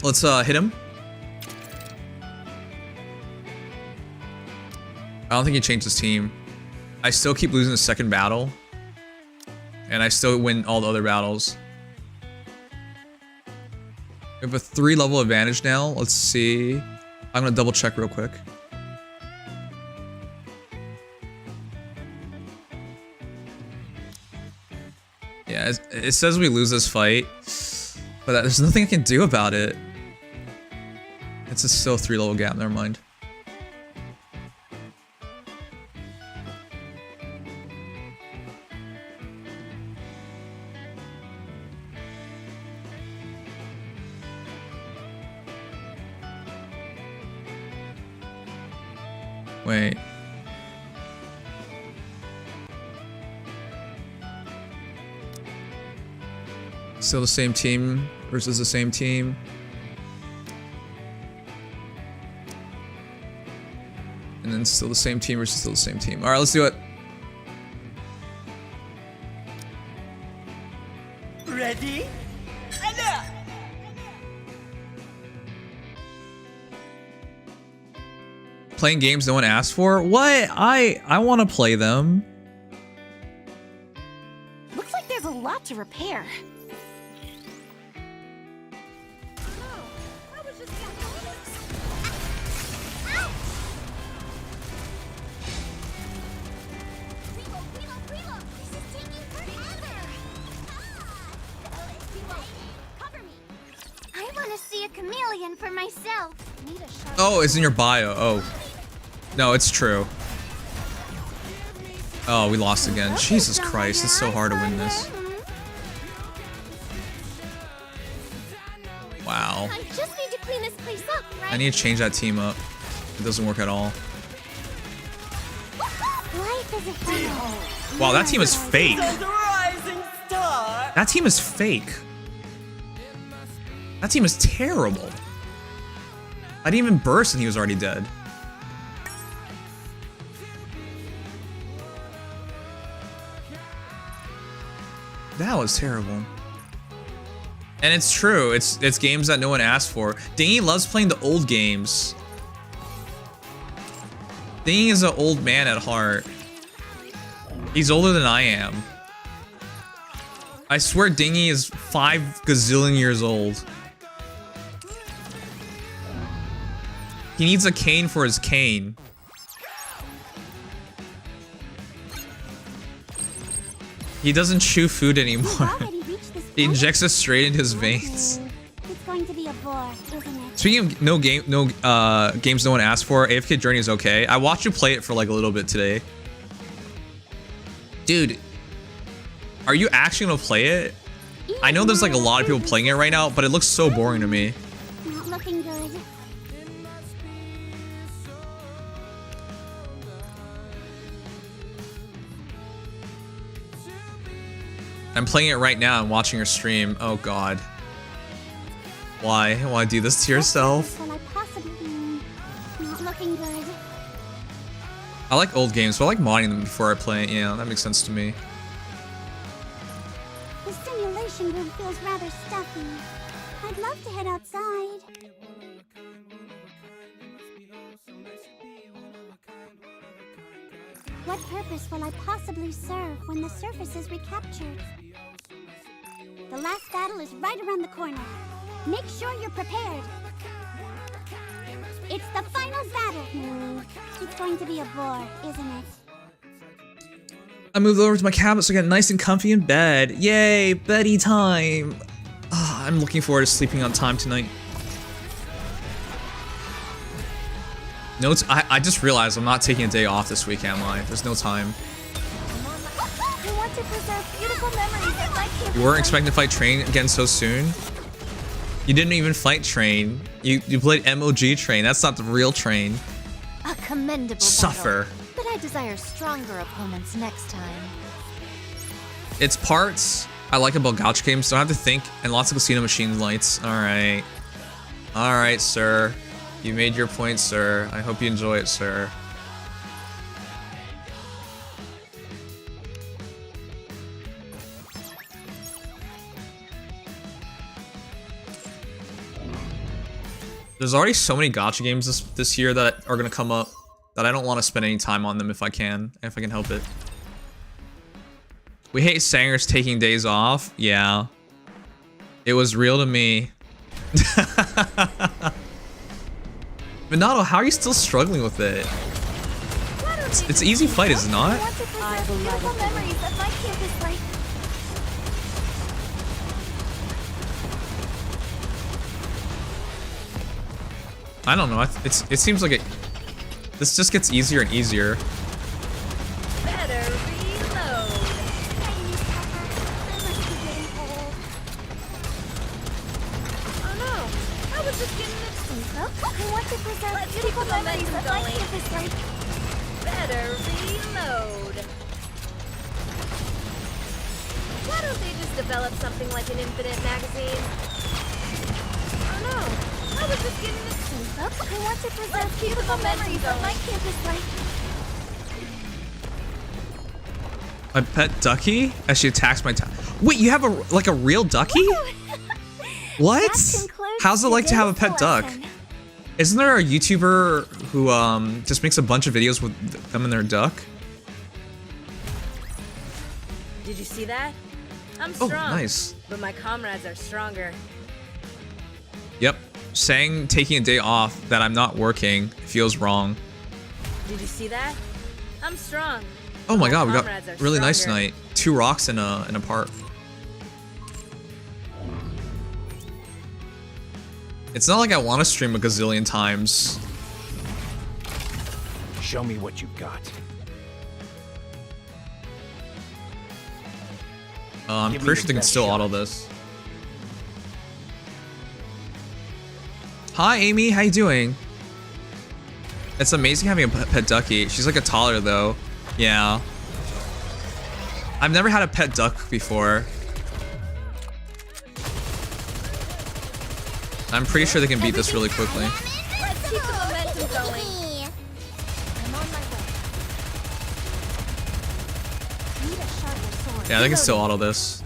let's hit him. I don't think he changed his team. I still keep losing the second battle. And I still win all the other battles. We have a 3-level advantage now. Let's see. I'm gonna double check real quick. Yeah, it says we lose this fight, but there's nothing I can do about it. It's a still 3-level gap, never mind. Wait. Still the same team versus the same team. And then still the same team versus still the same team. Alright, let's do it. Ready? Alert! Playing games no one asked for? What? I want to play them. Looks like there's a lot to repair. I want to see a chameleon for myself. Need a sharp Oh, it's in your bio. Oh. No, it's true. Oh, we lost again. Jesus Christ, it's so hard to win this. Wow. I just need to clean this place up, right? I need to change that team up. It doesn't work at all. Life is a thing. Wow, that team is fake. The rising star! That team is fake. That team is terrible. I didn't even burst and he was already dead. That was terrible. And it's true, it's games that no one asked for. Dingy loves playing the old games. Dingy is an old man at heart. He's older than I am. I swear Dingy is 5 gazillion years old. He needs a cane for his cane. He doesn't chew food anymore. He injects it straight into his veins. It's going to be a bore, isn't it? Speaking of games no one asked for, AFK Journey is okay. I watched you play it for like a little bit today. Dude, are you actually gonna play it? I know there's like a lot of people playing it right now, but it looks so boring to me. Not looking good. I'm playing it right now and watching your stream. Oh god. Why? Why do this to yourself? Will I possibly not looking good? I like old games, but I like modding them before I play it. Yeah, that makes sense to me. The simulation room feels rather stuffy. I'd love to head outside. What purpose will I possibly serve when the surface is recaptured? The last battle is right around the corner. Make sure you're prepared. It's the final battle. It's going to be a bore, isn't it? I moved over to my cabinet so I get nice and comfy in bed. Yay, beddy time. I'm looking forward to sleeping on time tonight. Notes, I just realized I'm not taking a day off this week, am I? There's no time. I want to preserve beautiful memories of my kids. You weren't expecting to fight Train again so soon? You didn't even fight Train. You played MOG Train. That's not the real Train. A commendable Suffer. battle, but I desire stronger opponents next time. It's parts I like about gacha games. Don't have to think, and lots of casino machine lights. Alright. Alright, sir. You made your point, sir. I hope you enjoy it, sir. There's already so many gacha games this year that are gonna come up that I don't want to spend any time on them if I can help it. We hate singers taking days off. Yeah. It was real to me. Minato, how are you still struggling with it? It's an easy fight, is it not? I don't know. It seems like this just gets easier and easier. Better reload. Oh no! I was just getting it. I want to preserve beautiful memories of my campus life. Better reload. Why don't they just develop something like an infinite magazine? Oh no! I was just getting it. I want to preserve beautiful memories of my campus life. My pet ducky? As she attacks my town. Wait, you have a real ducky? What? How's it like to have a pet duck? Isn't there a YouTuber who just makes a bunch of videos with them and their duck? Did you see that? I'm strong. Oh, nice. But my comrades are stronger. Yep. Saying taking a day off that I'm not working feels wrong. Did you see that? I'm strong. Oh my god, we got comrades are really nice stronger. tonight. 2 rocks in a park. It's not like I want to stream a gazillion times. Show me what you've got. I'm Give me pretty your sure they can best still shot. auto this. Hi Amy, how you doing? It's amazing having a pet ducky. She's like a toddler though. Yeah. I've never had a pet duck before. I'm pretty sure they can beat this really quickly. Let's keep the momentum going. I'm on my way. Need a sharper sword. Yeah, they can still auto this.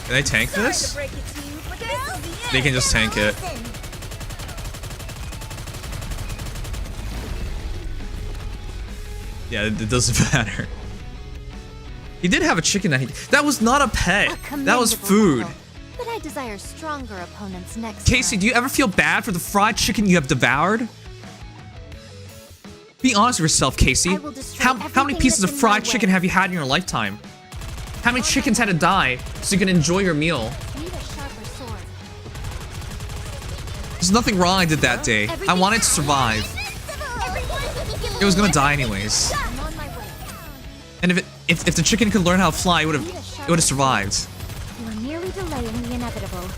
Can they tank Sorry to this? break it to you, but this is the end. They can just tank it. Yeah, it doesn't matter. He did have a chicken that was not a pet. That was food. But I desire stronger opponents next Casey, time. do you ever feel bad for the fried chicken you have devoured? Be honest with yourself, Casey. I will destroy How many everything pieces of that's in my fried chicken way. have you had in your lifetime? How many chickens had to die so you can enjoy your meal? Need a sharper sword. There's nothing wrong I did that day. I wanted to survive. It was gonna die anyways. I'm on my way. And if the chicken could learn how to fly, it would have survived. You are merely delaying the inevitable.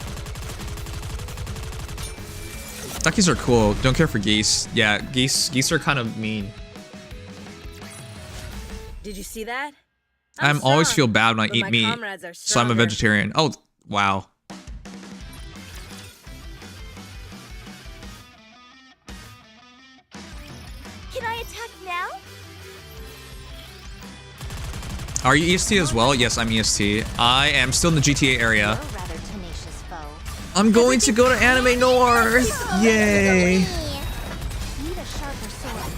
Duckies are cool. Don't care for geese. Yeah, geese are kind of mean. Did you see that? I always strong, feel bad when I but eat my meat, comrades are so I'm a stronger. vegetarian. Oh, wow. Can I attack now? Are you EST as well? Yes, I'm EST. I am still in the GTA area. You're a rather tenacious foe. I'm going to go to Anime North! Yay! Need a sharper sword.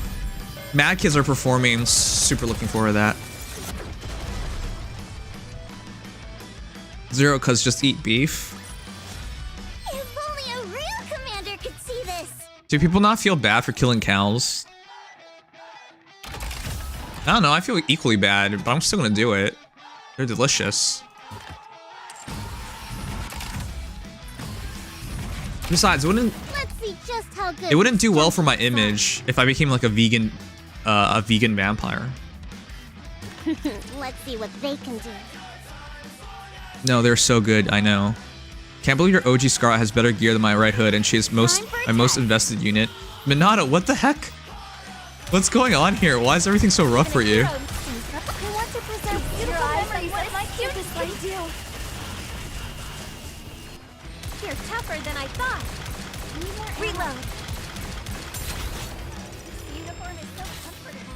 Mad Kids are performing. I'm super looking forward to that. Zero, cause just eat beef. If only a real commander could see this. Do people not feel bad for killing cows? I don't know, I feel equally bad, but I'm still gonna do it. They're delicious. Besides, Let's see just how good. it wouldn't do well for my image if I became like a vegan vampire. Let's see what they can do. No, they're so good, I know. Can't believe your OG Scarlet has better gear than my Red Hood, and she is my most invested unit. Minato, what the heck? What's going on here? Why is everything so rough for you? I want to preserve beautiful memories of my campus life. You're tougher than I thought. Reload. This uniform is so comfortable.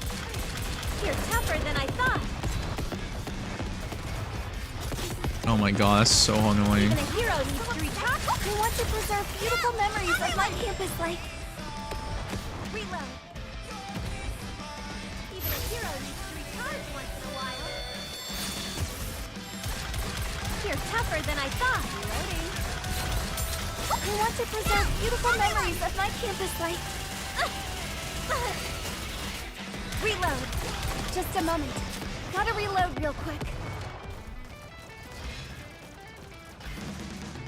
You're tougher than I thought. Oh my god, that's so annoying. Even a hero needs to recharge. I want to preserve beautiful memories of my campus life. Reload. Even a hero needs to recharge once in a while. You're tougher than I thought. Reloading. I want to preserve beautiful memories of my campus life. Reload. Just a moment. Gotta reload real quick.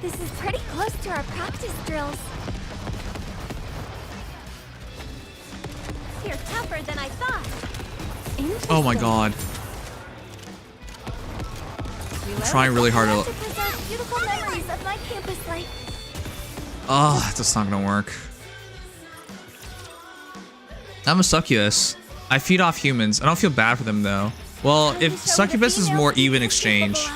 This is pretty close to our practice drills. You're tougher than I thought. Oh my god. I'm trying really hard I to... want to preserve beautiful memories of my campus life. Oh, that's not gonna work. I'm a succubus. I feed off humans. I don't feel bad for them though. Well, if succubus is more even exchange,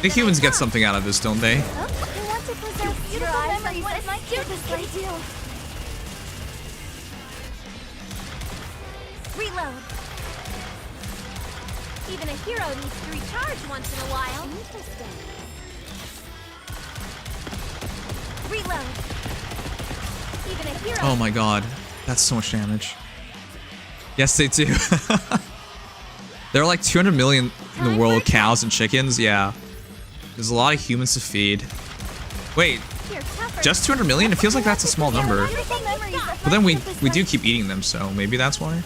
the humans get something out of this, don't they? I want to preserve beautiful memories of my campus life. Reload. Even a hero needs to recharge once in a while. Interesting. Reload. Even a hero. Oh my god. That's so much damage. Yes, they do. There are like 200 million in the world, cows and chickens. Yeah. There's a lot of humans to feed. Wait, just 200 million? It feels like that's a small number. But then we do keep eating them, so maybe that's why.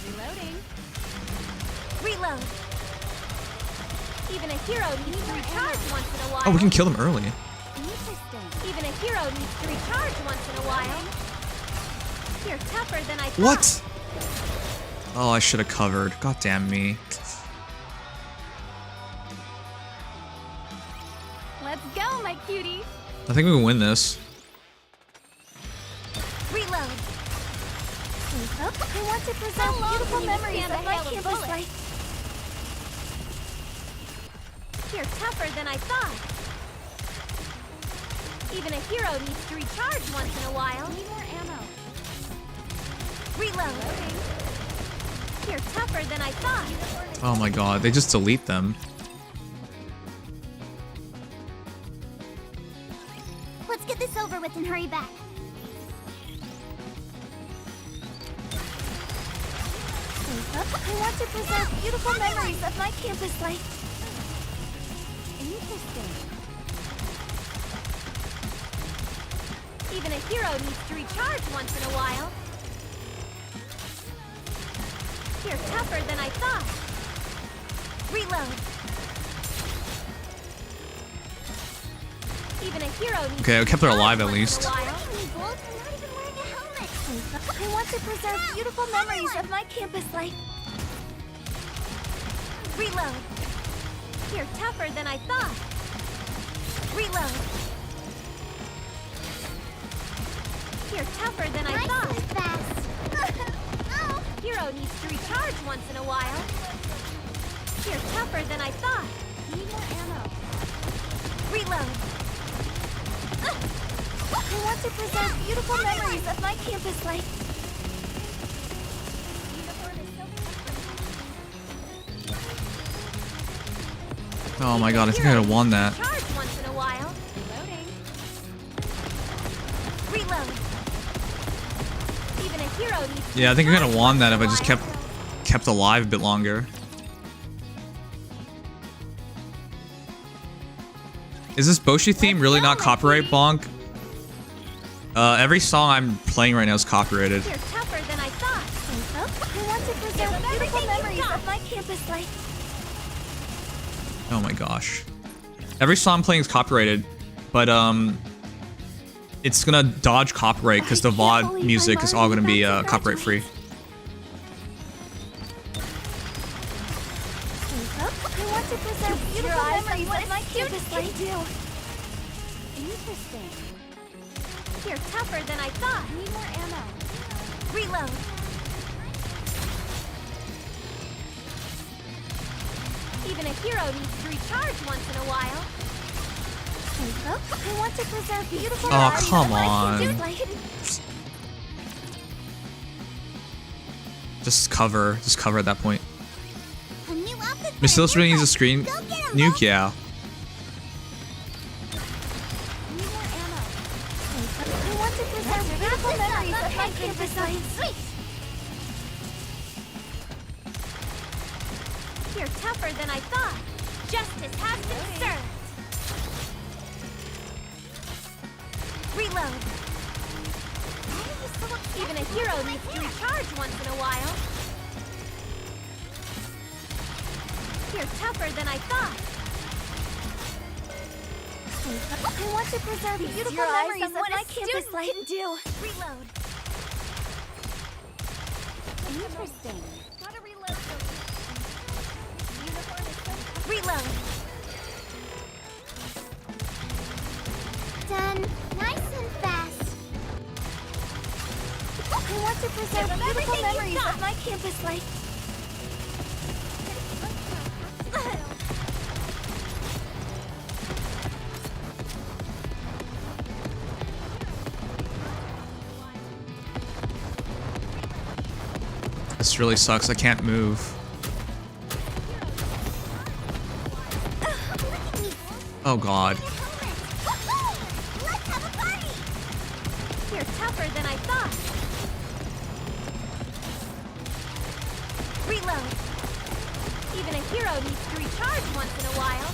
Reloading. Reload. Even a hero needs to recharge once in a while. Oh, we can kill them early. Even a hero needs to recharge once in a while. You're tougher than I thought. What? Oh, I should have covered. God damn me. Let's go, my cutie. I think we can win this. Reload. I want to preserve beautiful memories of my campus life. You're tougher than I thought. Even a hero needs to recharge once in a while. Need more ammo. Reload. You're tougher than I thought. Oh my god, they just delete them. Let's get this over with and hurry back. I want to preserve beautiful memories of my campus life. Interesting. Even a hero needs to recharge once in a while. You're tougher than I thought. Reload. Even a hero needs Okay, I kept her alive at least. I want to preserve beautiful memories of my campus life. Reload. You're tougher than I thought. Reload. You're tougher than I thought. Hero needs to recharge once in a while. You're tougher than I thought. Need more ammo. Reload. I want to preserve beautiful memories of my campus life. Oh my god, I think I could have won that. Charge once in a while. Reloading. Reload. Even a hero needs to Yeah, I think I could have won that if I just kept alive a bit longer. Is this Boshi theme really not copyright bonk? Every song I'm playing right now is copyrighted. You're tougher than I thought. I want to preserve beautiful memories of my campus life. Oh my gosh. Every song I'm playing is copyrighted, but it's gonna dodge copyright because the VOD music is all gonna be copyright free. I want to preserve beautiful memories of my campus life. Interesting. You're tougher than I thought. Need more ammo. Reload. Even a hero needs to recharge once in a while. I want to preserve beautiful Oh, memories come of my on. campus life. Just cover at that point. A new outfit Miss Illustrator needs a screen nuke, yeah. I want to preserve beautiful memories of my campus life. You're tougher than I thought. Justice has been served. Reload. Even a hero needs to recharge once in a while. You're tougher than I thought. I want to preserve beautiful memories of my campus life. Do. Reload. Interesting. Gotta reload. Reload. Done. Nice and fast. I want to preserve beautiful memories of my campus life. This really sucks. I can't move. Oh god. Let's have a party. You're tougher than I thought. Reload. Even a hero needs to recharge once in a while.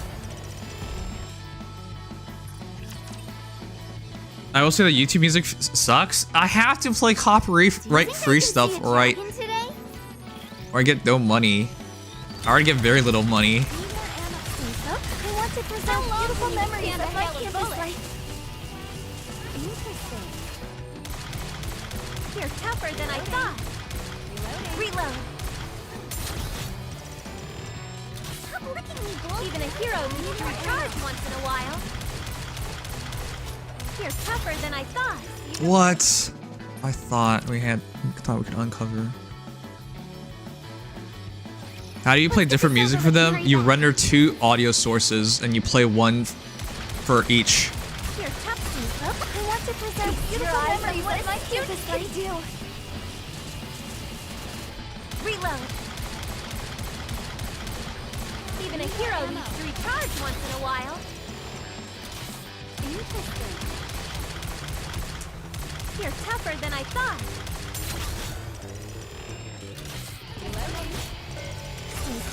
I will say that YouTube music sucks. I have to play copyright free stuff, right? Or I get no money. I already get very little money. I want to preserve beautiful memories of my campus life. Interesting. You're tougher than I thought. Reload. Stop licking me, Bull. Even a hero needs to recharge once in a while. You're tougher than I thought. What? I thought we could uncover. How do you play different music for them? You render 2 audio sources and you play one for each. You're tough. I want to preserve beautiful memories of my campus life. Reload. Even a hero needs to recharge once in a while. Interesting. You're tougher than I thought.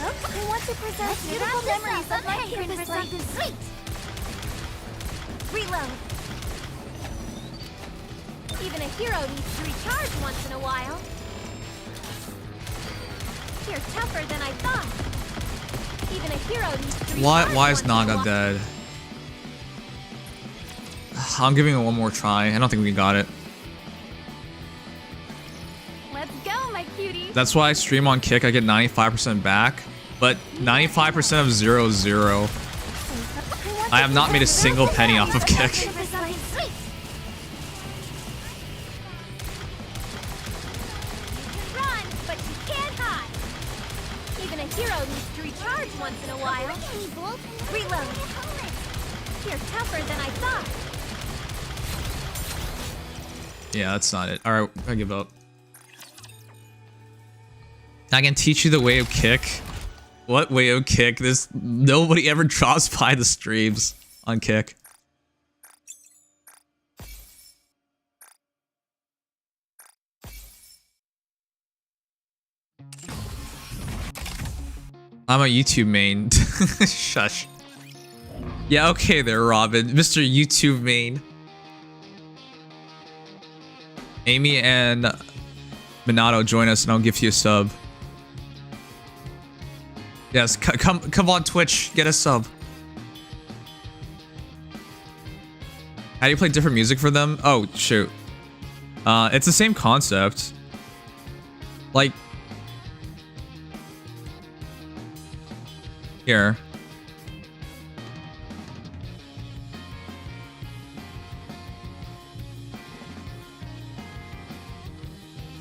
I want to preserve beautiful memories of my campus life. Sweet. Reload. Even a hero needs to recharge once in a while. You're tougher than I thought. Even a hero needs to recharge Why is once in a while. Naga dead? I'm giving it one more try. I don't think we got it. Let's go, my cutie. That's why I stream on Kick. I get 95% back, but 95% of 0 is 0. I have not made a single penny off of Kick. Sweet. Run, but you can't hide. Even a hero needs to recharge once in a while. Reload. You're tougher than I thought. Yeah, that's not it. Alright, I give up. I can teach you the way of Kick. What way of Kick? Nobody ever drops by the streams on Kick. I'm a YouTube main. Shush. Yeah, okay there, Robin. Mr. YouTube main. Amy and Minato, join us and I'll give you a sub. Yes, come on Twitch, get a sub. How do you play different music for them? Oh, shoot. It's the same concept. Like... Here.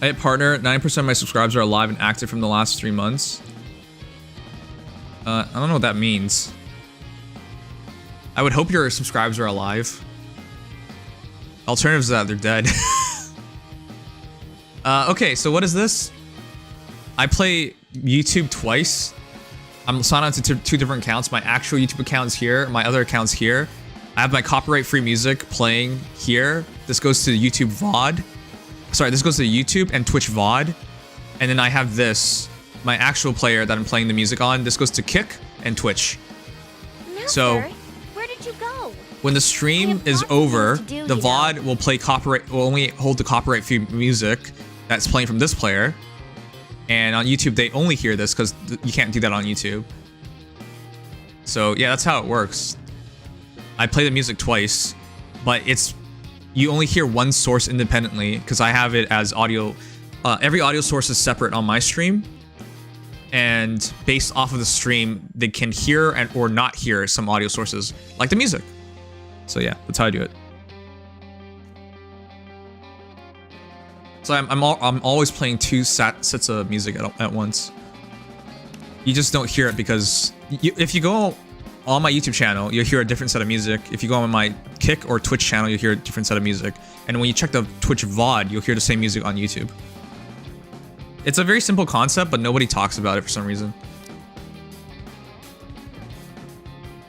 Hey partner, 9% of my subscribers are alive and active from the last 3 months. I don't know what that means. I would hope your subscribers are alive. Alternative is that they're dead. Okay, so what is this? I play YouTube twice. I'm signed on to two different accounts. My actual YouTube account is here. My other account's here. I have my copyright-free music playing here. This goes to YouTube VOD. Sorry, this goes to YouTube and Twitch VOD. And then I have this, my actual player that I'm playing the music on. This goes to Kick and Twitch. Master, So where did you go? when the stream is over, the VOD will play copyright, will only hold the copyright-free music that's playing from this player. And on YouTube, they only hear this because you can't do that on YouTube. So yeah, that's how it works. I play the music twice, but you only hear one source independently because I have it as audio. Every audio source is separate on my stream, and based off of the stream, they can hear or not hear some audio sources, like the music. So yeah, that's how I do it. So I'm always playing two sets of music at once. You just don't hear it because if you go on my YouTube channel, you'll hear a different set of music. If you go on my Kick or Twitch channel, you'll hear a different set of music. And when you check the Twitch VOD, you'll hear the same music on YouTube. It's a very simple concept, but nobody talks about it for some reason.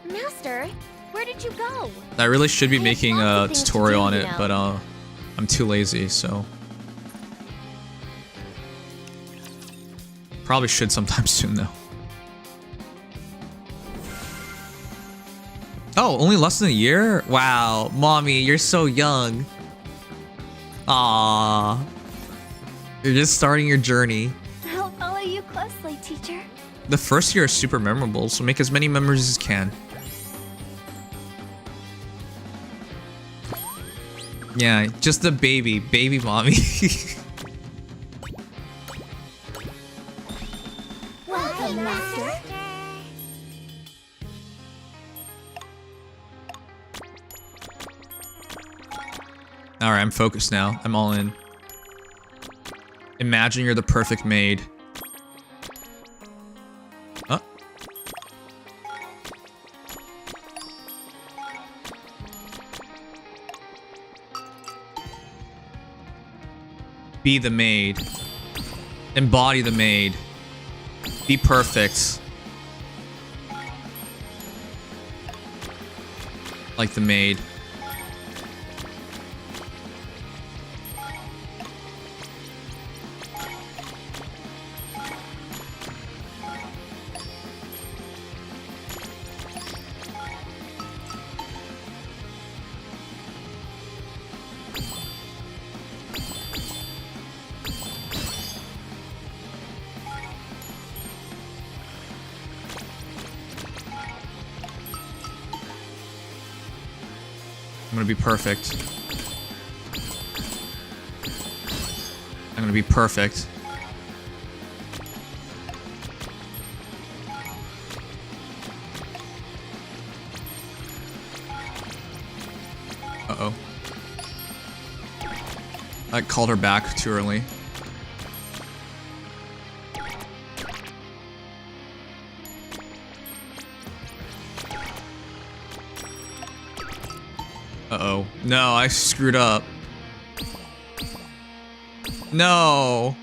Master, where did you go? I really should be making a tutorial on it, but I'm too lazy, so. Probably should sometime soon, though. Oh, only less than a year? Wow, mommy, you're so young. Aww. You're just starting your journey. I'll follow you closely, teacher. The first year is super memorable, so make as many memories as you can. Yeah, just the baby mommy. Welcome, Master. Alright, I'm focused now. I'm all in. Imagine you're the perfect maid. Oh. Be the maid. Embody the maid. Be perfect. Like the maid. I'm gonna be perfect. I'm gonna be perfect. Uh-oh. I called her back too early. Uh-oh. No, I screwed up. No.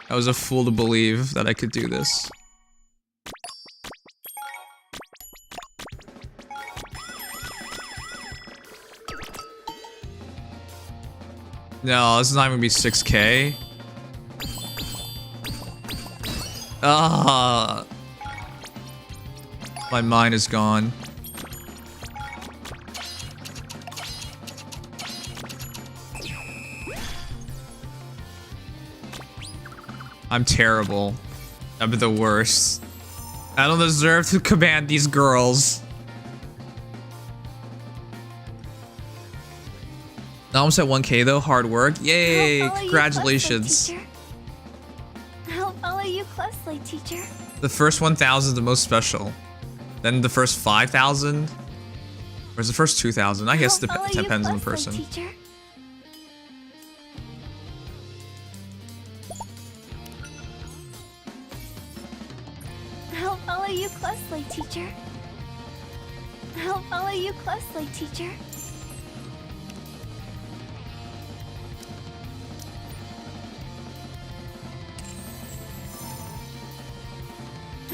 I was a fool to believe that I could do this. No, this is not gonna be 6K. Ah. My mind is gone. I'm terrible. I'm the worst. I don't deserve to command these girls. Almost at 1K though, hard work. Yay, congratulations. I'll follow you closely, teacher. The first 1,000 is the most special. Then the first 5,000? Or is the first 2,000? I guess it depends on the person. Teacher. I'll follow you closely, teacher. I'll follow you closely, teacher.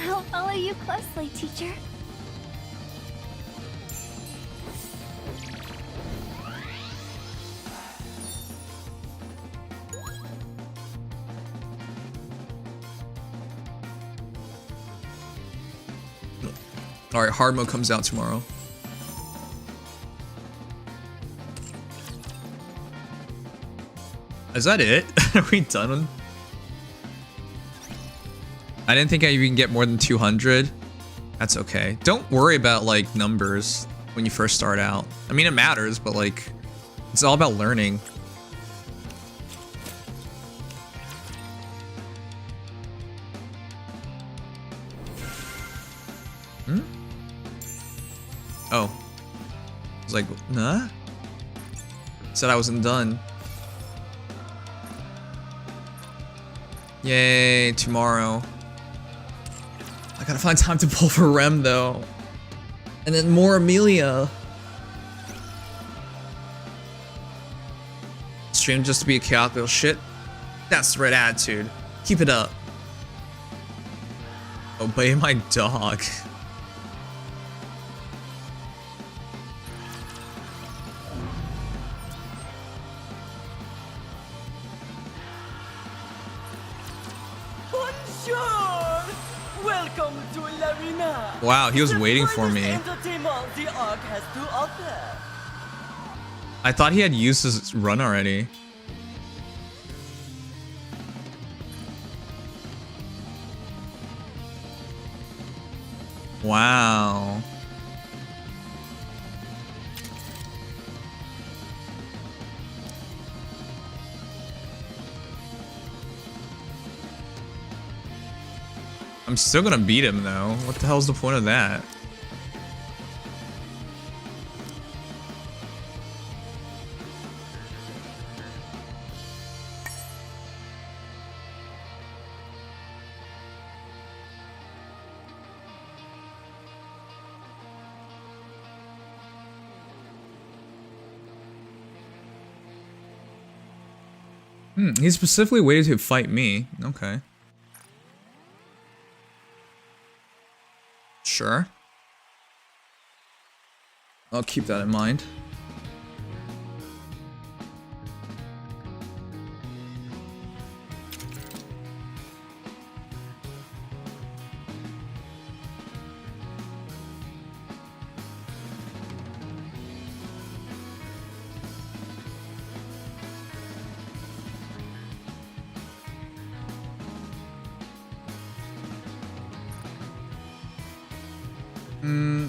I'll follow you closely, teacher. Alright, hard mode comes out tomorrow. Is that it? Are we done? I didn't think I even get more than 200. That's okay. Don't worry about like numbers when you first start out. I mean, it matters, but like, it's all about learning. Oh. I was like, nah? Said I wasn't done. Yay, tomorrow. I gotta find time to pull for Rem though. And then more Amelia. Stream just to be a chaotic little shit. That's the right attitude. Keep it up. Obey my dog. Wow, he was waiting for me. I thought he had used his run already. Wow. I'm still gonna beat him though. What the hell's the point of that? He specifically waited to fight me. Okay. Sure. I'll keep that in mind.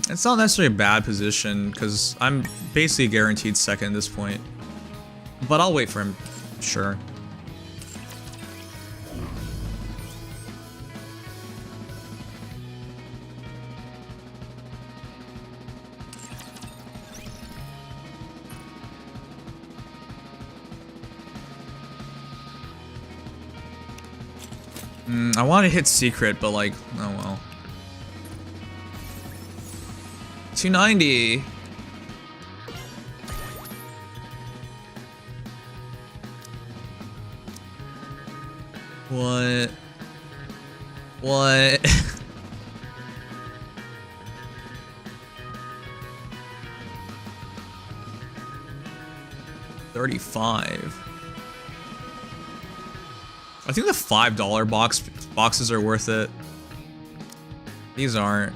It's not necessarily a bad position, because I'm basically guaranteed second at this point. But I'll wait for him, sure. I want to hit secret, but like, oh well. 290. What? What? $35. I think the $5 boxes are worth it. These aren't.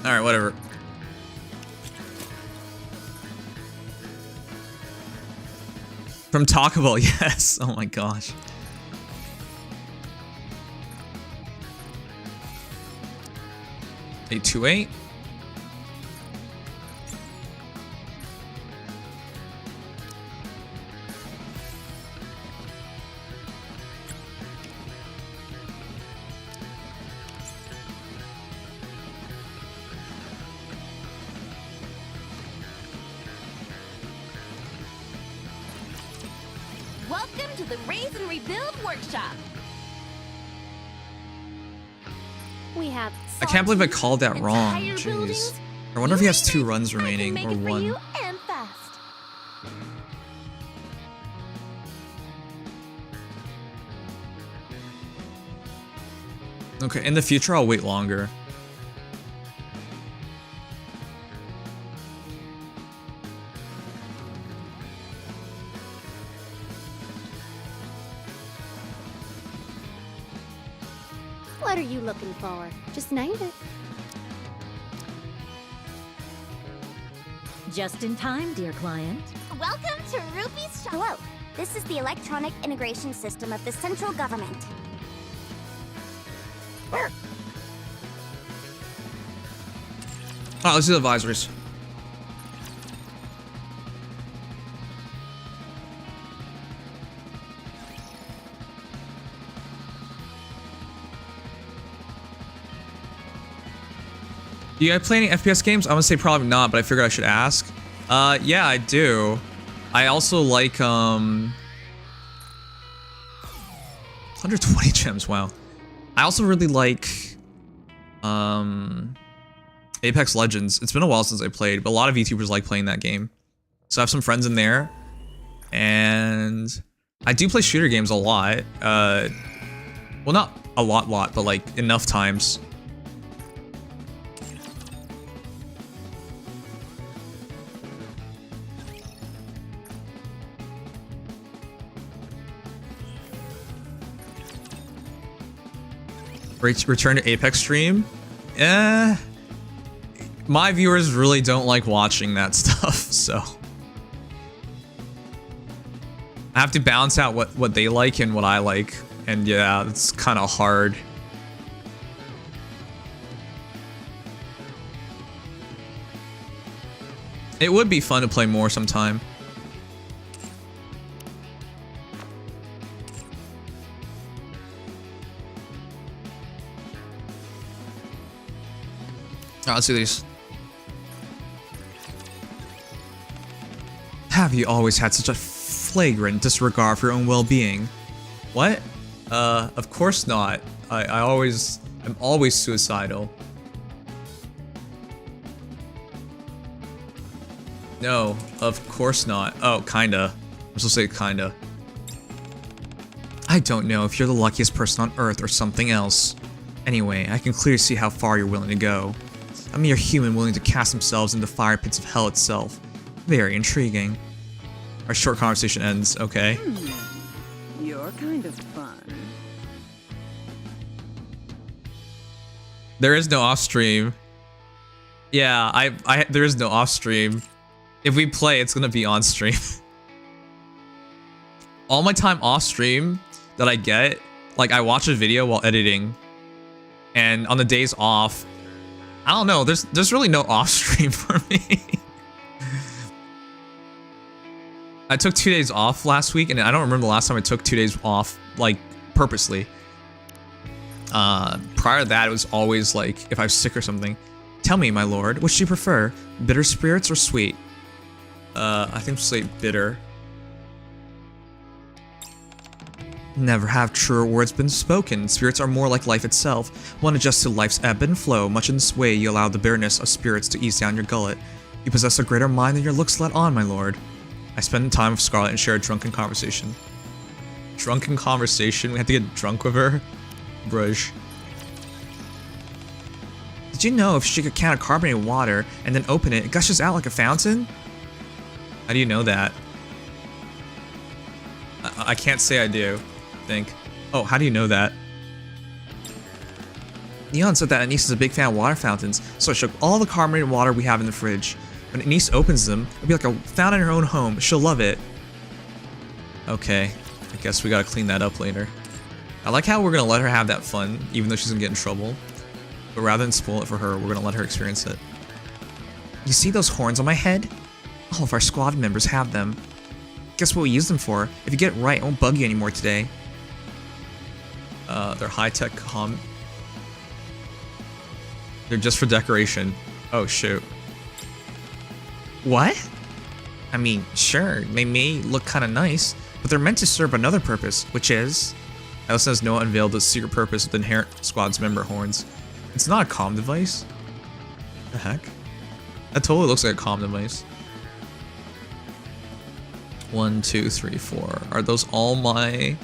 Alright, whatever. From Taco Bell, yes. Oh my gosh. $828. Welcome to the Raise and Rebuild Workshop. We have. I can't believe I called that wrong. Jeez. I wonder if he has 2 runs remaining or 1. And fast. Okay, in the future, I'll wait longer. What are you looking for? Just name it. Just in time, dear client. Welcome to Ruby's shop. Hello, this is the electronic integration system of the central government. Alright, let's do the advisories. Do you guys play any FPS games? I'm gonna say probably not, but I figured I should ask. Yeah, I do. I also like 120 gems, wow. I also really like Apex Legends. It's been a while since I played, but a lot of YouTubers like playing that game. So I have some friends in there, and I do play shooter games a lot. Well, not a lot, but like enough times. Return to Apex stream? My viewers really don't like watching that stuff, so I have to balance out what they like and what I like, and yeah, it's kind of hard. It would be fun to play more sometime. Alright, let's do these. Have you always had such a flagrant disregard for your own well-being? What? Of course not. I'm always suicidal. No, of course not. Oh, kinda. I'm supposed to say kinda. I don't know if you're the luckiest person on Earth or something else. Anyway, I can clearly see how far you're willing to go. A mere human willing to cast themselves into fire pits of hell itself. Very intriguing. Our short conversation ends, okay. You're kind of fun. There is no off stream. Yeah, there is no off stream. If we play, it's gonna be on stream. All my time off stream that I get, like I watch a video while editing, and on the days off, I don't know, there's really no off stream for me. I took 2 days off last week, and I don't remember the last time I took 2 days off, like, purposely. Prior to that, it was always like, if I was sick or something. Tell me, my lord, which do you prefer? Bitter spirits or sweet? I think we'll say bitter. Never have truer words been spoken. Spirits are more like life itself. One adjusts to life's ebb and flow. Much in this way, you allow the bitterness of spirits to ease down your gullet. You possess a greater mind than your looks let on, my lord. I spent time with Scarlet and shared a drunken conversation. Drunken conversation? We had to get drunk with her? Brush. Did you know if you shake a can of carbonated water and then open it, it gushes out like a fountain? How do you know that? I can't say I do. Think. Oh, how do you know that? Neon said that Anise is a big fan of water fountains, so I shook all the carbonated water we have in the fridge. When Anise opens them, it'll be like a fountain in her own home. She'll love it. Okay, I guess we gotta clean that up later. I like how we're gonna let her have that fun, even though she's gonna get in trouble. But rather than spoil it for her, we're gonna let her experience it. You see those horns on my head? All of our squad members have them. Guess what we use them for? If you get it right, I won't bug you anymore today. They're high-tech They're just for decoration. Oh, shoot. What? I mean, sure, they may look kind of nice, but they're meant to serve another purpose, which is... Alice has no unveiled the secret purpose with inherent squad's member horns. It's not a comm device. The heck? That totally looks like a comm device. 1, 2, 3, 4. Are those all my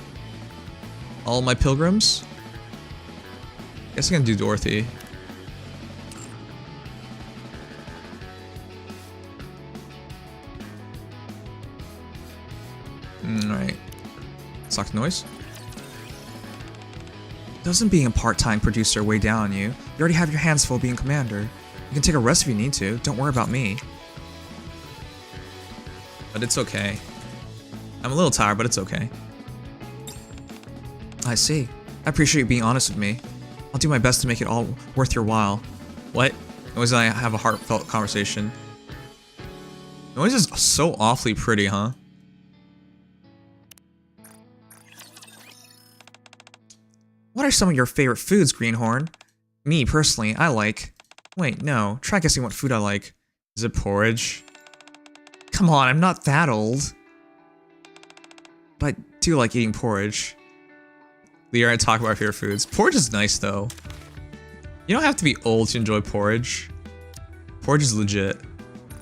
pilgrims? Guess I can do Dorothy. Alright. Suck noise. Doesn't being a part-time producer weigh down on you? You already have your hands full being commander. You can take a rest if you need to. Don't worry about me. But it's okay. I'm a little tired, but it's okay. I see. I appreciate you being honest with me. I'll do my best to make it all worth your while. What? Noise and I have a heartfelt conversation. Noise is so awfully pretty, huh? What are some of your favorite foods, Greenhorn? Me, personally, I like... Wait, no. Try guessing what food I like. Is it porridge? Come on, I'm not that old. But I do like eating porridge. Leah and I talk about our favorite foods. Porridge is nice, though. You don't have to be old to enjoy porridge. Porridge is legit.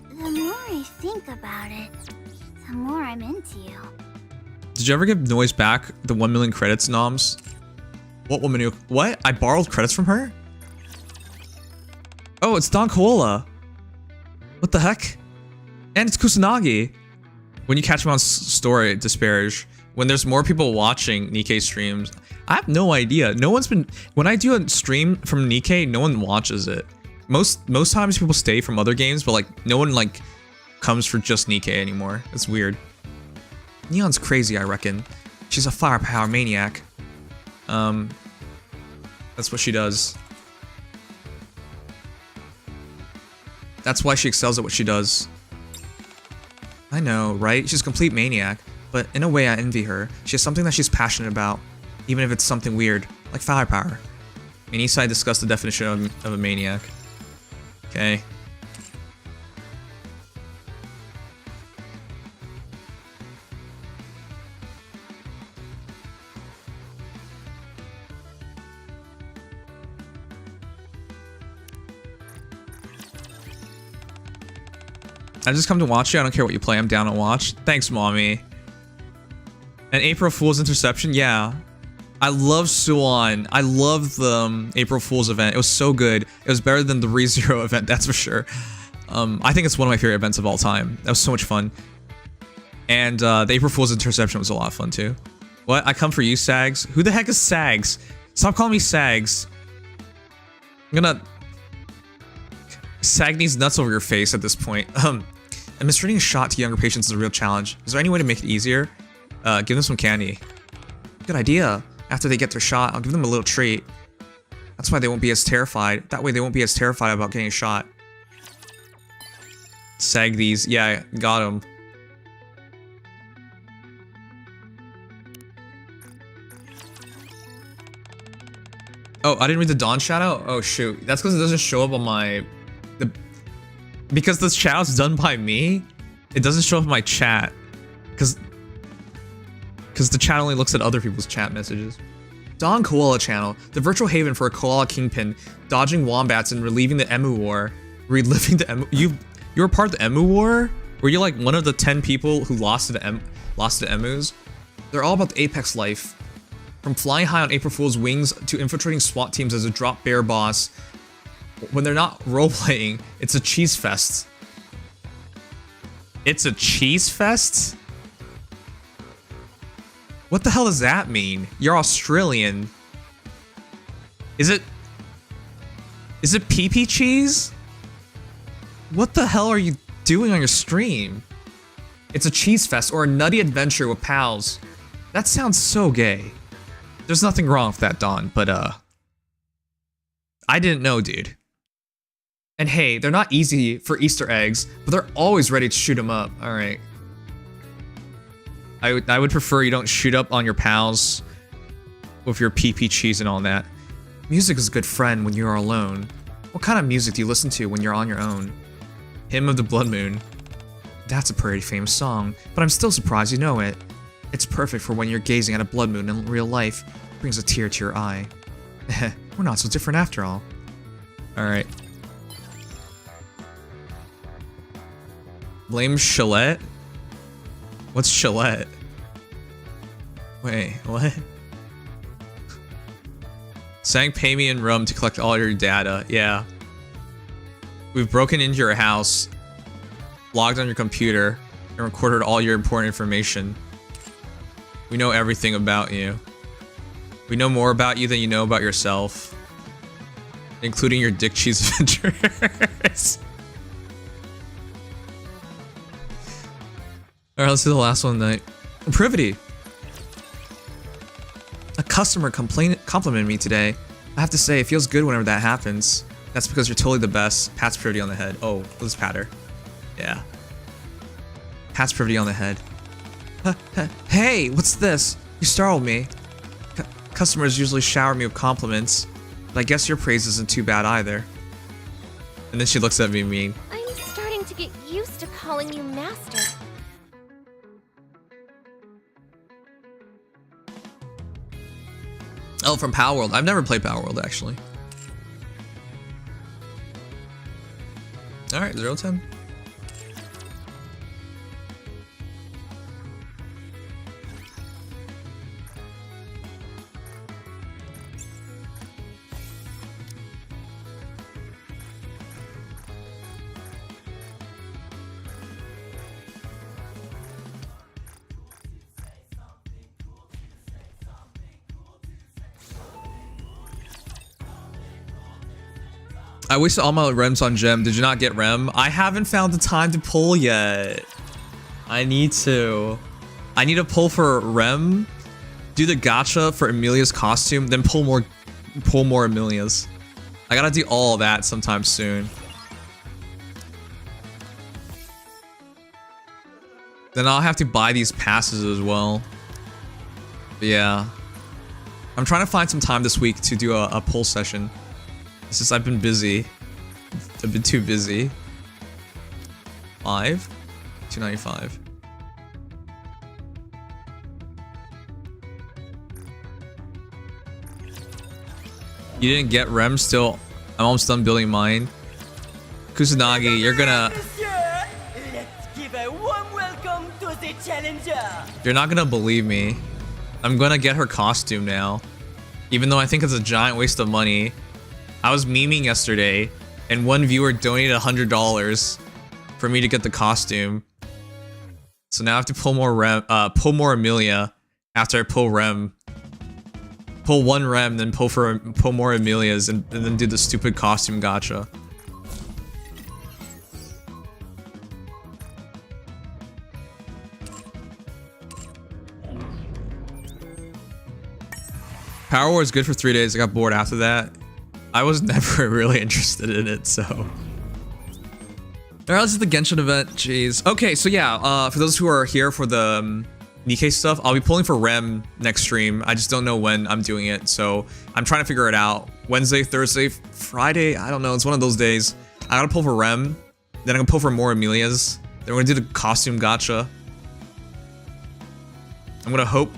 The more I think about it, the more I'm into you. Did you ever give Noise back the 1 million credits, Noms? What woman? What? I borrowed credits from her? Oh, it's Don Koala. What the heck? And it's Kusanagi. When you catch him on story, disparage. When there's more people watching Nikke streams, I have no idea. No one's been. When I do a stream from Nikke, no one watches it. Most times people stay from other games, but like no one like comes for just Nikke anymore. It's weird. Neon's crazy, I reckon. She's a firepower maniac. That's what she does. That's why she excels at what she does. I know, right? She's a complete maniac, but in a way I envy her. She has something that she's passionate about, even if it's something weird, like firepower. Me and Isai discussed the definition of a maniac. Okay. I just come to watch you. I don't care what you play. I'm down to watch. Thanks, mommy. And April Fool's Interception. Yeah. I love Suwon. I love the April Fool's event. It was so good. It was better than the ReZero event, that's for sure. I think it's one of my favorite events of all time. That was so much fun. And the April Fool's Interception was a lot of fun too. What? I come for you, Sags? Who the heck is Sags? Stop calling me Sags. I'm gonna... Sag needs nuts over your face at this point. Administering a shot to younger patients is a real challenge. Is there any way to make it easier? Give them some candy. Good idea. After they get their shot, I'll give them a little treat. That's why they won't be as terrified. That way they won't be as terrified about getting shot. Sag these. Yeah, got him. Oh, I didn't read the Dawn Shadow? Oh, shoot. That's because it doesn't show up on my... Because this chat's done by me, it doesn't show up in my chat. Because the chat only looks at other people's chat messages. Dawn Koala Channel, the virtual haven for a koala kingpin, dodging wombats and relieving the Emu War. Reliving the Emu... You were part of the Emu War? Were you like one of the 10 people who lost to the Emus? They're all about the Apex life. From flying high on April Fool's wings to infiltrating SWAT teams as a drop bear boss. When they're not role-playing, it's a cheese fest. It's a cheese fest? What the hell does that mean? You're Australian. Is it pee-pee cheese? What the hell are you doing on your stream? It's a cheese fest or a nutty adventure with pals. That sounds so gay. There's nothing wrong with that, Dawn, but I didn't know, dude. And hey, they're not easy for Easter eggs, but they're always ready to shoot them up. All right. I would prefer you don't shoot up on your pals with your PP cheese and all that. Music is a good friend when you are alone. What kind of music do you listen to when you're on your own? Hymn of the Blood Moon. That's a pretty famous song, but I'm still surprised you know it. It's perfect for when you're gazing at a blood moon in real life. It brings a tear to your eye. We're not so different after all. All right. Blame Chalet? What's Chalet? Wait, what? Saying pay me in rum to collect all your data. Yeah. We've broken into your house, logged on your computer, and recorded all your important information. We know everything about you. We know more about you than you know about yourself. Including your dick cheese adventures. Alright, let's do the last one tonight. Privity. A customer complimented me today. I have to say, it feels good whenever that happens. That's because you're totally the best. Pat's Privity on the head. Oh, let's pat her. Yeah. Pat's Privity on the head. Hey, what's this? You startled me. Customers usually shower me with compliments, but I guess your praise isn't too bad either. And then she looks at me mean. I'm starting to get used to calling you master. Oh, from Power World. I've never played Power World, actually. Alright, 0-10. I wasted all my rems on gem. Did you not get rem? I haven't found the time to pull yet. I need to. I need to pull for rem, do the gacha for Emilia's costume, then pull more Emilia's. I gotta do all of that sometime soon. Then I'll have to buy these passes as well. But yeah. I'm trying to find some time this week to do a pull session. It's just I've been busy. I've been too busy. 5? 295. You didn't get rem still. I'm almost done building mine. Kusanagi, you're gonna... Let's give a warm welcome to the challenger. You're not gonna believe me. I'm gonna get her costume now. Even though I think it's a giant waste of money. I was memeing yesterday, and one viewer donated $100 for me to get the costume. So now I have to pull more rem, pull more Emilia after I pull rem. Pull one rem, then pull more Emilia's, and then do the stupid costume gacha. Power War is good for 3 days. I got bored after that. I was never really interested in it, so. Alright, this is the Genshin event. Jeez. Okay, so yeah, for those who are here for the Nikke stuff, I'll be pulling for Rem next stream. I just don't know when I'm doing it, so I'm trying to figure it out. Wednesday, Thursday, Friday, I don't know. It's one of those days. I gotta pull for Rem, then I'm gonna pull for more Emilia's. Then we're gonna do the costume gacha. I'm gonna hope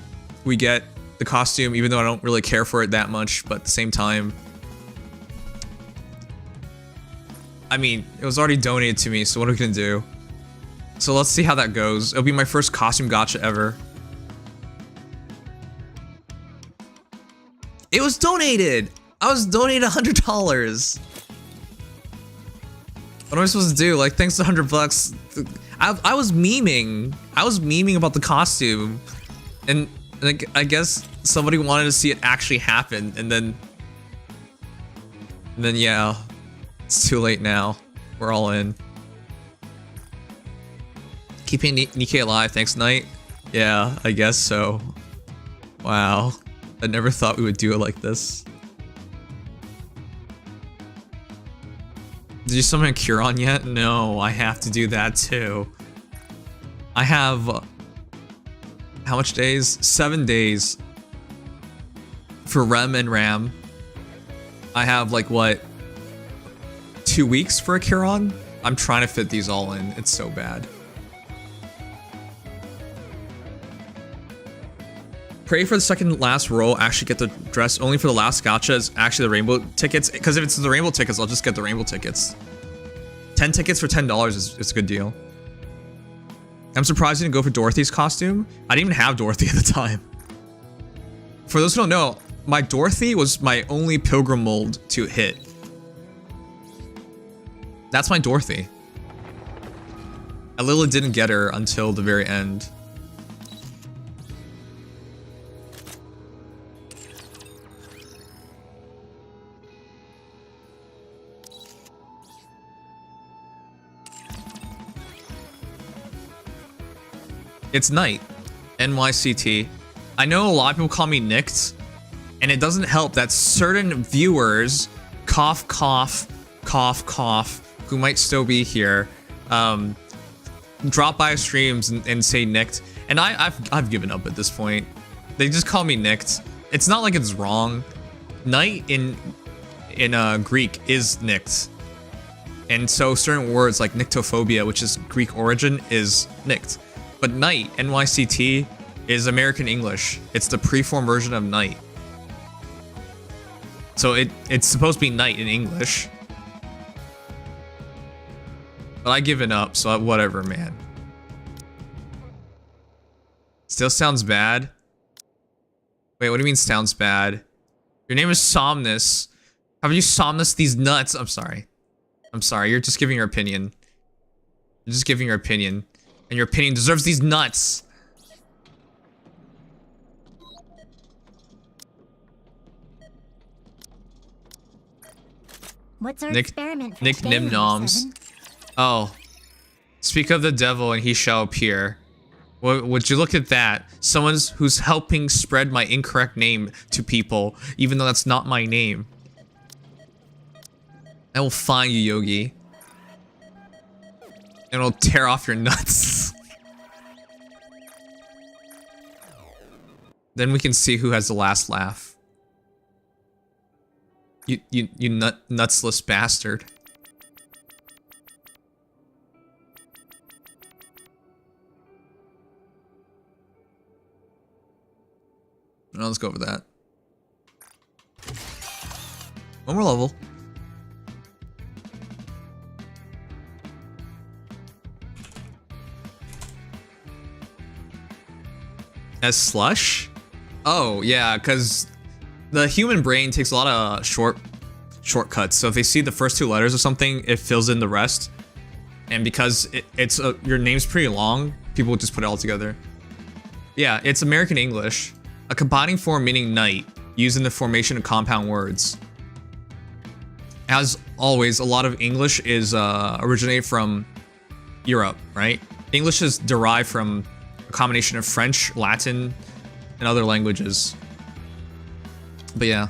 we get the costume, even though I don't really care for it that much, but at the same time, I mean, it was already donated to me, so what are we gonna do? So let's see how that goes. It'll be my first costume gacha ever. It was donated! I was donated $100! What am I supposed to do? Like, thanks to $100. I was memeing. I was memeing about the costume. And I guess somebody wanted to see it actually happen, and then yeah. It's too late now. We're all in. Keeping Nikke alive, thanks, Knight. Yeah, I guess so. Wow. I never thought we would do it like this. Did you summon a Curon yet? No, I have to do that too. I have... how much days? 7 days. For Rem and Ram. I have like, what? 2 weeks for a Curon? I'm trying to fit these all in. It's so bad. Pray for the second last roll. Actually get the dress. Only for the last gacha is actually the rainbow tickets. Because if it's the rainbow tickets, I'll just get the rainbow tickets. 10 tickets for $10 is a good deal. I'm surprised you didn't go for Dorothy's costume. I didn't even have Dorothy at the time. For those who don't know, my Dorothy was my only Pilgrim mold to hit. That's my Dorothy. I literally didn't get her until the very end. It's Night. NYCT. I know a lot of people call me Nicked, and it doesn't help that certain viewers, cough, cough, cough, cough, who might still be here, drop by streams and say Nicked, and I've given up at this point. They just call me Nicked. It's not like it's wrong. Night in Greek is Nicked, and so certain words like nyctophobia, which is Greek origin, is Nicked. But Night, NYCT, is American English. It's the preform version of Night. So it's supposed to be Night in English. But I given up, so whatever, man. Still sounds bad. Wait, what do you mean sounds bad? Your name is Somnus. Have you Somnus these nuts? I'm sorry. I'm sorry, you're just giving your opinion. You're just giving your opinion. And your opinion deserves these nuts. What's our Nick experiment for Nick today, Nimnoms. 7? Oh. Speak of the devil and he shall appear. Would you look at that? Someone who's helping spread my incorrect name to people, even though that's not my name. I will find you, Yogi. And it'll tear off your nuts. Then we can see who has the last laugh. You nutsless bastard. No, let's go over that. One more level. As slush? Oh, yeah, because the human brain takes a lot of shortcuts. So if they see the first 2 letters or something, it fills in the rest. And because your name's pretty long, people would just put it all together. Yeah, it's American English. A combining form meaning night, used in the formation of compound words. As always, a lot of English is originated from Europe, right? English is derived from a combination of French, Latin, and other languages. But yeah.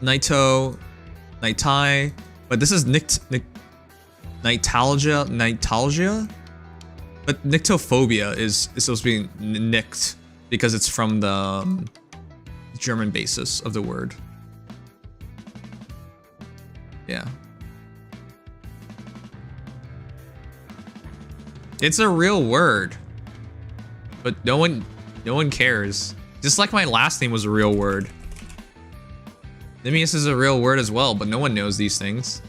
Naito, Nightai, but this is Nightalgia? But nyctophobia is supposed to be nicked because it's from the German basis of the word. Yeah. It's a real word. But no one cares. Just like my last name was a real word. Nimius is a real word as well, but no one knows these things.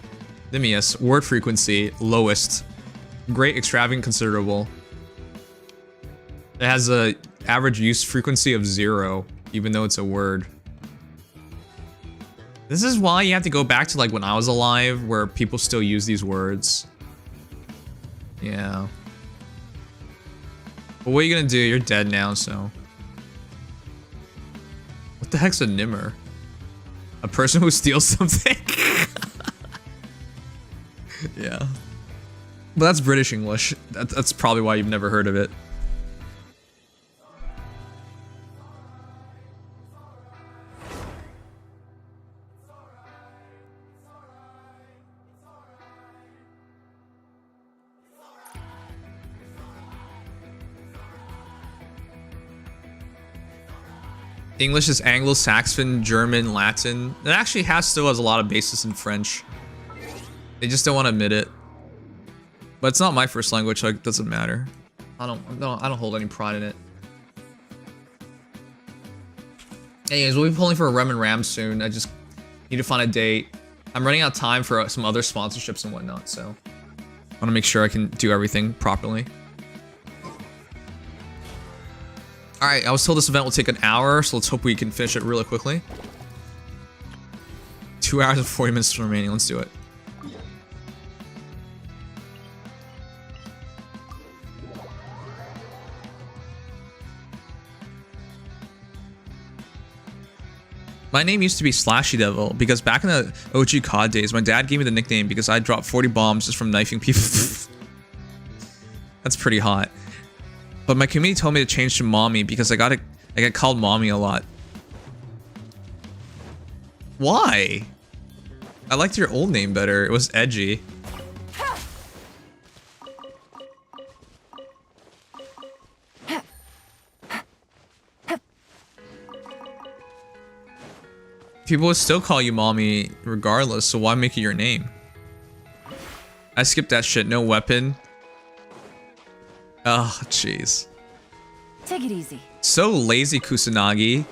Nimius, word frequency, lowest. Great, extravagant, considerable. It has a average use frequency of 0, even though it's a word. This is why you have to go back to like when I was alive, where people still use these words. Yeah. But what are you gonna do? You're dead now, so. What the heck's a nimmer? A person who steals something? Yeah. But that's British English. That's probably why you've never heard of it. English is Anglo-Saxon, German, Latin. It actually still has a lot of basis in French. They just don't want to admit it. But it's not my first language, so it doesn't matter. I don't hold any pride in it. Anyways, we'll be pulling for a Rem and Ram soon. I just need to find a date. I'm running out of time for some other sponsorships and whatnot, so I want to make sure I can do everything properly. Alright, I was told this event will take an hour, so let's hope we can finish it really quickly. 2 hours and 40 minutes remaining. Let's do it. My name used to be Slashy Devil because back in the OG COD days, my dad gave me the nickname because I dropped 40 bombs just from knifing people. That's pretty hot. But my community told me to change to Mommy because I get called Mommy a lot. Why? I liked your old name better. It was edgy. People would still call you Mommy regardless, so why make it your name? I skipped that shit. No weapon. Oh, jeez. Take it easy. So lazy, Kusanagi.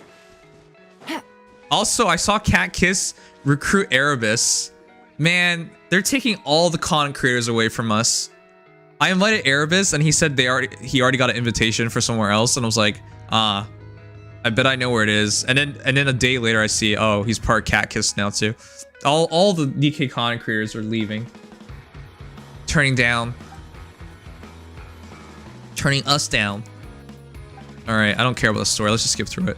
Also, I saw Cat Kiss recruit Erebus. Man, they're taking all the content creators away from us. I invited Erebus, and he said he already got an invitation for somewhere else, and I was like, I bet I know where it is. And then a day later, I see, oh, he's part Cat Kiss now too. All the Nikke content creators are leaving, turning us down. All right, I don't care about the story. Let's just skip through it.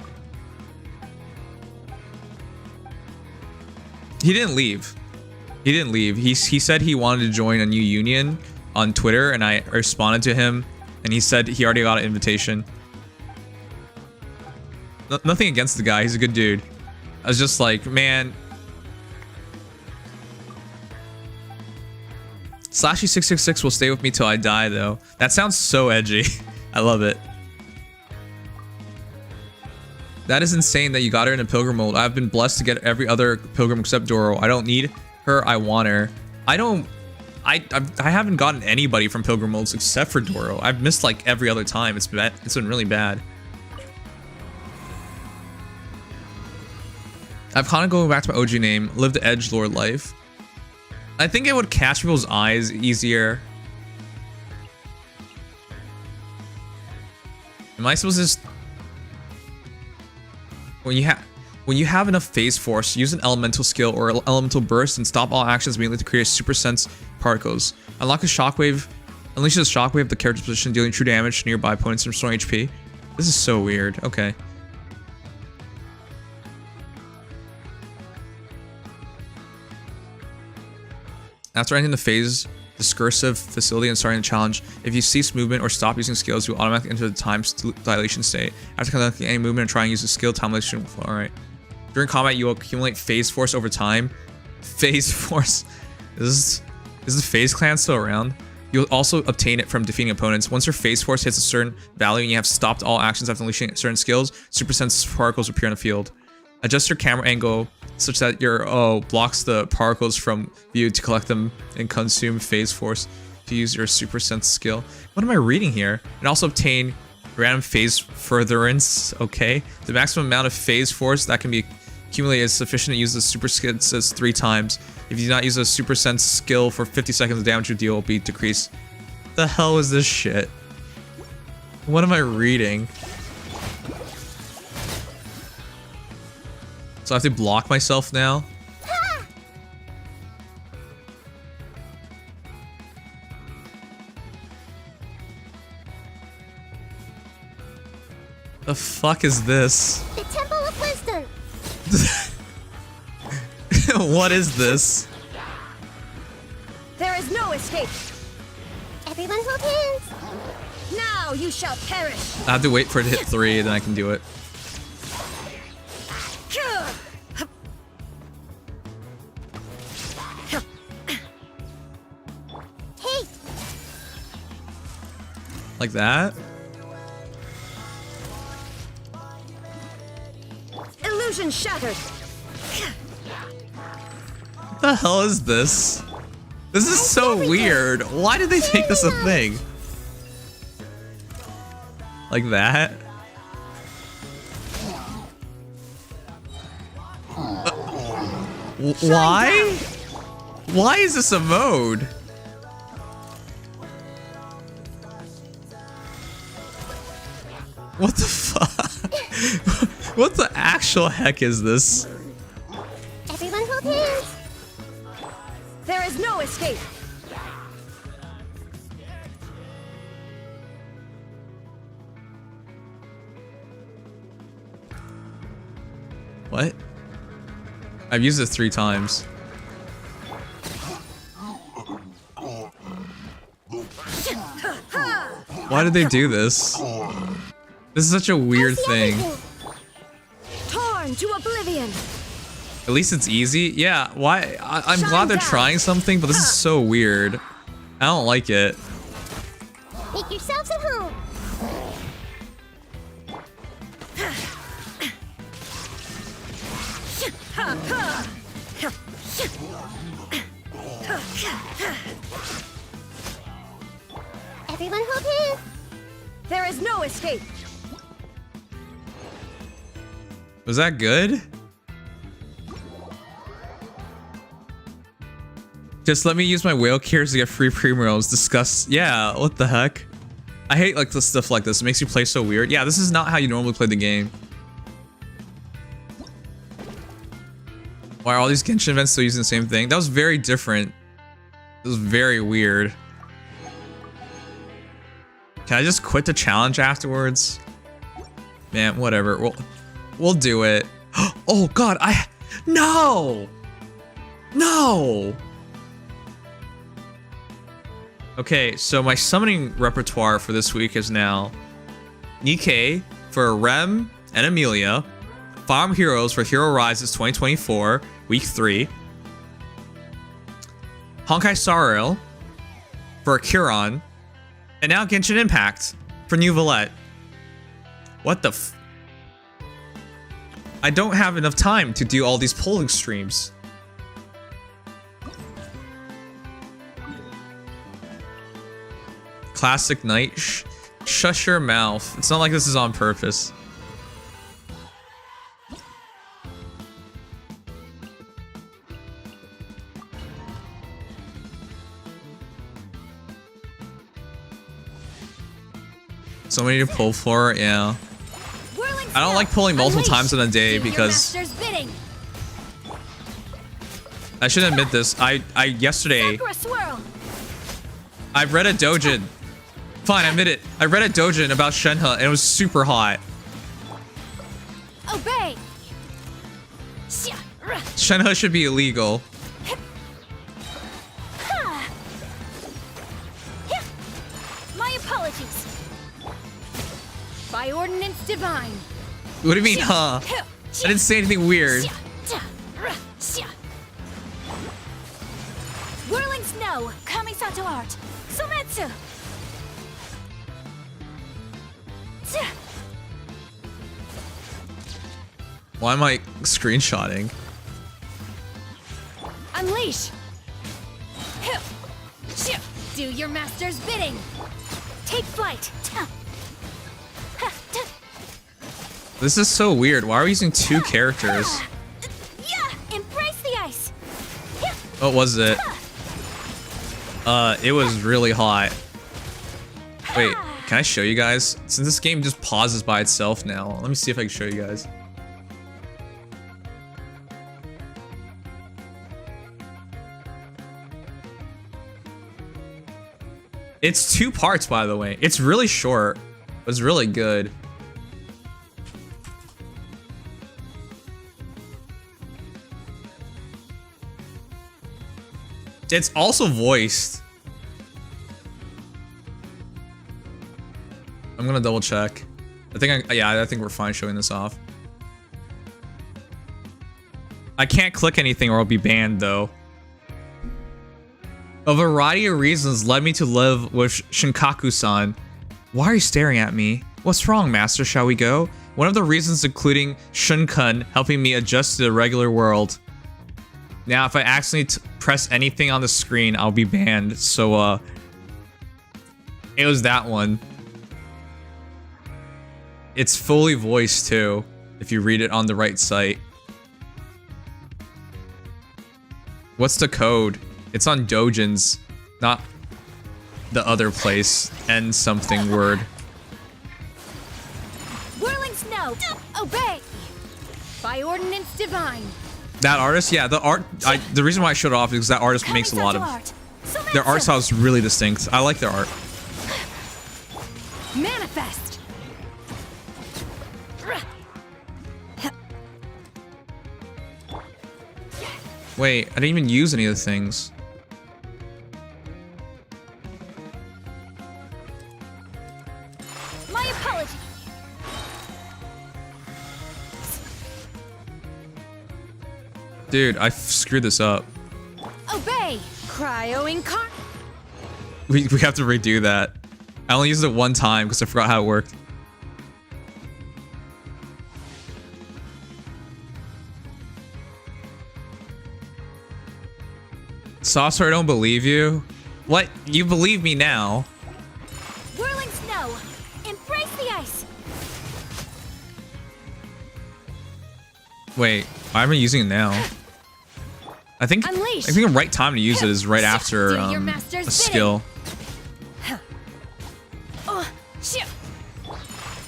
He didn't leave. He didn't leave. He said he wanted to join a new union on Twitter, and I responded to him, and he said he already got an invitation. Nothing against the guy. He's a good dude. I was just like, man. Slashy666 will stay with me till I die, though. That sounds so edgy. I love it. That is insane that you got her in a Pilgrim mold. I've been blessed to get every other Pilgrim except Doro. I don't need her. I want her. I haven't gotten anybody from Pilgrim molds except for Doro. I've missed like every other time. It's been really bad. I've kind of going back to my OG name, live the edgelord life. I think it would catch people's eyes easier. Am I supposed to just... When you have enough phase force, use an elemental skill or elemental burst and stop all actions immediately to create super sense particles. Unlock a shockwave, unleashes a shockwave at the character's position, dealing true damage to nearby opponents and restoring HP. This is so weird. Okay. After ending the phase discursive facility and starting the challenge, if you cease movement or stop using skills, you automatically enter the time dilation state. After conducting any movement and trying to use a skill, time dilation. Alright. During combat, you will accumulate phase force over time. Phase force. Is the phase clan still around? You'll also obtain it from defeating opponents. Once your phase force hits a certain value and you have stopped all actions after unleashing certain skills, super sense particles appear on the field. Adjust your camera angle such that your blocks the particles from view to collect them and consume phase force to use your super sense skill. What am I reading here? And also obtain random phase furtherance. Okay, the maximum amount of phase force that can be accumulated is sufficient to use the super sense 3 times. If you do not use a super sense skill for 50 seconds, the damage you deal will be decreased. The hell is this shit? What am I reading? So I have to block myself now? The fuck is this? The Temple of Wisdom. What is this? There is no escape. Everyone hold hands. Now you shall perish. I have to wait for it to hit 3, then I can do it. Hey. Like that? Illusion shattered. What the hell is this? This is so weird. Why did they make this a thing? Like that? Why? Why is this a mode? What the fuck? What the actual heck is this? Everyone hold hands. There is no escape. What? I've used it 3 times. Why did they do this? This is such a weird thing. Torn to oblivion. At least it's easy. Yeah, why? I'm glad they're trying something, but this is so weird. I don't like it. Make yourselves at home. Everyone hold hands. There is no escape. Was that good? Just let me use my whale cures to get free primrose. Disgust. Yeah, what the heck? I hate like the stuff like this. It makes you play so weird. Yeah, this is not how you normally play the game. Why are all these Genshin events still using the same thing? That was very different. It was very weird. Can I just quit the challenge afterwards? Man, whatever. We'll do it. Oh god, no! No! Okay, so my summoning repertoire for this week is now Nikke for Rem and Amelia, Farm Heroes for Hero Rises 2024, Week 3, Honkai Star Rail for Kiran, and now Genshin Impact for New VIII. What the f... I don't have enough time to do all these polling streams. Classic night. Shush your mouth. It's not like this is on purpose. So many to pull for, yeah. I don't like pulling multiple times in a day because I should admit this. Yesterday I read a doujin. Fine, I admit it. I read a doujin about Shenhe and it was super hot. Obey. Shenhe should be illegal. My apologies. By ordinance divine. What do you mean, huh? I didn't say anything weird. Whirling snow, Kamisato art, Sumetsu. Why am I screenshotting? Unleash. Do your master's bidding. Take flight. This is so weird. Why are we using 2 characters? Yeah, embrace the ice. What was it? It was really hot. Wait, can I show you guys? Since this game just pauses by itself now, let me see if I can show you guys. It's 2 parts, by the way. It's really short, but it's really good. It's also voiced. I'm gonna double check. I think we're fine showing this off. I can't click anything or I'll be banned though. A variety of reasons led me to live with Shinkaku-san. Why are you staring at me? What's wrong, master? Shall we go? One of the reasons including Shunkan helping me adjust to the regular world. Now, if I accidentally press anything on the screen, I'll be banned. So, it was that one. It's fully voiced, too, if you read it on the right site. What's the code? It's on Doujins, not the other place. N something word. Whirling snow. Obey. By ordinance divine. That artist, yeah, the art. The reason why I showed it off is because that artist makes a lot of. Their art style is really distinct. I like their art. Manifest. Wait, I didn't even use any of the things. My apology. Dude, I screwed this up. Obey. Cryo incarn. We have to redo that. I only used it one time because I forgot how it worked. Saucer, I don't believe you. What? You believe me now? Whirling snow. Embrace the ice. Wait, why am I using it now? I think the right time to use it is right after a skill.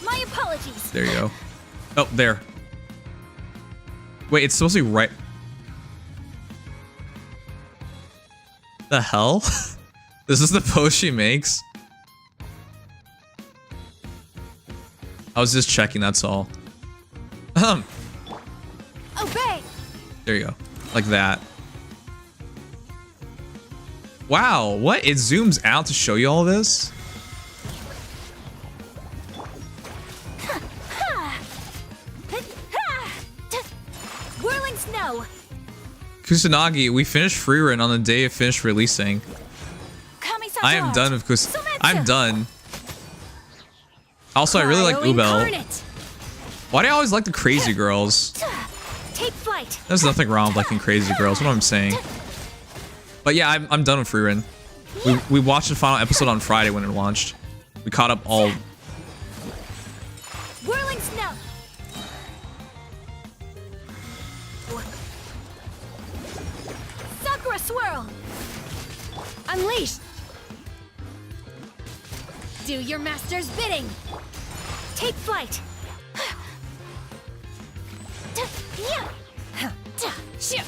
My apologies. There you go. Oh, there. Wait, it's supposed to be right. The hell? This is the pose she makes? I was just checking, that's all. Obey. There you go. Like that. Wow, what? It zooms out to show you all this? Whirling snow. Kusanagi, we finished Freerun on the day it finished releasing. I am done with I'm done. Also, I really like Ubel. Why do I always like the crazy girls? Take flight. There's nothing wrong with liking crazy girls, what I'm saying. But yeah, I'm done with Freerun. We watched the final episode on Friday when it launched. We caught up all. Whirling snow. Sakura swirl. Unleash. Do your master's bidding. Take flight.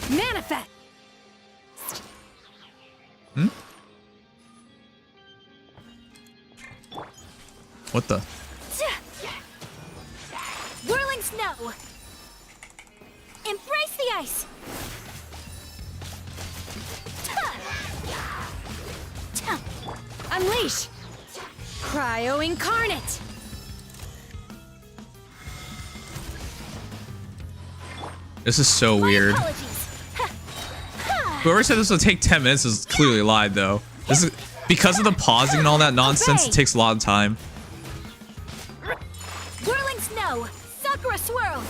Manifest. Hmm? What the? Whirling snow. Embrace the ice. Unleash. Cryo incarnate. This is so weird. Whoever said this would take 10 minutes is clearly lied, though. This is because of the pausing and all that nonsense. It takes a lot of time. Whirling snow. Sakura swirl.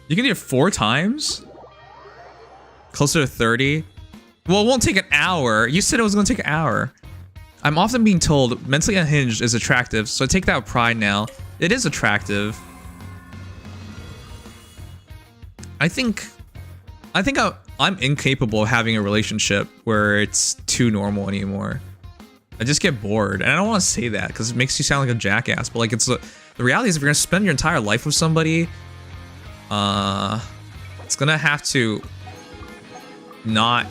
You can do it 4 times? Closer to 30? Well, it won't take an hour. You said it was going to take an hour. I'm often being told mentally unhinged is attractive, so I take that with pride now. It is attractive. I think I'm incapable of having a relationship where it's too normal anymore. I just get bored, and I don't want to say that because it makes you sound like a jackass. But like, the reality is, if you're gonna spend your entire life with somebody, it's gonna have to not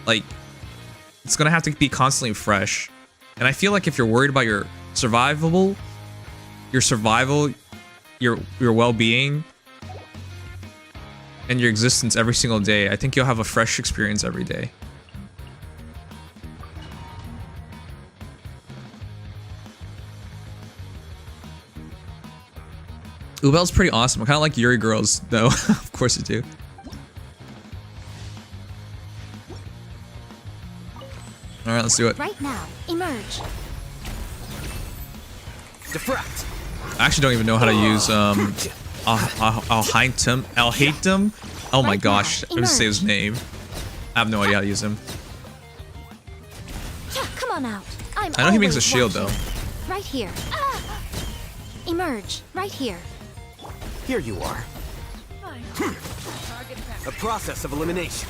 like. It's gonna have to be constantly fresh, and I feel like if you're worried about your survival, your well-being, and your existence every single day, I think you'll have a fresh experience every day. Ubel's pretty awesome. I kind of like Yuri girls, though. Of course you do. All right, let's do it. Right now, emerge. Diffract. I actually don't even know how to use I'll hate them. Oh my gosh, I just say his name. I have no idea how to use him. Come on out. I know he makes a shield though. Right here. Emerge. Right here. Here you are. A process of elimination.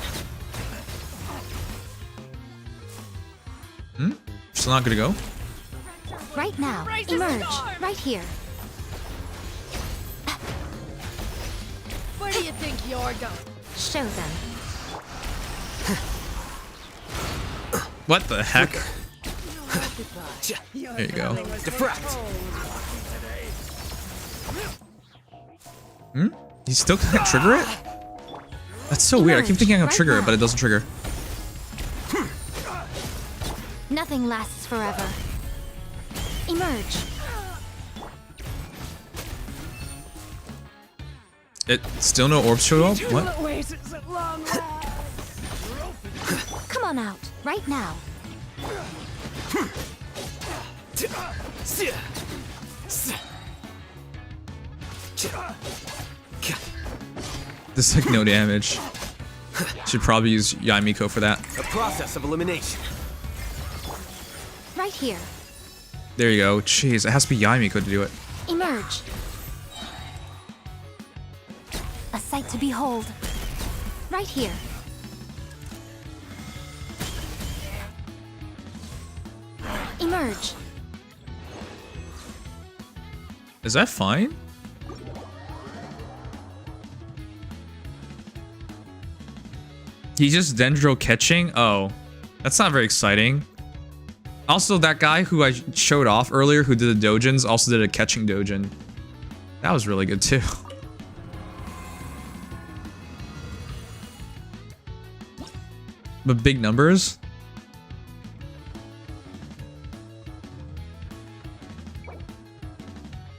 Still not gonna go? Right now. Emerge. Right here. Where do you think you're going? Show them. What the heck? There you go. Diffract. You still can't trigger it? That's so weird. I keep thinking I can trigger it, but it doesn't trigger. Nothing lasts forever. Emerge. It still no orbs showed up? What? Come on out. Right now. This is like no damage. Should probably use Yaimiko for that. A process of elimination. Right here. There you go. Jeez, it has to be Yaimiko to do it. Emerge. A sight to behold. Right here. Emerge. Is that fine? He just dendro catching? Oh, that's not very exciting. Also, that guy who I showed off earlier who did the dojins also did a catching dojin. That was really good too. But big numbers?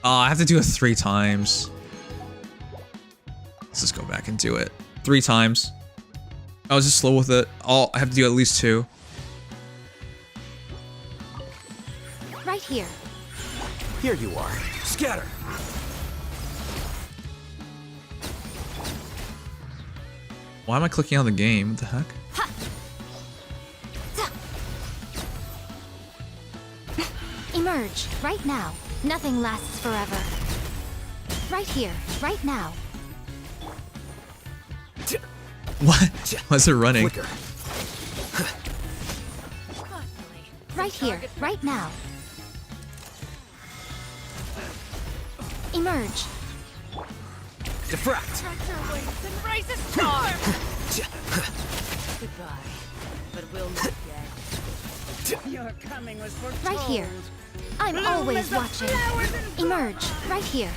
Oh, I have to do it 3 times. Let's just go back and do it. 3 times. I was just slow with it. I have to do at least 2. Right here. Here you are. Scatter. Why am I clicking on the game? What the heck? Emerge. Right now. Nothing lasts forever. Right here. Right now. What? Why is it running? Flicker. Right here. Right now. Emerge. Diffract. Embrace a storm! Goodbye, but we'll meet again. Your coming was foretold. Right here. I'm always watching. Emerge. Right here.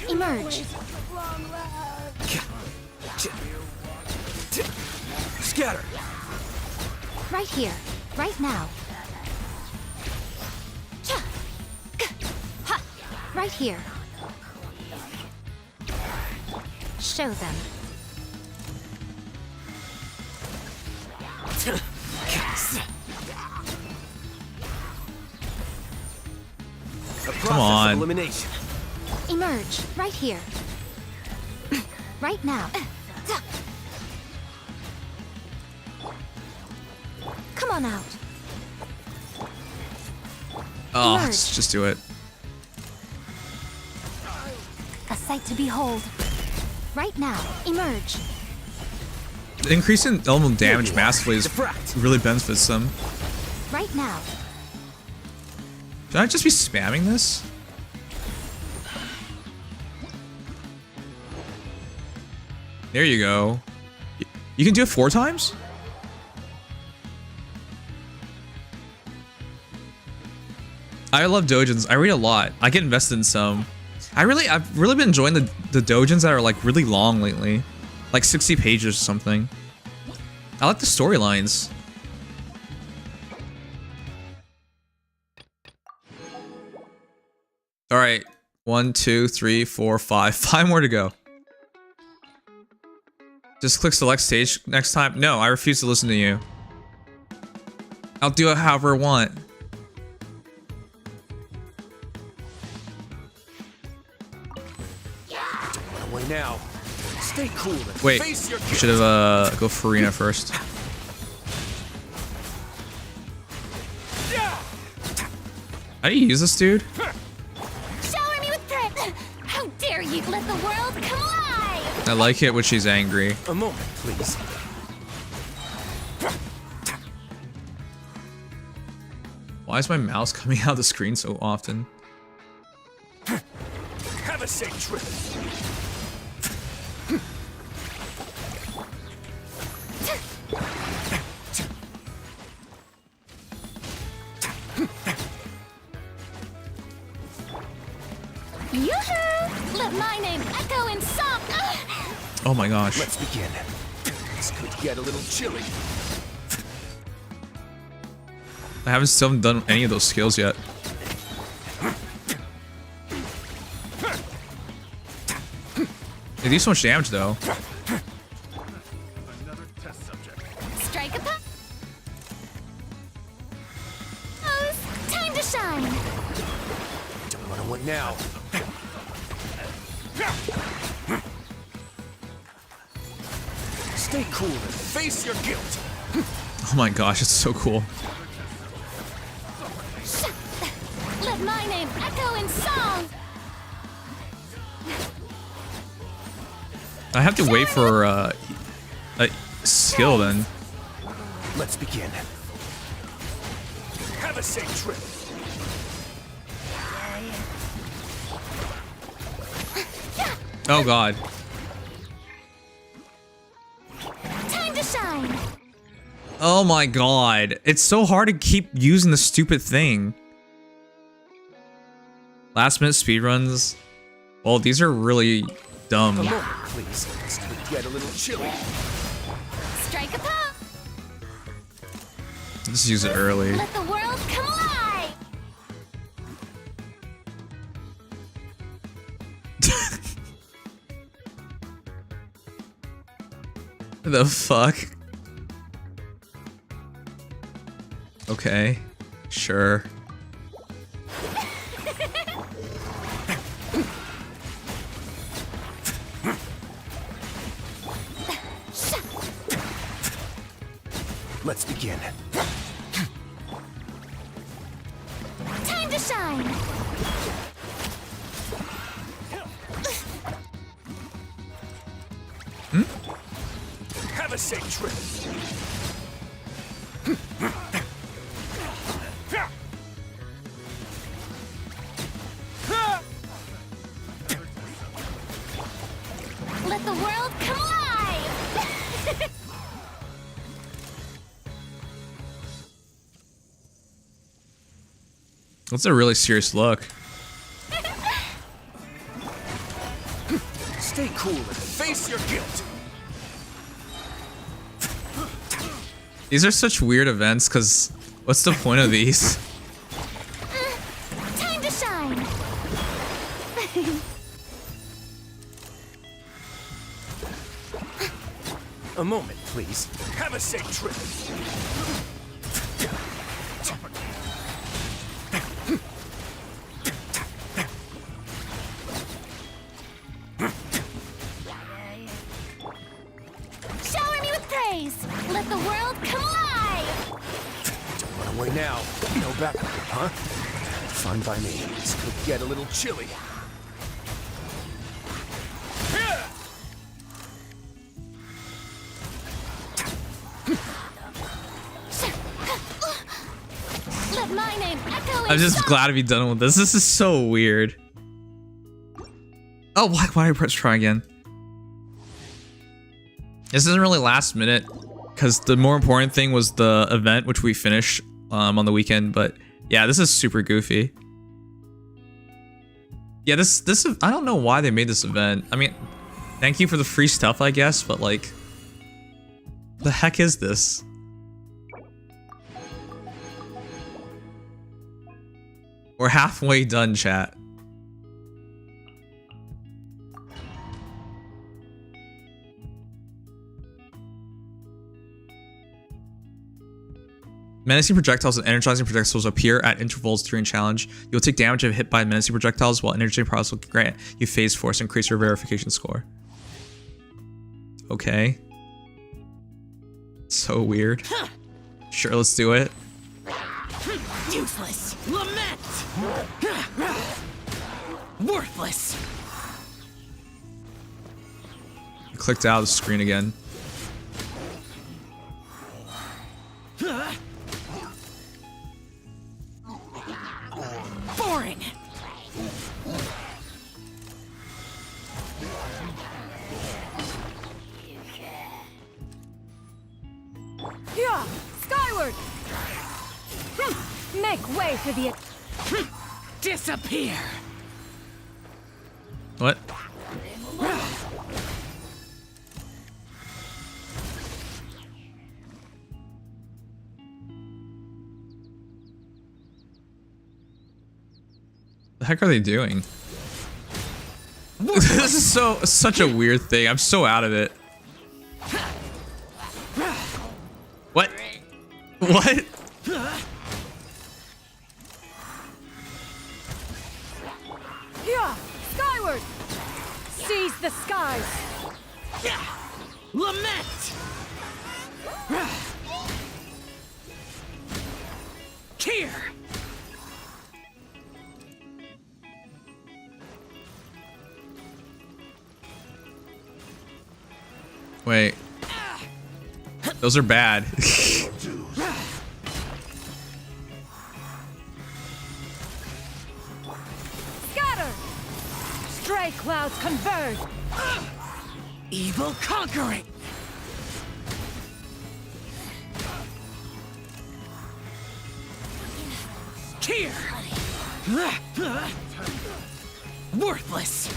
Emerge. Scatter. Right here. Right now. Right here. Show them. Come on. Elimination. Emerge. Right here. Right now. Come on out. Oh, Emerge. let's just do it. A sight to behold. Right now. Emerge. The increase in elemental damage massively is really benefits them. Right now. Should I just be spamming this? There you go. You can do it 4 times? I love dojins. I read a lot. I get invested in some. I've really been enjoying the dojins that are like really long lately. Like 60 pages or something. I like the storylines. All right, 1, 2, 3, 4, 5. 5 more to go. Just click select stage next time. No, I refuse to listen to you. I'll do it however I want. Away now. Stay cool. And Wait, face your you should have go Farina first. How do you use this, dude? Shower me with threat! How dare you let the world come alive! I like it when she's angry. A moment, please. Why is my mouse coming out of the screen so often? Have a safe trip. Yoo-hoo! Let my name echo in song. Oh my gosh. Let's begin. This could get a little chilly. I haven't still done any of those skills yet. They do so much damage though. Another test subject. Strike a pose. Time to shine. Don't want to win now. Stay cool and face your guilt. Oh my gosh, it's so cool. Let my name echo in song. I have to wait for a skill then. Let's begin. Have a safe trip. Oh god. Time to shine. Oh my god. It's so hard to keep using the stupid thing. Last minute speedruns. Well, these are really dumb. A moment, please. This could get a little chilly. Strike a pose. Just use it early. Let the world come alive. The fuck? Okay. Sure. Let's begin. Time to shine. Have a safe trip. Let the world come alive. That's a really serious look. Stay cool and face your guilt. These are such weird events, because what's the point of these? Time to shine. A moment, please. Have a safe trip. Shower me with praise. Let the world come alive. Don't run away now. No backup, huh? Fine by me. This could get a little chilly. Let my name echo in I'm just song. glad to be done with this. This is so weird. Oh, why did I press try again? This isn't really last minute, because the more important thing was the event, which we finished on the weekend. But yeah, this is super goofy. Yeah, this I don't know why they made this event. I mean, thank you for the free stuff, I guess, but like, the heck is this? We're halfway done, chat. Menacing projectiles and energizing projectiles appear at intervals during challenge. You'll take damage if hit by menacing projectiles, while energizing projectiles will grant you phase force and increase your verification score. Okay. So weird. Sure, let's do it. Useless. Lament. Worthless. I clicked out of the screen again. Yeah, skyward. Make way for the. Disappear. What? The heck are they doing? This is such a weird thing. I'm so out of it. What? What? Yeah, skyward. Seize the skies. Lament. Here. Wait. Those are bad. Scatter. Stray clouds converge. Evil conquering. Here. Worthless.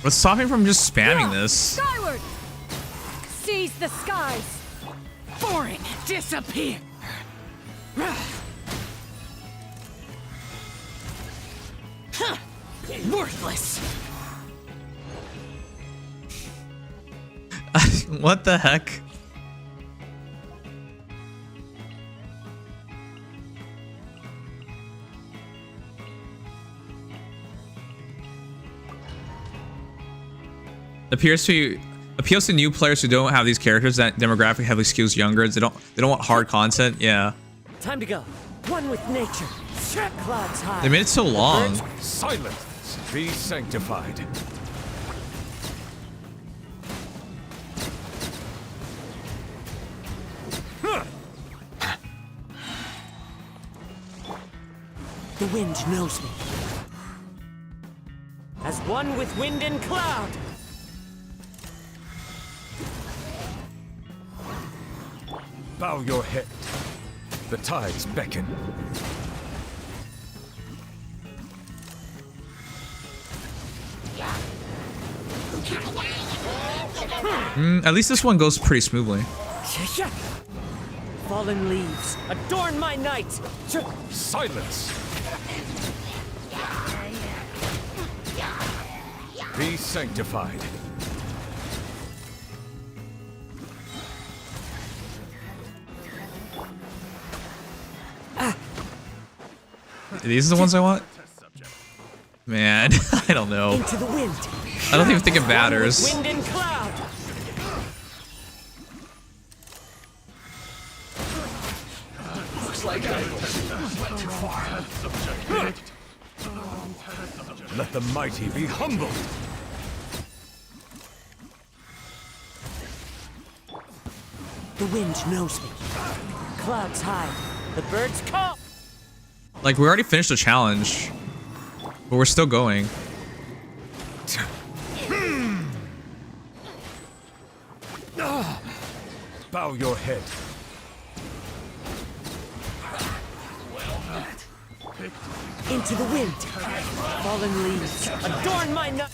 What's stopping from just spamming this? Skyward. Seize the skies. Boring. Disappear. Worthless. What the heck? Appeals to new players who don't have these characters. That demographic heavily skews younger. They don't want hard content. Yeah. Time to go. One with nature. Clouds high. They made it so long. Silence. Be sanctified. The wind knows me. As one with wind and cloud. Bow your head. The tides beckon. At least this one goes pretty smoothly. Fallen leaves adorn my night. Silence. Be sanctified. These are the ones I want? Man, I don't know. Into the wind. I don't even think it matters. Wind and cloud. Looks like let the mighty be humbled. The wind knows me. Clouds high. The birds call. Like, we already finished the challenge, but we're still going. Bow your head. Into the wind. Fallen leaves adorn my night.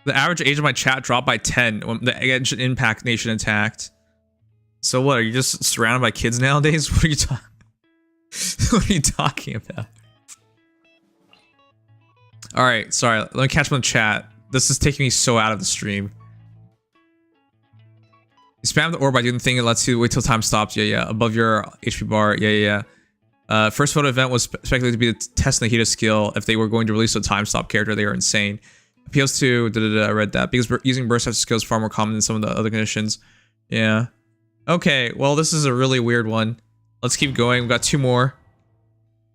The average age of my chat dropped by 10 when the Genshin Impact nation attacked. So what, are you just surrounded by kids nowadays? What are you talking? What are you talking about? All right, sorry. Let me catch up on the chat. This is taking me so out of the stream. You spam the orb by doing the thing that lets you wait till time stops. Yeah. Above your HP bar. Yeah. First photo event was speculated to be the test Nikita skill. If they were going to release a time stop character, they are insane. Appeals to I read that because using burst after skills is far more common than some of the other conditions. Yeah. Okay. Well, this is a really weird one. Let's keep going. We've got two more.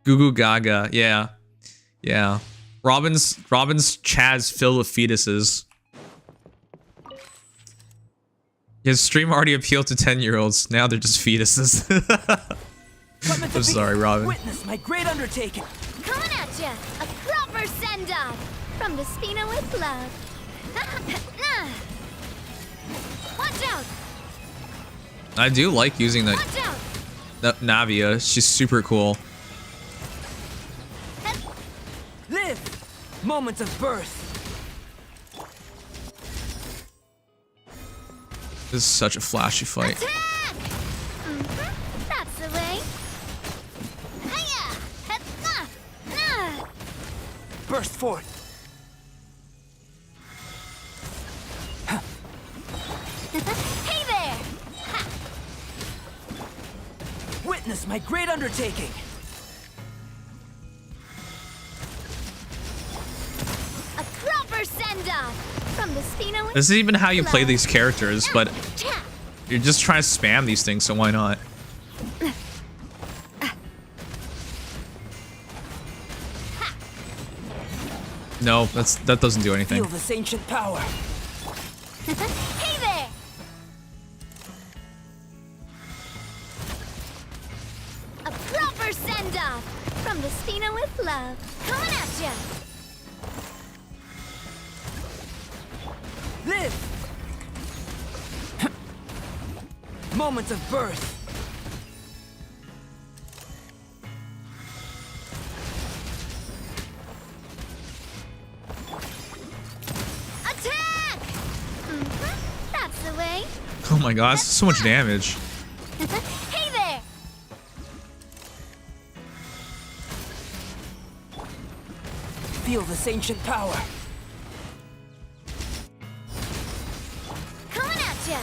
Goo Goo Gaga. Yeah. Robin's Chaz filled with fetuses. His stream already appealed to 10-year-olds. Now they're just fetuses. I'm sorry, Robin. Witness my great undertaking. Coming at ya! A proper send-off! From the Spina with love. Watch out! I do like using the Watch out! Navia. She's super cool. Live! Moments of birth. This is such a flashy fight. Attack! That's the way. Hiya! Burst forth. Hey there! Witness my great undertaking. A proper send-off! From the Spina with This is even how you play these characters, but you're just trying to spam these things, so why not? No, that doesn't do anything. Feel this ancient power. Hey there! A proper send-off! From the Spina with love. Coming at ya! Live! Moments of birth. Attack! That's the way. Oh my god, that's so much damage. Hey there! Feel this ancient power. Coming at ya!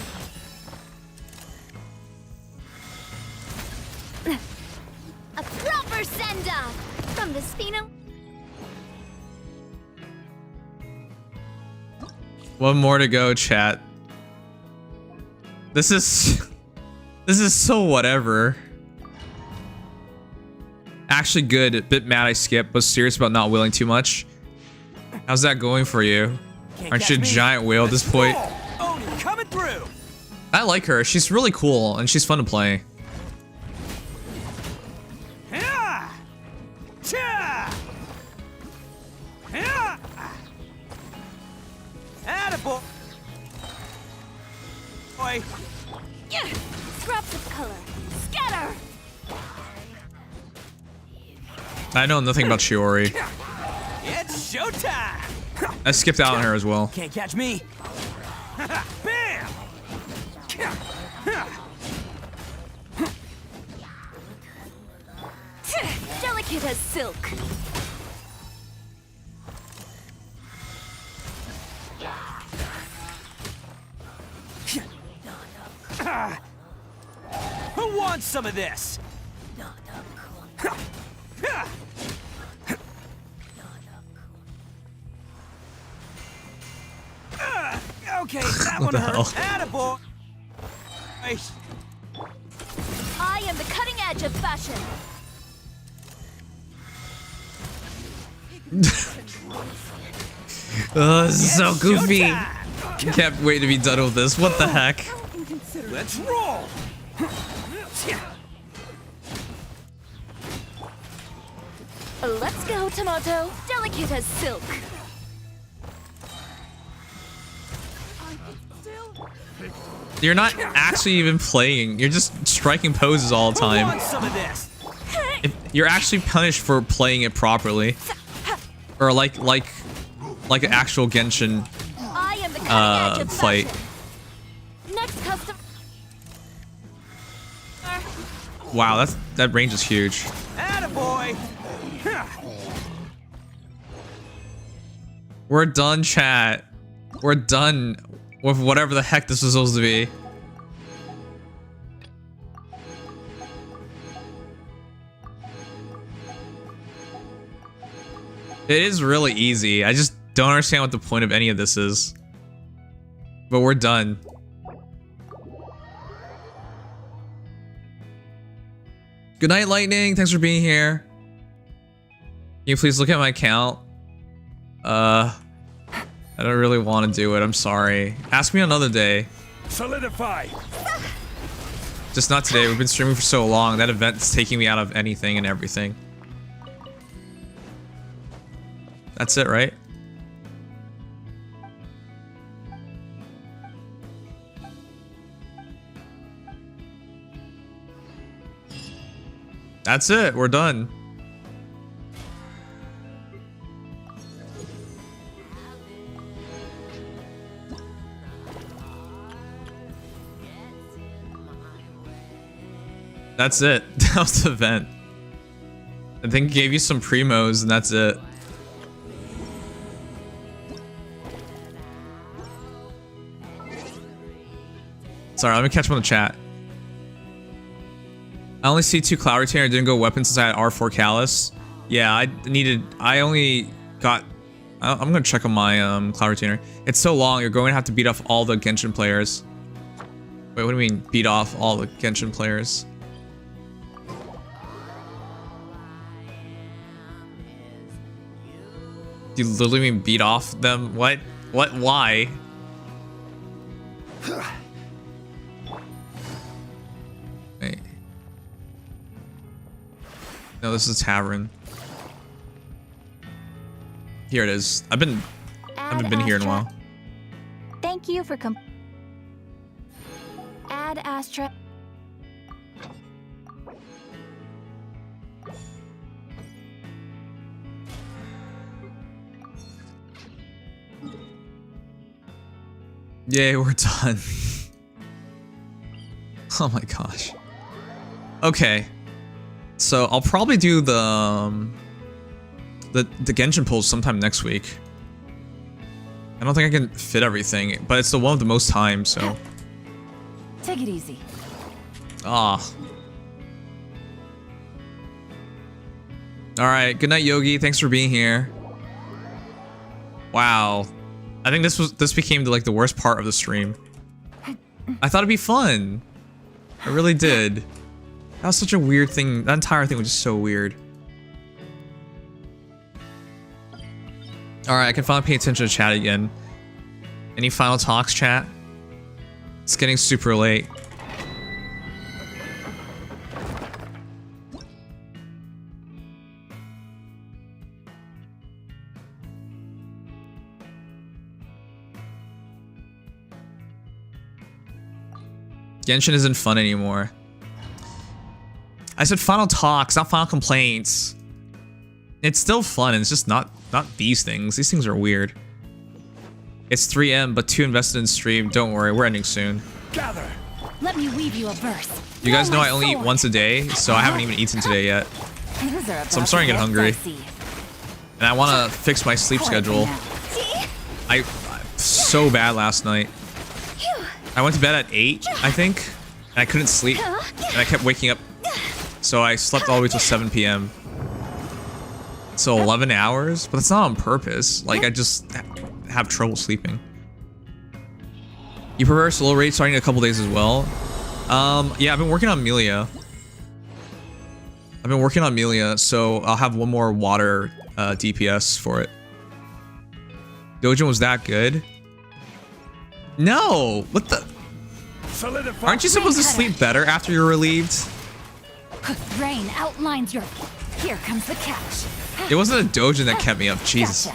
A proper send-off! From the Spina... One more to go, chat. This is so whatever. Actually good. A bit mad I skipped, but serious about not willing too much. How's that going for you? Aren't you a giant whale at this point? Oni coming through. I like her. She's really cool and she's fun to play. Attaboy. Boy. Yeah! Scraps of color. Scatter! I know nothing about Shiori. It's showtime. I skipped out on her as well. Can't catch me. Bam! Delicate as silk. Who wants some of this? Okay, that one hurt. Attaboy. I am the cutting edge of fashion. Oh, this is so goofy. Can't wait to be done with this. What the heck? Let's roll. Let's go, Tomato. Delicate as silk. You're not actually even playing. You're just striking poses all the Who time. wants some of this? You're actually punished for playing it properly, or like an actual Genshin I am the cutting edge of fight. fashion. Next custom. Wow, that range is huge. Attaboy. We're done, chat. We're done with whatever the heck this was supposed to be. It is really easy. I just don't understand what the point of any of this is. But we're done. Good night, Lightning. Thanks for being here. Can you please look at my account? I don't really want to do it. I'm sorry. Ask me another day. Solidify. Just not today. We've been streaming for so long. That event's taking me out of anything and everything. That's it, right? That's it. We're done. That's it. That was the event. I think it gave you some primos and that's it. Sorry, let me catch up on the chat. I only see 2 Cloud Retainer. I didn't go weapon since I had R4 Callus. Yeah, I only got... I'm gonna check on my Cloud Retainer. It's so long, you're going to have to beat off all the Genshin players. Wait, what do you mean, beat off all the Genshin players? You literally mean beat off them? What? What? Why? Wait. No, this is a tavern. Here it is. I haven't been here in a while. Thank you for Add Astra. Yay, we're done. Oh my gosh. Okay. So I'll probably do the Genshin pulls sometime next week. I don't think I can fit everything, but it's the one with the most time, so. Take it easy. Ah. Alright, good night, Yogi. Thanks for being here. Wow. I think this became like the worst part of the stream. I thought it'd be fun. I really did. That was such a weird thing. That entire thing was just so weird. Alright, I can finally pay attention to chat again. Any final talks, chat? It's getting super late. Genshin isn't fun anymore. I said final talks, not final complaints. It's still fun, it's just not these things. These things are weird. It's 3 M, but 2 invested in stream. Don't worry, we're ending soon. Gather. Let me weave you a verse. You guys know I only eat once a day, so I haven't even eaten today yet. So I'm starting to get hungry. And I want to fix my sleep schedule. I'm so bad last night. I went to bed at 8, I think, and I couldn't sleep, and I kept waking up, so I slept all the way till 7 p.m. So 11 hours, but that's not on purpose. Like, I just have trouble sleeping. You prefer slow rate starting in a couple days as well? Yeah, I've been working on Amelia. So I'll have one more water DPS for it. Dojin was that good? No! What the? Aren't you supposed to sleep better after you're relieved? Rain outlines your... Here comes the catch. It wasn't a Dojin that kept me up, Jesus. Gotcha.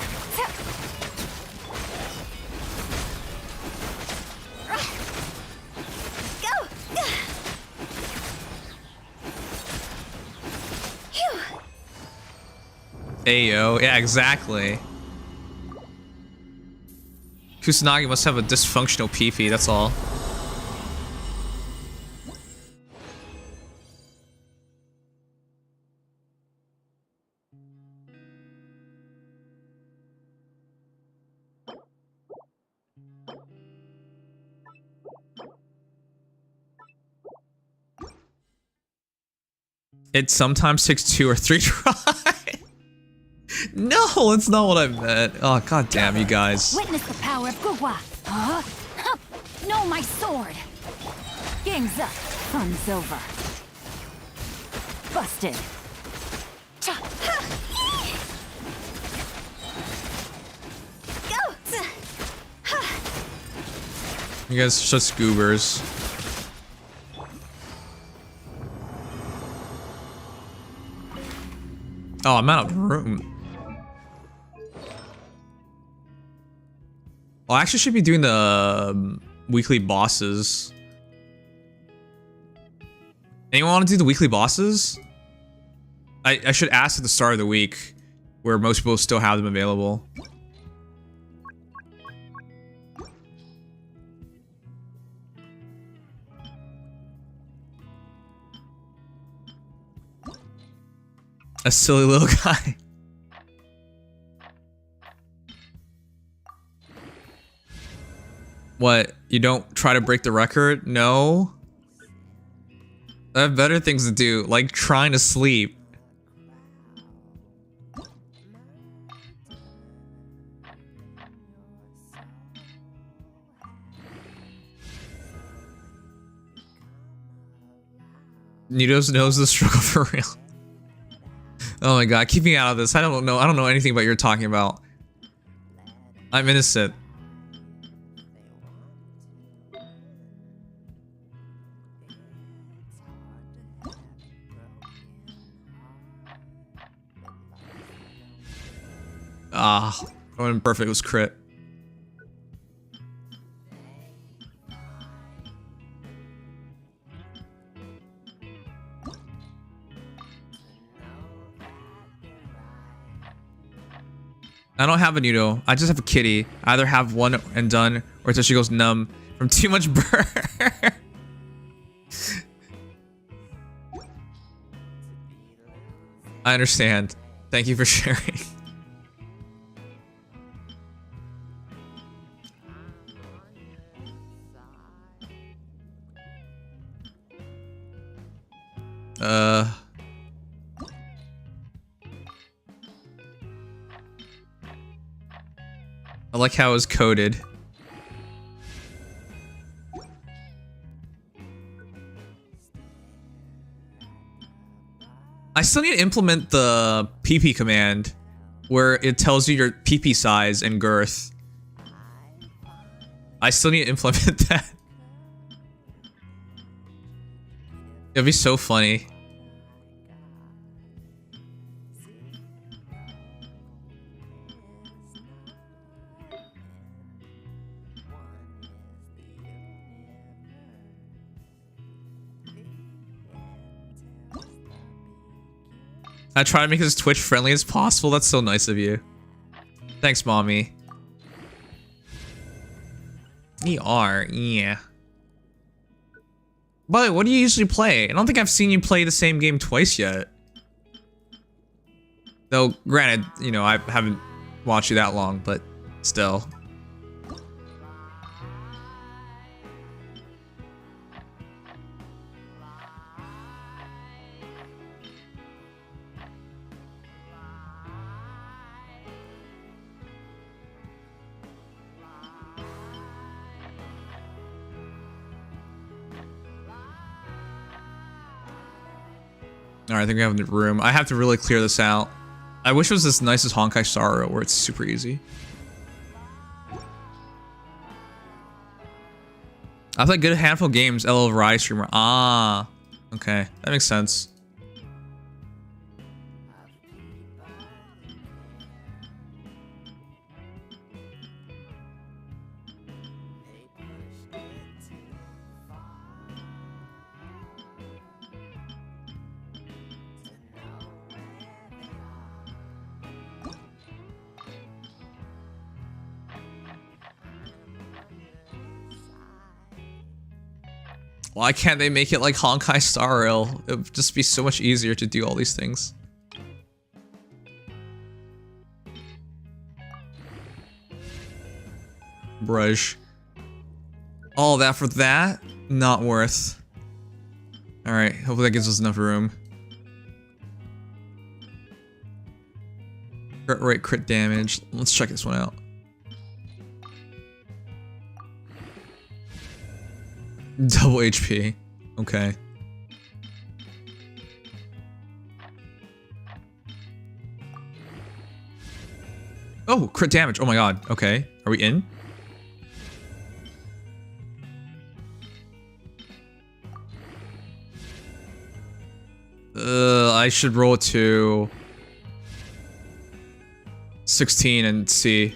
Ayo, yeah, exactly. Kusanagi must have a dysfunctional PP, that's all. It sometimes takes 2 or 3 tries. No, that's not what I meant. Oh, god damn you guys. Witness the power of Gugwa. Huh? No, my sword. Game's up. Fun's over. Busted. You guys are such goobers. Oh, I'm out of room. Well, I actually should be doing the weekly bosses. Anyone want to do the weekly bosses? I should ask at the start of the week, where most people still have them available. A silly little guy. What? You don't try to break the record? No? I have better things to do, like trying to sleep. Nidos knows the struggle for real. Oh my god, keep me out of this. I don't know anything about what you're talking about. I'm innocent. Ah, going perfect was crit. I don't have a Nudo. I just have a kitty. I either have one and done, or until she goes numb from too much burn. I understand. Thank you for sharing. I like how it was coded. I still need to implement the PP command where it tells you your PP size and girth. I still need to implement that. It'd be so funny. I try to make it as Twitch friendly as possible. That's so nice of you. Thanks, mommy. ER, yeah. By the way, what do you usually play? I don't think I've seen you play the same game twice yet. Though, granted, you know, I haven't watched you that long, but still. Alright, I think we have the room. I have to really clear this out. I wish it was as nice as Honkai Star Rail, where it's super easy. I played a good handful of games, LL Variety Streamer. Ah, okay. That makes sense. Why can't they make it like Honkai Star Rail? It would just be so much easier to do all these things. Brush. All that for that? Not worth. Alright, hopefully that gives us enough room. Crit rate, crit damage. Let's check this one out. Double HP. Okay. Oh, crit damage. Oh my god. Okay. Are we in? I should roll to 16 and see.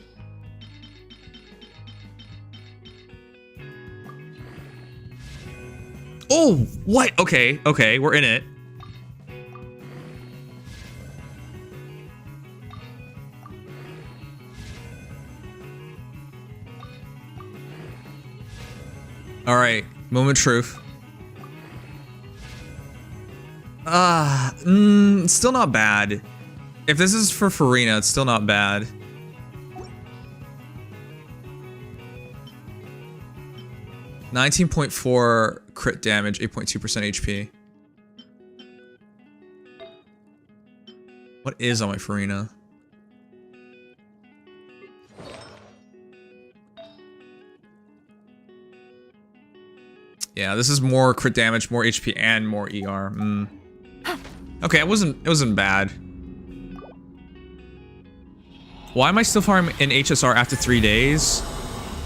Oh, what? Okay, okay, we're in it. All right, moment of truth. It's still not bad. If this is for Farina, it's still not bad. $19.4 crit damage, 8.2% HP. What is on my Farina? Yeah, this is more crit damage, more HP, and more ER. Okay, it wasn't bad. Why am I still farming in HSR after 3 days?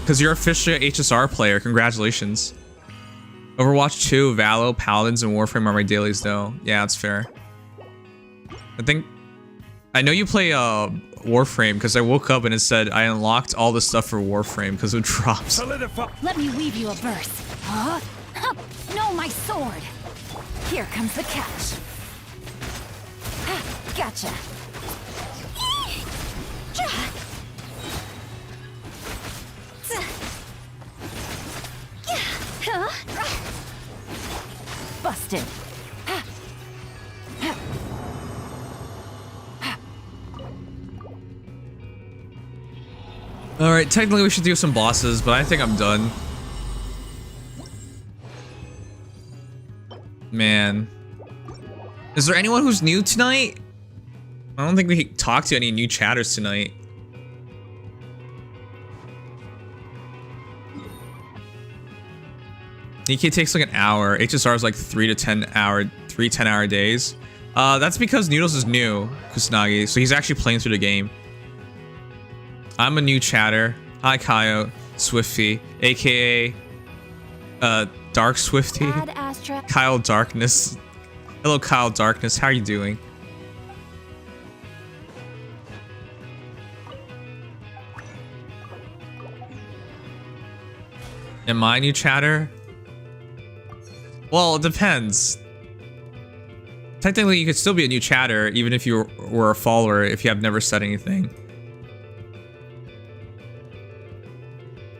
Because you're officially an HSR player. Congratulations. Overwatch 2, Valo, Paladins, and Warframe are my dailies, though. Yeah, that's fair. I know you play Warframe because I woke up and it said I unlocked all the stuff for Warframe because it drops. Let me weave you a verse. Huh? No, my sword. Here comes the catch. Gotcha. Busted. Alright, technically we should do some bosses, but I think I'm done. Man. Is there anyone who's new tonight? I don't think we talked to any new chatters tonight. Nikke takes like an hour. HSR is like 3 to 10 hour days. That's because Noodles is new, Kusanagi, so he's actually playing through the game. I'm a new chatter. Hi Kaio, Swifty, aka Dark Swifty. Kyle Darkness. Hello Kyle Darkness, how are you doing? Am I a new chatter? Well, it depends. Technically, you could still be a new chatter, even if you were a follower, if you have never said anything.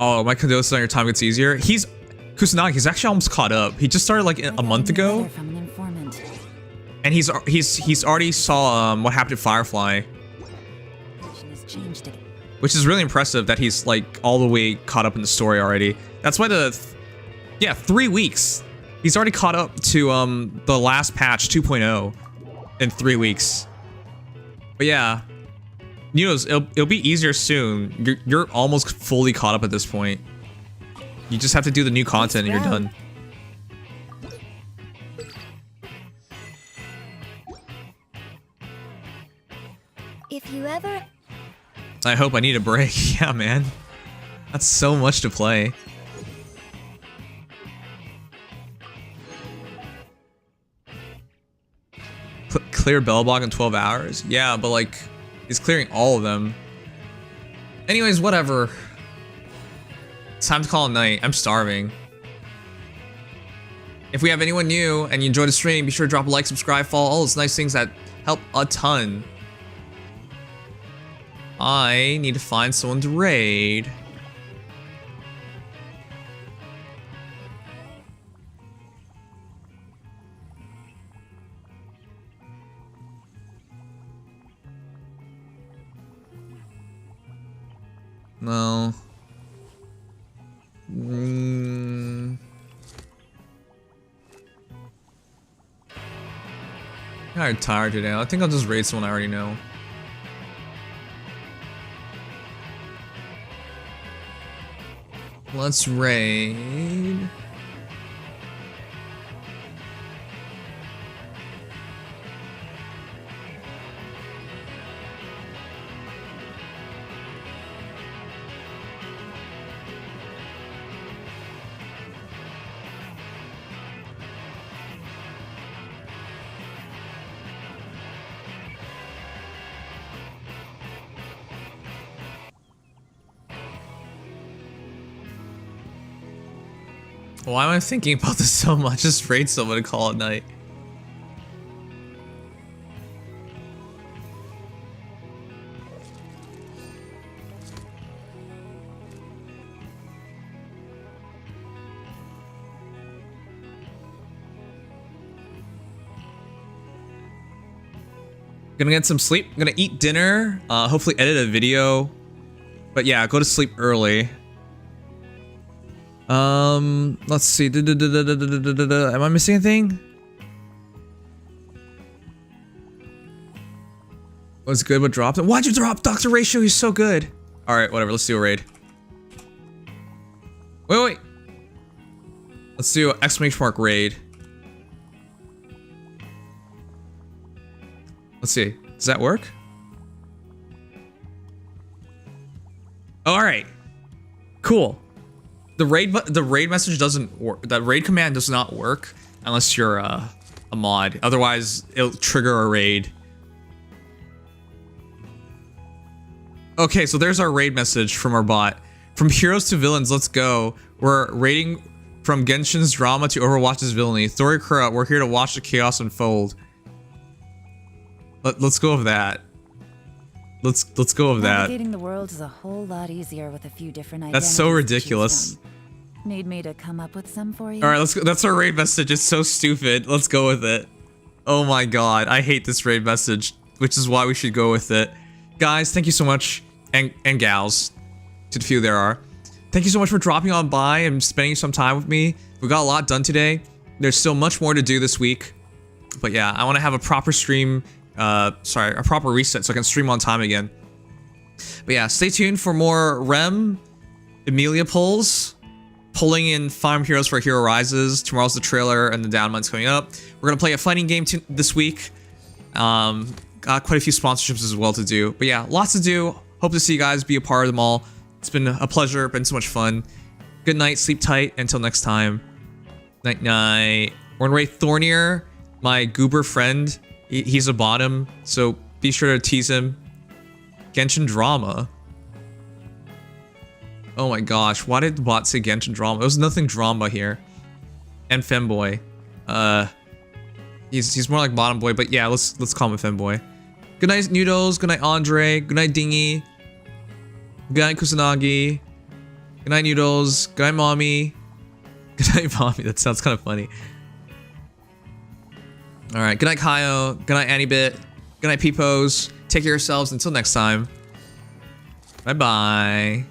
Oh, my condolences on your time gets easier. Kusanagi, he's actually almost caught up. He just started like a month ago. And he's already saw what happened to Firefly. Which is really impressive that he's like all the way caught up in the story already. That's why 3 weeks. He's already caught up to the last patch 2.0 in 3 weeks. But yeah, it'll be easier soon. You're almost fully caught up at this point. You just have to do the new content and you're done. If you ever... I hope I need a break. Yeah, man. That's so much to play. Clear Bellblock in 12 hours? Yeah, but like, he's clearing all of them. Anyways, whatever. It's time to call it a night. I'm starving. If we have anyone new and you enjoyed the stream, be sure to drop a like, subscribe, follow, all those nice things that help a ton. I need to find someone to raid. No. I'm tired today. I think I'll just raid someone I already know. Let's raid. Why am I thinking about this so much? Just raid someone and call it night. Gonna get some sleep. I'm gonna eat dinner. Hopefully edit a video. But yeah, go to sleep early. Let's see. Am I missing anything? What's good? What dropped? Why'd you drop Dr. Ratio? He's so good. All right, whatever. Let's do a raid. Wait. Let's do exclamation mark raid. Let's see. Does that work? Oh, all right. Cool. The raid message doesn't work. The raid command does not work unless you're a mod. Otherwise, it'll trigger a raid. Okay, so there's our raid message from our bot. From heroes to villains, let's go. We're raiding from Genshin's drama to Overwatch's villainy. Thorikura, we're here to watch the chaos unfold. Let's go with that. Let's go with that. Navigating the world is a whole lot easier with a few different That's so ridiculous. Need me to come up with some for you? All right, let's go. That's our raid message. It's so stupid. Let's go with it. Oh my god, I hate this raid message, which is why we should go with it. Guys, thank you so much, and gals, to the few there are. Thank you so much for dropping on by and spending some time with me. We got a lot done today. There's still much more to do this week, but yeah, I want to have a proper stream. A proper reset so I can stream on time again. But yeah, stay tuned for more Rem, Emilia pulls, pulling in Farm Heroes for Hero Rises. Tomorrow's the trailer and the down month's coming up. We're gonna play a fighting game this week. Got quite a few sponsorships as well to do. But yeah, lots to do. Hope to see you guys, be a part of them all. It's been a pleasure, been so much fun. Good night, sleep tight, until next time. Night night. We're gonna raid Thornier, my goober friend. He's a bottom, so be sure to tease him. Genshin drama. Oh my gosh, why did the bot say Genshin drama? There was nothing drama here. And femboy. He's more like bottom boy, but yeah, let's call him a femboy. Good night, Noodles. Good night, Andre. Good night, Dingy. Good night, Kusanagi. Good night, Noodles. Good night, Mommy. Good night, Mommy. That sounds kind of funny. All right, good night, Kaio. Good night, Annibit. Good night, Peepos. Take care of yourselves. Until next time. Bye-bye.